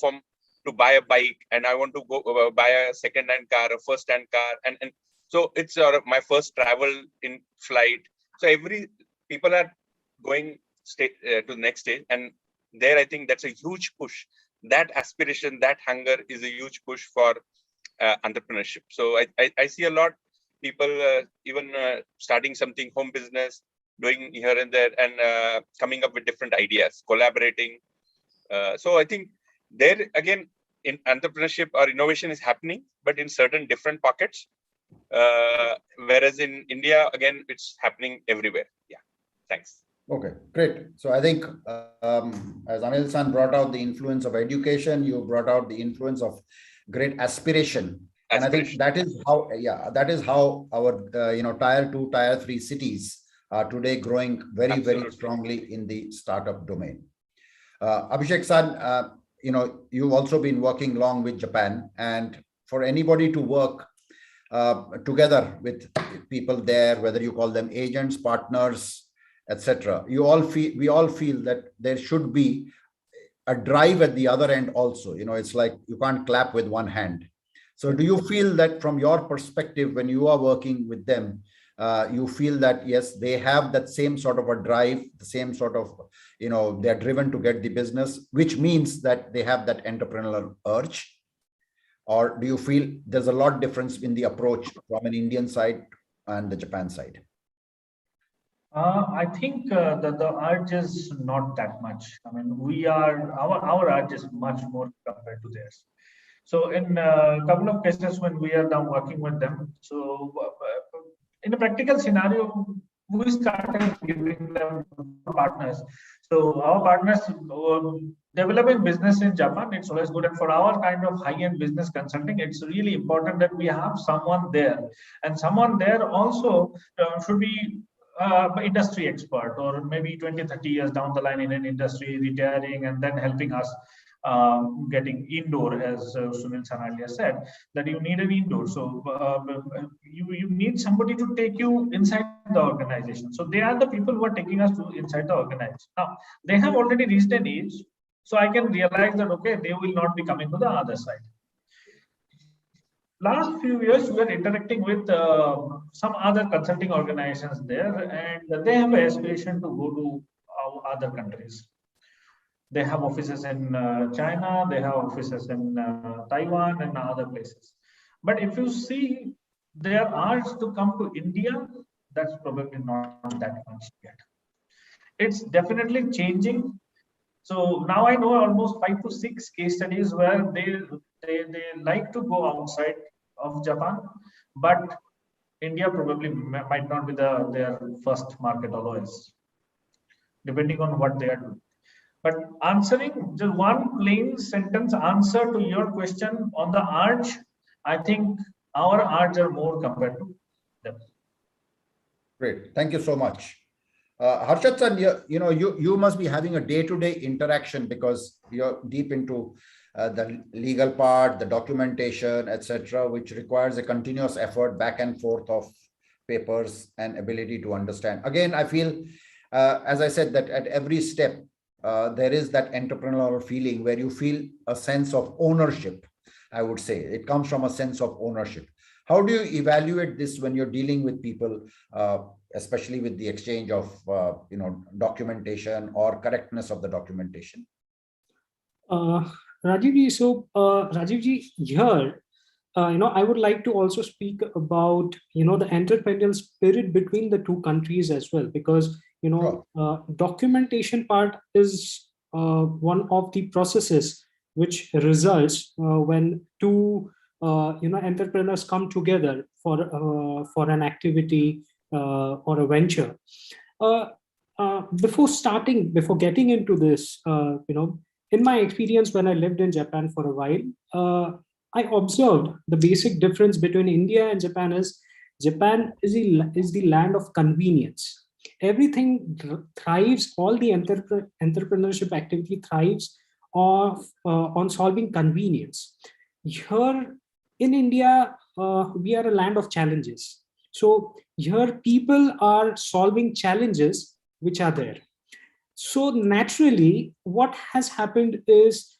to buy a bike, and I want to go buy a second-hand car, a first-hand car, and so it's my first travel in flight. So people are going to the next stage, and there I think that's a huge push. That aspiration, that hunger is a huge push for entrepreneurship. So I see a lot people even starting something, home business, doing here and there, and coming up with different ideas, collaborating. So I think there again, in entrepreneurship or innovation is happening, but in certain different pockets. Whereas in India, again, it's happening everywhere. Yeah, thanks. Okay, great. So I think as Anil-san brought out the influence of education, you brought out the influence of great aspiration. And I think that is how, that is how our tier 2, tier 3 cities are today growing very, very strongly in the startup domain. Abhishek-san, you've also been working long with Japan, and for anybody to work together with people there, whether you call them agents, partners, etc., we all feel that there should be a drive at the other end also. It's like you can't clap with one hand. So do you feel that from your perspective, when you are working with them, you feel that, yes, they have that same sort of a drive, the same sort of, they're driven to get the business, which means that they have that entrepreneurial urge? Or do you feel there's a lot difference in the approach from an Indian side and the Japan side? I think that the urge is not that much. I mean, our urge is much more compared to theirs. So in a couple of cases when we are now working with them, so in a practical scenario, we started giving them partners. So our partners developing business in Japan, it's always good. And for our kind of high-end business consulting, it's really important that we have someone there. And someone there also should be industry expert, or maybe 20, 30 years down the line in an industry, retiring and then helping us getting indoor, as Sunil San earlier said, that you need an indoor. So you need somebody to take you inside the organization. So they are the people who are taking us to inside the organization. Now, they have already reached an age, so I can realize that, okay, they will not be coming to the other side. Last few years, we are interacting with some other consulting organizations there, and they have an aspiration to go to other countries. They have offices in China, they have offices in Taiwan and other places. But if you see their urge to come to India, that's probably not that much yet. It's definitely changing. So now I know almost 5 to 6 case studies where they like to go outside of Japan, but India probably might not be their first market always, depending on what they are doing. But answering just one plain sentence answer to your question on the urge, I think our urge are more compared to them. Great, thank you so much. Harshad-san, you must be having a day-to-day interaction because you're deep into the legal part, the documentation, etc., which requires a continuous effort back and forth of papers and ability to understand. Again, I feel, as I said, that at every step, there is that entrepreneurial feeling where you feel a sense of ownership, I would say. It comes from a sense of ownership. How do you evaluate this when you're dealing with people, especially with the exchange of documentation or correctness of the documentation? Rajivji, so Rajivji, here, I would like to also speak about, the entrepreneurial spirit between the two countries as well, because, documentation part is one of the processes which results when two, entrepreneurs come together for an activity or a venture. Before getting into this, in my experience, when I lived in Japan for a while, I observed the basic difference between India and Japan is Japan is the land of convenience. Everything thrives, all the entrepreneurship activity thrives on solving convenience. Here in India, we are a land of challenges. So here people are solving challenges which are there. So naturally, what has happened is,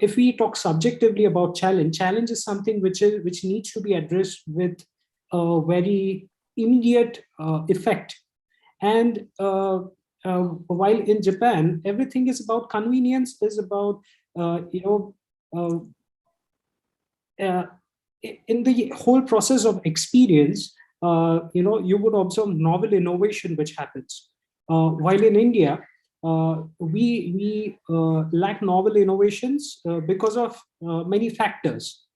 if we talk subjectively about challenge is something which needs to be addressed with a very immediate effect. And while in Japan, everything is about convenience, is about in the whole process of experience, you would observe novel innovation which happens. While in India, we lack novel innovations because of many factors.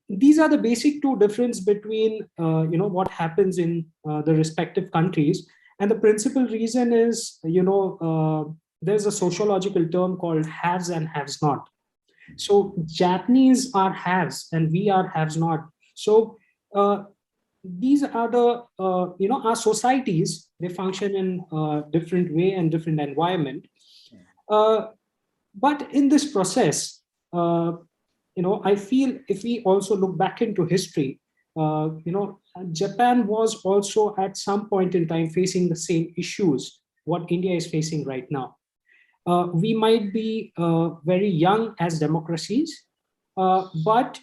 These are the basic two difference between what happens in the respective countries, and the principal reason is there's a sociological term called haves and haves not. So Japanese are haves and we are haves not. So these are the our societies, they function in a different way and different environment. But in this process, I feel if we also look back into history, Japan was also at some point in time facing the same issues what India is facing right now. We might be very young as democracies, but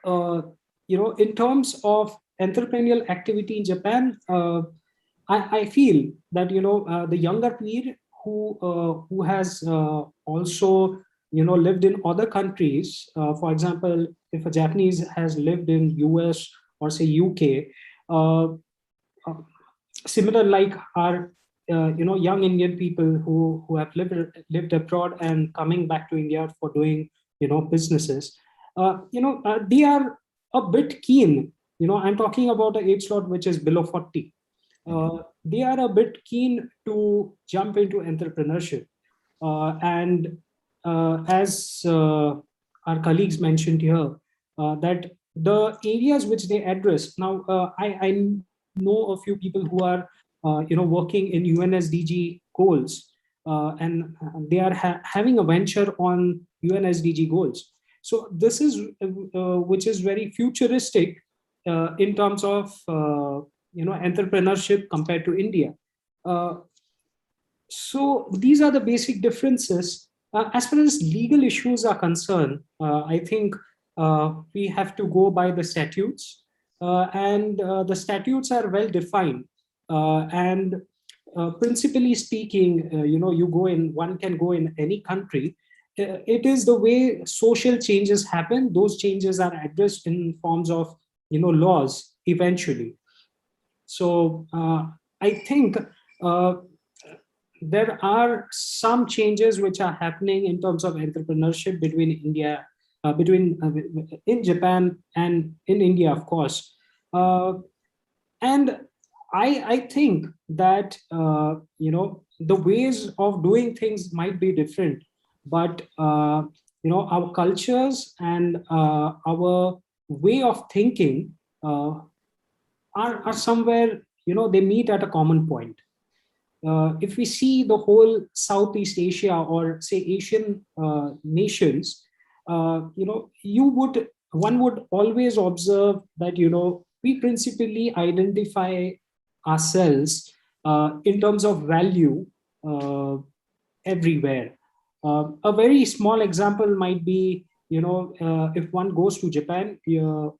in terms of entrepreneurial activity in Japan, I feel that the younger peer who has also lived in other countries. For example, if a Japanese has lived in US or say UK, similar like our young Indian people who have lived abroad and coming back to India for doing businesses, they are a bit keen. I'm talking about an age slot which is below 40. They are a bit keen to jump into entrepreneurship, and as our colleagues mentioned here, that the areas which they address now, I know a few people who are working in UNSDG goals, and they are having a venture on UNSDG goals. So this is which is very futuristic in terms of entrepreneurship compared to India. So these are the basic differences. As far as legal issues are concerned, I think we have to go by the statutes, and the statutes are well defined. And principally speaking, one can go in any country. It is the way social changes happen. Those changes are addressed in forms of laws eventually. So I think there are some changes which are happening in terms of entrepreneurship between India, in Japan and in India, of course. And I think that the ways of doing things might be different, but our cultures and our way of thinking are somewhere, they meet at a common point. If we see the whole Southeast Asia or say Asian nations, one would always observe that we principally identify ourselves in terms of value everywhere. A very small example might be, if one goes to Japan,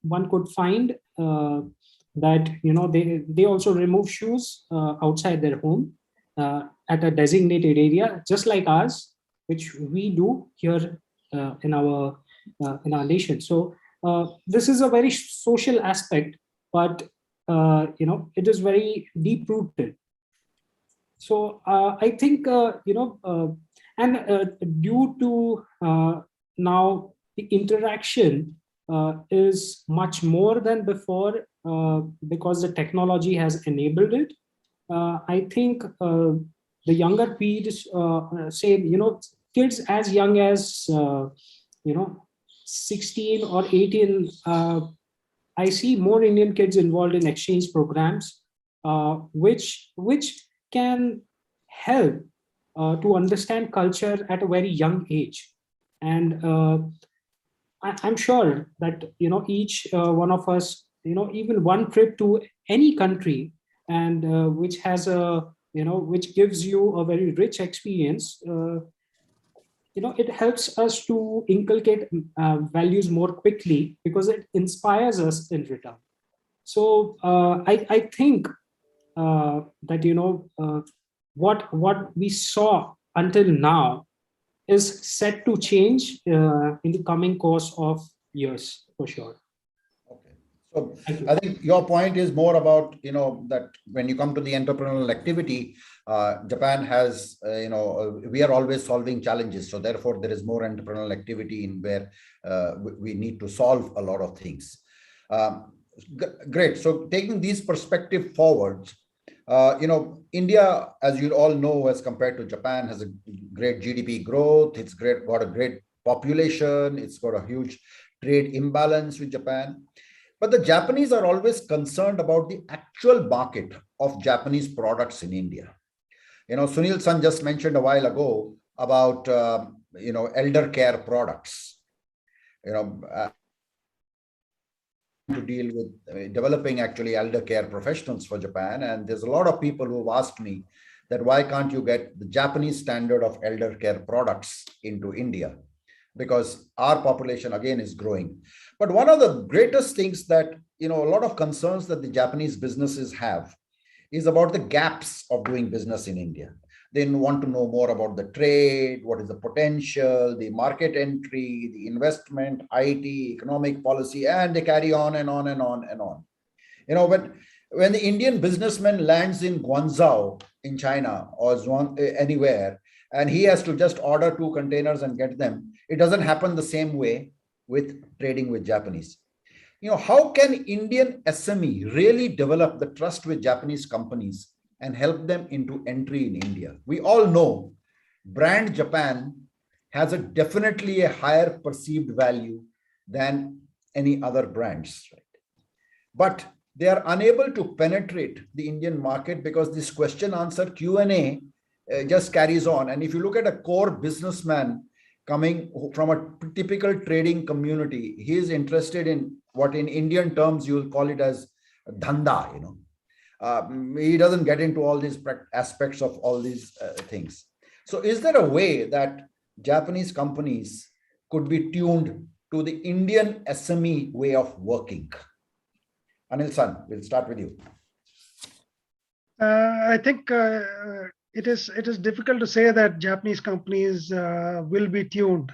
one could find that they also remove shoes outside their home at a designated area, just like ours, which we do here in our nation. So this is a very social aspect, but it is very deep rooted. So I think and due to now the interaction is much more than before because the technology has enabled it. I think the younger peers say, kids as young as 16 or 18, I see more Indian kids involved in exchange programs, which can help to understand culture at a very young age. And I'm sure that each one of us, even one trip to any country, and which has a which gives you a very rich experience. It helps us to inculcate values more quickly because it inspires us in return. So I think that what we saw until now is set to change in the coming course of years, for sure. So I think your point is more about, that when you come to the entrepreneurial activity, Japan has, we are always solving challenges. So therefore, there is more entrepreneurial activity in where we need to solve a lot of things. Great. So taking these perspective forward, India, as you all know, as compared to Japan, has a great GDP growth. It's got a great population. It's got a huge trade imbalance with Japan. But the Japanese are always concerned about the actual market of Japanese products in India. Sunil-san just mentioned a while ago about, elder care products. To deal with developing actually elder care professionals for Japan. And there's a lot of people who have asked me that why can't you get the Japanese standard of elder care products into India? Because our population again is growing. But one of the greatest things that, a lot of concerns that the Japanese businesses have is about the gaps of doing business in India. They want to know more about the trade, what is the potential, the market entry, the investment, IT, economic policy, and they carry on and on and on and on. When the Indian businessman lands in Guangzhou in China or anywhere, and he has to just order 2 containers and get them, it doesn't happen the same way with trading with Japanese. How can Indian SME really develop the trust with Japanese companies and help them into entry in India? We all know brand Japan has definitely a higher perceived value than any other brands, right? But they are unable to penetrate the Indian market because this question answer Q&A just carries on. And if you look at a core businessman coming from a typical trading community, he is interested in what in Indian terms you will call it as dhanda, he doesn't get into all these aspects of all these things. So is there a way that Japanese companies could be tuned to the Indian SME way of working? Anil-san, we'll start with you. I think it is difficult to say that Japanese companies will be tuned.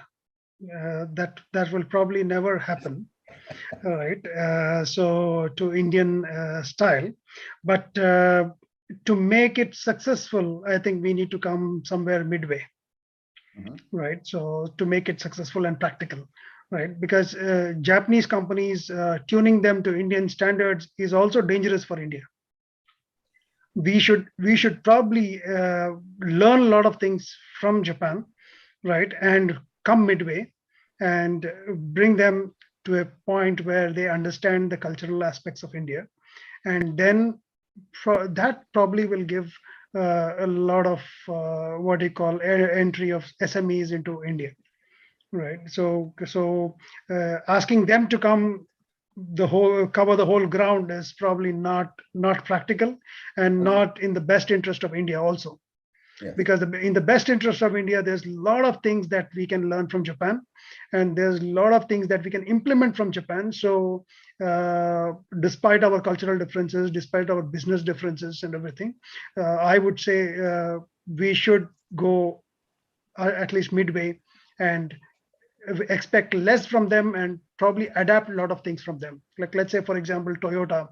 That will probably never happen. All right. So to Indian style, but to make it successful, I think we need to come somewhere midway. Right. So to make it successful and practical, right? Because Japanese companies tuning them to Indian standards is also dangerous for India. We should probably learn a lot of things from Japan, right? And come midway and bring them to a point where they understand the cultural aspects of India. And then that probably will give a lot of what you call entry of SMEs into India, right? So asking them to come cover the whole ground is probably not practical and not in the best interest of India also. Yeah. Because in the best interest of India, there's a lot of things that we can learn from Japan, and there's a lot of things that we can implement from Japan. So despite our cultural differences, despite our business differences and everything, I would say we should go at least midway and expect less from them and probably adapt a lot of things from them. Like, let's say, for example, Toyota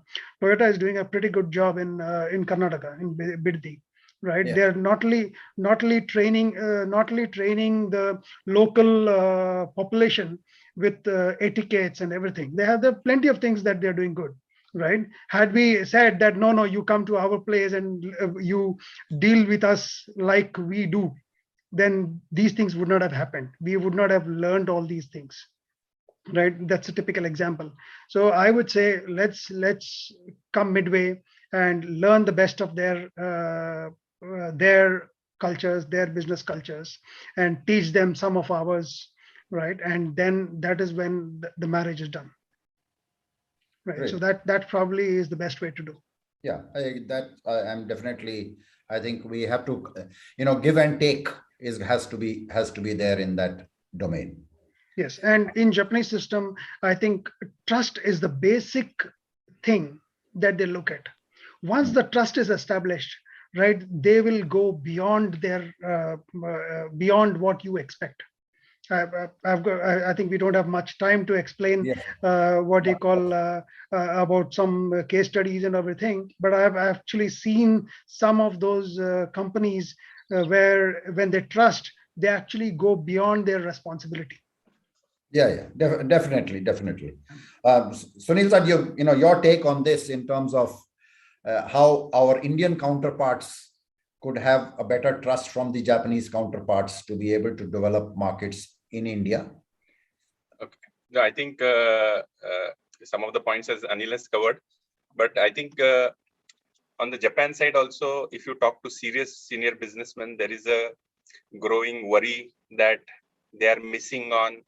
is doing a pretty good job in Karnataka, in Biddi. Right, yeah. They're not only training the local population with etiquettes and everything. They have plenty of things that they're doing good. Right? Had we said that no, you come to our place and you deal with us like we do, then these things would not have happened. We would not have learned all these things. Right? That's a typical example. So I would say let's come midway and learn the best of their cultures, their business cultures, and teach them some of ours, right? And then that is when the marriage is done, right? Great. So that probably is the best way to do. Yeah, I'm definitely. I think we have to, give and take has to be there in that domain. Yes, and in Japanese system, I think trust is the basic thing that they look at. Once the trust is established, right, they will go beyond beyond what you expect. I think we don't have much time to explain what you call about some case studies and everything, but I've actually seen some of those companies where when they trust, they actually go beyond their responsibility. Yeah, definitely. Sunil sir, your take on this in terms of how our Indian counterparts could have a better trust from the Japanese counterparts to be able to develop markets in India. Okay, no, I think some of the points as Anil has covered, but I think on the Japan side also, if you talk to serious senior businessmen, there is a growing worry that they are missing on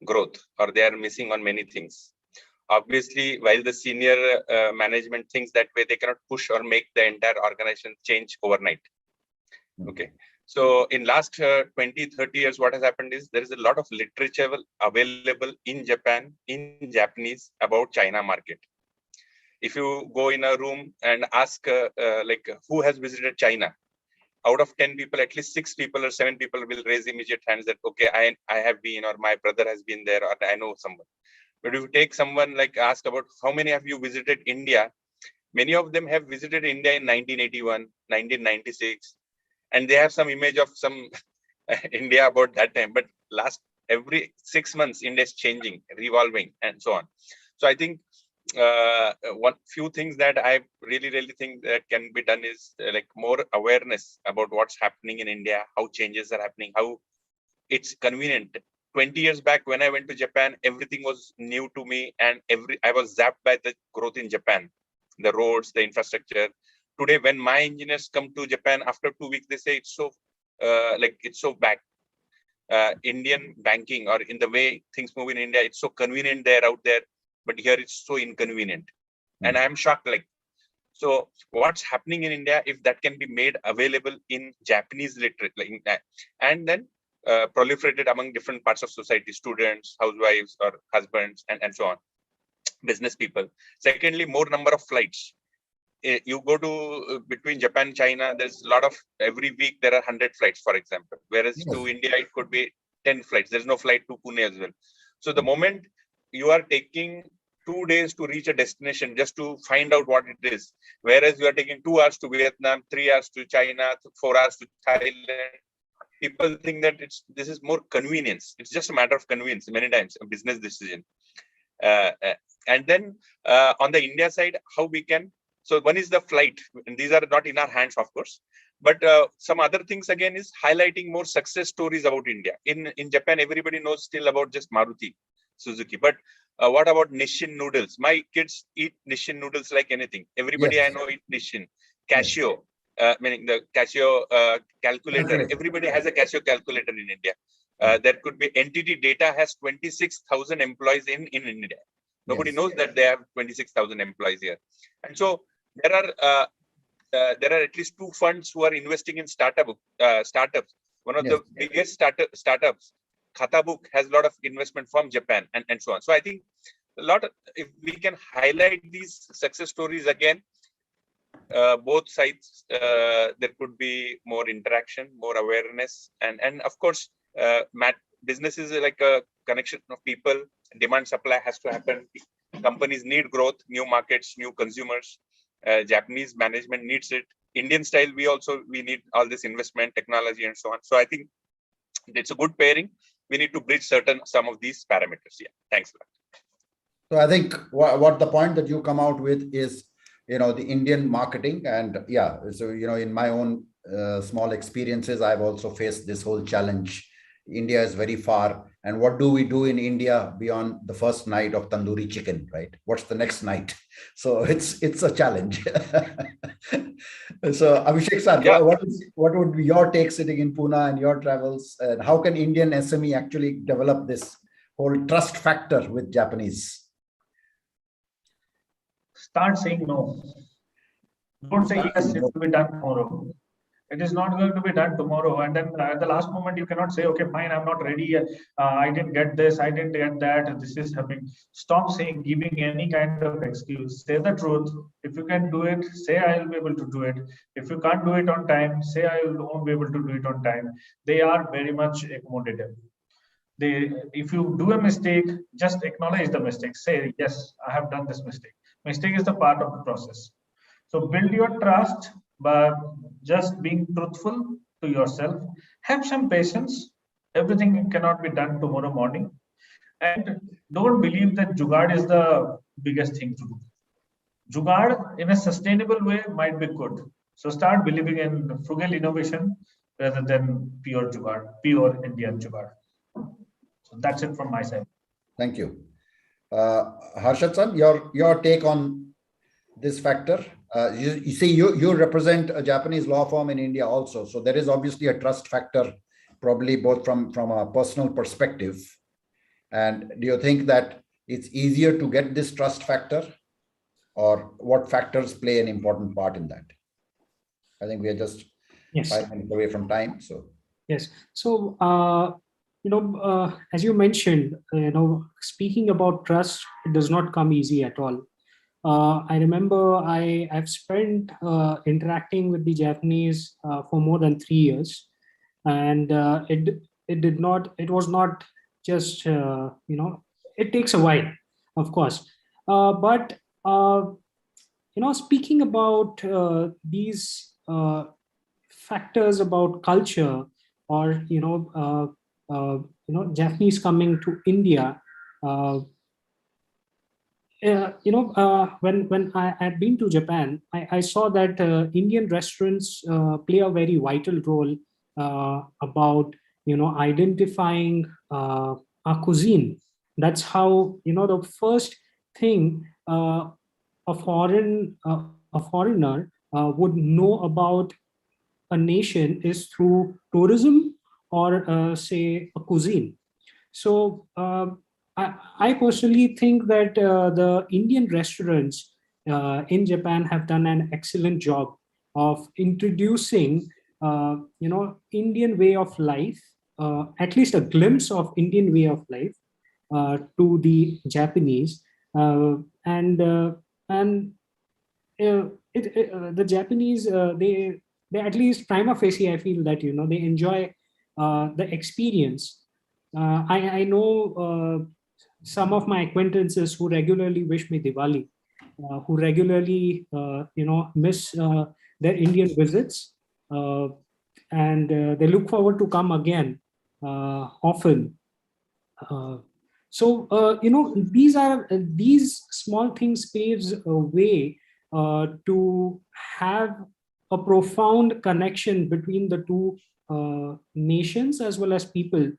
growth, or they are missing on many things. Obviously, while the senior management thinks that way, they cannot push or make the entire organization change overnight. Okay. So in last 20, 30 years, what has happened is there is a lot of literature available in Japan, in Japanese, about China market. If you go in a room and ask like who has visited China, out of 10 people, at least 6 people or 7 people will raise immediate hands that, okay, I have been, or my brother has been there, or I know someone. But if you take someone like ask about how many have you visited India, many of them have visited India in 1981, 1996, and they have some image of some India about that time. But every 6 months, India is changing, revolving, and so on. So I think one few things that I really think that can be done is like more awareness about what's happening in India, how changes are happening, how it's convenient. 20 years back when I went to Japan, everything was new to me, and I was zapped by the growth in Japan, the roads, the infrastructure. Today, when my engineers come to Japan, after 2 weeks, they say it's so it's so back. Indian banking, or in the way things move in India, it's so convenient there out there, but here it's so inconvenient. And I'm shocked. So what's happening in India, if that can be made available in Japanese literature, and then proliferated among different parts of society, students, housewives or husbands, and so on, business people. Secondly, more number of flights. You go to between Japan and China, there's a lot of, every week there are 100 flights, for example, whereas to India, it could be 10 flights. There's no flight to Pune as well. So the moment you are taking 2 days to reach a destination just to find out what it is, whereas you are taking 2 hours to Vietnam, 3 hours to China, 4 hours to Thailand, people think that this is more convenience. It's just a matter of convenience, many times a business decision. And then on the India side, how we can, so one is the flight, and these are not in our hands, of course, but some other things again is highlighting more success stories about India. In Japan, everybody knows still about just Maruti Suzuki, but what about Nissin noodles? My kids eat Nissin noodles like anything. Everybody I know eat Nissin. Casio, meaning the Casio calculator. Everybody has a Casio calculator in India. There could be NTT Data has 26,000 employees in India. Nobody knows that they have 26,000 employees here. And so there are at least 2 funds who are investing in startups. One of the biggest startups, Khatabook, has a lot of investment from Japan, and so on. So I think if we can highlight these success stories again, both sides, there could be more interaction, more awareness, and of course, business is like a connection of people. Demand supply has to happen. Companies need growth, new markets, new consumers. Japanese management needs it. Indian style, we need all this investment, technology, and so on. So I think it's a good pairing. We need to bridge some of these parameters. Yeah, thanks a lot. So I think what the point that you come out with is, the Indian marketing, and so in my own small experiences, I've also faced this whole challenge. India is very far And what do we do in India beyond the first night of tandoori chicken, right? What's the next night? So it's a challenge. So Abhishek sir, Yeah. what would be your take sitting in Pune and your travels? And how can Indian SME actually develop this whole trust factor with Japanese? Start saying no. Don't say yes, it will be done tomorrow. It is not going to be done tomorrow. And then at the last moment, you cannot say, okay, fine, I'm not ready. I didn't get this, I didn't get that. This is happening. Stop saying, giving any kind of excuse. Say the truth. If you can do it, say I will be able to do it. If you can't do it on time, say I won't be able to do it on time. They are very much accommodative. If you do a mistake, just acknowledge the mistake. Say, yes, I have done this mistake. Mistake is the part of the process. So build your trust by just being truthful to yourself. Have some patience. Everything cannot be done tomorrow morning. And don't believe that Jugaad is the biggest thing to do. Jugaad in a sustainable way might be good. So start believing in frugal innovation rather than pure Jugaad, pure Indian Jugaad. So that's it from my side. Thank you. Harshad-san, your take on this factor? You see, you represent a Japanese law firm in India also. So there is obviously a trust factor, probably both from a personal perspective. And do you think that it's easier to get this trust factor, or what factors play an important part in that? I think we are just 5 minutes away from time. So yes. So as you mentioned, speaking about trust, it does not come easy at all. I remember I've spent interacting with the Japanese for more than 3 years, and it was not just it takes a while, of course, but speaking about these factors about culture, or Japanese coming to India. When I had been to Japan, I saw that Indian restaurants play a very vital role about identifying our cuisine. That's how the first thing a foreigner would know about a nation is through tourism, or say a cuisine. So I personally think that the Indian restaurants in Japan have done an excellent job of introducing, Indian way of life, at least a glimpse of Indian way of life to the Japanese, the Japanese they at least prima facie, I feel that they enjoy the experience. I know some of my acquaintances who regularly wish me Diwali, who regularly miss their Indian visits, and they look forward to come again often. These small things paves a way to have a profound connection between the two nations as well as people.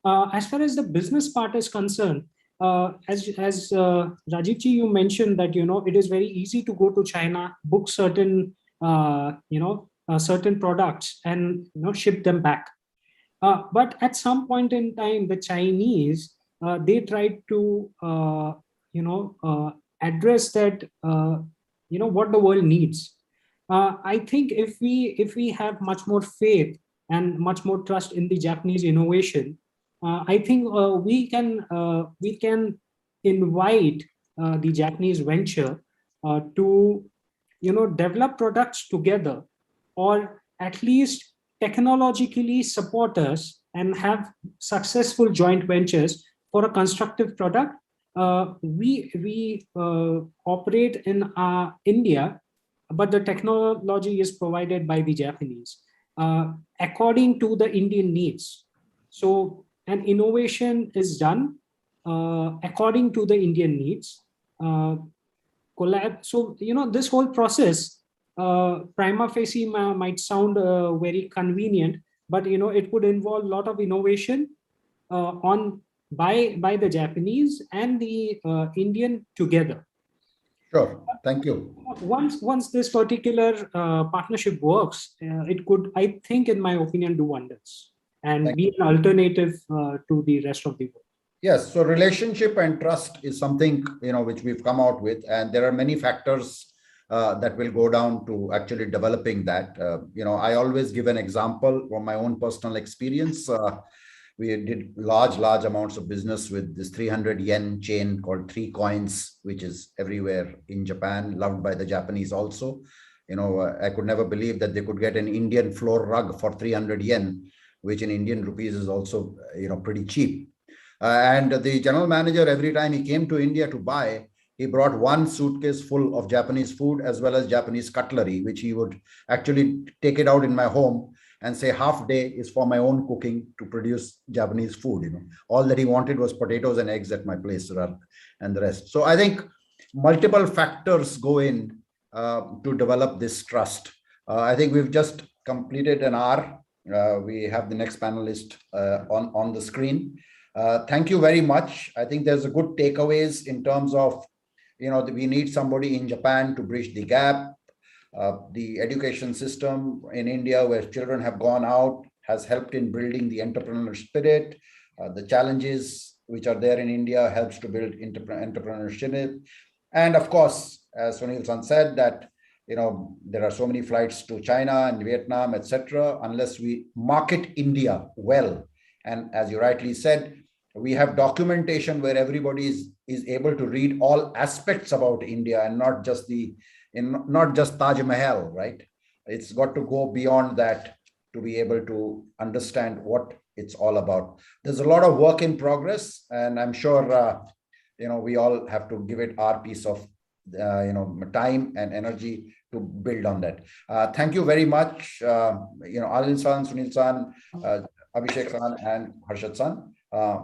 As far as the business part is concerned, as Rajiv ji, you mentioned that it is very easy to go to China, book certain certain products, and ship them back. But at some point in time, the Chinese they tried to address that what the world needs. I think if we have much more faith and much more trust in the Japanese innovation, I think we can invite the Japanese venture to develop products together, or at least technologically support us and have successful joint ventures for a constructive product. We operate in India, but the technology is provided by the Japanese according to the Indian needs. So an innovation is done according to the Indian needs. So this whole process prima facie might sound very convenient, but it would involve a lot of innovation, by the Japanese and the Indian together. Sure, thank you. Once this particular partnership works, it could, I think, in my opinion, do wonders and be an alternative to the rest of the world. Yes, so relationship and trust is something, which we've come out with, and there are many factors that will go down to actually developing that. I always give an example from my own personal experience. We did large amounts of business with this 300 yen chain called 3 Coins, which is everywhere in Japan, loved by the Japanese also. I could never believe that they could get an Indian floor rug for 300 yen, which in Indian rupees is also, pretty cheap. And the general manager, every time he came to India to buy, he brought one suitcase full of Japanese food as well as Japanese cutlery, which he would actually take it out in my home and say half day is for my own cooking to produce Japanese food. All that he wanted was potatoes and eggs at my place and the rest. So I think multiple factors go in to develop this trust. I think we've just completed an hour. We have the next panelist on the screen. Thank you very much. I think there's a good takeaways in terms of, we need somebody in Japan to bridge the gap. The education system in India, where children have gone out, has helped in building the entrepreneurial spirit. The challenges which are there in India helps to build entrepreneurship. And of course, as Sunil-san said, that there are so many flights to China and Vietnam, etc. Unless we market India well, and as you rightly said, we have documentation where everybody is able to read all aspects about India and not just Taj Mahal, right? It's got to go beyond that to be able to understand what it's all about. There's a lot of work in progress, and I'm sure we all have to give it our piece of time and energy to build on that. Thank you very much, Alin-san, Sunil-san, Abhishek-san, and Harshad-san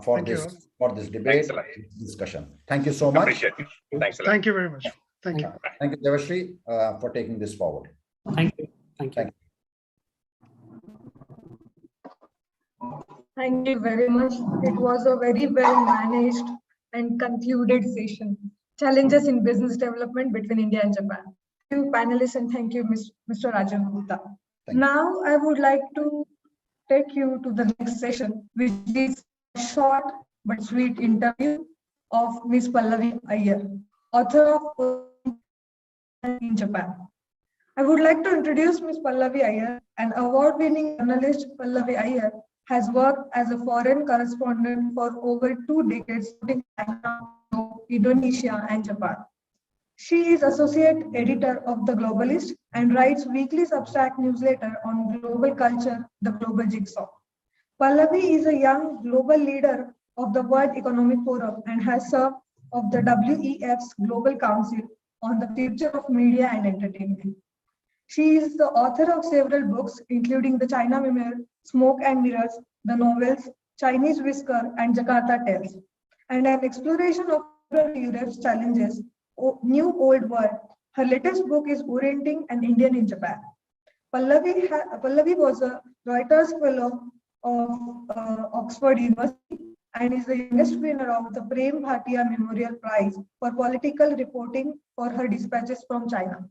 for this debate discussion. Thank you so much. Appreciate it. Thanks a lot. Thank you very much. Thank you. Thank you, Devashri, for taking this forward. Thank you. Thank you. Thank you very much. It was a very well managed and concluded session. Challenges in business development between India and Japan. Thank you, panelists, and thank you, Mr. Rajan Gupta. Now, I would like to take you to the next session, which is a short but sweet interview of Ms. Pallavi Iyer, author of in Japan. I would like to introduce Ms. Pallavi Iyer, an award-winning journalist. Pallavi Iyer has worked as a foreign correspondent for over 2 decades in China, Indonesia, and Japan. She is associate editor of The Globalist and writes weekly Substack newsletter on global culture, The Global Jigsaw. Pallavi is a young global leader of the World Economic Forum and has served of the WEF's Global Council on the future of media and entertainment. She is the author of several books, including The China Mirror, Smoke and Mirrors, the novels Chinese Whisker and Jakarta Tales, and an exploration of Europe's challenges, New Old World. Her latest book is Orienting an Indian in Japan. Pallavi was a Reuters Fellow of Oxford University and is the youngest winner of the Prem Bhatia Memorial Prize for political reporting for her dispatches from China.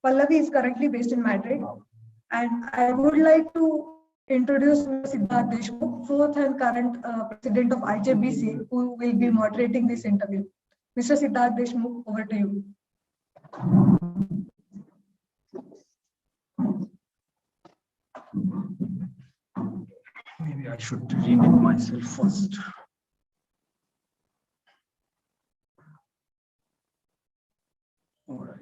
Pallavi is currently based in Madrid, and I would like to introduce Siddharth Deshmukh, fourth and current president of IJBC, who will be moderating this interview. Mr. Siddharth Deshmukh, over to you. Maybe I should read it myself first. All right.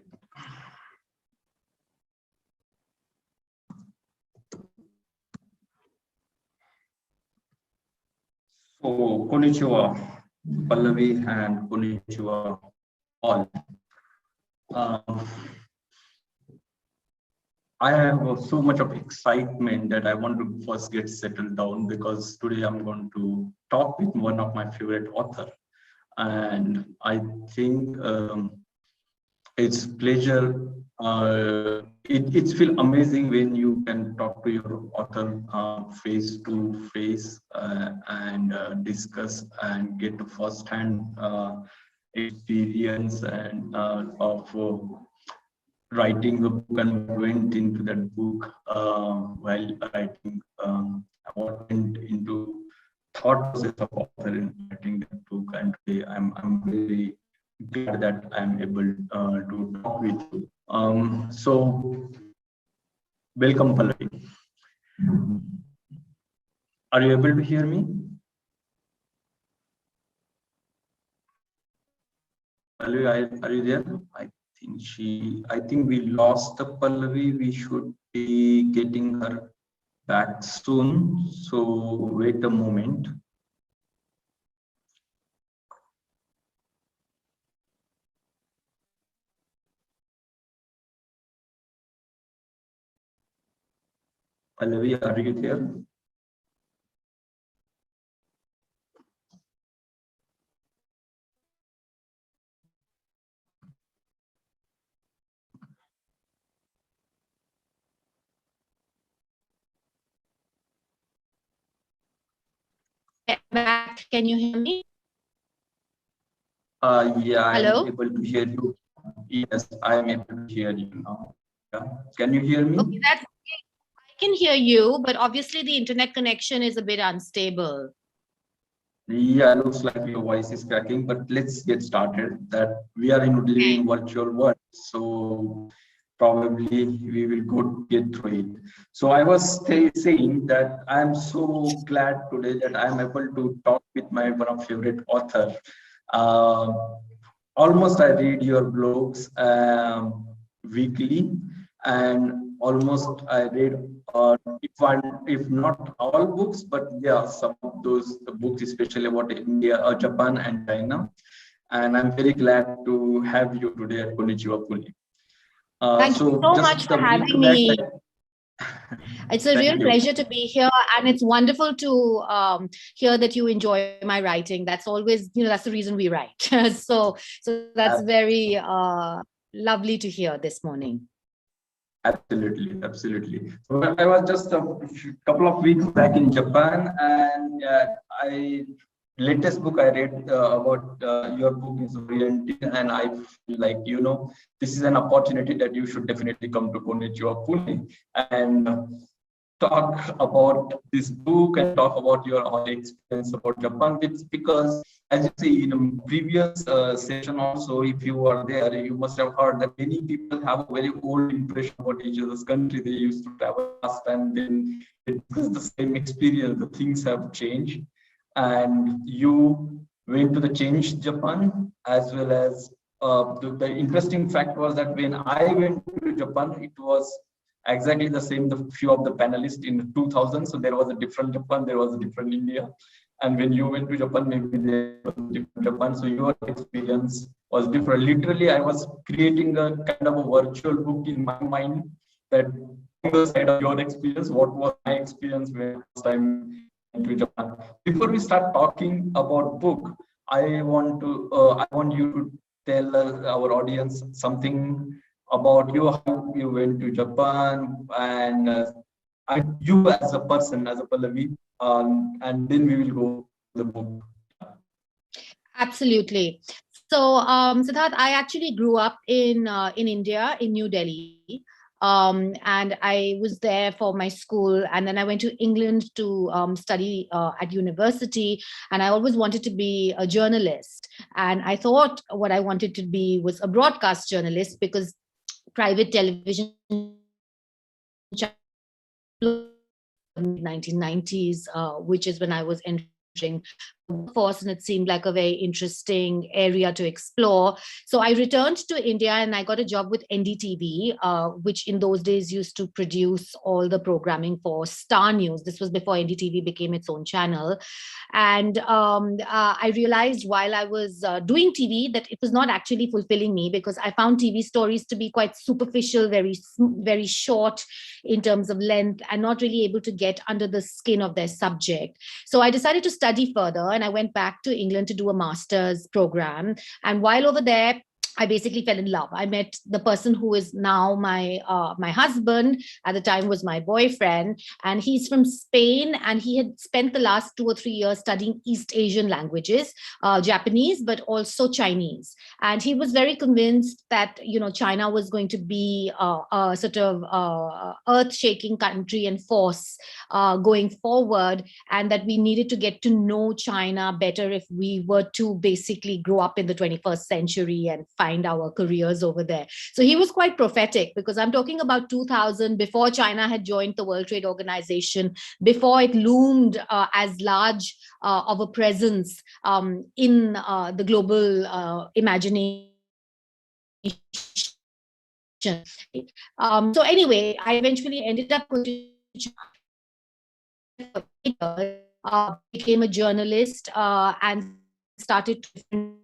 So, Konnichiwa, Pallavi, and Konnichiwa all. I have so much of excitement that I want to first get settled down, because today I'm going to talk with one of my favorite authors. And I think it's pleasure. It's feel amazing when you can talk to your author face to face and discuss and get a first-hand experience and of writing the book and what went into that book while writing, what went into thought process of author in writing that book. And today I'm very glad that I'm able to talk with you. So welcome, Pallavi. Are you able to hear me? Pallavi, are you there? I think we lost the Pallavi. We should be getting her back soon. So wait a moment. Pallavi, are you there? Back. Can you hear me? Yeah, Hello? I'm able to hear you. Yes, I am able to hear you now. Yeah. Can you hear me? Okay, that's okay. I can hear you, but obviously the internet connection is a bit unstable. Yeah, looks like your voice is cracking, but let's get started. That we are living in virtual world, so probably we will get through it. So I was saying that I am so glad today that I am able to talk with my one of favorite author. Almost I read your blogs weekly, and almost I read if not all books, but yeah, some of those books, especially about India, Japan, and China. And I'm very glad to have you today at Konnichiwa Pune. Thank you so much for having me. It's a real pleasure to be here, and it's wonderful to hear that you enjoy my writing. That's always, that's the reason we write. so that's very lovely to hear this morning. Absolutely, absolutely. So I was just a couple of weeks back in Japan, and latest book I read about your book is oriented, and I feel like, this is an opportunity that you should definitely come to Konnichiwa Pune and talk about this book and talk about your own experience about Japan. It's because, as you see in a previous session also, if you were there, you must have heard that many people have a very old impression about each other's country. They used to travel last and then it was the same experience. The things have changed. And you went to the changed Japan, as well as the interesting fact was that when I went to Japan, it was exactly the same. The few of the panelists in 2000, so there was a different Japan, there was a different India. And when you went to Japan, maybe there was a different Japan. So your experience was different. Literally, I was creating a kind of a virtual book in my mind that on the side of your experience, what was my experience when last time to Japan. Before we start talking about book, I want you to tell our audience something about you, how you went to Japan, and you as a person, as a Pallavi, and then we will go to the book. Absolutely. So, Siddharth, I actually grew up in India, in New Delhi. And I was there for my school, and then I went to England to study at university, and I always wanted to be a journalist. And I thought what I wanted to be was a broadcast journalist, because private television 1990s, which is when I was entering the workforce, and it seemed like a very interesting area to explore. So I returned to India and I got a job with NDTV, which in those days used to produce all the programming for Star News. This was before NDTV became its own channel. And I realized while I was doing TV that it was not actually fulfilling me, because I found TV stories to be quite superficial, very short in terms of length, and not really able to get under the skin of their subject. So I decided to study further, and I went back to England to do a master's program. And while over there, I basically fell in love. I met the person who is now my husband. At the time was my boyfriend, and he's from Spain, and he had spent the last 2 or 3 years studying East Asian languages, Japanese, but also Chinese. And he was very convinced that China was going to be a sort of earth-shaking country and force going forward, and that we needed to get to know China better if we were to basically grow up in the 21st century and find our careers over there. So he was quite prophetic, because I'm talking about 2000, before China had joined the World Trade Organization, before it loomed as large of a presence in the global imagination. So anyway, I eventually ended up going to became a journalist and started to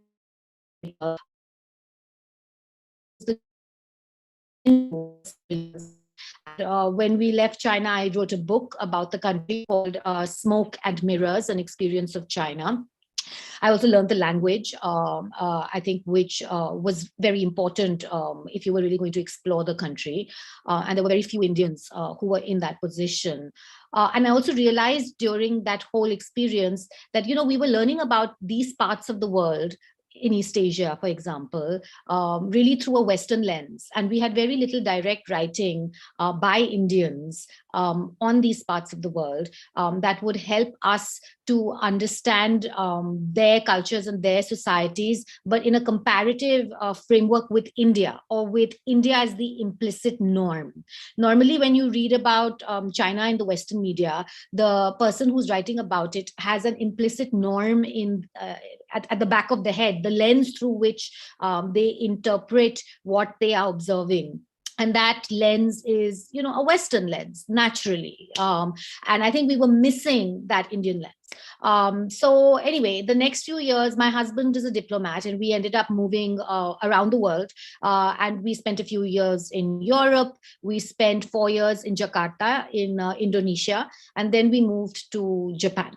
when we left China, I wrote a book about the country called Smoke and Mirrors, an experience of China. I also learned the language, I think, which was very important if you were really going to explore the country. And there were very few Indians who were in that position. And I also realized during that whole experience that, we were learning about these parts of the world in East Asia, for example, really through a Western lens. And we had very little direct writing by Indians on these parts of the world that would help us to understand their cultures and their societies, but in a comparative framework with India, or with India as the implicit norm. Normally, when you read about China in the Western media, the person who's writing about it has an implicit norm in at the back of the head, the lens through which they interpret what they are observing. And that lens is, a Western lens, naturally. And I think we were missing that Indian lens. So anyway, the next few years, my husband is a diplomat, and we ended up moving around the world. And we spent a few years in Europe. We spent 4 years in Jakarta, in Indonesia. And then we moved to Japan.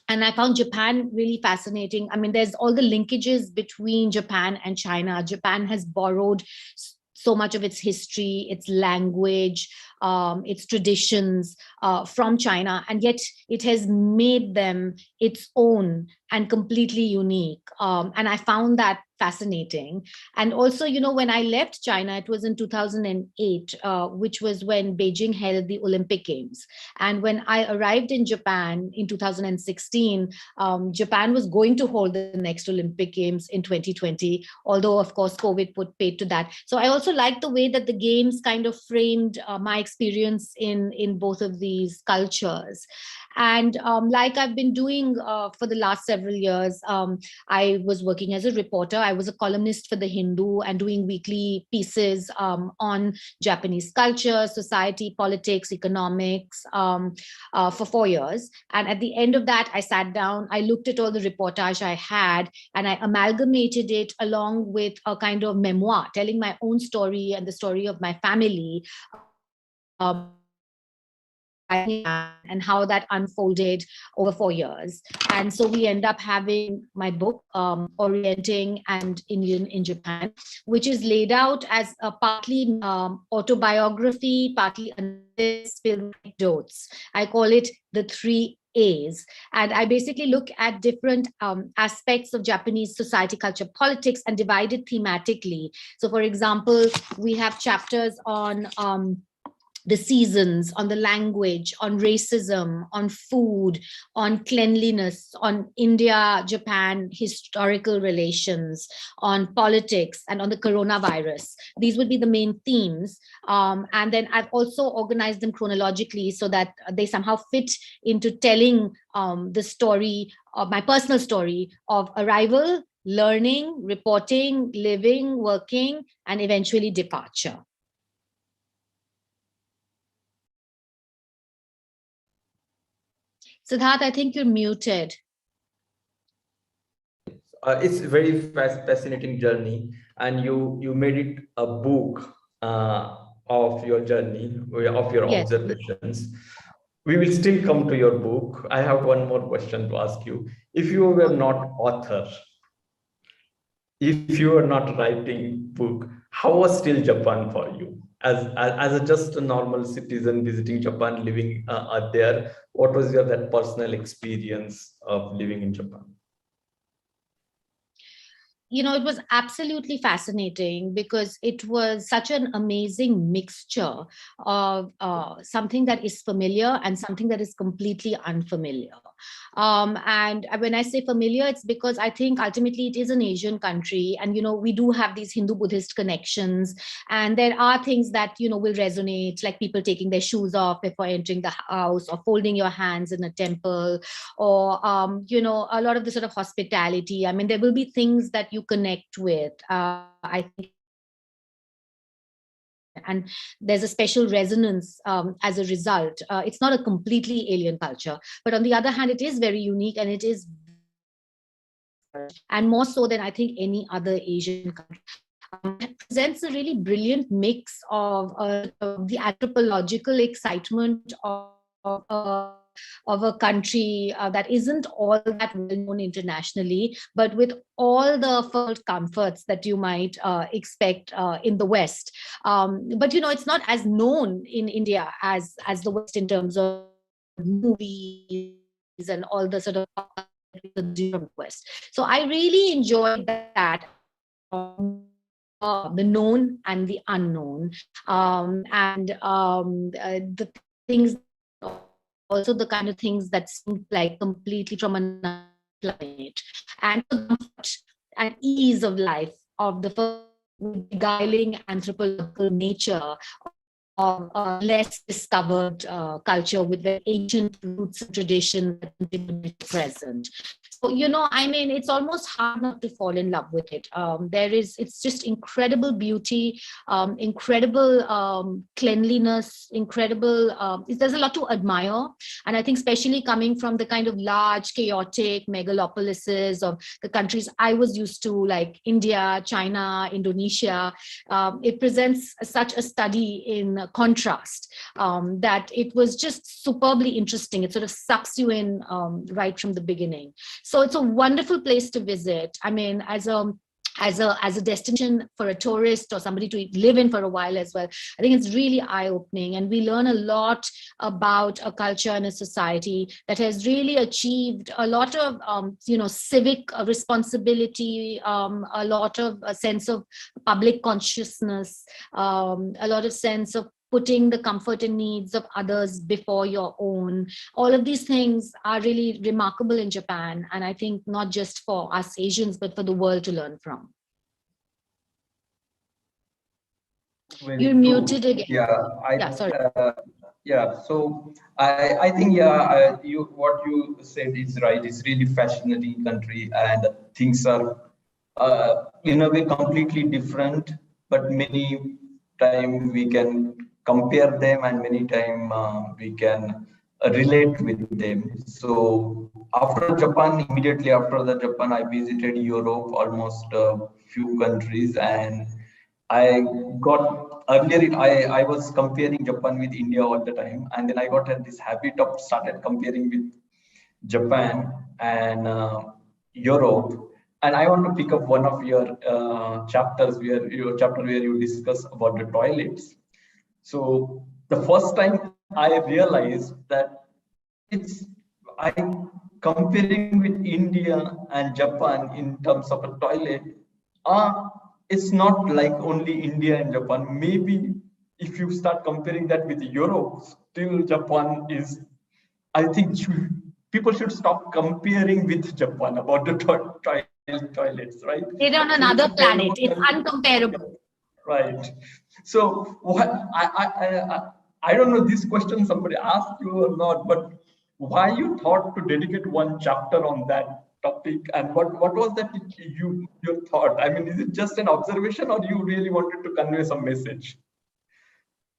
And I found Japan really fascinating. I mean, there's all the linkages between Japan and China. Japan has borrowed so much of its history, its language, its traditions from China, and yet it has made them its own and completely unique. And I found that fascinating. And also, when I left China, it was in 2008, which was when Beijing held the Olympic Games. And when I arrived in Japan in 2016, Japan was going to hold the next Olympic Games in 2020, although of course COVID put paid to that. So I also like the way that the games kind of framed my experience in both of these cultures. And like I've been doing for the last several years, I was working as a reporter. I was a columnist for The Hindu and doing weekly pieces on Japanese culture, society, politics, economics for 4 years. And at the end of that, I sat down, I looked at all the reportage I had, and I amalgamated it along with a kind of memoir, telling my own story and the story of my family. And how that unfolded over 4 years. And so we end up having my book, Orienting and Indian in Japan, which is laid out as a partly autobiography, partly anecdotes. I call it the 3 A's. And I basically look at different aspects of Japanese society, culture, politics, and divide it thematically. So for example, we have chapters on the seasons, on the language, on racism, on food, on cleanliness, on India-Japan historical relations, on politics, and on the coronavirus. These would be the main themes. And then I've also organized them chronologically so that they somehow fit into telling the story of my personal story of arrival, learning, reporting, living, working, and eventually departure. Siddharth, I think you're muted. It's a very fascinating journey, and you made it a book of your journey, of your Yes. observations. We will still come to your book. I have one more question to ask you. If you were not author, if you are not writing book, how was still Japan for you? As a just a normal citizen visiting Japan, living out there, what was your that personal experience of living in Japan? You know, it was absolutely fascinating because it was such an amazing mixture of something that is familiar and something that is completely unfamiliar. And when I say familiar, it's because I think ultimately it is an Asian country, and you know, we do have these Hindu-Buddhist connections, and there are things that, you know, will resonate, like people taking their shoes off before entering the house, or folding your hands in a temple, or you know, a lot of the sort of hospitality. I mean, there will be things that you connect with. I think, and there's a special resonance as a result. It's not a completely alien culture, but on the other hand, it is very unique, and it is, and more so than I think any other Asian country. It presents a really brilliant mix of the anthropological excitement of a country that isn't all that well known internationally, but with all the first comforts that you might expect in the West. But you know, it's not as known in India as the West in terms of movies and all the sort of from the West. So I really enjoyed that. The known and the unknown, and the things, also the kind of things that seem like completely from another planet, and the comfort and ease of life of the beguiling anthropological nature of a less discovered culture with very ancient roots and traditions that continue to be present. So, you know, I mean, it's almost hard not to fall in love with it. It's just incredible beauty, incredible cleanliness, incredible, there's a lot to admire. And I think especially coming from the kind of large, chaotic megalopolises of the countries I was used to, like India, China, Indonesia, it presents such a study in contrast that it was just superbly interesting. It sort of sucks you in right from the beginning. So it's a wonderful place to visit. I mean, as a destination for a tourist or somebody to live in for a while as well, I think it's really eye-opening, and we learn a lot about a culture and a society that has really achieved a lot of you know, civic responsibility, a lot of a sense of public consciousness, a lot of sense of putting the comfort and needs of others before your own. All of these things are really remarkable in Japan, and I think not just for us Asians, but for the world to learn from. Very You're true. muted again. Yeah, sorry. Yeah, so I think what you said is right. It's really fascinating country, and things are in a way completely different, but many time we can compare them, and many time we can relate with them. So after Japan, immediately after the Japan, I visited Europe, almost a few countries, and I got earlier. I was comparing Japan with India all the time, and then I got this habit of started comparing with Japan and Europe. And I want to pick up one of your chapters where you discuss about the toilets. So the first time I realized that I'm comparing with India and Japan in terms of a toilet. It's not like only India and Japan. Maybe if you start comparing that with Europe, still Japan is, I think people should stop comparing with Japan about the toilets, right? They're on another planet. It's uncomparable. Right. So what I don't know this question somebody asked you or not, but why you thought to dedicate one chapter on that topic, and what was that your thought? I mean, is it just an observation, or you really wanted to convey some message?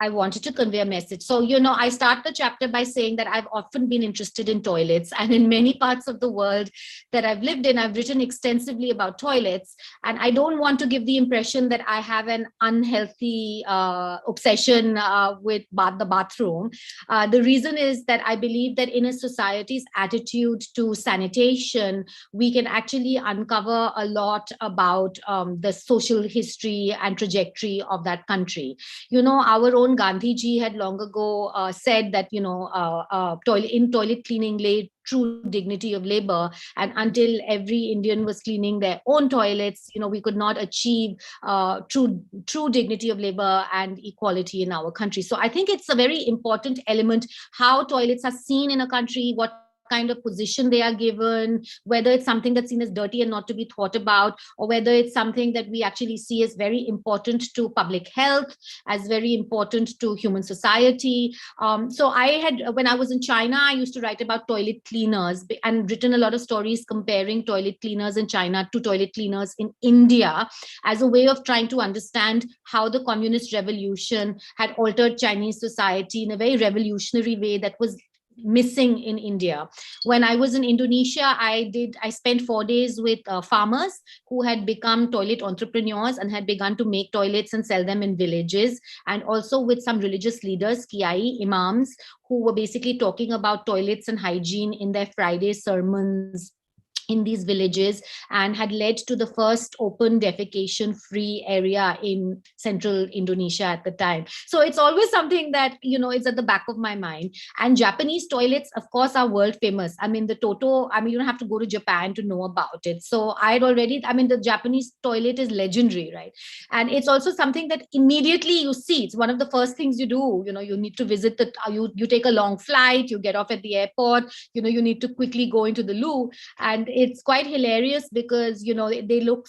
I wanted to convey a message. So, I start the chapter by saying that I've often been interested in toilets, and in many parts of the world that I've lived in, I've written extensively about toilets. And I don't want to give the impression that I have an unhealthy obsession with the bathroom. The reason is that I believe that in a society's attitude to sanitation, we can actually uncover a lot about the social history and trajectory of that country. Our own Gandhiji had long ago said that, toilet cleaning lay true dignity of labor. And until every Indian was cleaning their own toilets, we could not achieve true dignity of labor and equality in our country. So I think it's a very important element how toilets are seen in a country, what kind of position they are given, whether it's something that's seen as dirty and not to be thought about, or whether it's something that we actually see as very important to public health, as very important to human society. So when I was in China, I used to write about toilet cleaners and written a lot of stories comparing toilet cleaners in China to toilet cleaners in India as a way of trying to understand how the communist revolution had altered Chinese society in a very revolutionary way that was missing in India. When I was in Indonesia, I spent 4 days with farmers who had become toilet entrepreneurs and had begun to make toilets and sell them in villages, and also with some religious leaders, kiai, imams, who were basically talking about toilets and hygiene in their Friday sermons in these villages, and had led to the first open defecation free area in central Indonesia at the time. So it's always something that, it's at the back of my mind. And Japanese toilets, of course, are world famous. I mean, you don't have to go to Japan to know about it. So the Japanese toilet is legendary, right? And it's also something that immediately you see. It's one of the first things you do. You need to visit you take a long flight, you get off at the airport, you need to quickly go into the loo. And it's quite hilarious because, they look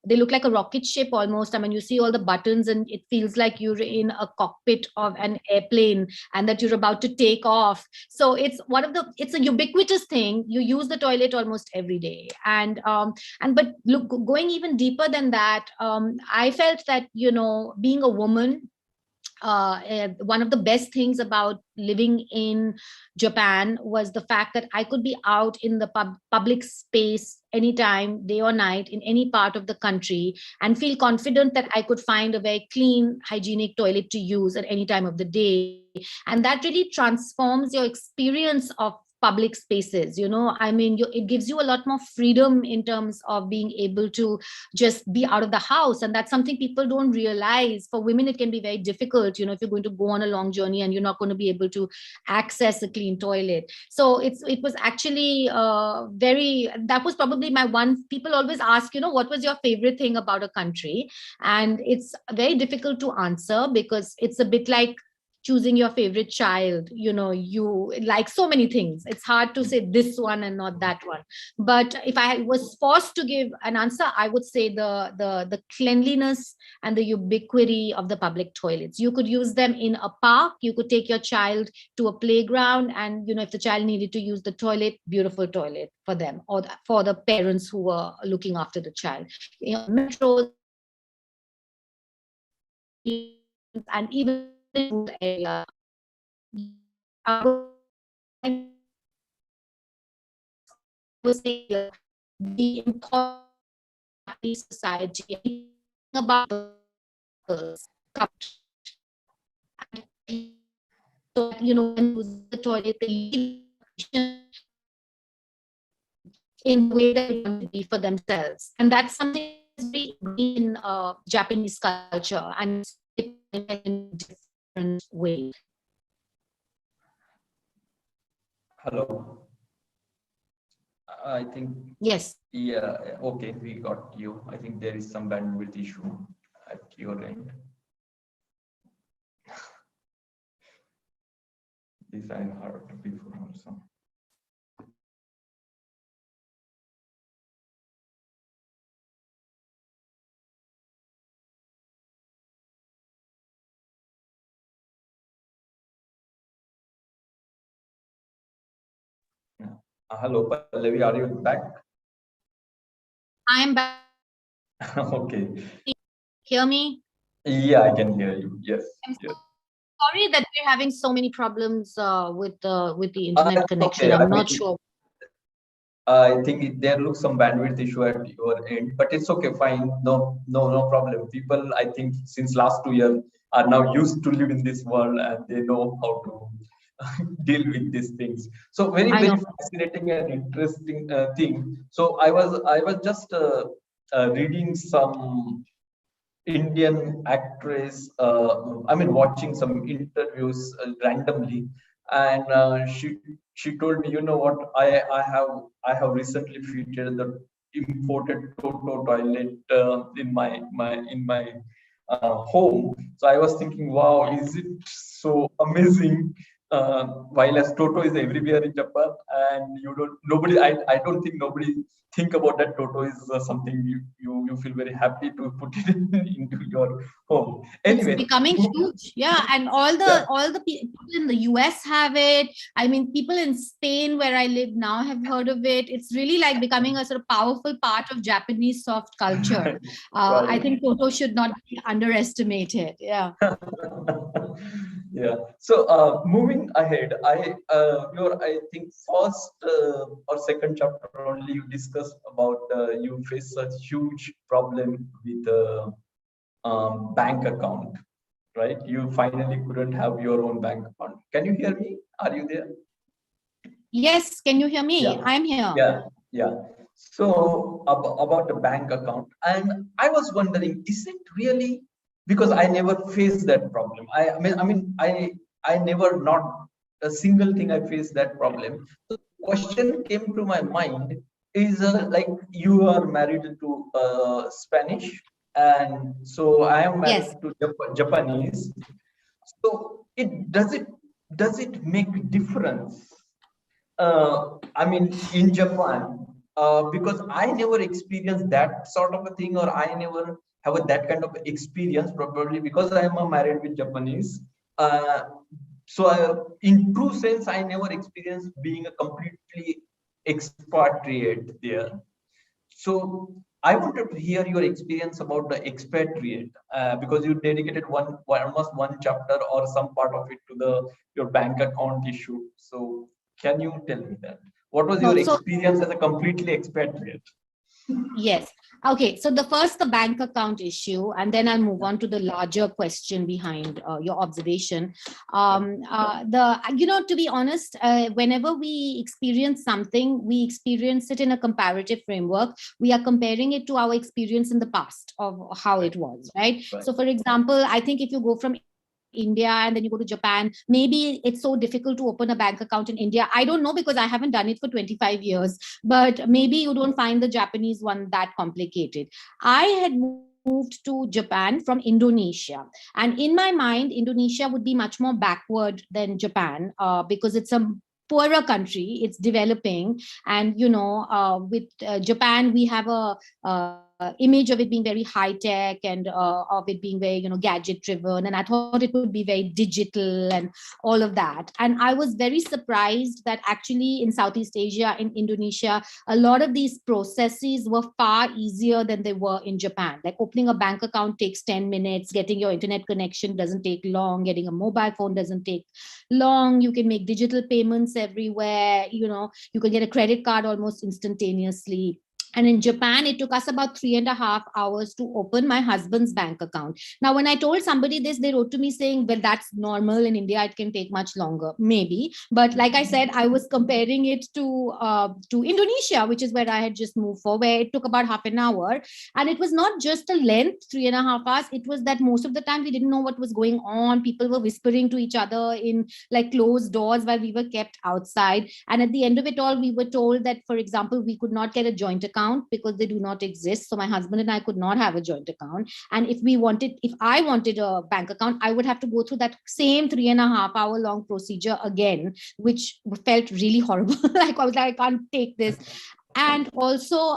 they look like a rocket ship almost. I mean, you see all the buttons and it feels like you're in a cockpit of an airplane and that you're about to take off. So it's a ubiquitous thing. You use the toilet almost every day. But look, going even deeper than that, I felt that, being a woman, one of the best things about living in Japan was the fact that I could be out in the public space anytime, day or night, in any part of the country, and feel confident that I could find a very clean, hygienic toilet to use at any time of the day. And that really transforms your experience of public spaces. It gives you a lot more freedom in terms of being able to just be out of the house. And that's something people don't realize. For women, it can be very difficult, if you're going to go on a long journey and you're not going to be able to access a clean toilet. So it was actually that was probably my one. People always ask, what was your favorite thing about a country? And it's very difficult to answer because it's a bit like choosing your favorite child. You like so many things. It's hard to say this one and not that one. But if I was forced to give an answer, I would say the cleanliness and the ubiquity of the public toilets. You could use them in a park. You could take your child to a playground, and if the child needed to use the toilet, beautiful toilet for them or for the parents who were looking after the child. Metros and even area. The important society about the so when the toilet in the way that they want to be for themselves, and that's something that's very in Japanese culture and in different ways. Hello. I think. Yes. Yeah. Okay, we got you. I think there is some bandwidth issue at your end. This I've heard before also. Hello, Pallavi, are you back? I am back. Okay. Hear me? Yeah, I can hear you. Yes. I'm Yes. sorry that we're having so many problems with the internet connection. Okay. I I'm not mean, sure. I think there looks some bandwidth issue at your end, but it's okay, fine. No problem. People, I think, since last 2 years are now used to live in this world and they know how to deal with these things. So I very know. fascinating and interesting thing. So I was just reading some Indian actress. I mean, watching some interviews randomly, and she told me, you know what, I have recently featured the imported Toto toilet in my home. So I was thinking, wow, is it so amazing? While as Toto is everywhere in Japan, and I don't think nobody think about that Toto is something you feel very happy to put it into your home. Anyway, It's becoming huge. Yeah. And all the people in the US have it. I mean, people in Spain, where I live now, have heard of it. It's really like becoming a sort of powerful part of Japanese soft culture. I Right. think Toto should not be underestimated. Yeah. Yeah. So moving ahead, I think first or second chapter only you discussed about you face a huge problem with bank account, right? You finally couldn't have your own bank account. Can you hear me? Are you there? Yes. Can you hear me? Yeah. I'm here. Yeah. So about the bank account, and I was wondering, is it really, because I never faced that problem. I never, not a single thing I faced that problem. So the question came to my mind is like you are married to Spanish, and so I am married Yes. to Japanese. So does it make difference? I mean, in Japan, because I never experienced that sort of a thing, or I never have that kind of experience, probably because I am married with Japanese. In true sense, I never experienced being a completely expatriate there. So I wanted to hear your experience about the expatriate, because you dedicated almost one chapter or some part of it to your bank account issue. So can you tell me that? What was No, your so experience as a completely expatriate? yes. Okay. So the bank account issue, and then I'll move on to the larger question behind your observation. To be honest, whenever we experience something, we experience it in a comparative framework. We are comparing it to our experience in the past of how it was, right? So for example, I think if you go from India and then you go to Japan, maybe it's so difficult to open a bank account in India. I don't know, because I haven't done it for 25 years, but maybe you don't find the Japanese one that complicated. I had moved to Japan from Indonesia, and in my mind, Indonesia would be much more backward than Japan, because it's a poorer country, it's developing, and with Japan we have a image of it being very high tech, and of it being very gadget driven, and I thought it would be very digital and all of that. And I was very surprised that actually in Southeast Asia, in Indonesia, a lot of these processes were far easier than they were in Japan. Like opening a bank account takes 10 minutes, getting your internet connection doesn't take long, getting a mobile phone doesn't take long, you can make digital payments everywhere, you can get a credit card almost instantaneously. And in Japan, it took us about 3.5 hours to open my husband's bank account. Now, when I told somebody this, they wrote to me saying, well, that's normal. In India, it can take much longer, maybe. But like I said, I was comparing it to Indonesia, which is where I had just moved for, where it took about half an hour. And it was not just the length, 3.5 hours. It was that most of the time we didn't know what was going on. People were whispering to each other in like closed doors while we were kept outside. And at the end of it all, we were told that, for example, we could not get a joint account because they do not exist. So my husband and I could not have a joint account. And if I wanted a bank account, I would have to go through that same 3.5 hour long procedure again, which felt really horrible. Like I was like, I can't take this. And also,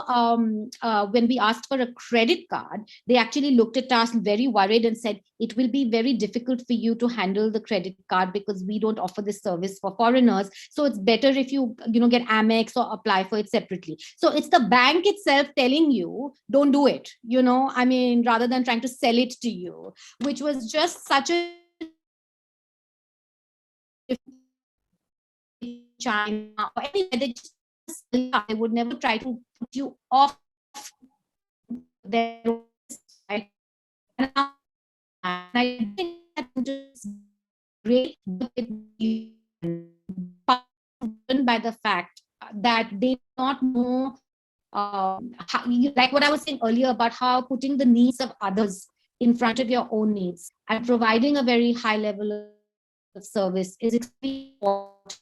when we asked for a credit card, they actually looked at us very worried and said, it will be very difficult for you to handle the credit card because we don't offer this service for foreigners. So it's better if you get Amex or apply for it separately. So it's the bank itself telling you, don't do it, I mean, rather than trying to sell it to you, which was just such a China or anywhere, they would never try to put you off their side. And I think that is great by the fact that they do not know, like what I was saying earlier about how putting the needs of others in front of your own needs and providing a very high level of service is extremely important.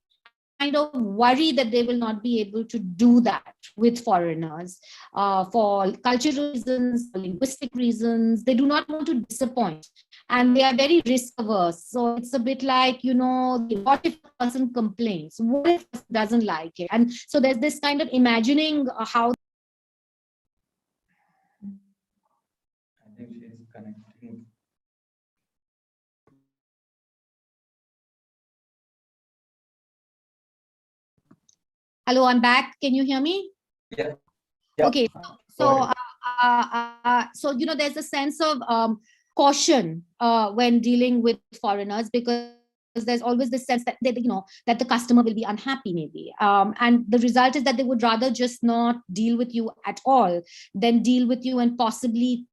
Kind of worry that they will not be able to do that with foreigners for cultural reasons, for linguistic reasons. They do not want to disappoint, and they are very risk averse. So it's a bit like, what if a person complains? What if a person doesn't like it? And so there's this kind of imagining how. I think she's connecting. Hello, I'm back. Can you hear me? Yeah. Okay. So, there's a sense of caution when dealing with foreigners, because there's always this sense that that the customer will be unhappy, maybe, and the result is that they would rather just not deal with you at all than deal with you and possibly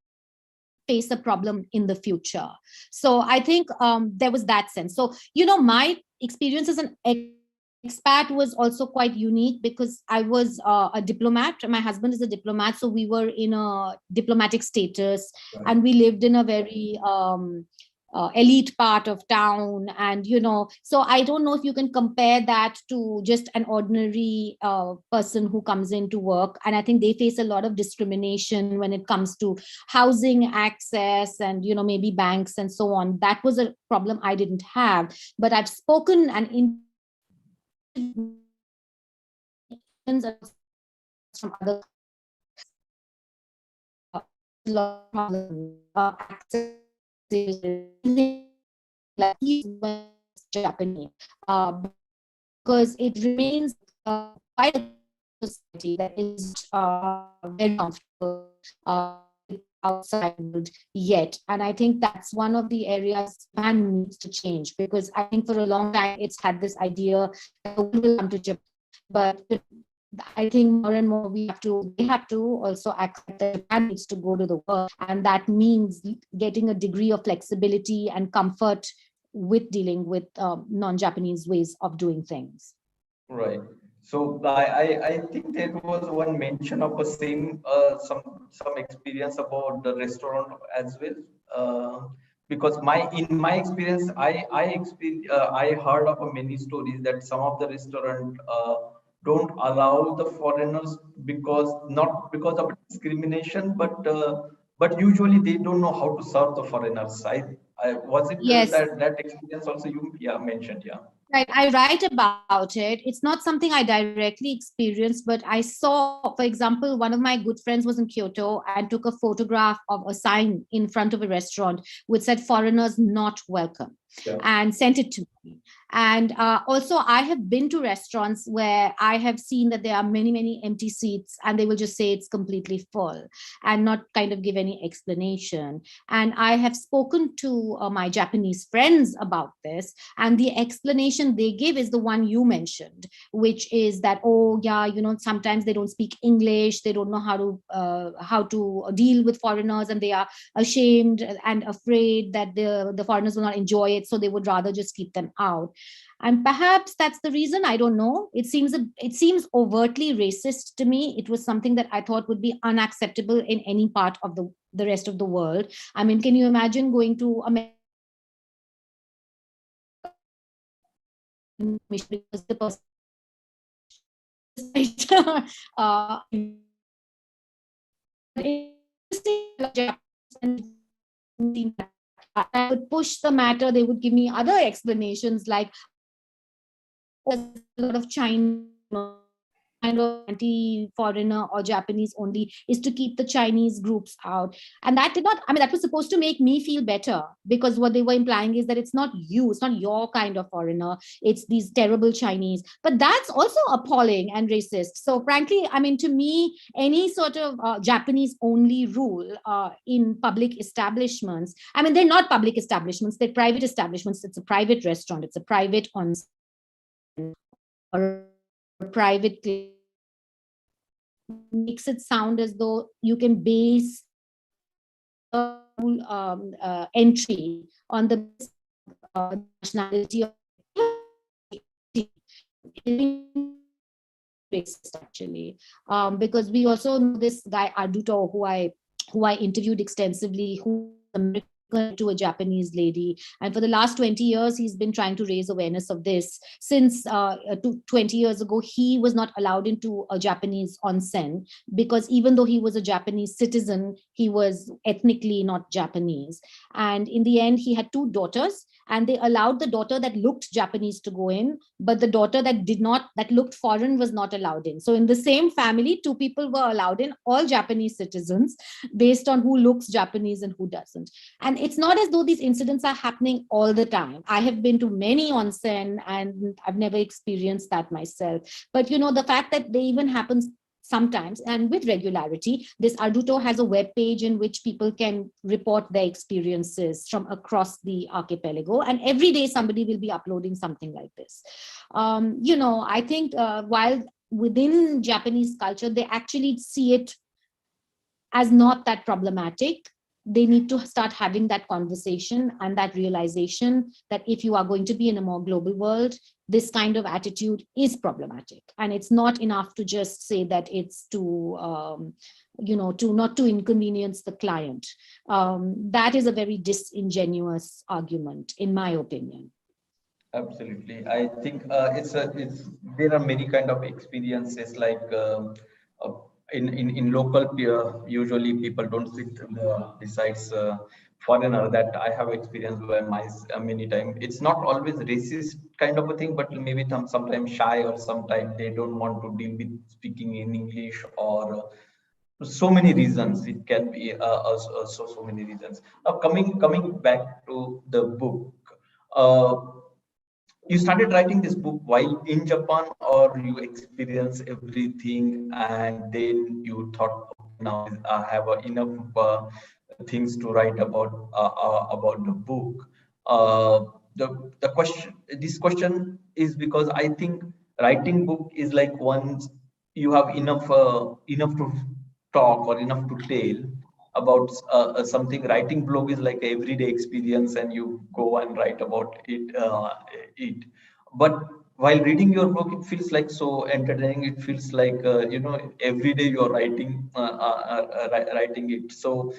face a problem in the future. So I think there was that sense. So my experience as an expat was also quite unique because I was a diplomat. My husband is a diplomat, so we were in a diplomatic status, and we lived in a very elite part of town. And so I don't know if you can compare that to just an ordinary person who comes in to work. And I think they face a lot of discrimination when it comes to housing access and maybe banks and so on. That was a problem I didn't have, but I've spoken and from other access like Japanese, because it remains quite a society that is very comfortable outside yet. And I think that's one of the areas Japan needs to change, because I think for a long time it's had this idea that the world will come to Japan, but I think more and more we have to also accept that Japan needs to go to the world, and that means getting a degree of flexibility and comfort with dealing with non-Japanese ways of doing things. Right. So I think there was one mention of a same some experience about the restaurant as well. Because in my experience, I heard of many stories that some of the restaurant don't allow the foreigners not because of discrimination, but usually they don't know how to serve the foreigners. Was it yes. that experience also you mentioned? Yeah. Right, I write about it. It's not something I directly experienced, but I saw, for example, one of my good friends was in Kyoto and took a photograph of a sign in front of a restaurant which said "Foreigners not welcome," and sent it to me. And also, I have been to restaurants where I have seen that there are many, many empty seats, and they will just say it's completely full and not kind of give any explanation. And I have spoken to my Japanese friends about this, and the explanation they give is the one you mentioned, which is that, oh yeah, sometimes they don't speak English, they don't know how to deal with foreigners, and they are ashamed and afraid that the foreigners will not enjoy it, so they would rather just keep them out. And perhaps that's the reason. I don't know. It seems overtly racist to me. It was something that I thought would be unacceptable in any part of the rest of the world. I mean, can you imagine going to America because the person I would push the matter. They would give me other explanations like, there's a lot of China kind of anti-foreigner or Japanese only is to keep the Chinese groups out. And that did not, I mean, that was supposed to make me feel better, because what they were implying is that it's not you, it's not your kind of foreigner, it's these terrible Chinese. But that's also appalling and racist. So frankly, I mean, to me, any sort of Japanese only rule in public establishments, I mean, they're not public establishments, they're private establishments. It's a private restaurant, it's a private on or a private makes it sound as though you can base entry on the nationality of racist, actually, because we also know this guy Aadat, who I interviewed extensively, who to a Japanese lady, and for the last 20 years he's been trying to raise awareness of this. Since 20 years ago, he was not allowed into a Japanese onsen, because even though he was a Japanese citizen, he was ethnically not Japanese. And in the end, he had 2 daughters, and they allowed the daughter that looked Japanese to go in, but the daughter that did not, that looked foreign, was not allowed in. So in the same family, 2 people were allowed in, all Japanese citizens, based on who looks Japanese and who doesn't. And it's not as though these incidents are happening all the time. I have been to many onsen and I've never experienced that myself. But you know, the fact that they even happen sometimes and with regularity, this Aadat has a web page in which people can report their experiences from across the archipelago. And every day somebody will be uploading something like this. You know, I think while within Japanese culture, they actually see it as not that problematic, they need to start having that conversation and that realization that if you are going to be in a more global world, this kind of attitude is problematic. And it's not enough to just say that it's to, you know, to not to inconvenience the client. That is a very disingenuous argument, in my opinion. Absolutely. I think there are many kind of experiences like in local peer, usually people don't sit besides foreigner that I have experienced by many times. It's not always racist kind of a thing, but maybe sometimes shy, or sometimes they don't want to deal with speaking in English, or so many reasons. It can be so many reasons. Coming back to the book. You started writing this book while in Japan, or you experienced everything and then you thought, now I have enough things to write about the book. This question is because I think writing book is like, once you have enough to talk or enough to tell about something. Writing blog is like everyday experience, and you go and write about it. But while reading your book, it feels like so entertaining. It feels like you know, every day you're writing writing it. So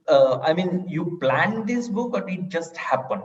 I mean, you planned this book, or it just happened?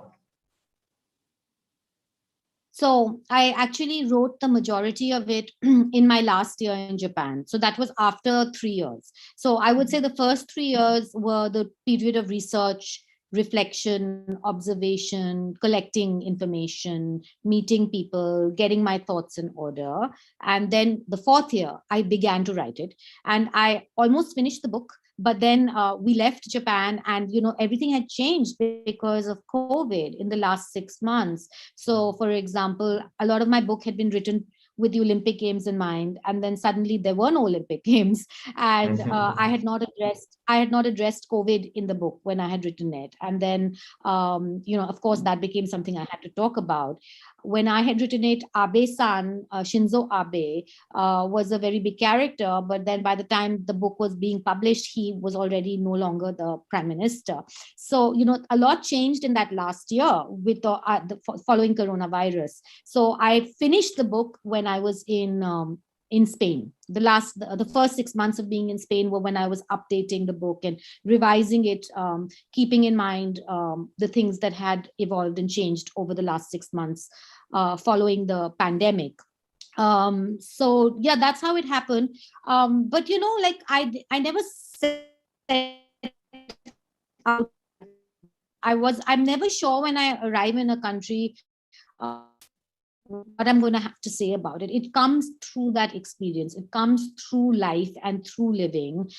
So I actually wrote the majority of it in my last year in Japan. So that was after 3 years. So I would say the first 3 years were the period of research, reflection, observation, collecting information, meeting people, getting my thoughts in order. And then the 4th year, I began to write it. And I almost finished the book. But then we left Japan, and you know, everything had changed because of COVID in the last 6 months. So for example, a lot of my book had been written with the Olympic Games in mind, and then suddenly there were no Olympic Games, and I had not addressed COVID in the book when I had written it. And then you know, of course, that became something I had to talk about. When I had written it, Abe-san, Shinzo Abe, was a very big character, but then by the time the book was being published, he was already no longer the prime minister. So, you know, a lot changed in that last year with the following coronavirus. So I finished the book when I was in Spain. The first 6 months of being in Spain were when I was updating the book and revising it, keeping in mind the things that had evolved and changed over the last 6 months following the pandemic. So yeah, that's how it happened. But you know, like I never said out. I'm never sure when I arrive in a country what I'm going to have to say about it. It comes through that experience. It comes through life and through living.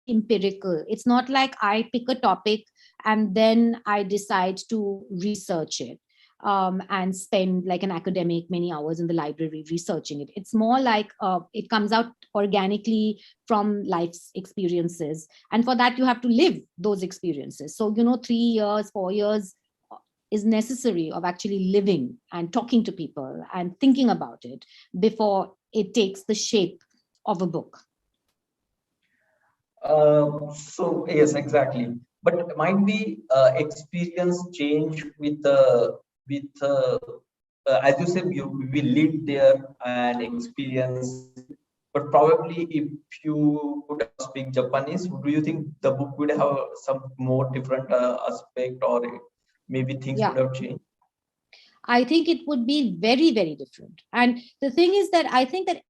Empirical. It's not like I pick a topic and then I decide to research it and spend like an academic many hours in the library researching it. It's more like it comes out organically from life's experiences. And for that, you have to live those experiences. So, 3 years, 4 years is necessary of actually living and talking to people and thinking about it before it takes the shape of a book. So yes, exactly. But might be experience change with as you said, we live there and experience. But probably if you could speak Japanese, do you think the book would have some more different aspect, or maybe things would have changed? I think it would be very, very different. And the thing is that I think that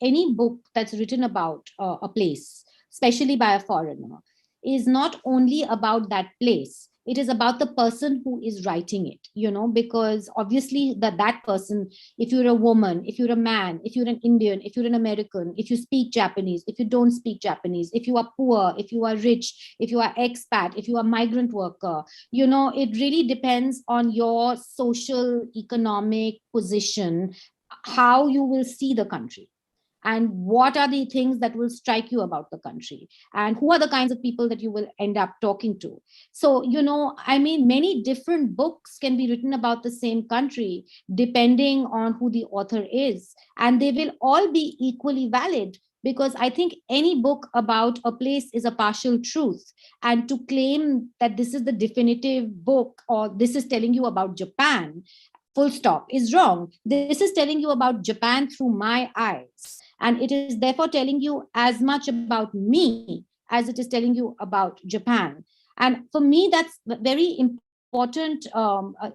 any book that's written about a place, especially by a foreigner, is not only about that place. It is about the person who is writing it, because obviously that person, if you're a woman, if you're a man, if you're an Indian, if you're an American, if you speak Japanese, if you don't speak Japanese, if you are poor, if you are rich, if you are expat, if you are migrant worker, it really depends on your social, economic position, how you will see the country. And what are the things that will strike you about the country, and who are the kinds of people that you will end up talking to. So, many different books can be written about the same country depending on who the author is, and they will all be equally valid, because I think any book about a place is a partial truth. And to claim that this is the definitive book, or this is telling you about Japan, full stop, is wrong. This is telling you about Japan through my eyes. And it is therefore telling you as much about me as it is telling you about Japan. And for me, that's a very important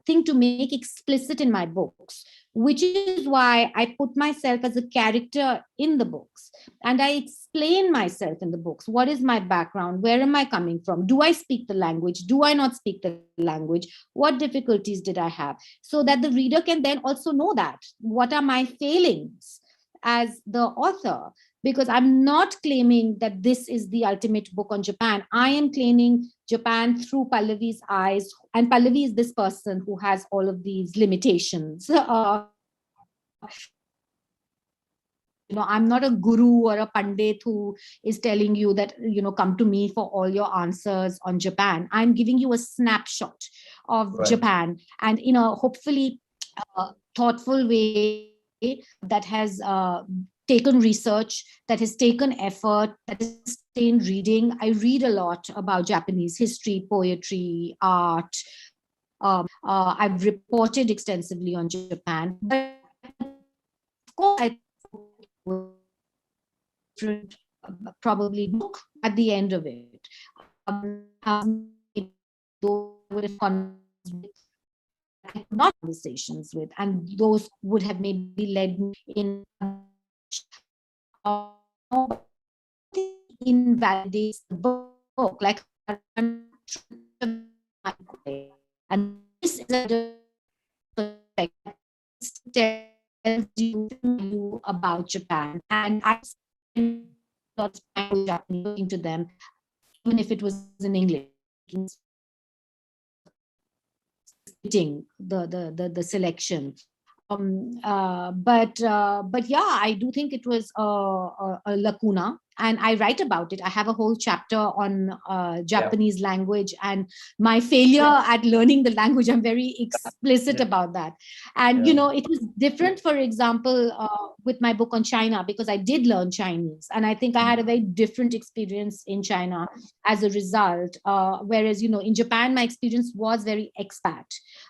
thing to make explicit in my books, which is why I put myself as a character in the books. And I explain myself in the books. What is my background? Where am I coming from? Do I speak the language? Do I not speak the language? What difficulties did I have? So that the reader can then also know that. What are my failings as the author? Because I'm not claiming that this is the ultimate book on Japan. I am claiming Japan through Pallavi's eyes. And Pallavi is this person who has all of these limitations. I'm not a guru or a pandit who is telling you that, come to me for all your answers on Japan. I'm giving you a snapshot of Japan, and in a hopefully thoughtful way that has taken research, that has taken effort, that has taken reading. I read a lot about Japanese history, poetry, art. I've reported extensively on Japan. But of course, I probably book at the end of it. Not conversations with, and those would have maybe led me in invalidates the book, like, and this is a tells you about Japan, and I spent lots of time talking to them, even if it was in English. The selection, but yeah, I do think it was a lacuna, and I write about it. I have a whole chapter on Japanese language and my failure at learning the language. I'm very explicit about that. And it was different, for example, with my book on China, because I did learn Chinese, and I think I had a very different experience in China as a result, whereas in Japan my experience was very expat,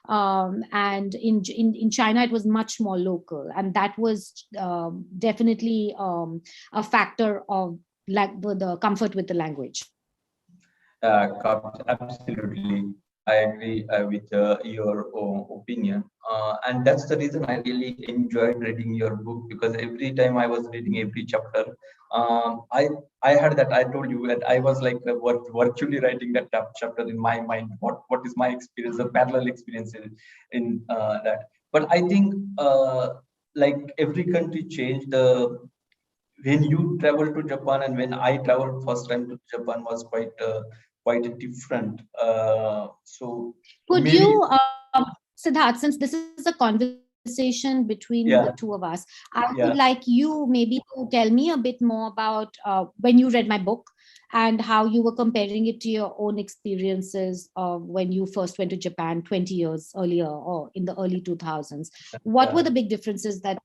and in China it was much more local, and that was definitely a factor of the comfort with the language. Absolutely, I agree with your opinion, and that's the reason I really enjoyed reading your book, because every time I was reading every chapter, I had that, I told you that I was like virtually writing that chapter in my mind. What is my experience, the parallel experience in that. But I think like every country changed. When you travel to Japan and when I traveled first time to Japan was quite different. So Could maybe you, Siddharth, since this is a conversation between the two of us, I would like you maybe to tell me a bit more about when you read my book and how you were comparing it to your own experiences of when you first went to Japan 20 years earlier or in the early 2000s. What were the big differences that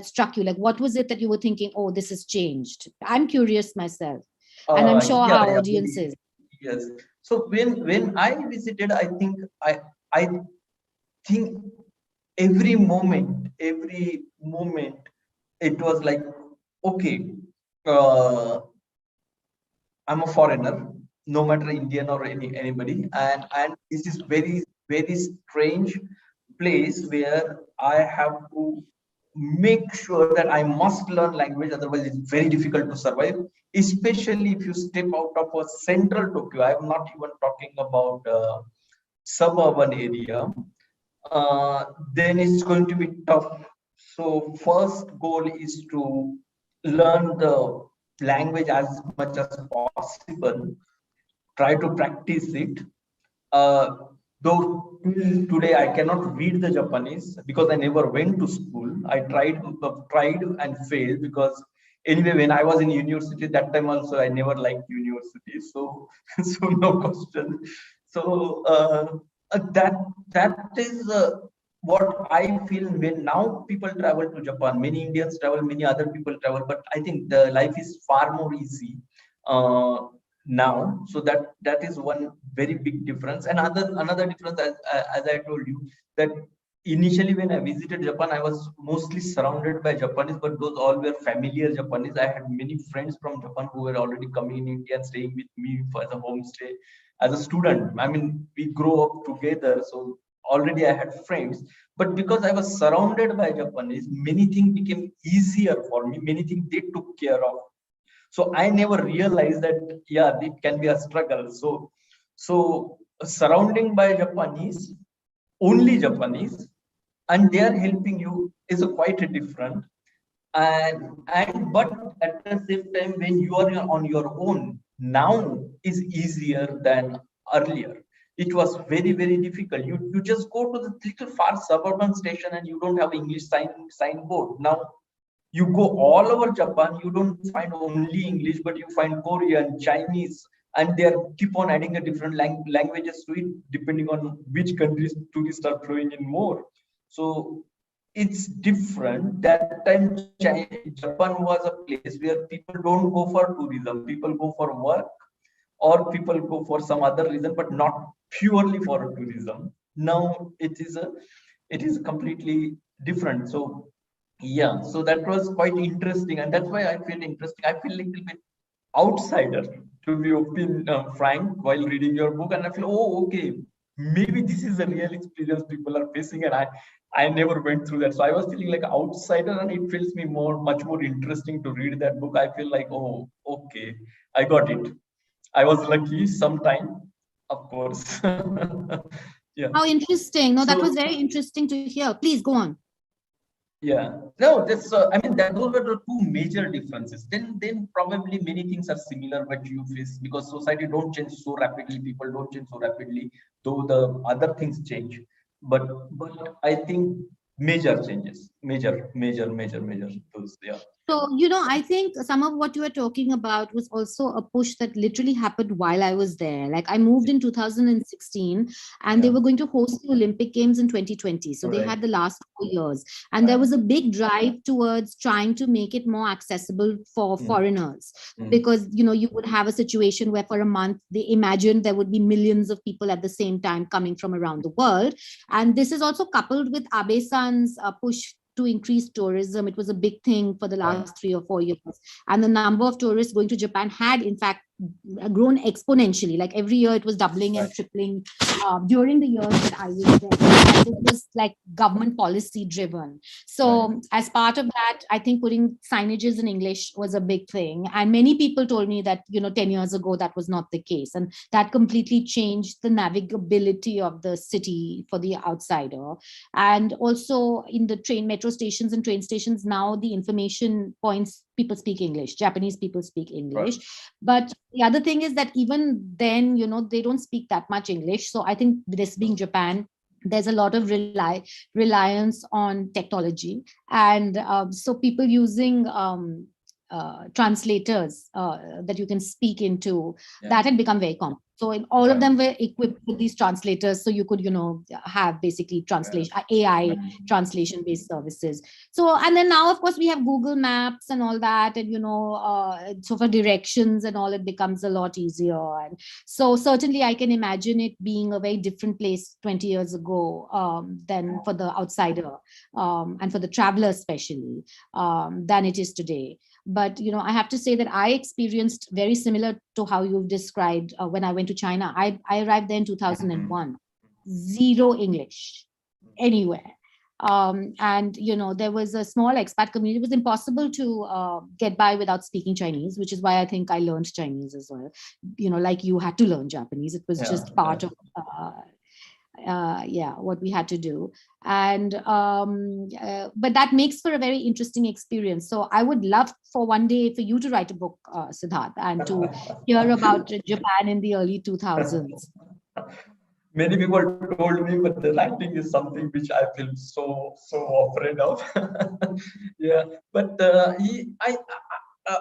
struck you? Like, what was it that you were thinking, oh, this has changed? I'm curious myself, and I'm sure our audience is. Yes. So when I visited, I think every moment, it was like, okay, I'm a foreigner, no matter Indian or anybody, and this is very strange place where I have to make sure that I must learn language, otherwise it's very difficult to survive, especially if you step out of a central Tokyo. I'm not even talking about suburban area. Then it's going to be tough. So first goal is to learn the language as much as possible, try to practice it. Though till today I cannot read the Japanese because I never went to school. I tried and failed because anyway, when I was in university that time also I never liked university. So so no question. So that is what I feel when now people travel to Japan. Many Indians travel, many other people travel, but I think the life is far more easy now. So that is one very big difference. And another difference, as I told you, that initially when I visited Japan, I was mostly surrounded by Japanese, but those all were familiar Japanese. I had many friends from Japan who were already coming in India and staying with me for the homestay as a student. I mean, we grow up together, so already I had friends. But because I was surrounded by Japanese, many things became easier for me. Many things they took care of. So I never realized that, yeah, it can be a struggle. So surrounding by Japanese, only Japanese, and they are helping you is quite different. But at the same time, when you are on your own, now is easier than earlier. It was very difficult. You just go to the little far suburban station and you don't have English signboard. Now you go all over Japan, you don't find only English, but you find Korean, Chinese, and they keep on adding a different languages to it, depending on which countries tourists are flowing in more. So it's different. That time, Japan was a place where people don't go for tourism. People go for work, or people go for some other reason, but not purely for tourism. Now it is completely different. So yeah, so that was quite interesting, and that's why I feel interesting. I feel a little bit outsider, to be open, frank, while reading your book, and I feel, oh, okay, maybe this is a real experience people are facing, and I never went through that. So I was feeling like outsider, and it feels me much more interesting to read that book. I feel like, oh, okay, I got it. I was lucky sometime, of course. Yeah. How interesting. No, that was very interesting to hear. Please go on. Yeah, no, that's I mean that those were the two major differences. Then probably many things are similar, but you face because society don't change so rapidly, people don't change so rapidly, though the other things change. But I think major changes, major. Those, yeah. So, you know, I think some of what you were talking about was also a push that literally happened while I was there. Like I moved in 2016 and they were going to host the Olympic Games in 2020. So they had the last 4 years. And there was a big drive towards trying to make it more accessible for foreigners. Because, you know, you would have a situation where for a month, they imagined there would be millions of people at the same time coming from around the world. And this is also coupled with Abe-san's push to increase tourism. It was a big thing for the last 3 or 4 years. And the number of tourists going to Japan had, in fact, grown exponentially. Like every year it was doubling and tripling during the years that I was there. And it was like government policy driven. So as part of that, I think putting signages in English was a big thing. And many people told me that, 10 years ago, that was not the case. And that completely changed the navigability of the city for the outsider. And also in the metro stations and train stations, now the information points, people speak English, Japanese people speak English. But the other thing is that even then, they don't speak that much English. So I think this being Japan, there's a lot of reliance on technology. And so people using translators that you can speak into, that had become very common. So all of them were equipped with these translators. So you could, have basically translation, AI translation-based services. So, and then now, of course, we have Google Maps and all that, and, so for directions and all, it becomes a lot easier. And so certainly I can imagine it being a very different place 20 years ago than for the outsider and for the traveler especially than it is today. But, I have to say that I experienced very similar to how you've described when I went to China. I arrived there in 2001, zero English anywhere. And, there was a small expat community. It was impossible to get by without speaking Chinese, which is why I think I learned Chinese as well. Like you had to learn Japanese. It was just part of what we had to do. And but that makes for a very interesting experience. So I would love for one day for you to write a book, Siddharth, and to hear about Japan in the early 2000s. Many people told me, but the writing is something which I feel so afraid of. But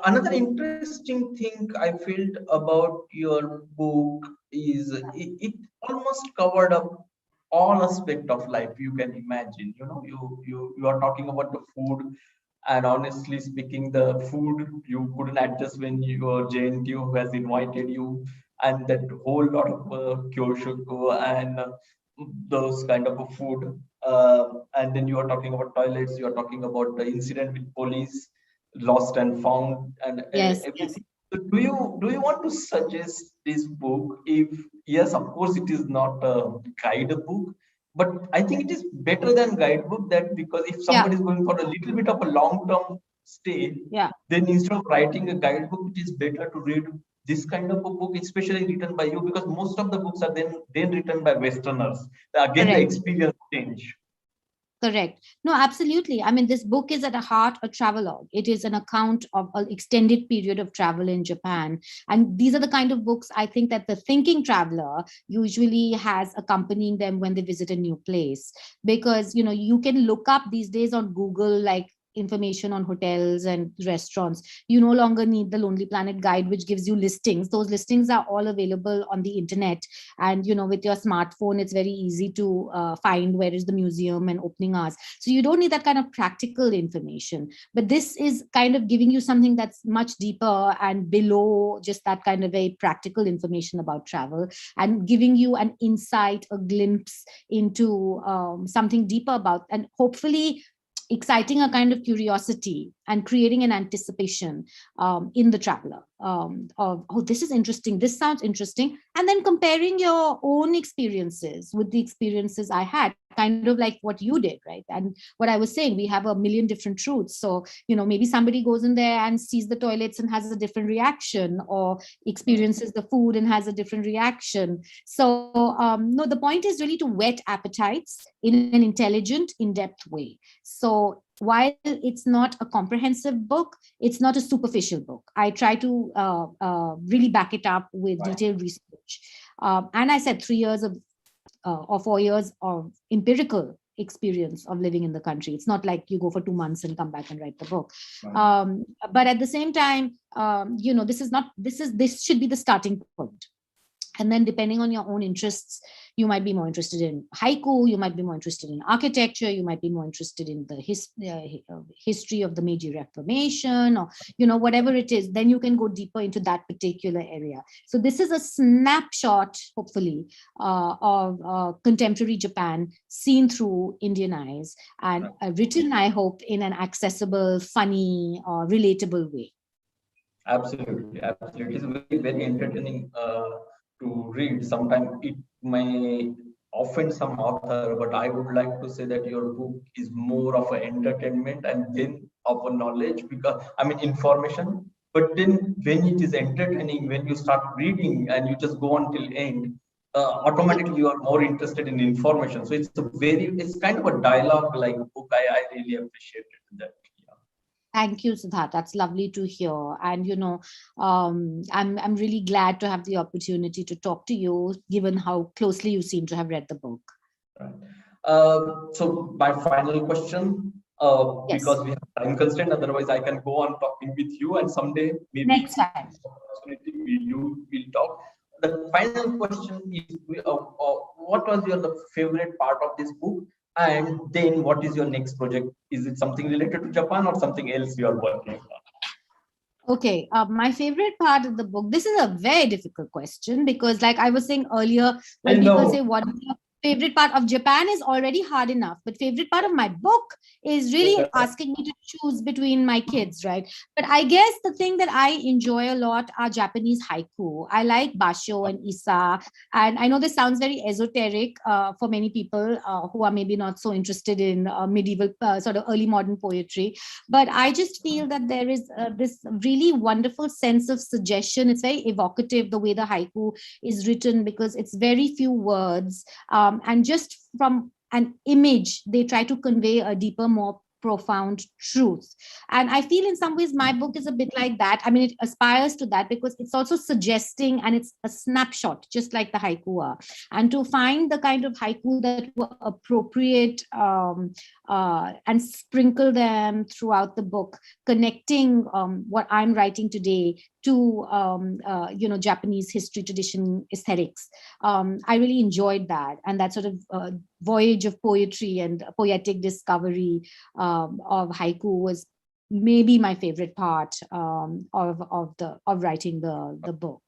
another interesting thing I felt about your book is it almost covered up all aspect of life you can imagine. You are talking about the food, and honestly speaking, the food you couldn't adjust when your JNTU has invited you, and that whole lot of kyoshoku and those kind of food. And then you are talking about toilets, you are talking about the incident with police, lost and found, and everything. So do you want to suggest this book? If yes, of course, it is not a guidebook, but I think it is better than guidebook. That because if somebody is going for a little bit of a long-term stay, then instead of writing a guidebook, it is better to read this kind of a book, especially written by you, because most of the books are then written by Westerners. Again, the experience change. Correct. No, absolutely. I mean, this book is at the heart a travelogue. It is an account of an extended period of travel in Japan. And these are the kind of books I think that the thinking traveler usually has accompanying them when they visit a new place. Because, you can look up these days on Google, like information on hotels and restaurants. You no longer need the Lonely Planet guide, which gives you listings. Those listings are all available on the internet. And, with your smartphone, it's very easy to find where is the museum and opening hours. So you don't need that kind of practical information. But this is kind of giving you something that's much deeper and below just that kind of a practical information about travel, and giving you an insight, a glimpse into something deeper about, and hopefully exciting a kind of curiosity and creating an anticipation in the traveler of, oh, this is interesting, this sounds interesting, and then comparing your own experiences with the experiences I had, kind of like what you did, right? And what I was saying, we have a million different truths. So, maybe somebody goes in there and sees the toilets and has a different reaction, or experiences the food and has a different reaction. So, no, the point is really to whet appetites in an intelligent, in-depth way. So while it's not a comprehensive book, it's not a superficial book. I try to really back it up with detailed research. And I said 3 years of or 4 years of empirical experience of living in the country. It's not like you go for 2 months and come back and write the book. But at the same time, this should be the starting point. And then depending on your own interests, you might be more interested in haiku, you might be more interested in architecture, you might be more interested in the history of the Meiji Reformation, or, whatever it is, then you can go deeper into that particular area. So this is a snapshot, hopefully, of contemporary Japan seen through Indian eyes, and written, I hope, in an accessible, funny, or relatable way. Absolutely, absolutely. It's very, very entertaining to read. Sometimes it may offend some author, but I would like to say that your book is more of an entertainment and then of a knowledge, because I mean information. But then when it is entertaining, when you start reading and you just go until end, automatically you are more interested in information. So it's kind of a dialogue like book. I really appreciated that. Thank you, Siddharth. That's lovely to hear. And I'm really glad to have the opportunity to talk to you, given how closely you seem to have read the book. So my final question, Yes. because we have time constraint, otherwise I can go on talking with you, and someday maybe next time we'll talk. The final question is, what was the favorite part of this book? And then what is your next project? Is it something related to Japan or something else you are working on? Okay, my favorite part of the book, this is a very difficult question, because like I was saying earlier, when people say what is your favorite part of Japan is already hard enough, but favorite part of my book is really asking me to choose between my kids, right? But I guess the thing that I enjoy a lot are Japanese haiku. I like Basho and Isa, and I know this sounds very esoteric for many people who are maybe not so interested in medieval sort of early modern poetry, but I just feel that there is this really wonderful sense of suggestion. It's very evocative the way the haiku is written, because it's very few words. And just from an image, they try to convey a deeper, more profound truth. And I feel in some ways my book is a bit like that. I mean, it aspires to that, because it's also suggesting, and it's a snapshot, just like the haiku are. And to find the kind of haiku that were appropriate and sprinkle them throughout the book, connecting what I'm writing today to Japanese history, tradition, aesthetics. I really enjoyed that, and that sort of voyage of poetry and poetic discovery of haiku was maybe my favorite part of writing the book.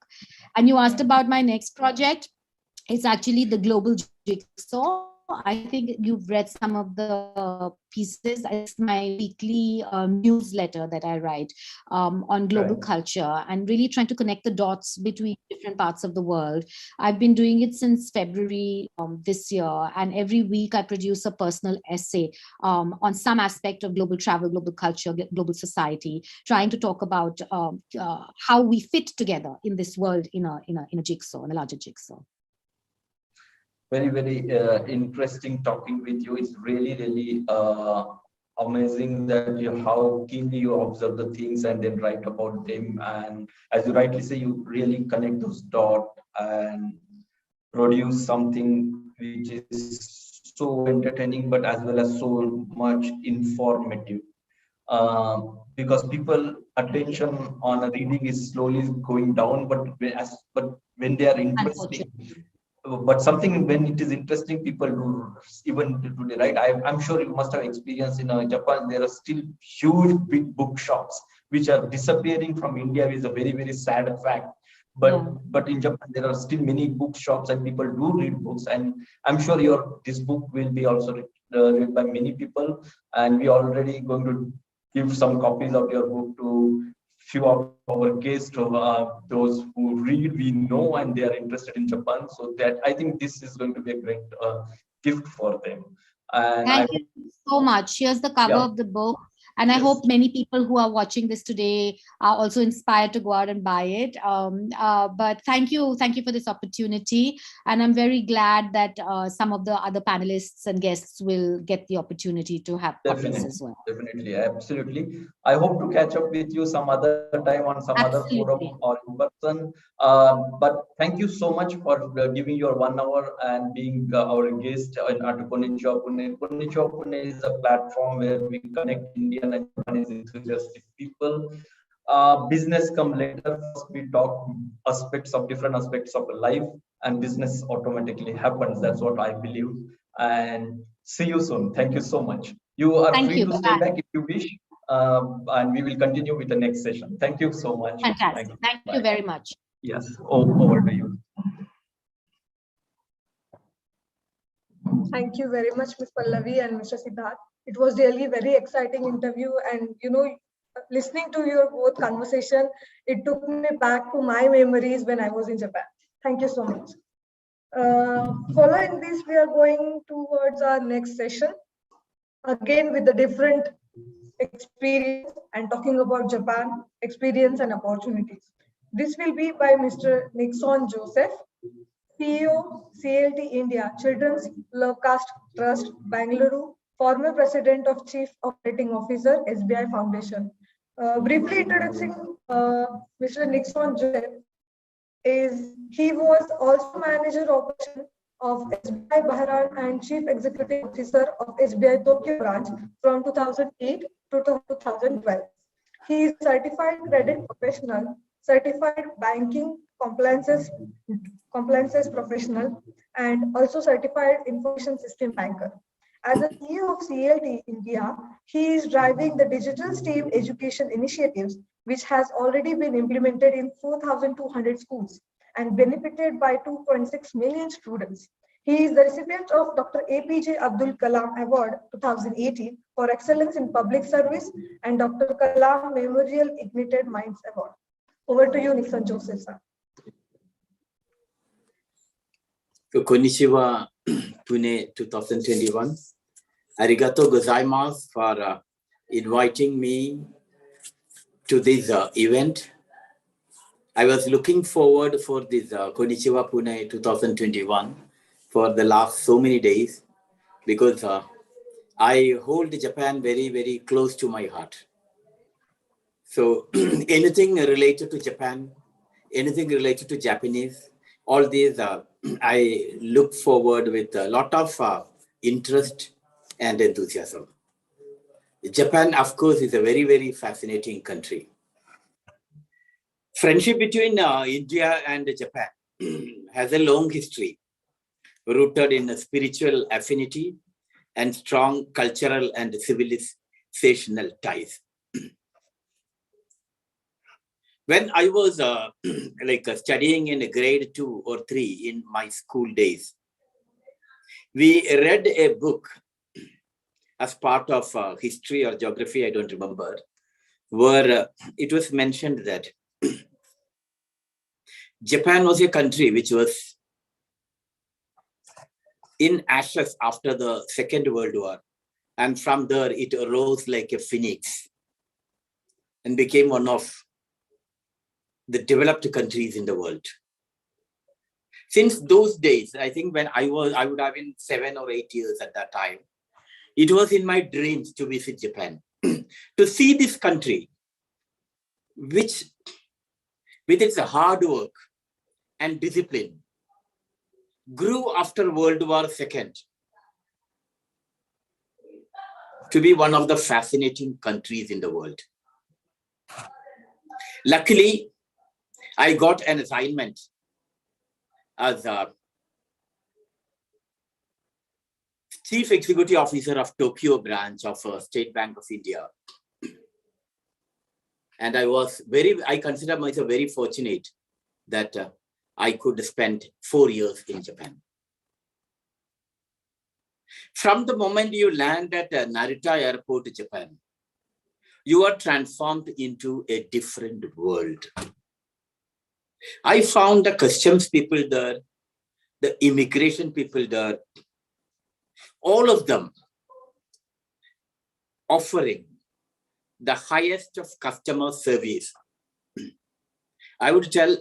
And you asked about my next project. It's actually the Global Jigsaw. I think you've read some of the pieces. It's my weekly newsletter that I write on global culture, and really trying to connect the dots between different parts of the world. I've been doing it since February this year, and every week I produce a personal essay on some aspect of global travel, global culture, global society, trying to talk about how we fit together in this world in a jigsaw, in a larger jigsaw. Very, very interesting talking with you. It's really, really amazing that how keenly you observe the things and then write about them. And as you rightly say, you really connect those dots and produce something which is so entertaining, but as well as so much informative. Because people attention on reading is slowly going down, but when they are interested. But something when it is interesting, people do even today, right? I'm sure you must have experienced in Japan. There are still huge big bookshops which are disappearing from India. Is a very, very sad fact. But in Japan there are still many bookshops and people do read books. And I'm sure this book will be also read by many people. And we are already going to give some copies of your book to few of our guests, those who read, we know, and they are interested in Japan. So that I think this is going to be a great gift for them. And Thank you so much. Here's the cover of the book. And I hope many people who are watching this today are also inspired to go out and buy it. But thank you for this opportunity. And I'm very glad that some of the other panelists and guests will get the opportunity to have copies as well. Definitely, absolutely. I hope to catch up with you some other time on some other forum or in person. But thank you so much for giving your 1 hour and being our guest at Konnichiwa Pune. Konnichiwa Pune is a platform where we connect Indian and Japanese enthusiastic people. Business come later. First we talk different aspects of life, and business automatically happens. That's what I believe. And see you soon. Thank you so much. You are free to stay back if you wish, and we will continue with the next session. Thank you so much. Fantastic. Thank you very much. Yes, over to you. Thank you very much, Ms. Pallavi and Mr. Siddharth. It was really very exciting interview, and listening to your both conversation, it took me back to my memories when I was in Japan. Thank you so much. Following this, we are going towards our next session, again with the different experience and talking about Japan experience and opportunities. This will be by Mr. Nixon Joseph, CEO, CLT India, Children's Lovecast Trust, Bangalore, former President of Chief Operating Officer, SBI Foundation. Briefly introducing Mr. Nixon Joseph, he was also Manager Operation of SBI Bahrain and Chief Executive Officer of SBI Tokyo branch from 2008 to 2012. He is certified credit professional, certified banking compliances professional, and also certified information system banker. As a CEO of CLT India, he is driving the digital STEAM education initiatives, which has already been implemented in 4,200 schools and benefited by 2.6 million students. He is the recipient of Dr. APJ Abdul Kalam Award 2018 for Excellence in Public Service and Dr. Kalam Memorial Ignited Minds Award. Over to you, Nixon Joseph, sir. Konnichiwa Pune 2021. Arigato gozaimasu for inviting me to this event. I was looking forward for this Konnichiwa Pune 2021 for the last so many days because I hold Japan very, very close to my heart. So anything related to Japan, anything related to Japanese, all these I look forward with a lot of interest and enthusiasm. Japan, of course, is a very, very fascinating country. Friendship between India and Japan has a long history, rooted in a spiritual affinity and strong cultural and civilizational ties. When I was studying in grade 2 or 3 in my school days, we read a book as part of history or geography, I don't remember, where it was mentioned that Japan was a country which was in ashes after the Second World War. And from there, it arose like a phoenix and became one of the developed countries in the world. Since those days, I think when I would have been 7 or 8 years at that time, it was in my dreams to visit Japan, to see this country, which with its hard work and discipline, grew after World War II to be one of the fascinating countries in the world. Luckily, I got an assignment as a Chief Executive Officer of Tokyo branch of State Bank of India. And I consider myself very fortunate that I could spend 4 years in Japan. From the moment you land at Narita Airport, Japan, you are transformed into a different world. I found the customs people there, the immigration people there, all of them offering the highest of customer service. I would tell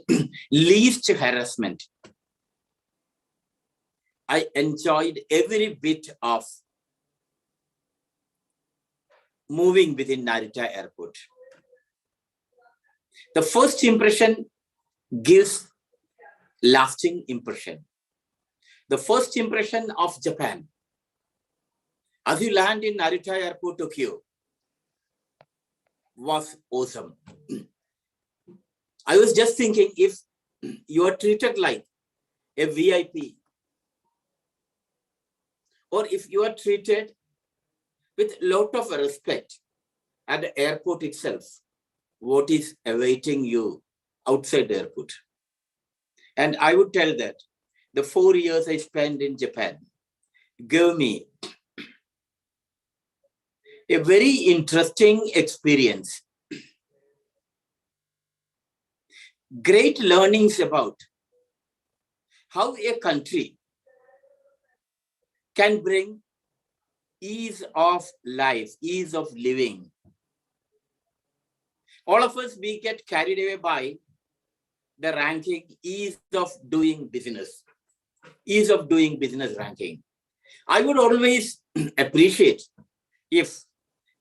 least harassment. I enjoyed every bit of moving within Narita Airport. The first impression gives lasting impression. The first impression of Japan, as you land in Narita Airport, Tokyo, was awesome. I was just thinking, if you are treated like a VIP, or if you are treated with a lot of respect at the airport itself, what is awaiting you outside the airport? And I would tell that the 4 years I spent in Japan gave me a very interesting experience great learnings about how a country can bring ease of life, ease of living. All of us, we get carried away by the ranking ease of doing business ranking. I would always appreciate if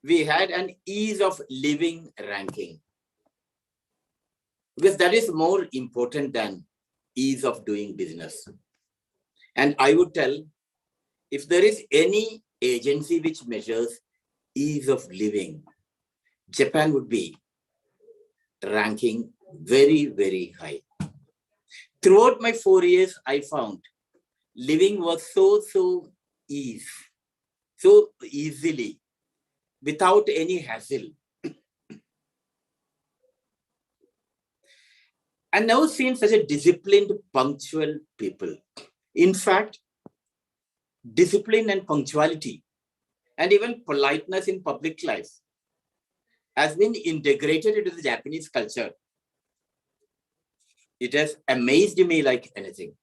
we had an ease of living ranking, because that is more important than ease of doing business. And I would tell, if there is any agency which measures ease of living, Japan would be ranking very, very high. Throughout my 4 years, I found living was so easily, without any hassle. I never seen such a disciplined, punctual people. In fact, discipline and punctuality and even politeness in public life has been integrated into the Japanese culture. It has amazed me like anything.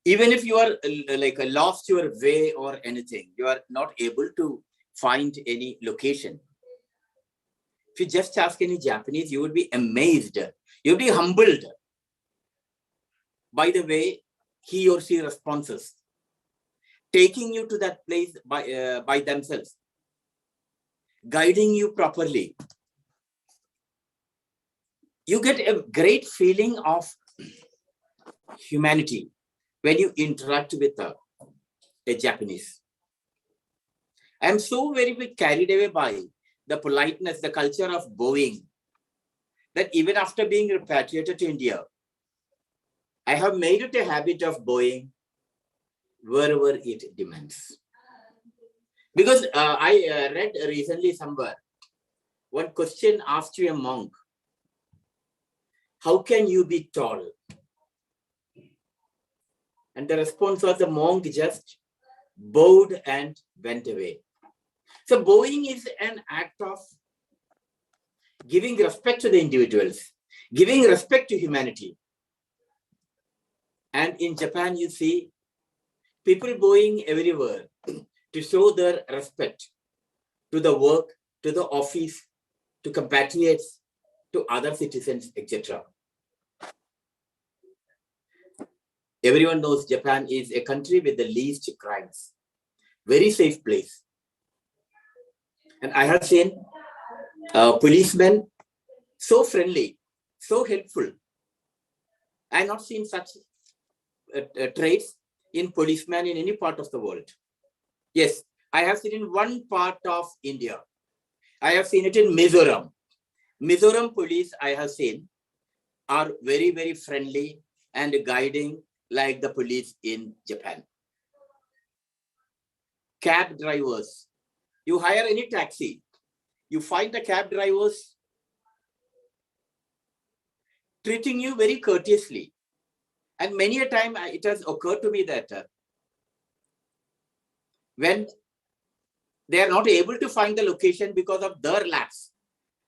Even if you are like lost your way or anything, you are not able to find any location. If you just ask any Japanese, you would be amazed. You would be humbled by the way he or she responds, taking you to that place by themselves, guiding you properly. You get a great feeling of humanity when you interact with a Japanese. I am so very carried away by the politeness, the culture of bowing, that even after being repatriated to India, I have made it a habit of bowing wherever it demands. Because I read recently somewhere, one question asked to a monk, how can you be tall? And the response was, the monk just bowed and went away. So bowing is an act of giving respect to the individuals, giving respect to humanity. And in Japan, you see people bowing everywhere to show their respect to the work, to the office, to compatriots, to other citizens, etc. Everyone knows Japan is a country with the least crimes. Very safe place. And I have seen policemen so friendly, so helpful. I have not seen such traits in policemen in any part of the world. Yes, I have seen in one part of India. I have seen it in Mizoram. Mizoram police I have seen are very, very friendly and guiding like the police in Japan. Cab drivers. You hire any taxi, you find the cab drivers treating you very courteously. And many a time it has occurred to me that when they are not able to find the location because of their lapse,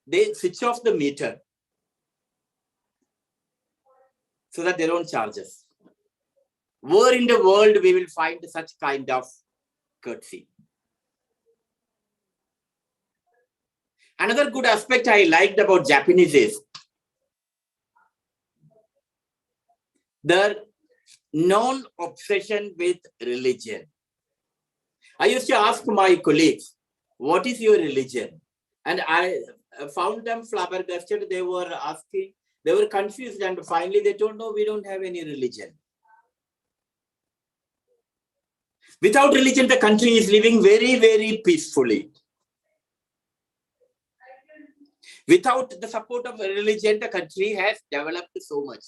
they switch off the meter so that they don't charge us. Where in the world we will find such kind of courtesy? Another good aspect I liked about Japanese is their non-obsession with religion. I used to ask my colleagues, what is your religion? And I found them flabbergasted. They were asking, they were confused, and finally they told, no, we don't have any religion. Without religion, the country is living very, very peacefully. Without the support of religion, the country has developed so much.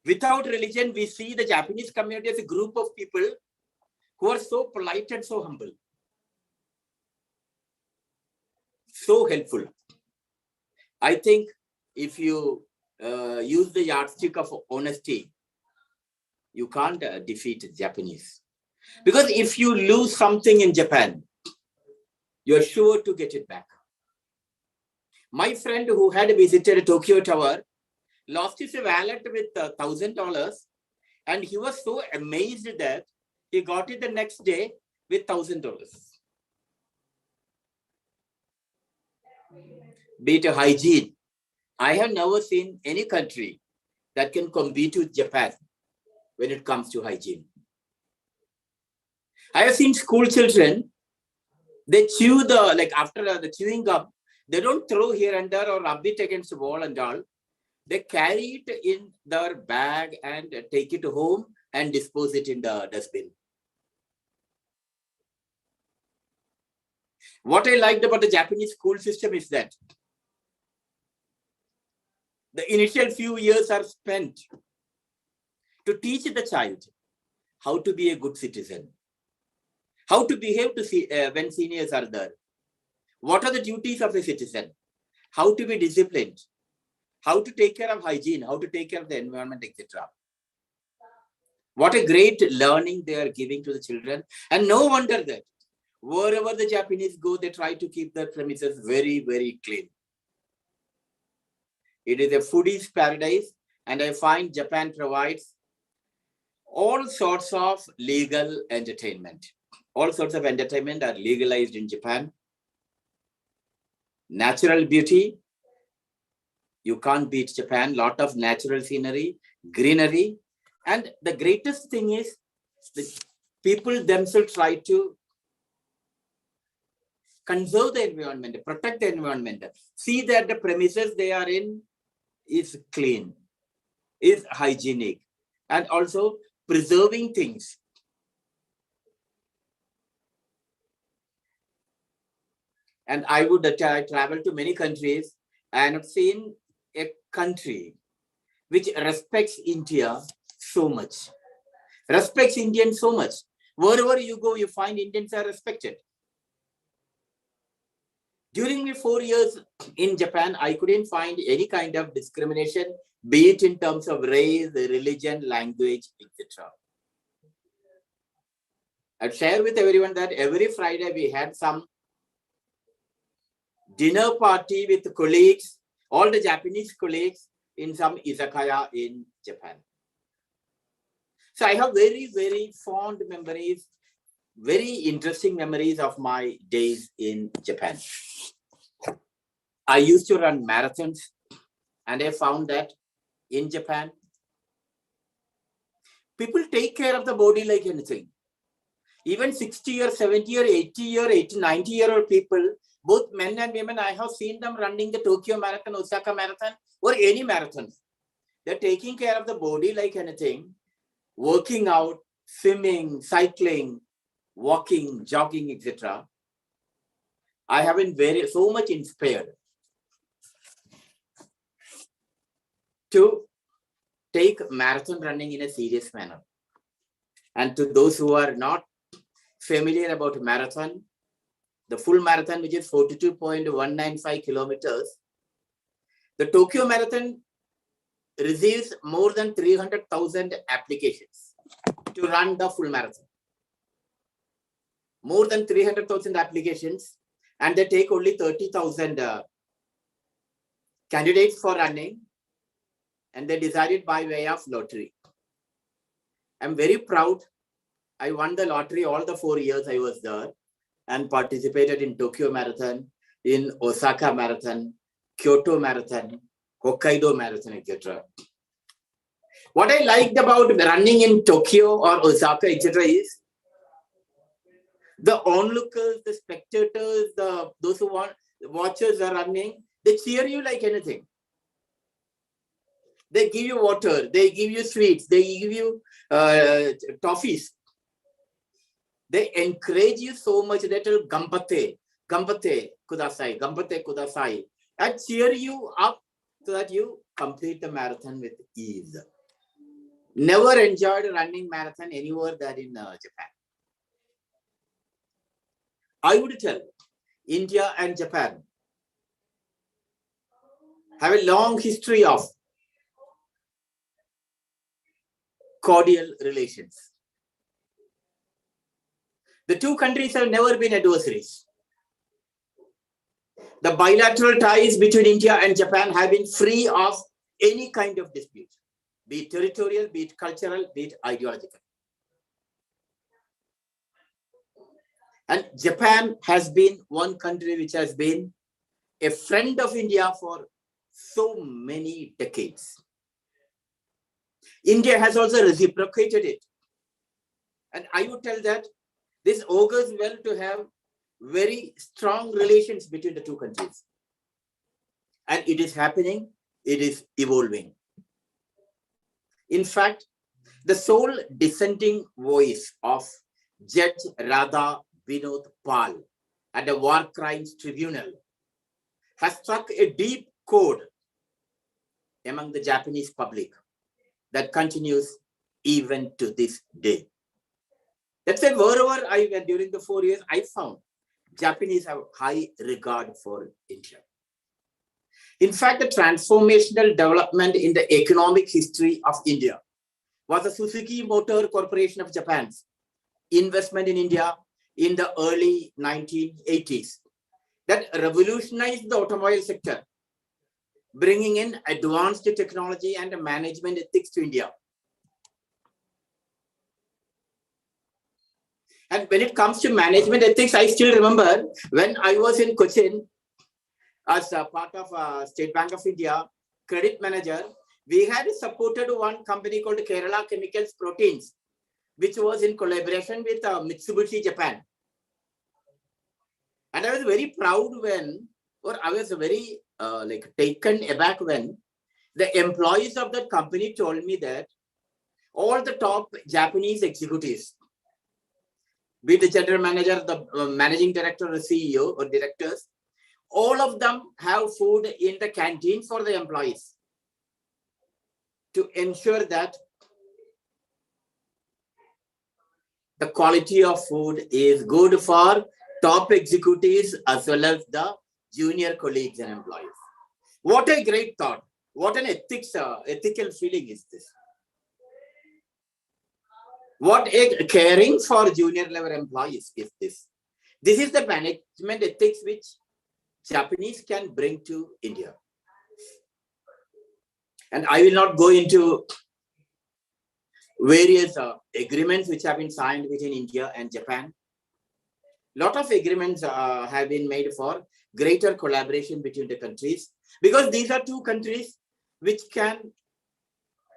Without religion, we see the Japanese community as a group of people who are so polite and so humble, so helpful. I think if you use the yardstick of honesty, you can't defeat Japanese. Because if you lose something in Japan, you're sure to get it back. My friend who had visited Tokyo Tower lost his wallet with $1,000, and he was so amazed that he got it the next day with $1,000. Be it hygiene, I have never seen any country that can compete with Japan when it comes to hygiene. I have seen school children, they chew after the chewing gum, they don't throw here and there or rub it against the wall and all. They carry it in their bag and take it home and dispose it in the dustbin. What I liked about the Japanese school system is that the initial few years are spent to teach the child how to be a good citizen, how to behave when seniors are there, what are the duties of a citizen, how to be disciplined, how to take care of hygiene, how to take care of the environment, etc. What a great learning they are giving to the children. And no wonder that wherever the Japanese go, they try to keep their premises very, very clean. It is a foodie's paradise, and I find Japan provides all sorts of legal entertainment. All sorts of entertainment are legalized in Japan. Natural beauty, you can't beat Japan. Lot of natural scenery, greenery. And the greatest thing is the people themselves try to conserve the environment, protect the environment, see that the premises they are in is clean, is hygienic, and also preserving things. And I would travel to many countries and have seen a country which respects India so much, respects Indians so much. Wherever you go, you find Indians are respected. During my 4 years in Japan, I couldn't find any kind of discrimination, be it in terms of race, religion, language, etc. I'd share with everyone that every Friday we had some dinner party with colleagues, all the Japanese colleagues in some izakaya in Japan. So I have very, very fond memories, very interesting memories of my days in Japan. I used to run marathons, and I found that in Japan, people take care of the body like anything. Even 60 or 70 or 80 or 90-year-old people, both men and women, I have seen them running the Tokyo Marathon, Osaka Marathon, or any marathons. They're taking care of the body like anything, working out, swimming, cycling, walking, jogging, etc. I have been so much inspired to take marathon running in a serious manner. And to those who are not familiar about marathon, the full marathon, which is 42.195 kilometers, the Tokyo Marathon receives more than 300,000 applications to run the full marathon. More than 300,000 applications, and they take only 30,000 candidates for running, and they decided by way of lottery. I'm very proud. I won the lottery all the 4 years I was there and participated in Tokyo Marathon, in Osaka Marathon, Kyoto Marathon, Hokkaido Marathon, etc. What I liked about running in Tokyo or Osaka, etc. is the onlookers, the spectators, those who want watchers are running, they cheer you like anything. They give you water, they give you sweets, they give you toffees. They encourage you so much that will gambate kudasai, and cheer you up so that you complete the marathon with ease. Never enjoyed running marathon anywhere than in Japan. I would tell India and Japan have a long history of cordial relations. The two countries have never been adversaries. The bilateral ties between India and Japan have been free of any kind of dispute, be it territorial, be it cultural, be it ideological. And Japan has been one country which has been a friend of India for so many decades. India has also reciprocated it. And I would tell that this augurs well to have very strong relations between the two countries. And it is happening, it is evolving. In fact, the sole dissenting voice of Judge Radha Vinod Pal at the War Crimes Tribunal has struck a deep chord among the Japanese public that continues even to this day. That's why wherever I went during the 4 years, I found Japanese have high regard for India. In fact, the transformational development in the economic history of India was the Suzuki Motor Corporation of Japan's investment in India in the early 1980s that revolutionized the automobile sector, bringing in advanced technology and management ethics to India. And when it comes to management ethics, I still remember when I was in Cochin as a part of State Bank of India, credit manager, we had supported one company called Kerala Chemicals Proteins, which was in collaboration with Mitsubishi Japan. And I was very proud when, or I was very taken aback when the employees of that company told me that all the top Japanese executives, be the general manager, the managing director, or CEO or directors, all of them have food in the canteen for the employees to ensure that the quality of food is good for top executives as well as the junior colleagues and employees. What a great thought. What an ethical feeling is this. What a caring for junior level employees is this. This is the management ethics which Japanese can bring to India. And I will not go into various agreements which have been signed between India and Japan. A lot of agreements have been made for greater collaboration between the countries, because these are two countries which can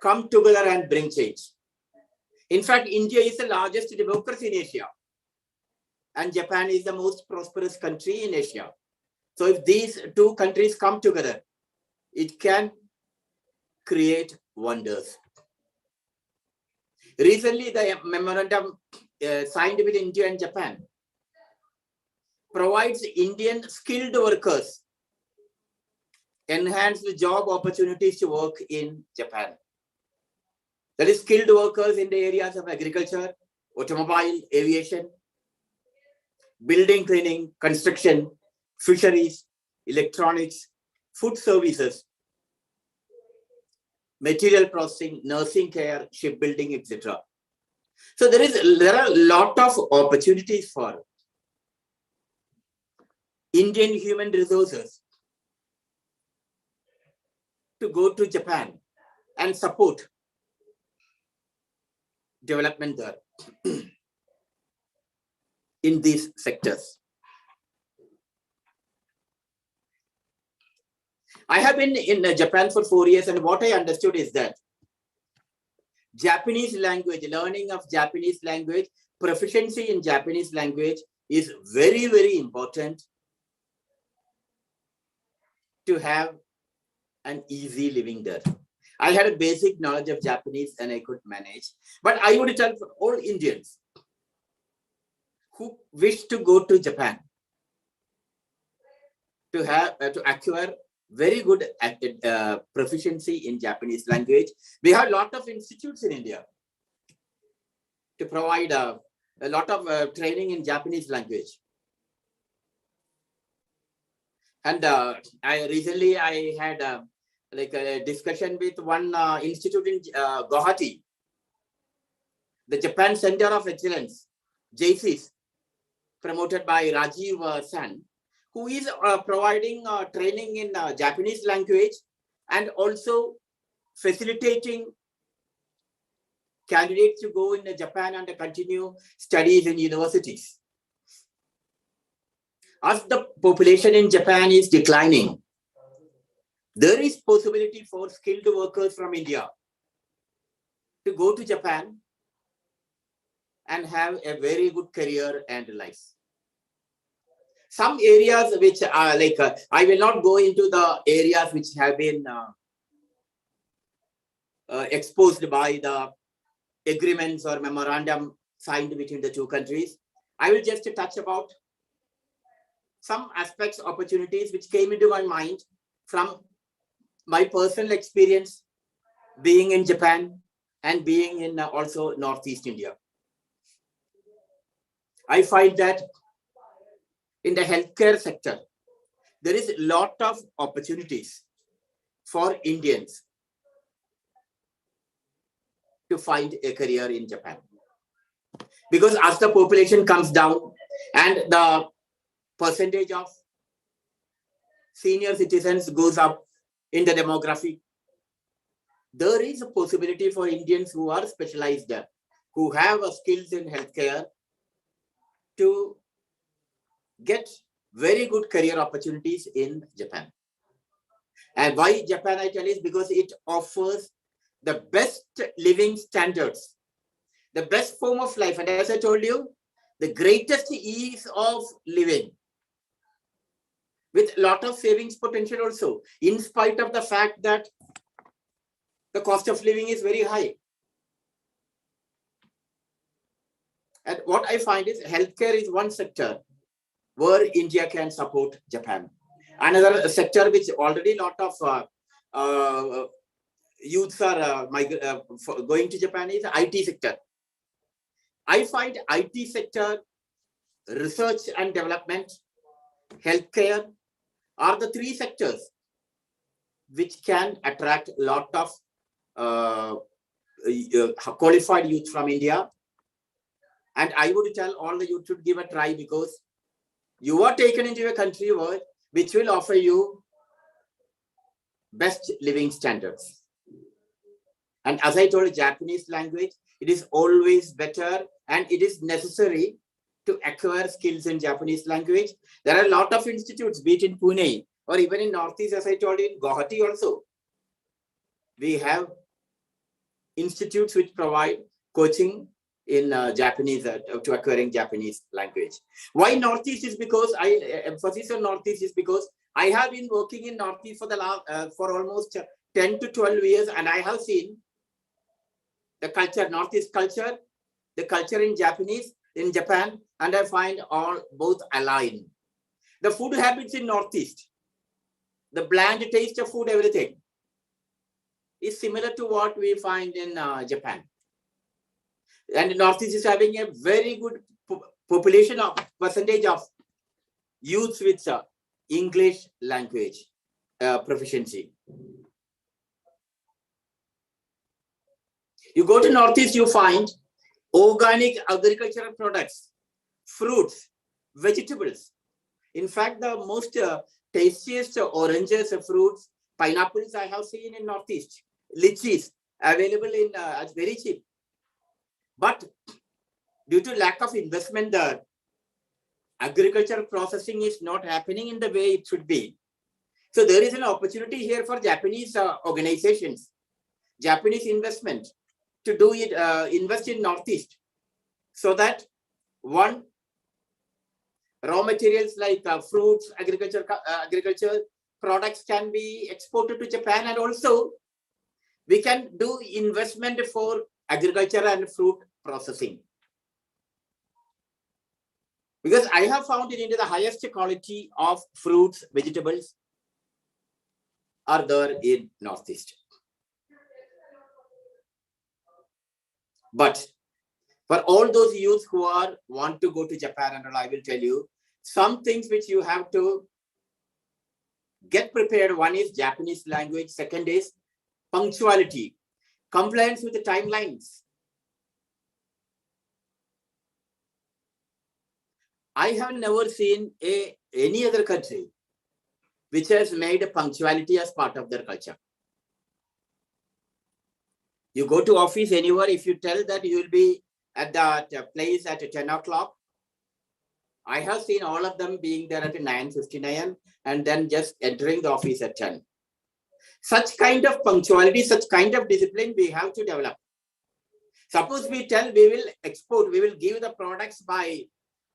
come together and bring change. In fact, India is the largest democracy in Asia, and Japan is the most prosperous country in Asia. So if these two countries come together, it can create wonders. Recently, the memorandum signed with India and Japan provides Indian skilled workers enhanced job opportunities to work in Japan. That is, skilled workers in the areas of agriculture, automobile, aviation, building, cleaning, construction, fisheries, electronics, food services, material processing, nursing care, shipbuilding, etc. So there are a lot of opportunities for Indian human resources to go to Japan and support development there in these sectors. I have been in Japan for 4 years, and what I understood is that Japanese language, learning of Japanese language, proficiency in Japanese language is very, very important to have an easy living there. I had a basic knowledge of Japanese and I could manage, but I would tell for all Indians who wish to go to Japan to have to acquire very good proficiency in Japanese language. We have a lot of institutes in India to provide a lot of training in Japanese language. And recently I had a discussion with one institute in Guwahati, the Japan Center of Excellence, JCs, promoted by Rajiv San, who is providing training in Japanese language and also facilitating candidates to go in Japan and continue studies in universities. As the population in Japan is declining, there is possibility for skilled workers from India to go to Japan and have a very good career and life. Some areas which are like, I will not go into the areas which have been exposed by the agreements or memorandum signed between the two countries. I will just touch about some aspects, opportunities which came into my mind from my personal experience being in Japan and being in also Northeast India. I find that in the healthcare sector, there is a lot of opportunities for Indians to find a career in Japan. Because as the population comes down and the percentage of senior citizens goes up in the demography, there is a possibility for Indians who are specialized there, who have skills in healthcare, to get very good career opportunities in Japan. And why Japan, I tell, is because it offers the best living standards, the best form of life. And as I told you, the greatest ease of living with a lot of savings potential also, in spite of the fact that the cost of living is very high. And what I find is healthcare is one sector where India can support Japan. Another sector which already a lot of youths are going to Japan is the IT sector. I find IT sector, research and development, healthcare are the three sectors which can attract a lot of qualified youth from India. And I would tell all the youth to give a try, because you are taken into a country which will offer you best living standards. And as I told, Japanese language, it is always better and it is necessary to acquire skills in Japanese language. There are a lot of institutes, be it in Pune or even in Northeast, as I told you, in Guwahati also. We have institutes which provide coaching in Japanese, to acquiring Japanese language. Why Northeast is because emphasis on Northeast is because I have been working in Northeast for the last, for almost 10 to 12 years, and I have seen the culture, Northeast culture, the culture in Japan, and I find both aligned. The food habits in Northeast, the bland taste of food, everything is similar to what we find in Japan. And Northeast is having a very good population of percentage of youths with English language proficiency. You go to Northeast, you find organic agricultural products, fruits, vegetables. In fact, the most tastiest oranges, fruits, pineapples I have seen in Northeast, lychees available in very cheap. But due to lack of investment, the agricultural processing is not happening in the way it should be. So there is an opportunity here for Japanese organizations, Japanese investment to do it, invest in Northeast, so that one, raw materials like fruits, agriculture products can be exported to Japan, and also we can do investment for agriculture and fruit processing. Because I have found in India the highest quality of fruits, vegetables are there in Northeast. But for all those youths who want to go to Japan, and I will tell you some things which you have to get prepared. One is Japanese language. Second is punctuality, compliance with the timelines. I have never seen a any other country which has made punctuality as part of their culture. You go to office anywhere, if you tell that you will be at that place at 10 o'clock, I have seen all of them being there at 9:59 and then just entering the office at 10. Such kind of punctuality, such kind of discipline we have to develop. Suppose we tell we will export, we will give the products by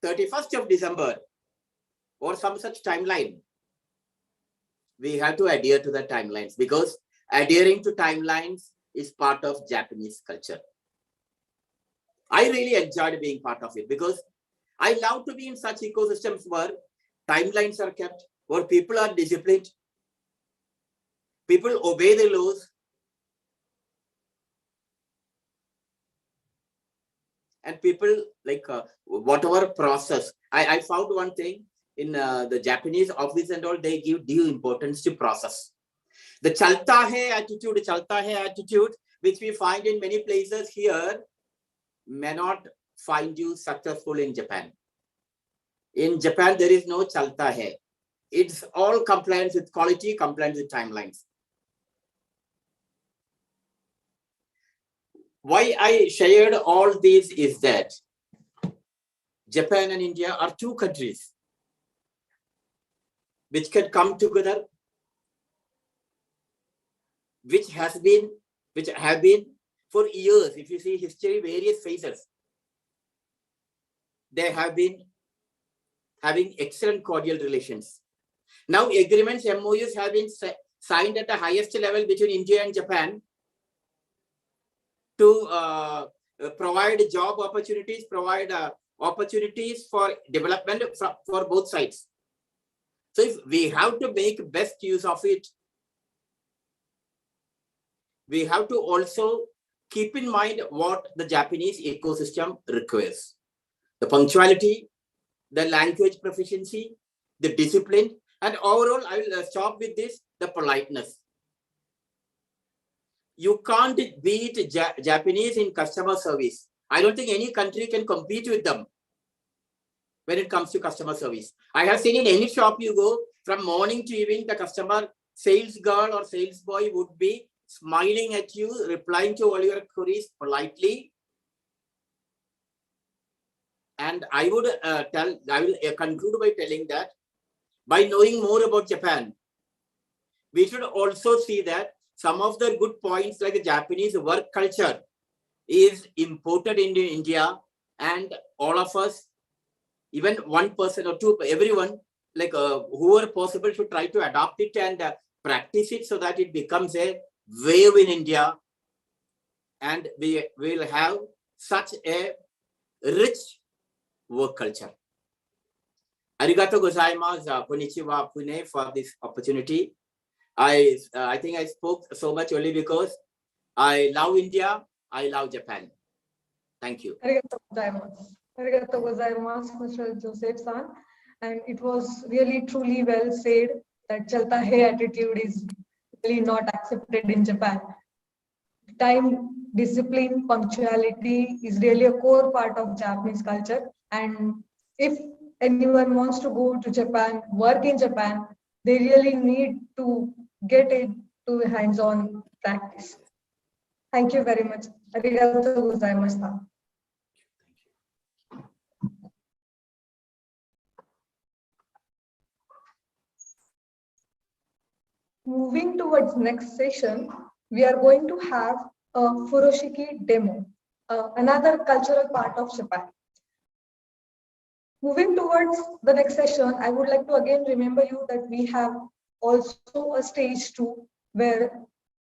31st of December or some such timeline. We have to adhere to the timelines, because adhering to timelines is part of Japanese culture. I really enjoyed being part of it because I love to be in such ecosystems where timelines are kept, where people are disciplined, people obey the laws, and people like whatever process. I found one thing in the Japanese office and all, they give due importance to process. The chalta hai attitude, which we find in many places here, may not find you successful in Japan. In Japan, there is no chalta hai. It's all compliance with quality, compliance with timelines. Why I shared all these is that Japan and India are two countries which can come together, which have been for years. If you see history, various phases, they have been having excellent cordial relations. Now agreements, MOUs have been signed at the highest level between India and Japan to provide job opportunities, provide opportunities for development for both sides. So if we have to make best use of it, we have to also keep in mind what the Japanese ecosystem requires. The punctuality, the language proficiency, the discipline, and overall, I will stop with this, the politeness. You can't beat Japanese in customer service. I don't think any country can compete with them when it comes to customer service. I have seen in any shop you go, from morning to evening, the customer sales girl or sales boy would be smiling at you, replying to all your queries politely. And I will conclude by telling that by knowing more about Japan, we should also see that some of the good points like the Japanese work culture is imported into India, and all of us, even one person or two, everyone, like whoever possible, should try to adopt it and practice it so that it becomes a wave in India, and we will have such a rich work culture. Arigato gozaimasu, Konnichiwa Pune, for this opportunity. I think I spoke so much only because I love India, I love Japan. Thank you. Arigato gozaimasu, Mr. Joseph-san. And it was really truly well said that chalta hai attitude is really not accepted in Japan. Time, discipline, punctuality is really a core part of Japanese culture. And if anyone wants to go to Japan, work in Japan, they really need to get it to hands-on practice. Thank you very much. Arigato gozaimasu. Moving towards next session, we are going to have a furoshiki demo, another cultural part of Japan. Moving towards the next session, I would like to again remember you that we have also a stage 2 where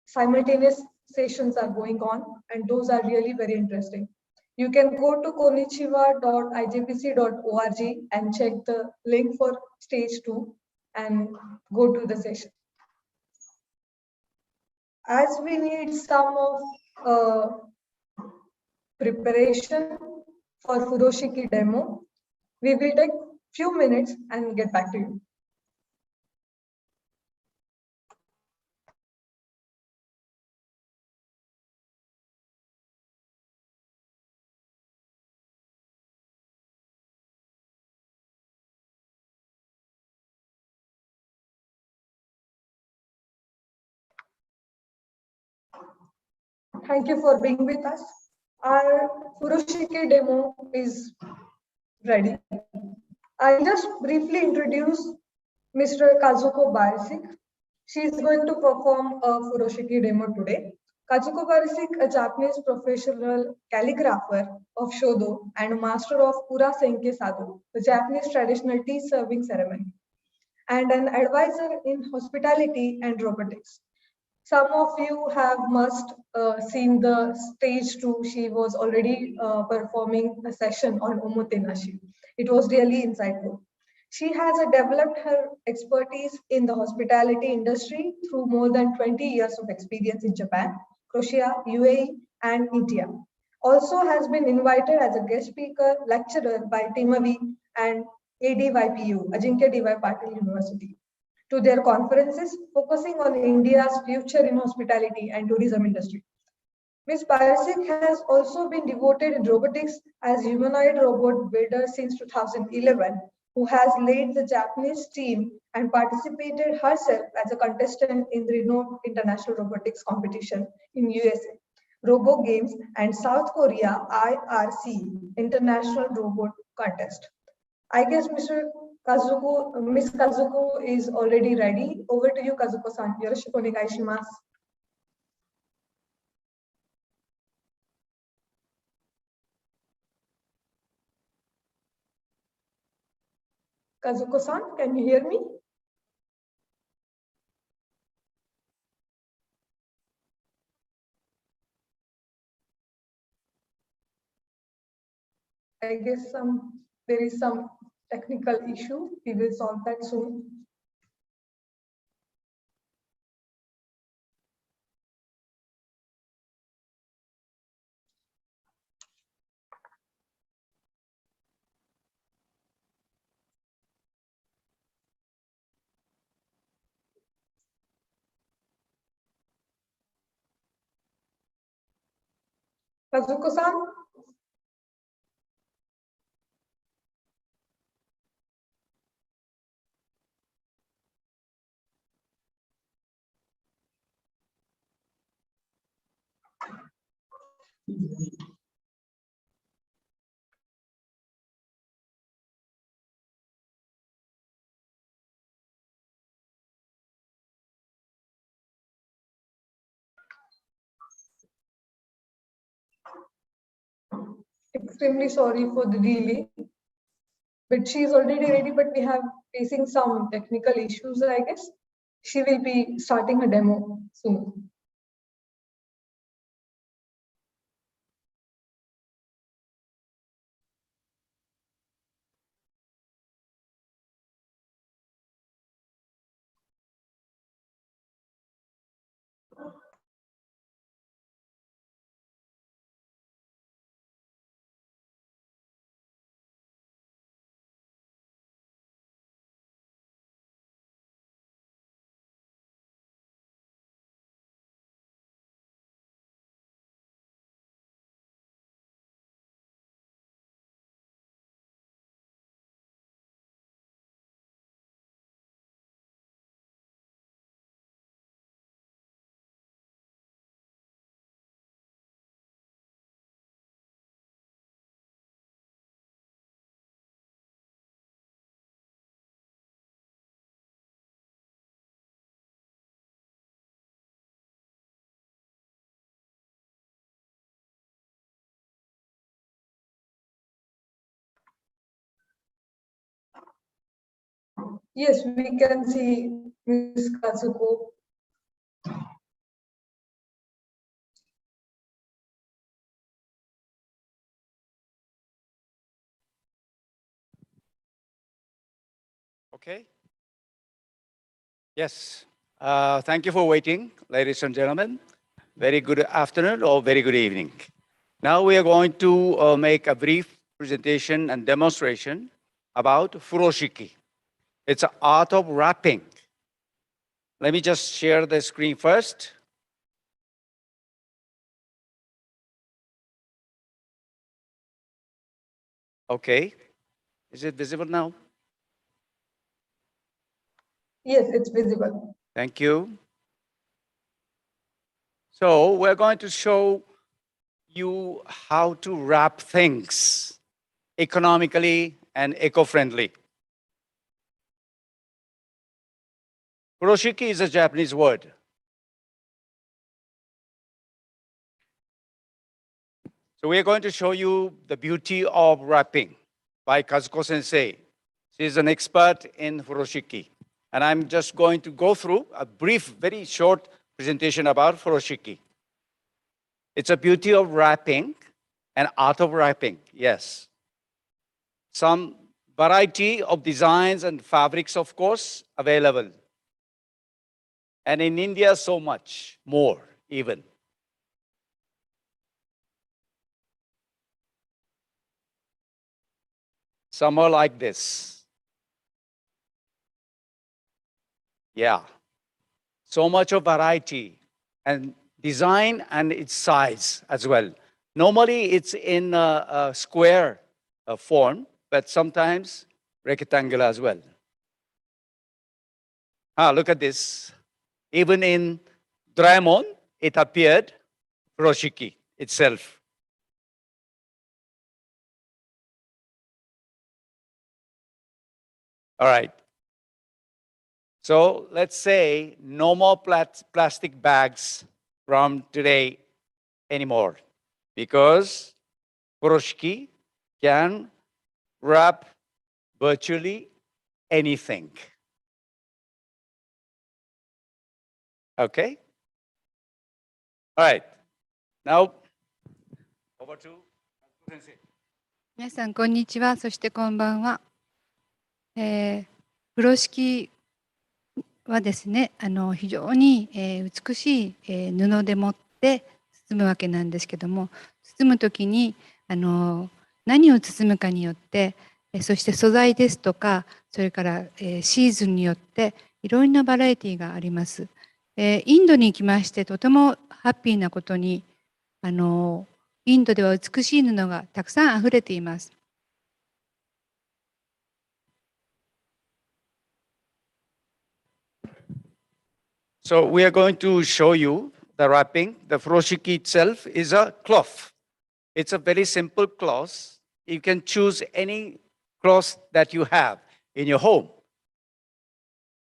simultaneous sessions are going on, and those are really very interesting. You can go to konnichiwa.ijpc.org and check the link for stage 2 and go to the session. As we need some of preparation for furoshiki demo, we will take few minutes and get back to you. Thank you for being with us. Our Furoshiki demo is ready. I'll just briefly introduce Mr. Kazuko Barisik. She is going to perform a Furoshiki demo today. Kazuko Barisik, a Japanese professional calligrapher of Shodo and master of Pura Senke Sado, the Japanese traditional tea serving ceremony, and an advisor in hospitality and robotics. Some of you must seen the stage 2. She was already performing a session on Omotenashi. It was really insightful. She has developed her expertise in the hospitality industry through more than 20 years of experience in Japan, Croatia, UAE, and India. Also has been invited as a guest speaker, lecturer by Timavi and ADYPU, Ajinkya D.Y. Patil University, to their conferences focusing on India's future in hospitality and tourism industry. Ms. Barisik has also been devoted in robotics as humanoid robot builder since 2011, who has led the Japanese team and participated herself as a contestant in the renowned international robotics competition in USA, Robo Games, and South Korea IRC International Robot Contest. I guess Ms. Kazuko is already ready. Over to you, Kazuko-san. Yoroshiku onegai shimasu. Kazuko-san, can you hear me? I guess there is some technical issue. We will solve that soon. Kazuko-san? Extremely sorry for the delay, but she is already ready, but we have facing some technical issues, I guess. She will be starting her demo soon. Yes, we can see Ms. Kazuko. Okay. Yes. Thank you for waiting, ladies and gentlemen. Very good afternoon or very good evening. Now we are going to make a brief presentation and demonstration about furoshiki. It's an art of wrapping. Let me just share the screen first. Okay. Is it visible now? Yes, it's visible. Thank you. So we're going to show you how to wrap things economically and eco-friendly. Furoshiki is a Japanese word. So we are going to show you the beauty of wrapping by Kazuko Sensei. She is an expert in furoshiki. And I'm just going to go through a brief, very short presentation about furoshiki. It's a beauty of wrapping and art of wrapping, yes. Some variety of designs and fabrics, of course, available. And in India, so much more even. Some are like this. Yeah. So much of variety and design and its size as well. Normally it's in a square form, but sometimes rectangular as well. Look at this. Even in Doraemon, it appeared furoshiki itself. All right. So let's say no more plastic bags from today anymore, because furoshiki can wrap virtually anything. Okay? All right. Now, over to Sensei. 皆さん、こんにちは。そしてこんばんは。風呂敷はですね、非常に、美しい、布でもって包むわけなんですけども、包むときに何を包むかによって、そして素材ですとか、それから、シーズンによっていろんなバラエティがあります。インドに行きましてとてもハッピーなことに、インドでは美しい布がたくさんあふれています。So we are going to show you the wrapping. The furoshiki itself is a cloth. It's a very simple cloth. You can choose any cloth that you have in your home.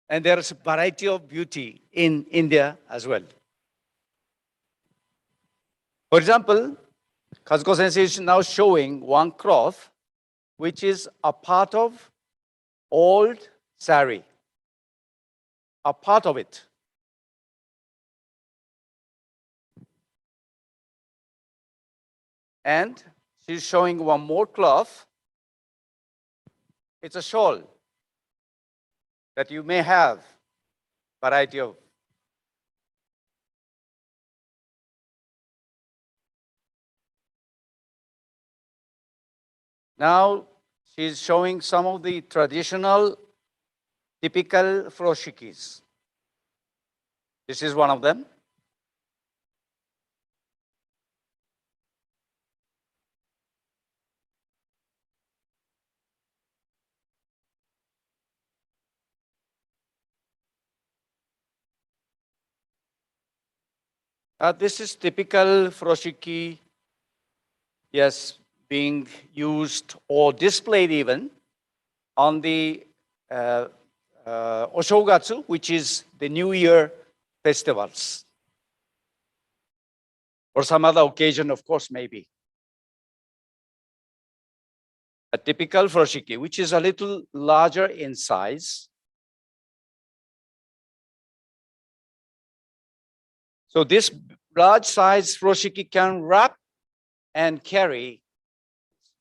And there is a variety of beauty in India as well. For example, Kazuko Sensei is now showing one cloth, which is a part of old sari, a part of it. And she's showing one more cloth. It's a shawl that you may have variety of. Now she's showing some of the traditional, typical furoshikis. This is one of them. This is typical furoshiki, yes, being used or displayed even on the Oshogatsu, which is the New Year festivals, or some other occasion, of course, maybe. A typical furoshiki, which is a little larger in size. So this large size furoshiki can wrap and carry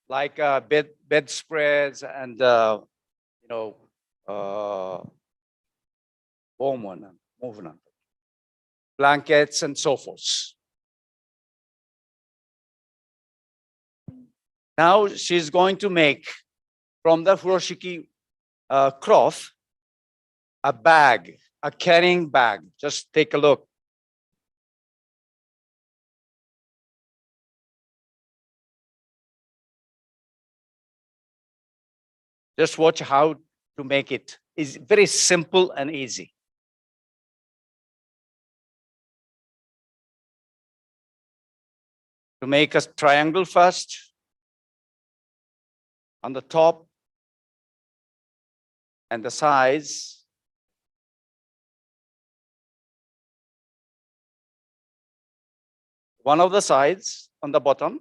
like bedspreads and blankets and so forth. Now she's going to make from the furoshiki cloth a bag, a carrying bag. Just take a look. Just watch how to make it. It's very simple and easy. to make a triangle first on the top and the sides. One of the sides on the bottom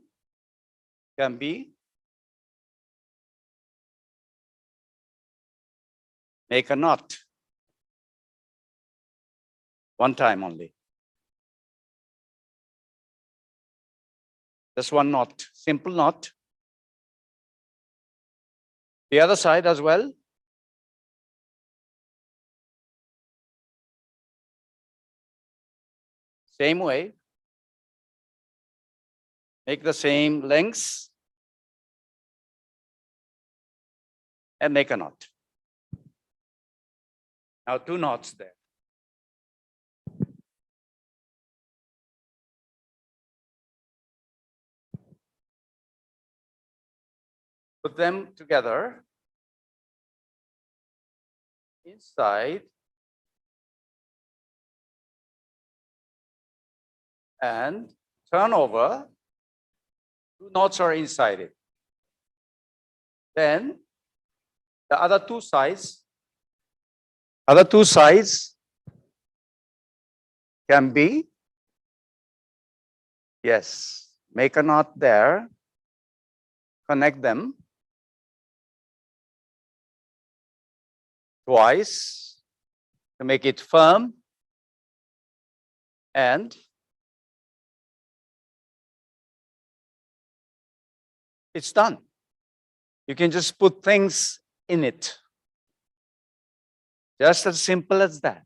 can be make a knot. One time only. Just one knot, simple knot. The other side as well. Same way. Make the same lengths and make a knot. Now 2 knots there. Put them together inside and turn over. 2 knots are inside it. Then the other two sides can be, yes, make a knot there, connect them twice to make it firm, and it's done. You can just put things in it. Just as simple as that.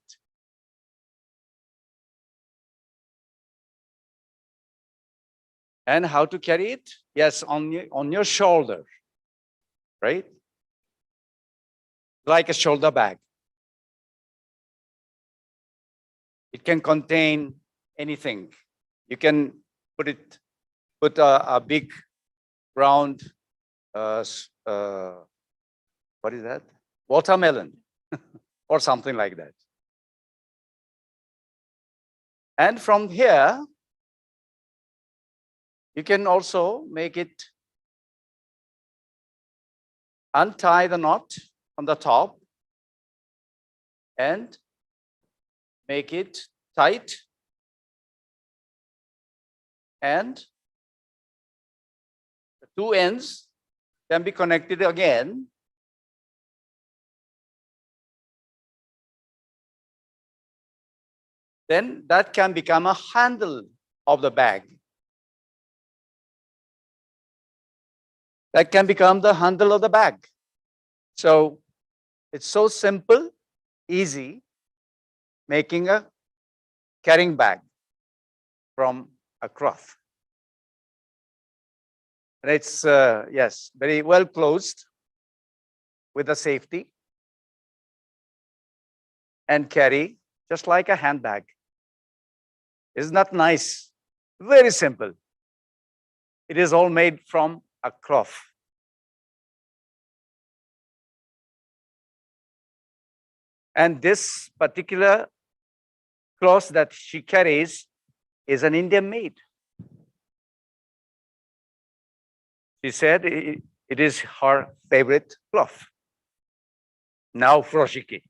And how to carry it? Yes, on your shoulder, right? Like a shoulder bag. It can contain anything. You can put a big round, what is that? Watermelon or something like that. And from here, you can also make it, untie the knot on the top and make it tight, and the 2 ends can be connected again. Then that can become a handle of the bag. That can become the handle of the bag. So it's so simple, easy, making a carrying bag from a cloth. And it's, yes, very well closed with the safety, and carry just like a handbag. Isn't that nice? Very simple. It is all made from a cloth. And this particular cloth that she carries is an Indian made. She said it is her favorite cloth. Now furoshiki.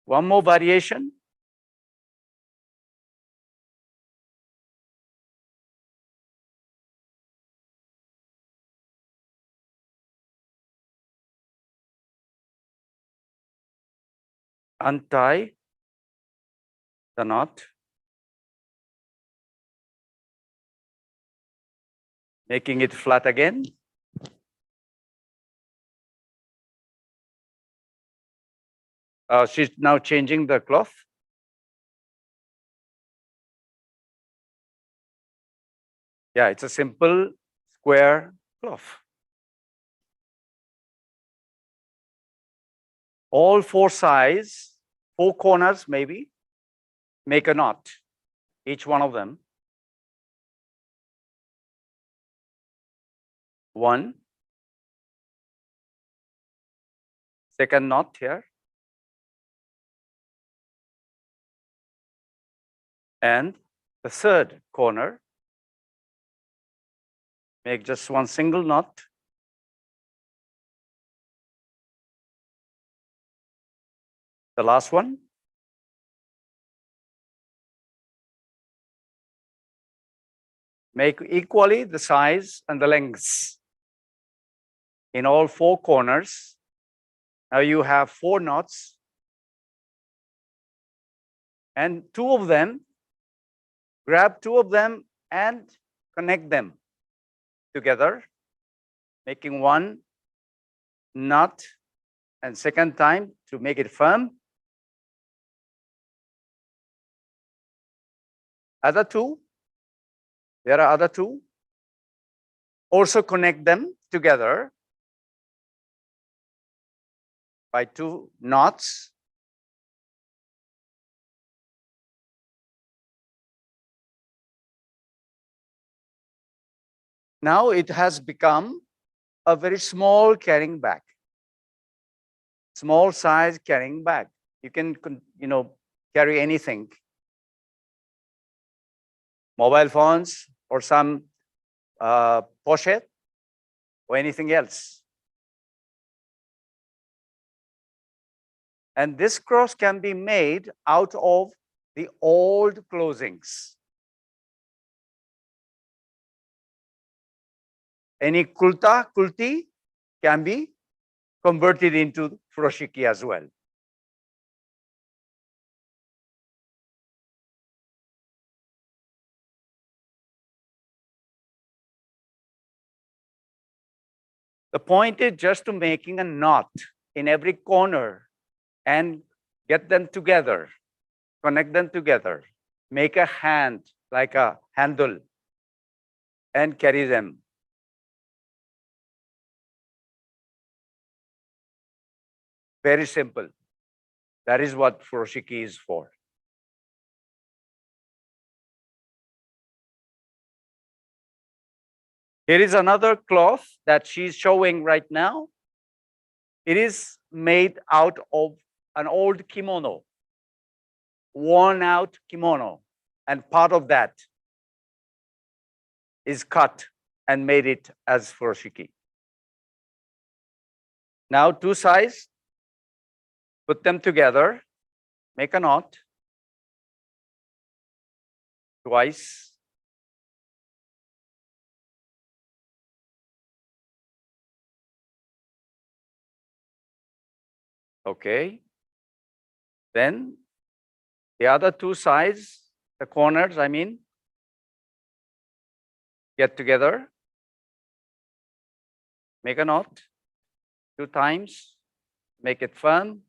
One more variation. Untie the knot, making it flat again. She's now changing the cloth. Yeah, it's a simple square cloth. All 4 sides, 4 corners maybe, make a knot, each one of them. 1. Second knot here. And the third corner, make just one single knot. The last one. Make equally the size and the lengths in all four corners. Now you have 4 knots, and 2 of them, grab 2 of them and connect them together, making one knot, and second time to make it firm. Other 2, there are other 2. Also connect them together by 2 knots. Now it has become a very small carrying bag, small size carrying bag. You can, carry anything, mobile phones or some pochette or anything else. And this cross can be made out of the old clothings. Any kulti can be converted into furoshiki as well. The point is just to making a knot in every corner and get them together, connect them together, make a hand like a handle and carry them. Very simple. That is what furoshiki is for. Here is another cloth that she's showing right now. It is made out of an old kimono, worn out kimono, and part of that is cut and made it as furoshiki. Now 2 sides, put them together, make a knot twice. Okay. Then the other 2 sides, the corners, get together, make a knot 2 times, make it firm.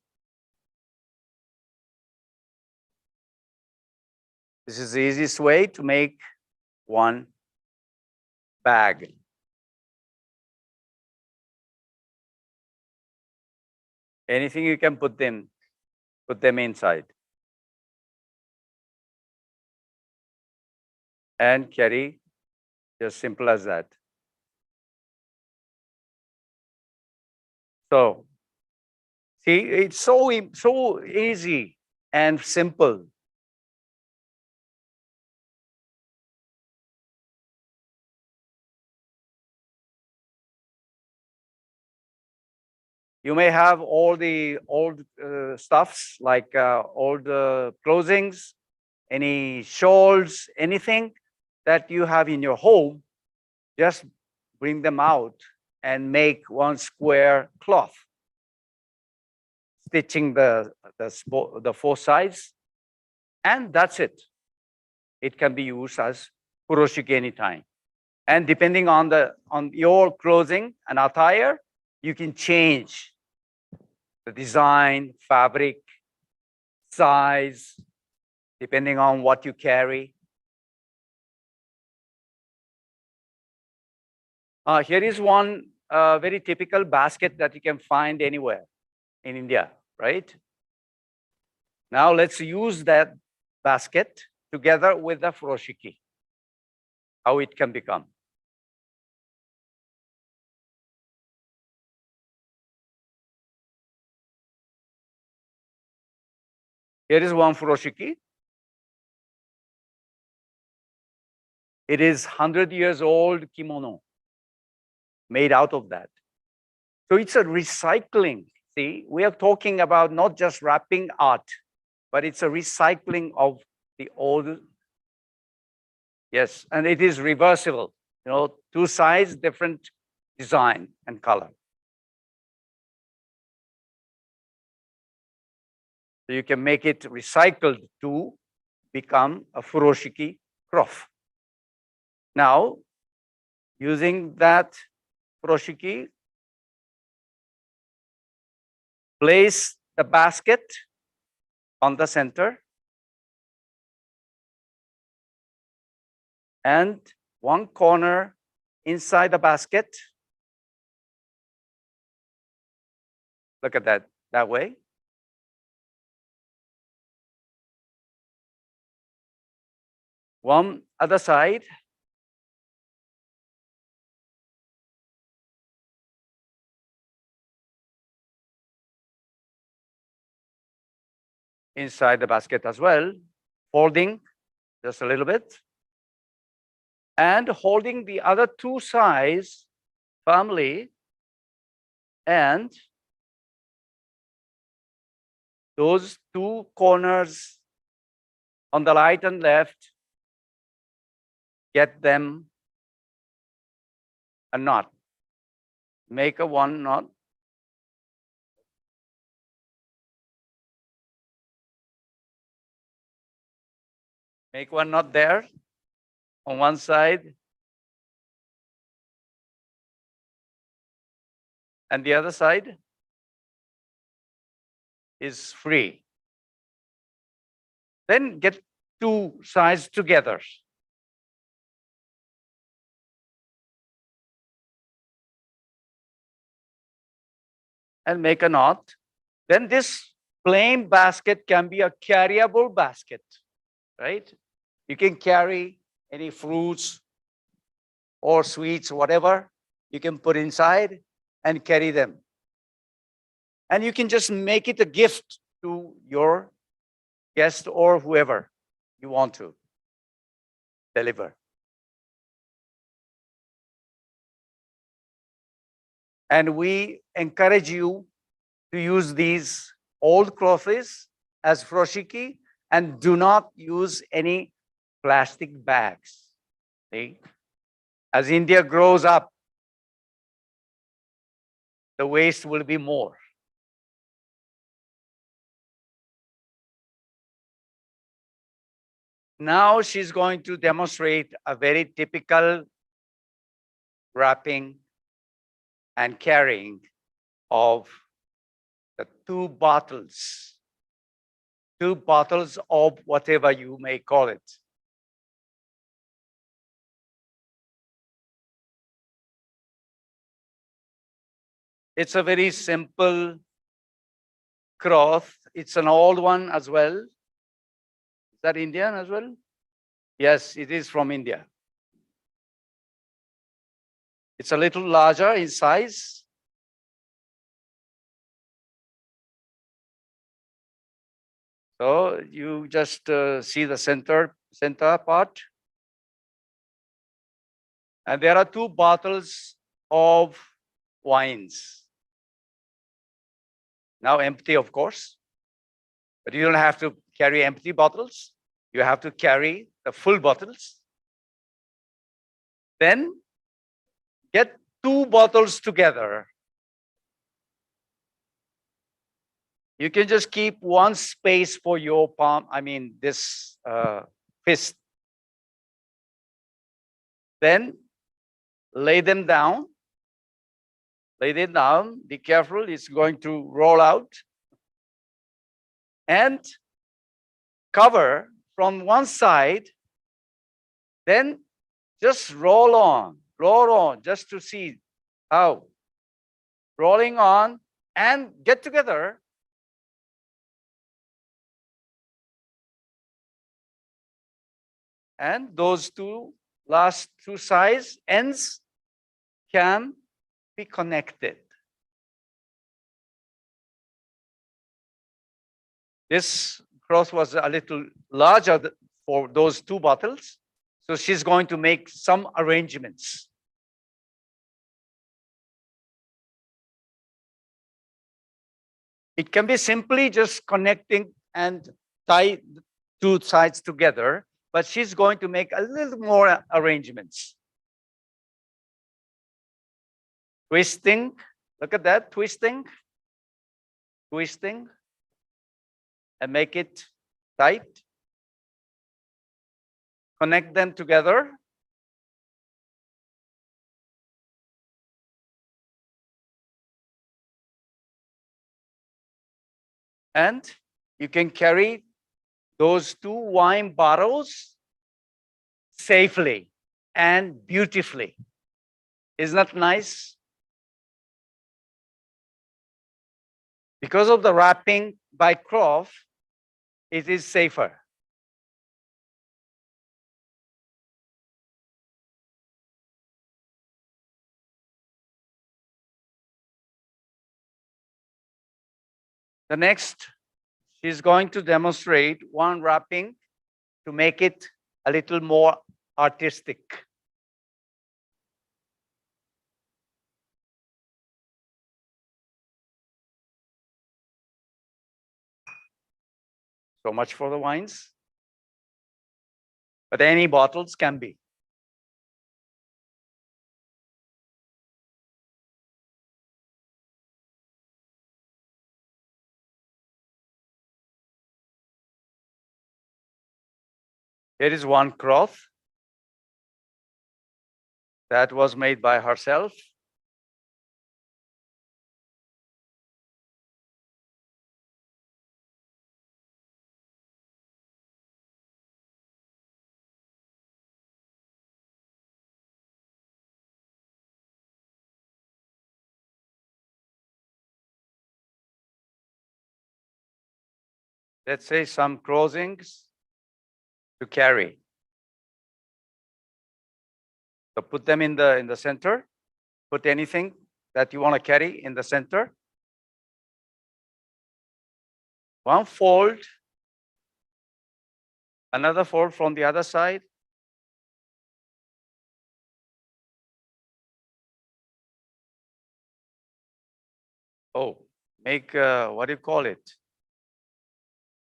This is the easiest way to make one bag. Anything you can put them inside. And carry, just simple as that. So, see, it's so easy and simple. You may have all the old stuffs like old clothings, any shawls, anything that you have in your home, just bring them out and make one square cloth, stitching the 4 sides, and that's it. It can be used as furoshiki anytime. And depending on your clothing and attire, you can change the design, fabric, size, depending on what you carry. Here is one very typical basket that you can find anywhere in India, right? Now let's use that basket together with the furoshiki, how it can become. Here is one furoshiki. It is 100 years old kimono made out of that. So it's a recycling. See, we are talking about not just wrapping art, but it's a recycling of the old. Yes, and it is reversible. You know, two sides, different design and color. So you can make it recycled to become a furoshiki cloth. Now, using that furoshiki, place the basket on the center and one corner inside the basket. Look at that way. One other side. Inside the basket as well, folding just a little bit and holding the other two sides firmly, and those two corners on the right and left, get them a knot. Make a one knot. Make one knot there on one side and the other side is free. Then get two sides together. And make a knot. Then this plain basket can be a carryable basket, right? You can carry any fruits or sweets, whatever, you can put inside and carry them. And you can just make it a gift to your guest or whoever you want to deliver. And we encourage you to use these old clothes as furoshiki and do not use any plastic bags. See? As India grows up, the waste will be more. Now she's going to demonstrate a very typical wrapping and carrying of the two bottles of whatever you may call it. It's a very simple cloth. It's an old one as well. Is that Indian as well? Yes, it is from India. It's a little larger in size. So you just see the center part. And there are two bottles of wines. Now empty, of course, but you don't have to carry empty bottles. You have to carry the full bottles. Then get two bottles together. You can just keep one space for your palm, this fist. Then lay them down. Lay them down, be careful, it's going to roll out. And cover from one side, then just roll on, just to see how. Rolling on and get together. And those last two sides, ends can be connected. This cloth was a little larger for those two bottles. So she's going to make some arrangements. It can be simply just connecting and tie two sides together, but she's going to make a little more arrangements. Twisting, look at that, twisting, and make it tight. Connect them together. And you can carry those two wine bottles safely and beautifully. Isn't that nice? Because of the wrapping by cloth, it is safer. The next, she's going to demonstrate one wrapping to make it a little more artistic. So much for the wines. But any bottles can be. Here is one cloth that was made by herself. Let's say some closings to carry. So put them in the center. Put anything that you want to carry in the center. One fold, another fold from the other side. Oh, make what do you call it?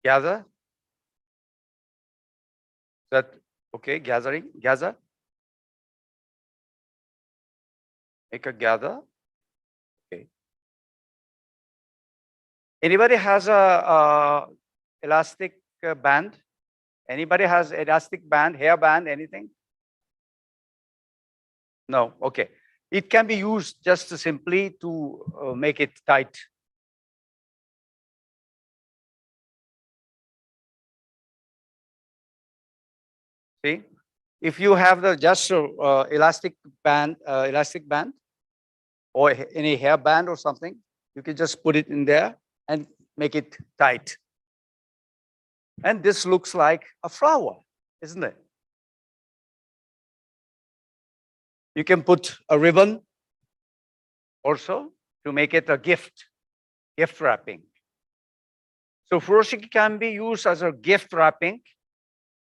Gather. That okay? Gathering, gather. Make a gather. Okay. Anybody has a elastic band? Anybody has elastic band, hair band, anything? No. Okay. It can be used just simply to make it tight. See, if you have the just elastic band, or any hair band or something, you can just put it in there and make it tight. And this looks like a flower, isn't it? You can put a ribbon also to make it a gift wrapping. So furoshiki can be used as a gift wrapping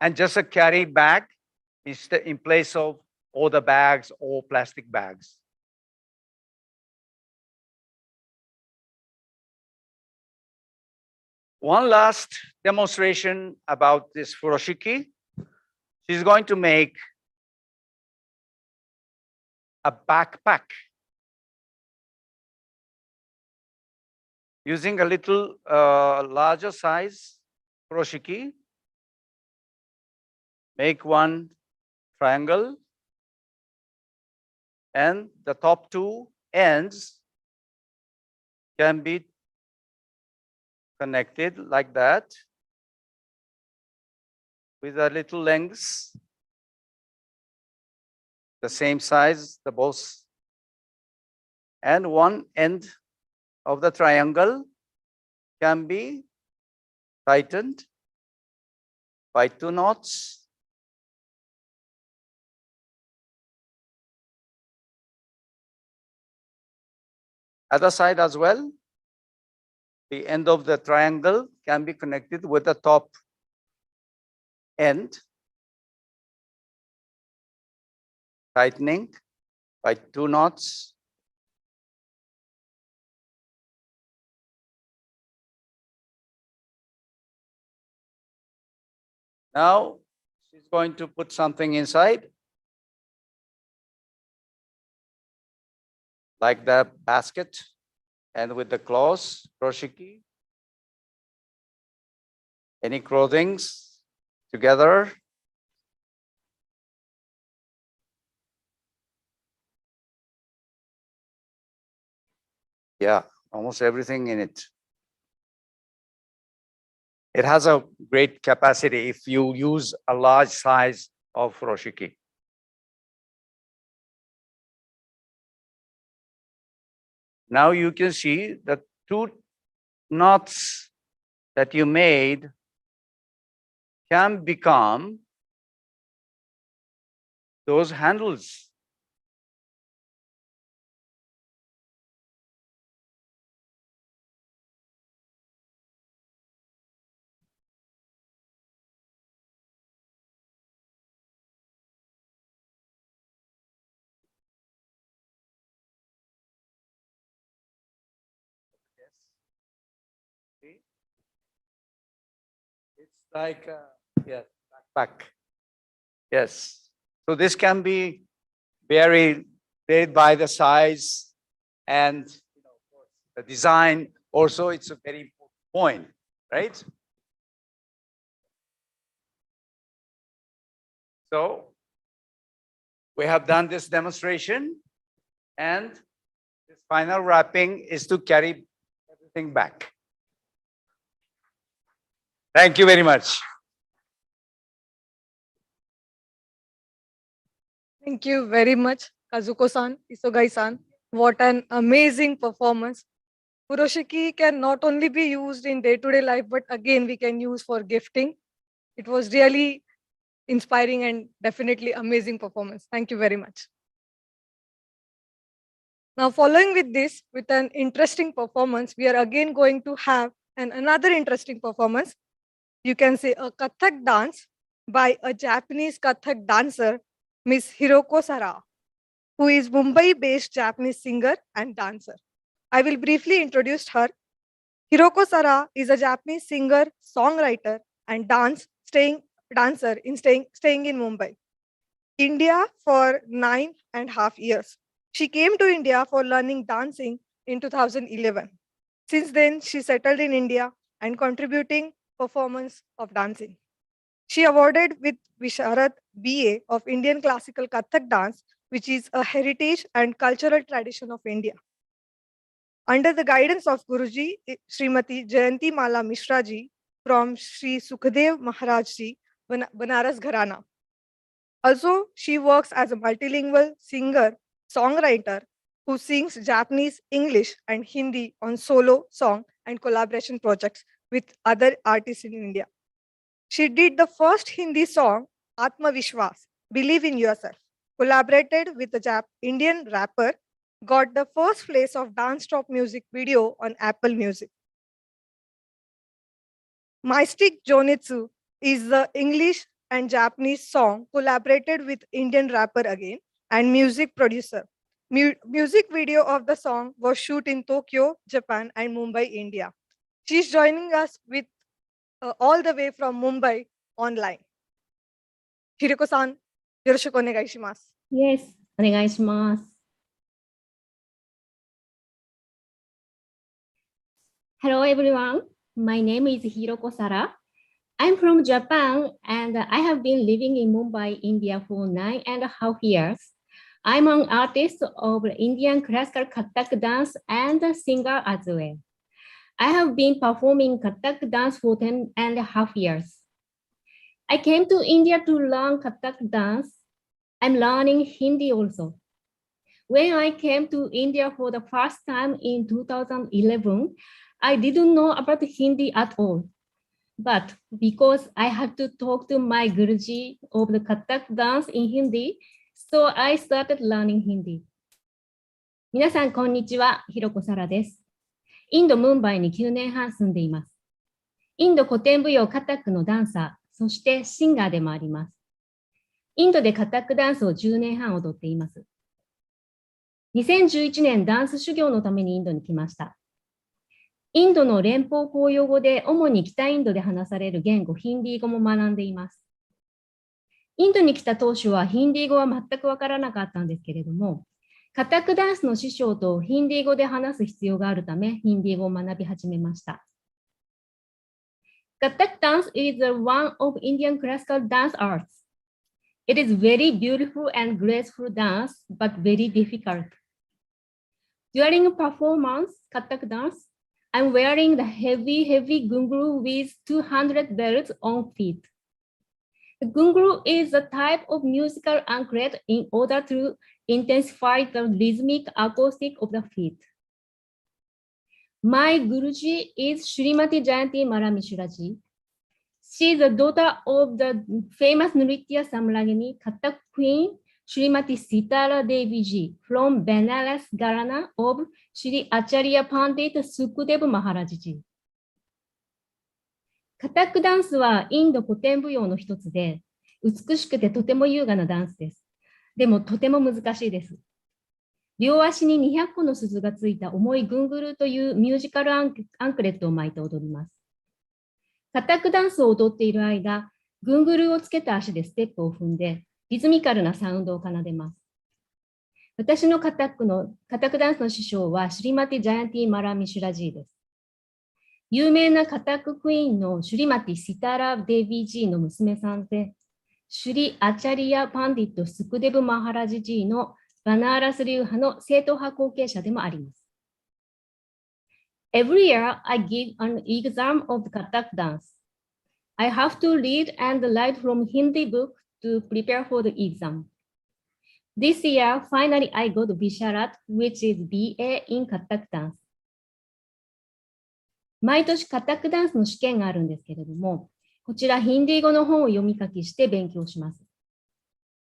and just a carry bag in place of all the bags or plastic bags. One last demonstration about this furoshiki. She's going to make a backpack using a little larger size furoshiki. Make one triangle and the top two ends can be connected like that with a little lengths, the same size, the both, and one end of the triangle can be tightened by 2 knots. Other side as well, the end of the triangle can be connected with the top end. tightening by 2 knots. Now she's going to put something inside, like the basket, and with the claws, kroshiki, any clothings together. Yeah, almost everything in it. It has a great capacity if you use a large size of furoshiki. Now you can see the 2 knots that you made can become those handles. See? It's like yes, backpack. Yes. So this can be varied by the size and the design. Also, it's a very important point, right? So we have done this demonstration, and this final wrapping is to carry everything back. Thank you very much. Thank you very much, Kazuko-san, Isogai-san. What an amazing performance. Furoshiki can not only be used in day-to-day life, but again, we can use for gifting. It was really inspiring and definitely amazing performance. Thank you very much. Now, following with this, with an interesting performance, we are again going to have another interesting performance. You can say a Kathak dance by a Japanese Kathak dancer, Miss Hiroko Sara, who is Mumbai-based Japanese singer and dancer. I will briefly introduce her. Hiroko Sara is a Japanese singer, songwriter, and dancer staying in Mumbai, India for 9.5 years. She came to India for learning dancing in 2011. Since then, she settled in India and contributing performance of dancing. She awarded with Visharad BA of Indian Classical Kathak Dance, which is a heritage and cultural tradition of India. Under the guidance of Guruji, Srimati Jayanti Mala Mishra ji from Sri Sukhdev Maharaj ji, Banaras Gharana. Also, she works as a multilingual singer, songwriter who sings Japanese, English, and Hindi on solo, song, and collaboration projects with other artists in India. She did the first Hindi song, Atma Vishwas, Believe in Yourself, collaborated with the Indian rapper, got the first place of dance top music video on Apple Music. Mystic Jonitsu is the English and Japanese song collaborated with Indian rapper again and music producer. Music video of the song was shot in Tokyo, Japan and Mumbai, India. She's joining us with all the way from Mumbai online. Hiroko-san, yoroshiku onegai shimasu. Yes, onegai shimasu. Hello everyone, my name is Hiroko Sara. I'm from Japan and I have been living in Mumbai, India for 9.5 years. I'm an artist of Indian classical Kathak dance and a singer as well. I have been performing Kathak dance for 10.5 years. I came to India to learn Kathak dance. I'm learning Hindi also. When I came to India for the first time in 2011, I didn't know about Hindi at all. But because I had to talk to my Guruji of the Kathak dance in Hindi, so I started learning Hindi. 皆さん、こんにちは。ひろこさらです。インド・ムンバイに9年半住んでいます。インド古典舞踊カタックのダンサー、そしてシンガーでもあります。インドでカタックダンスを10年半踊っています。2011年、ダンス修行のためにインドに来ました。インドの連邦公用語で主に北インドで話される言語ヒンディー語も学んでいます。インドに来た当初はヒンディー語は全くわからなかったんですけれども、カタックダンスの師匠とヒンディー語で話す必要があるため、ヒンディー語を学び始めました。Kathak dance is one of Indian classical dance arts. It is very beautiful and graceful dance, but very difficult. During performance, Kathak dance, I'm wearing the heavy gungru with 200 bells on feet. The gungru is a type of musical anklet in order to intensify the rhythmic acoustic of the feet. My Guruji is Srimati Jayanti Mara-Mishraji. She is the daughter of the famous Nritya Samragini Kathak queen Srimati Sitara Devi Ji from Benares Gharana of Shri Acharya Pandit Sukhdev Maharaj Ji. カタックダンスはインド古典舞踊の一つで、美しくてとても優雅なダンスです。でもとても難しいです。両足に200個の鈴がついた重いグングルというミュージカルアンクレットを巻いて踊ります。カタックダンスを踊っている間、グングルをつけた足でステップを踏んで、リズミカルなサウンドを奏でます。私のカタックダンスの師匠はシュリマティ・ジャヤンティ・マラ・ミシュラジーです。有名なカタッククイーンのシュリマティ・シタラ・デビージーの娘さんで、シュリ・アチャリア・パンディット・スクデブ・マハラジジーのバナーラス流派の正統派後継者でもあります。Every year, I give an exam of Kathak dance. I have to read and write from Hindi book to prepare for the exam. This year, finally, I got Visharat, which is BA in Kathak dance. 毎年カタックダンスの試験があるんですけれども、こちらヒンディー語の本を読み書きして勉強します。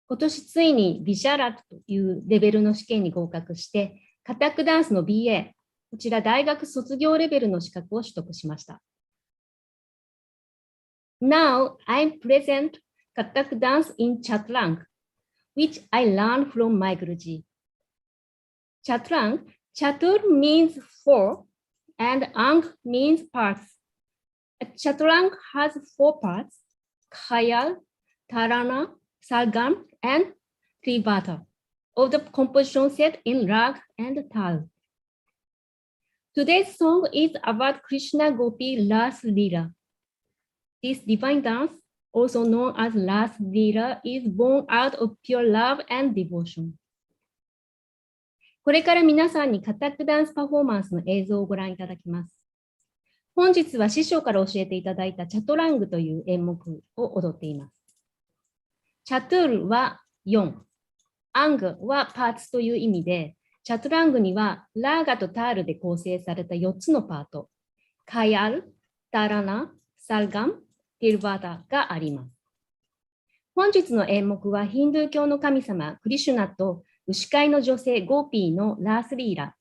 今年ついにビシャラットというレベルの試験に合格して、カタックダンスの BA、こちら大学卒業レベルの資格を取得しました。Now, I present Kathak dance in Chatlang, which I learned from my Guruji. Chatlang, Chatur means four, and Ang means parts. Chatlang has four parts, Khayal, Tarana, Sargam, and Trivata, of the composition set in Rag and Tal. Today's song is about Krishna Gopi Ras Leela. This divine dance, also known as Ras Leela, is born out of pure love and devotion. これから皆さんにカタックダンスパフォーマンスの映像をご覧いただきます。本日は師匠から教えていただいたチャトラングという演目を踊っています。チャトゥールは4、アングはパーツという意味で、チャトラングにはラーガとタールで構成された4つのパート、カヤル、タラナ、サルガム、ティルバーダがあります。本日の演目はヒンドゥー教の神様クリシュナと牛飼いの女性ゴーピーのラースリーラ、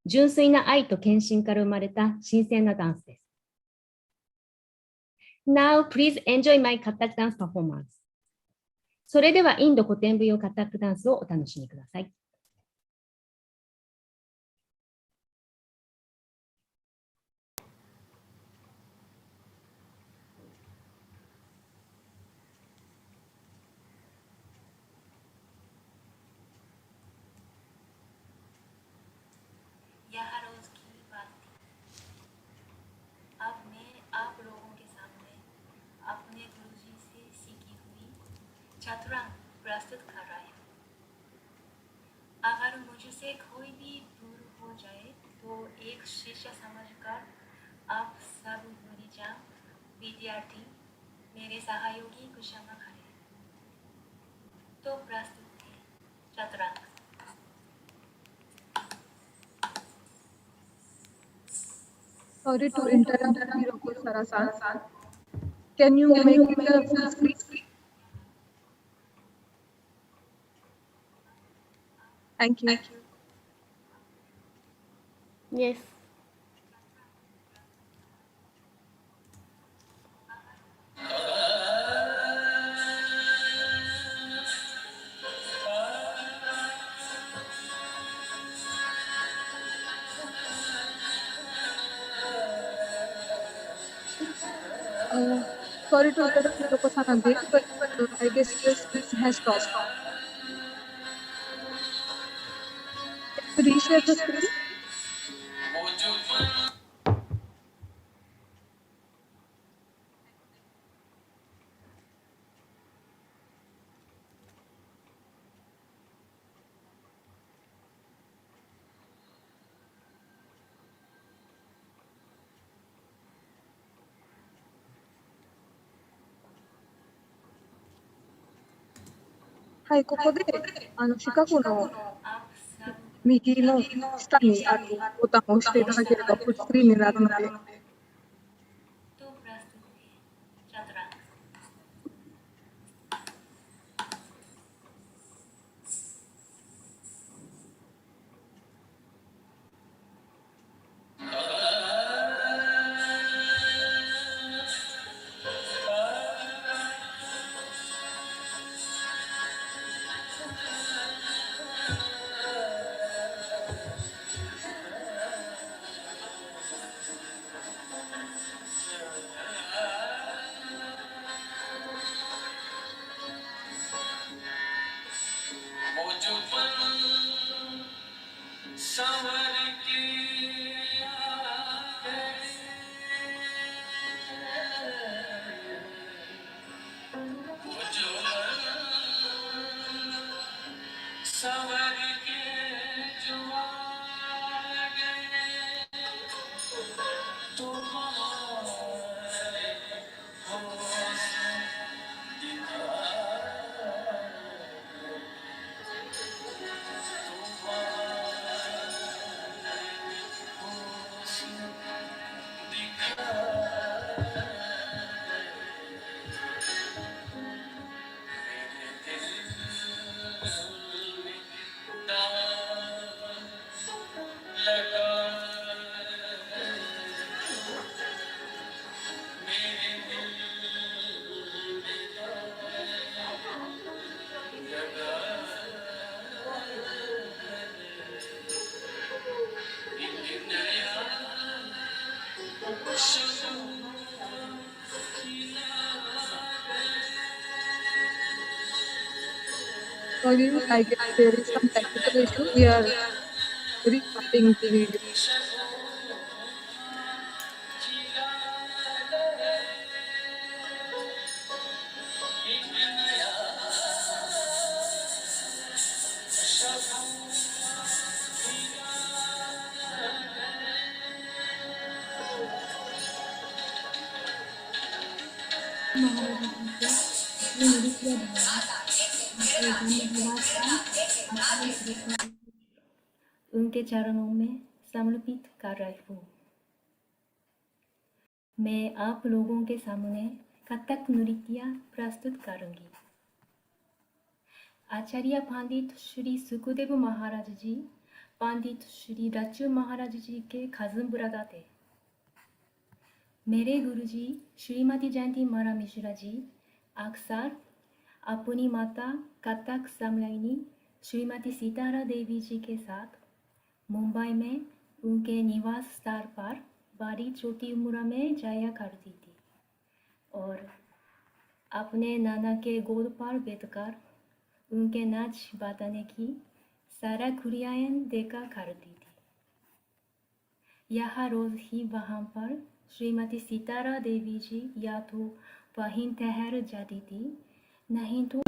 純粋な愛と献身から生まれた神聖なダンスです。Now, please enjoy my Kathak dance performance. それではインド古典舞踊カタックダンスをお楽しみください。चतुरंग प्रस्तुत कर रहा है। अगर मुझसे कोई भी दूर हो जाए तो एक शिष्य समझकर आप सब गुरुजन विद्यार्थी मेरे सहयोगी को क्षमा करें। तो प्रस्तुत है चतुरंग। Sorry to interrupt, Hiroko Sara-san. Can you make it a full screen? Thank you. Yes. Sorry to interrupt Hiroko-san again, but I guess your screen has stopped. Can you reshare the screen?はい、ここで四角の右の下にあるボタンを押していただければフルスクリーンになるので。Sorry, I guess there is some technical issue. We are restarting the video. उनके चरणों में समर्पित कर रही हूँ। मैं आप लोगों के सामने कथक नृत्य प्रस्तुत करूंगी। आचार्य पंडित श्री सुखदेव महाराज जी पंडित श्री रच्चू महाराज जी के कजन ब्रदर थे। मेरे गुरुजी श्रीमती जयंती मारा मिश्रा जी अक्सर अपनी माता कथक समलैनी श्रीमती सीतारा देवी जी के साथ मुंबई में उनके निवास स्थान पर बड़ी छोटी उम्र में जाया करती थी और अपने नाना के गोद पर बैठकर उनके नाच बताने की सारा खुरियाएं देखा करती थी। यह रोज ही वहाँ पर श्रीमती सीतारा देवी जी या तो वहीं ठहर जाती थी, नहीं तो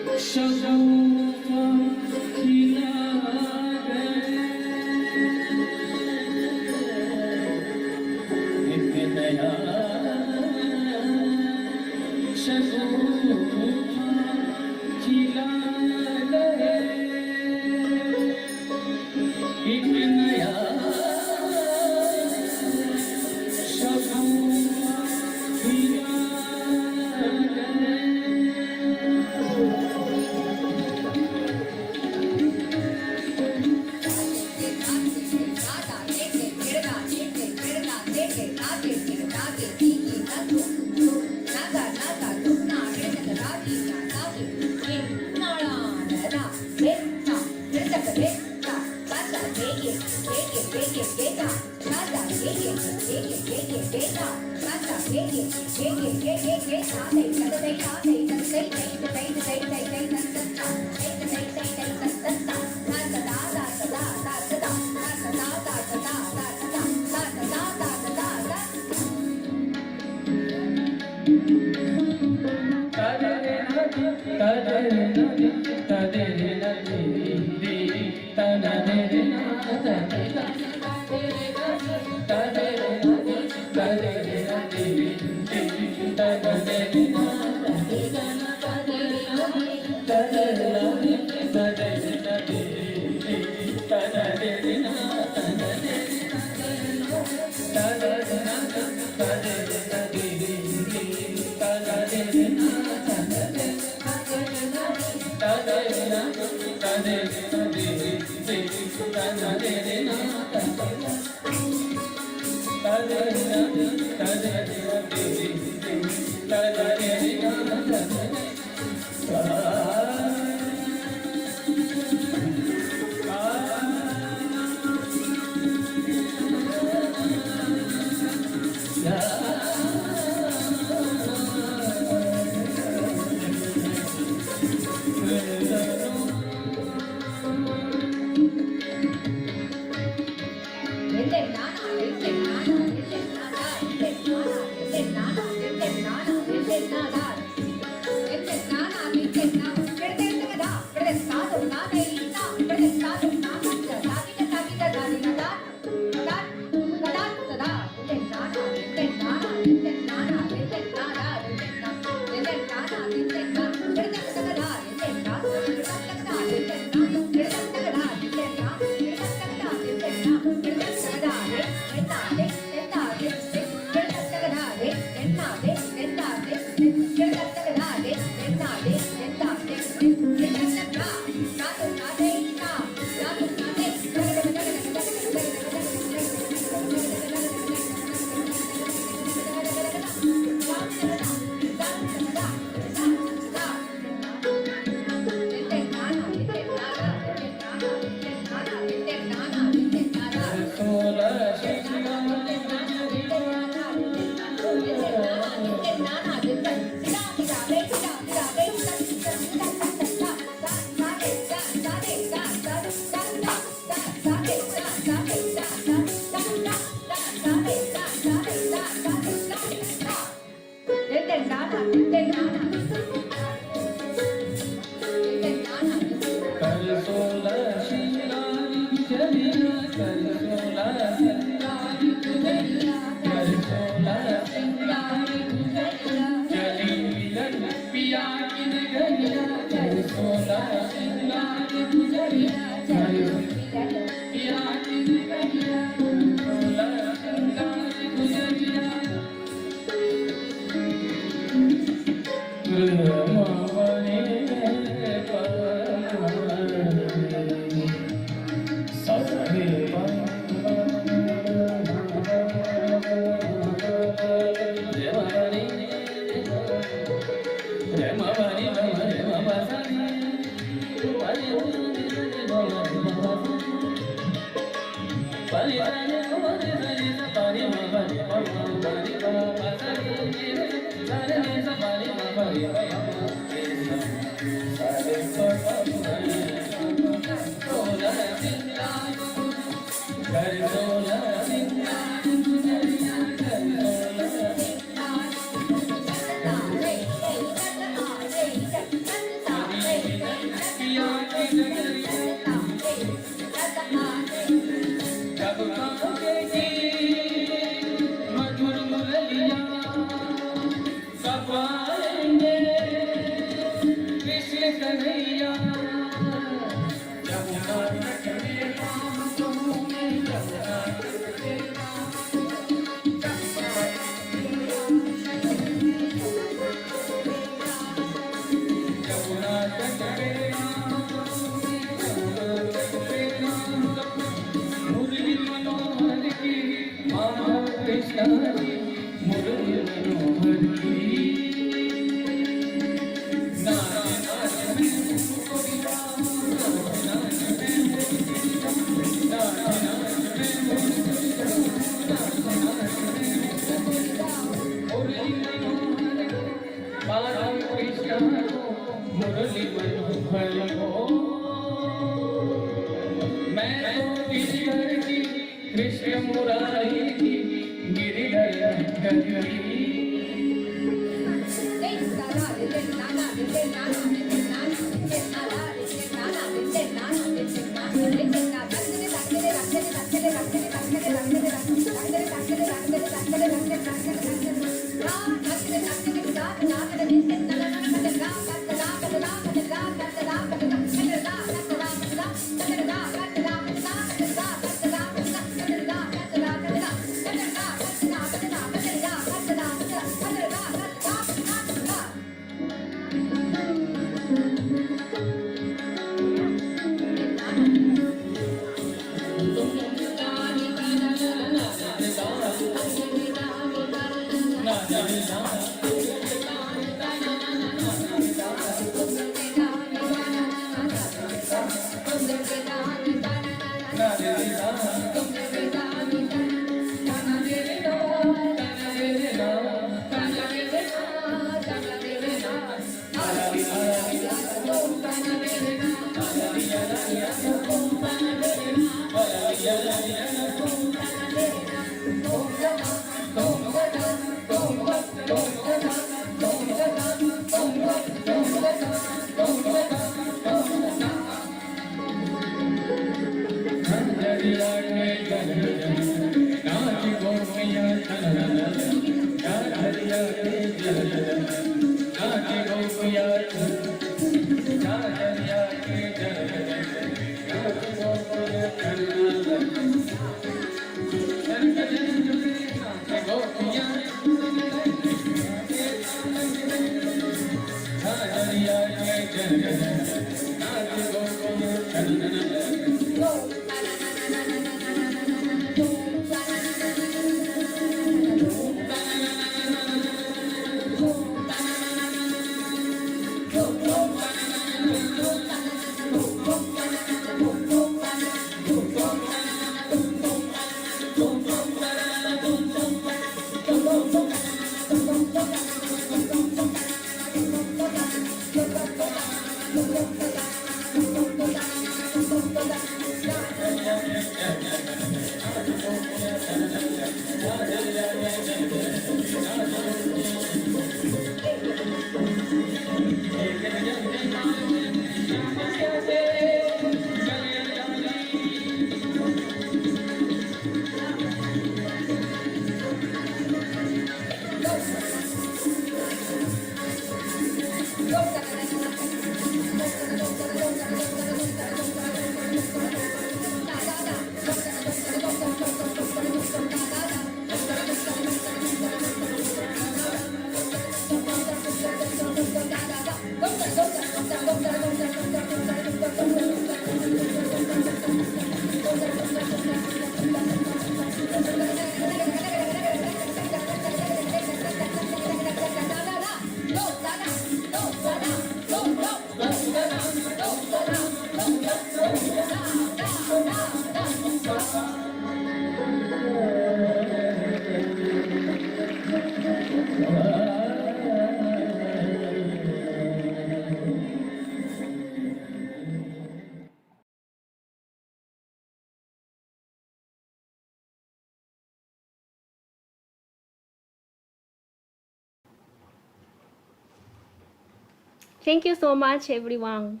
Thank you so much, everyone.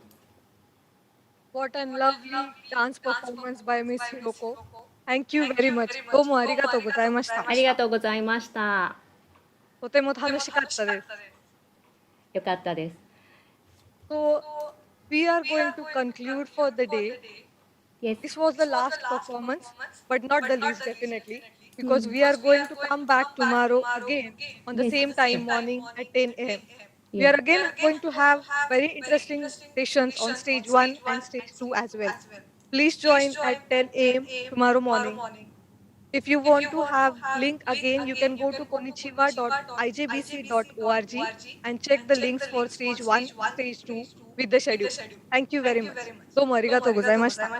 What a lovely dance performance by Miss Hiroko. Thank you very much. どうもありがとうございました。ありがとうございました。とても楽しかったです。よかったです。と we are going to conclude for the day. Yes. This was the last performance, but not the least definitely, because Hmm. we are going to come back tomorrow again on the Yes. same time morning at 10 a.m. We Yes. are again going to have very interesting sessions on stage 1 and stage 2 as well. Please join at 10 a.m. tomorrow morning. If you want to have link again, you can go to konnichiwa.ijbc.org and check the links for stage 1, stage 2 with the schedule. Thank you very much. どうもありがとうございました。